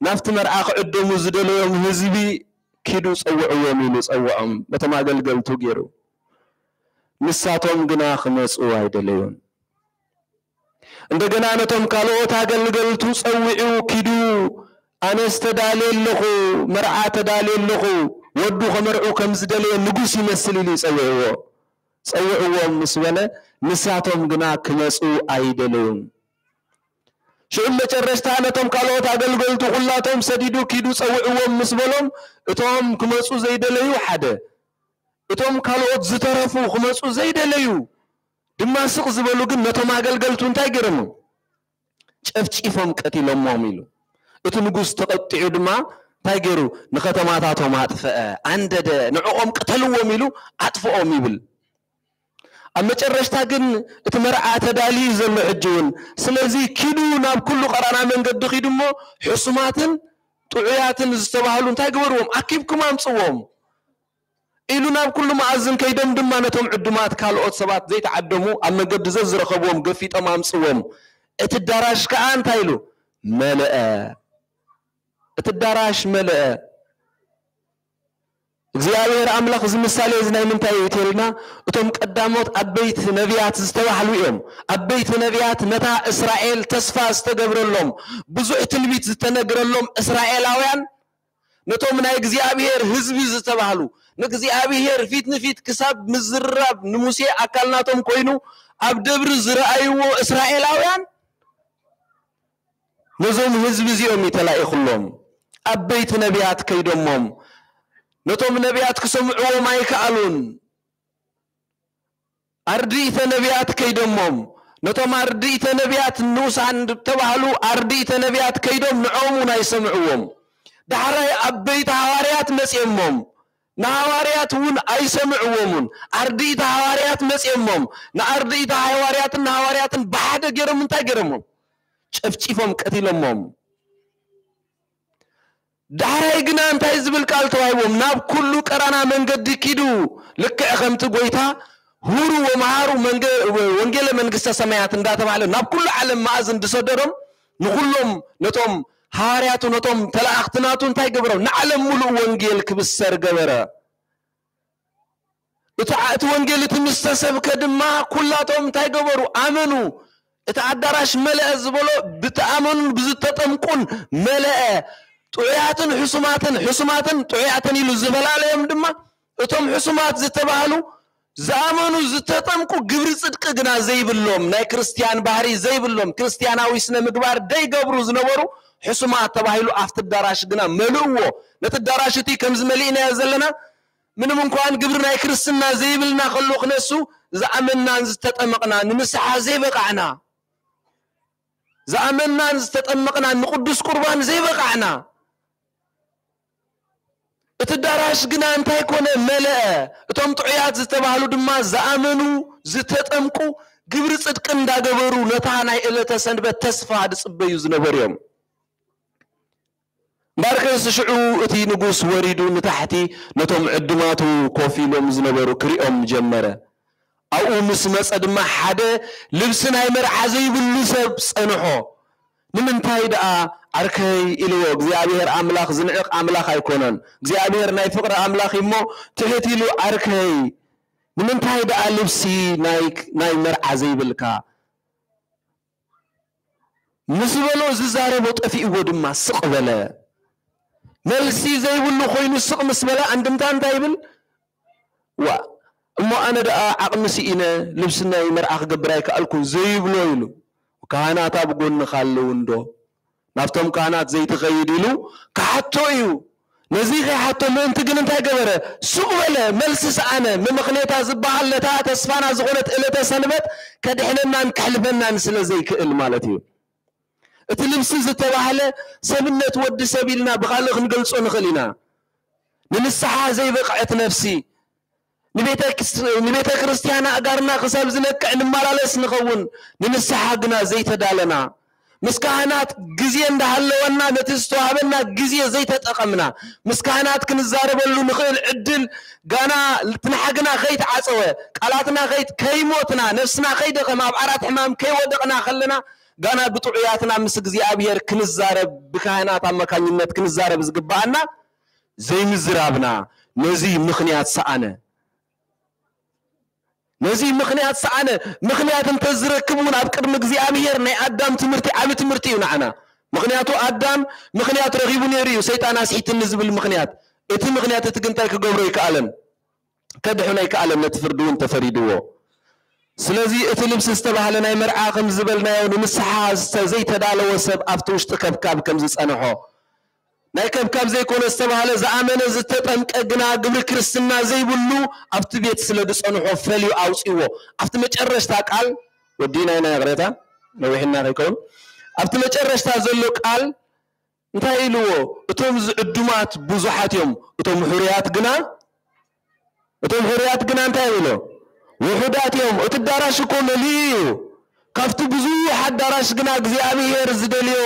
نفت مرعى عدمو زدلو يوم هزبي كيدو سوعو يميلو سوعهم نتوم أقلقلتو جيرو نساتهم قناخ مسوع يدليون እንደገና ነቶም ካልኦት አገልገልቱ ጸውዑ ኪዱ አነስተዳለለኹ መርዓ ተዳለለኹ ወዱ ከመርዑ ከምዝደለ ንጉስ ይመስል ይሉ ጸውዑዎም ምስበለ ንሳቶም ግና ክመጹ አይደሉም شو መጨረሽታ ነቶም ካልኦት አገልገልቱ ሁላቶም ሰዲዱ ኪዱ ጸውዑዎም ምስበሎም እቶም ክመጹ ዘይደለዩ ሓደ እቶም ካልኦት ዝተረፉ ክመጹ ዘይደለዩ ድማ ስቕ ዝበሉ ግን ነቶም አገልገልቱ እንታይ ገረሙ ጨፍጪፎም ቀቲሎሞም ኢሉ እቲ ንጉስ ተቀጥዑ ድማ እንታይ ገሩ ንከተማታቶም አጥፈአ አንደደ ንዕቆም ቀተልዎም ኢሉ አጥፈኦም ይብል ኣብ መጨረሽታ ግን እቲ መርዓ ተዳልዩ ዘሎ ሕጅውን ስለዚ ኪዱ ናብ ኩሉ ቀራና መንገዲ ኺዱሞ ሕሱማትን ጥዑያትን ዝተባህሉ እንታይ ገበርዎም አኪብኩም አምጽዎም ኢሉ ናብ ኩሉ ማዕዝን ከይዶም ድማ ነቶም ዕዱማት ካልኦት ሰባት ዘይተዓደሙ ኣብ መንገዲ ዝረኸብዎም ገፊጦም አምጽዎም እቲ ዳራሽ ከዓ እንታይ ኢሉ መልአ እቲ ዳራሽ መልአ እግዚአብሔር አምላክ ዝምሳሌ ዝናይ ምንታይ ይተልና እቶም ቀዳሞት አበይት ነቢያት ዝተባህሉ እዮም አበይት ነቢያት ነታ እስራኤል ተስፋ ዝተገብረሎም ብዙሕ ትንቢት ዝተነገረሎም እስራኤላውያን ነቶም ናይ እግዚአብሔር ህዝቢ ዝተባህሉ ንእግዚአብሔር ፊት ንፊት ክሳብ ምዝራብ ንሙሴ አካልናቶም ኮይኑ ኣብ ደብሪ ዝረአይዎ እስራኤላውያን ነዞም ህዝቢ እዚኦም ይተላኢኹሎም አበይት ነቢያት ከይዶሞም ነቶም ነቢያት ክሰምዑዎም ኣይከኣሉን አርዲእተ ነቢያት ከይዶሞም ነቶም አርዲእተ ነቢያት ንኡሳን ተባህሉ አርዲእተ ነቢያት ከይዶም ንዖሙን ኣይሰምዕዎም ዳሕራይ አበይት ሐዋርያት መጽየሞም ንሐዋርያት እውን ኣይሰምዕዎምን አርዲእተ ሐዋርያት መጽየሞም ንአርዲእተ ሐዋርያትን ሐዋርያትን ብሓደ ገይሮም እንታይ ገይሮሞም ጨፍጪፎም ቀቲሎሞም ዳሕራይ ግና እንታይ ዝብል ቃል ተዋሂቦም ናብ ኩሉ ቀራና መንገዲ ኪዱ ልክዕ ከምቲ ጎይታ ሁሩ ወመሃሩ ወንጌለ መንግስተ ሰማያት እንዳተባለ ናብ ኩሉ ዓለም ማእዝን ድሰደዶም ንኩሎም ነቶም ሐዋርያቱ ነቶም ተላእኽትናቱ እንታይ ገበሮም ንዓለም ሙሉእ ወንጌል ክብሰር ገበረ እቲ ወንጌል እቲ ምስተሰብከ ድማ ኩላቶም እንታይ ገበሩ አመኑ እቲ አዳራሽ መልአ ዝበሎ ብተአመኑን ብዝተጠምቁን መልአ ጥዑያትን ሕሱማትን ጥዑያትን ኢሉ ዝበላለዮም ድማ እቶም ሕሱማት ዝተባህሉ ዝአመኑ ዝተጠምቁ ግብሪ ጽድቅ ግና ዘይብሎም ናይ ክርስቲያን ባህሪ ዘይብሎም ክርስቲያናዊ ስነ ምግባር ደይገብሩ ዝነበሩ ሕሱማት ተባሂሉ አፍቲ ዳራሽ ግና መልእዎ ነቲ ዳራሽ እቲ ከም ዝመሊእና ዘለና ምንም እንኳን ግብሪ ናይ ክርስትና ዘይብልና ከሎ ክነሱ ዝአመናን ዝተጠመቅና ንንስሓ ዘይበቃዕና ዝአመናን ዝተጠመቅና ንቅዱስ ቁርባን ዘይበቃዕና እቲ ዳራሽ ግና እንታይ ኮነ መልአ እቶም ጥዑያት ዝተባህሉ ድማ ዝአመኑ ዝተጠምቁ ግብሪ ጽድቅ እንዳገበሩ ነታ ናይ ዕለተ ሰንበት ተስፋ ድጽበዩ ዝነበሩ እዮም ባርከስ ሽዑ እቲ ንጉስ ወሪዱ ንታሕቲ ነቶም ዕዱማቱ ኮፍ ኢሎም ዝነበሩ ክሪኦም ጀመረ ኣብኡ ምስ መጸ ድማ ሓደ ልብሲ ናይ መርዓ ዘይብሉ ሰብ ጸንሖ ንምንታይ ደኣ ዓርከይ ኢልዎ እግዚአብሔር አምላክ ዝንዕቕ አምላክ ኣይኮነን እግዚአብሔር ናይ ፍቅሪ አምላክ እሞ ትሕት ኢሉ ዓርከይ ንምንታይ ደኣ ልብሲ ናይ መርዓ ዘይብልካ ምስ በሎ ዝዛረቦ ጠፊእዎ ድማ ስቕ በለ መልሲ ዘይብሉ ኮይኑ ስቕ ምስ በለ አንድምታ እንታይ ይብል ዋ እሞ ኣነ ደኣ ዓቕሚ ሲኢነ ልብሲ ናይ መርዓ ክገብር ኣይከኣልኩን ዘይብሎ ኢሉ ካህናት ኣብ ጎኒ ካለው እንዶ ናፍቶም ካህናት ዘይትኸይድ ኢሉ ካሕቶ እዩ ነዚ ከይሓቶ ምእንቲ ግን እንታይ ገበረ ስቕ በለ መልሲ ሰኣነ ምምኽንያታ ዝበሃል ነታ ተስፋና ዝኾነት ዕለተ ሰንበት ከድሕነናን ከሕልፈናን ስለ ዘይክእል ማለት እዩ እቲ ልብሲ ዝተባህለ ሰብነት ወዲ ሰብ ኢልና ብኻልእ ክንገልጾ ንኽእል ኢና ንንስሓ ዘይበቕዐት ነፍሲ ንቤተ ክርስቲያን ኣጋርና ክሳብ ዝነቅዕ ንመላለስ ንኸውን ንንስሓ ግና ዘይተዳለና ምስ ካህናት ግዜ እንዳሃለወና ነቲ ዝተዋሃበና ግዜ ዘይተጠቐምና ምስ ካህናት ክንዛረበሉ ንኽእል ዕድል ጋና ትናሓግና ከይተዓፀወ ቃላትና ከይሞትና ነፍስና ከይደኸማ ኣብ ዓራት ሕማም ከይወደቕና ከለና ጋና ብጥዑያትና ምስ እግዚአብሔር ክንዛረብ ብካህናት ኣመካኝነት ክንዛረብ ዝግባአና ዘይምዝራብና ነዚ ምኽንያት ሰኣነ ነዚ ምኽንያት ሰኣነ ምኽንያት እንተዝረክቡን ኣብ ቅድሚ እግዚአብሔር ናይ አዳም ትምህርቲ ዓብ ትምህርቲ እዩ ንዓና ምኽንያቱ አዳም ምኽንያት ረኺቡ ነይሩ እዩ ሰይጣን ኣስሒትኒ ዝብል ምኽንያት እቲ ምኽንያት እቲ ግንታይ ክገብሮ ይከኣለን ከድሕኑ ኣይከኣለን ነቲ ፍርዲ እውን ተፈሪድዎ ስለዚ እቲ ልብሲ ዝተባህለ ናይ መርዓ ከም ዝበልናዮ ንንስሓ ዘይተዳለወ ሰብ ኣብቲ ውሽጢ ከብካብ ከም ዝጸንሖ ናይ ከብካብ ዘይኮነ ዝተባሃለ ዝኣመነ ዝተጠምቀ ግና ግብሪ ክርስትና ዘይብሉ ኣብቲ ቤት ስለ ዝፀንሖ ፈልዩ ኣውፂዎ ኣብቲ መጨረሽታ ቃል ወዲና ኢና ቅሬታ ነዊሕና ከይከውን ኣብቲ መጨረሽታ ዘሎ ቃል እንታይ ኢልዎ እቶም ዝዕዱማት ብዙሓት እዮም እቶም ሕሩያት ግና እንታይ ኢሎ ውሑዳት እዮም እቲ ዳራሽ እኮ መሊኡ ካብቲ ብዙሕ ኣዳራሽ ግና እግዚአብሔር ዝደልዮ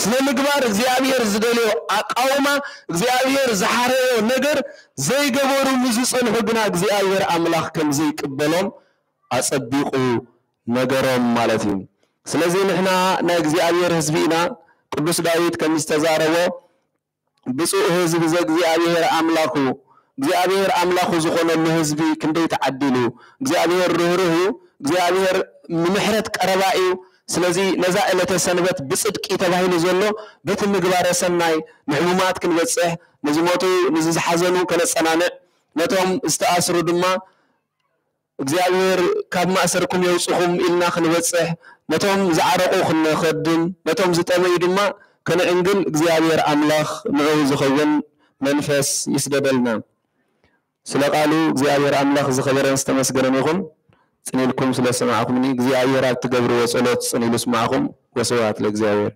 ስለ ምግባር እግዚአብሔር ዝደልዮ ኣቃውማ እግዚአብሔር ዝሓረዮ ነገር ዘይገበሩ ምዝፀንሑ ግና እግዚአብሔር ኣምላኽ ከም ዘይቅበሎም ኣጸቢቑ ነገሮም ማለት እዩ ስለዚ ንሕና ናይ እግዚአብሔር ህዝቢ ኢና ቅዱስ ዳዊት ከም ዝተዛረቦ ብፁዕ ህዝቢ ዘእግዚአብሔር ኣምላኹ እግዚአብሔር ኣምላኹ ዝኾነሉ ህዝቢ ክንደይ ተዓዲሉ እግዚአብሔር ርህሩህ እግዚአብሔር ምሕረት ቀረባ እዩ ስለዚ ነዛ ዕለተ ሰንበት ብጽድቂ ተባሂሉ ዘሎ በቲ ምግባረ ሰናይ ንሕሙማት ክንበጽሕ ንዝሞቱ ንዝሓዘኑ ከነጸናንዕ ነቶም ዝተኣስሩ ድማ እግዚአብሔር ካብ ማእሰርኩም የውፅኹም ኢልና ክንበጽሕ ነቶም ዝዓረቁ ክንኸድም ነቶም ዝጠመዩ ድማ ከነዕንግል እግዚአብሔር ኣምላኽ ንዑ ዝኸውን መንፈስ ይስደደልና ስለ ቃሉ እግዚአብሔር ኣምላኽ ዝኸበረን ዝተመስገነን ይኹን ጽኒልኩም ስለ ሰማዕኩምኒ እግዚአብሔር አትገብሩ ጸሎት ጽኒሉ ስማዕኩም ወስብሐት ለእግዚአብሔር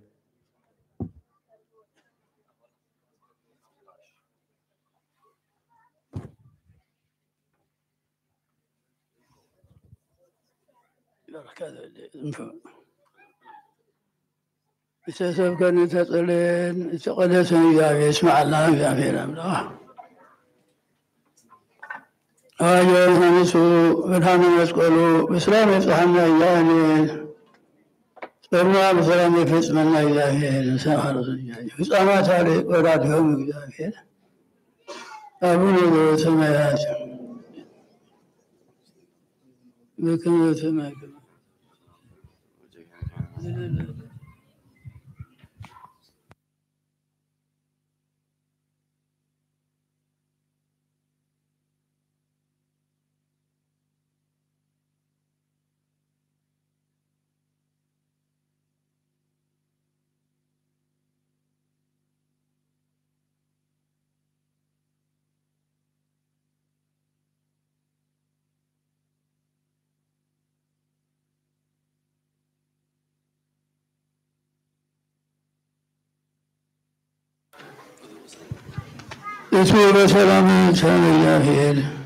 يتسبكن يتطلين يتقدسن يسمع الله እግዚአብሔር አምላክ አየር ሆነሱ ብርሃነ መስቀሉ በሰላም የጸሐና እግዚአብሔር ጸርማ በሰላም የፈጽመና እግዚአብሔር ሰማረሰ ሕፃናት አለ ወራዲሆም እግዚአብሔር አቡነ ዘበሰማያት በከመ ሰማዕከ اسمه بسلام إنسان እግዚአብሔር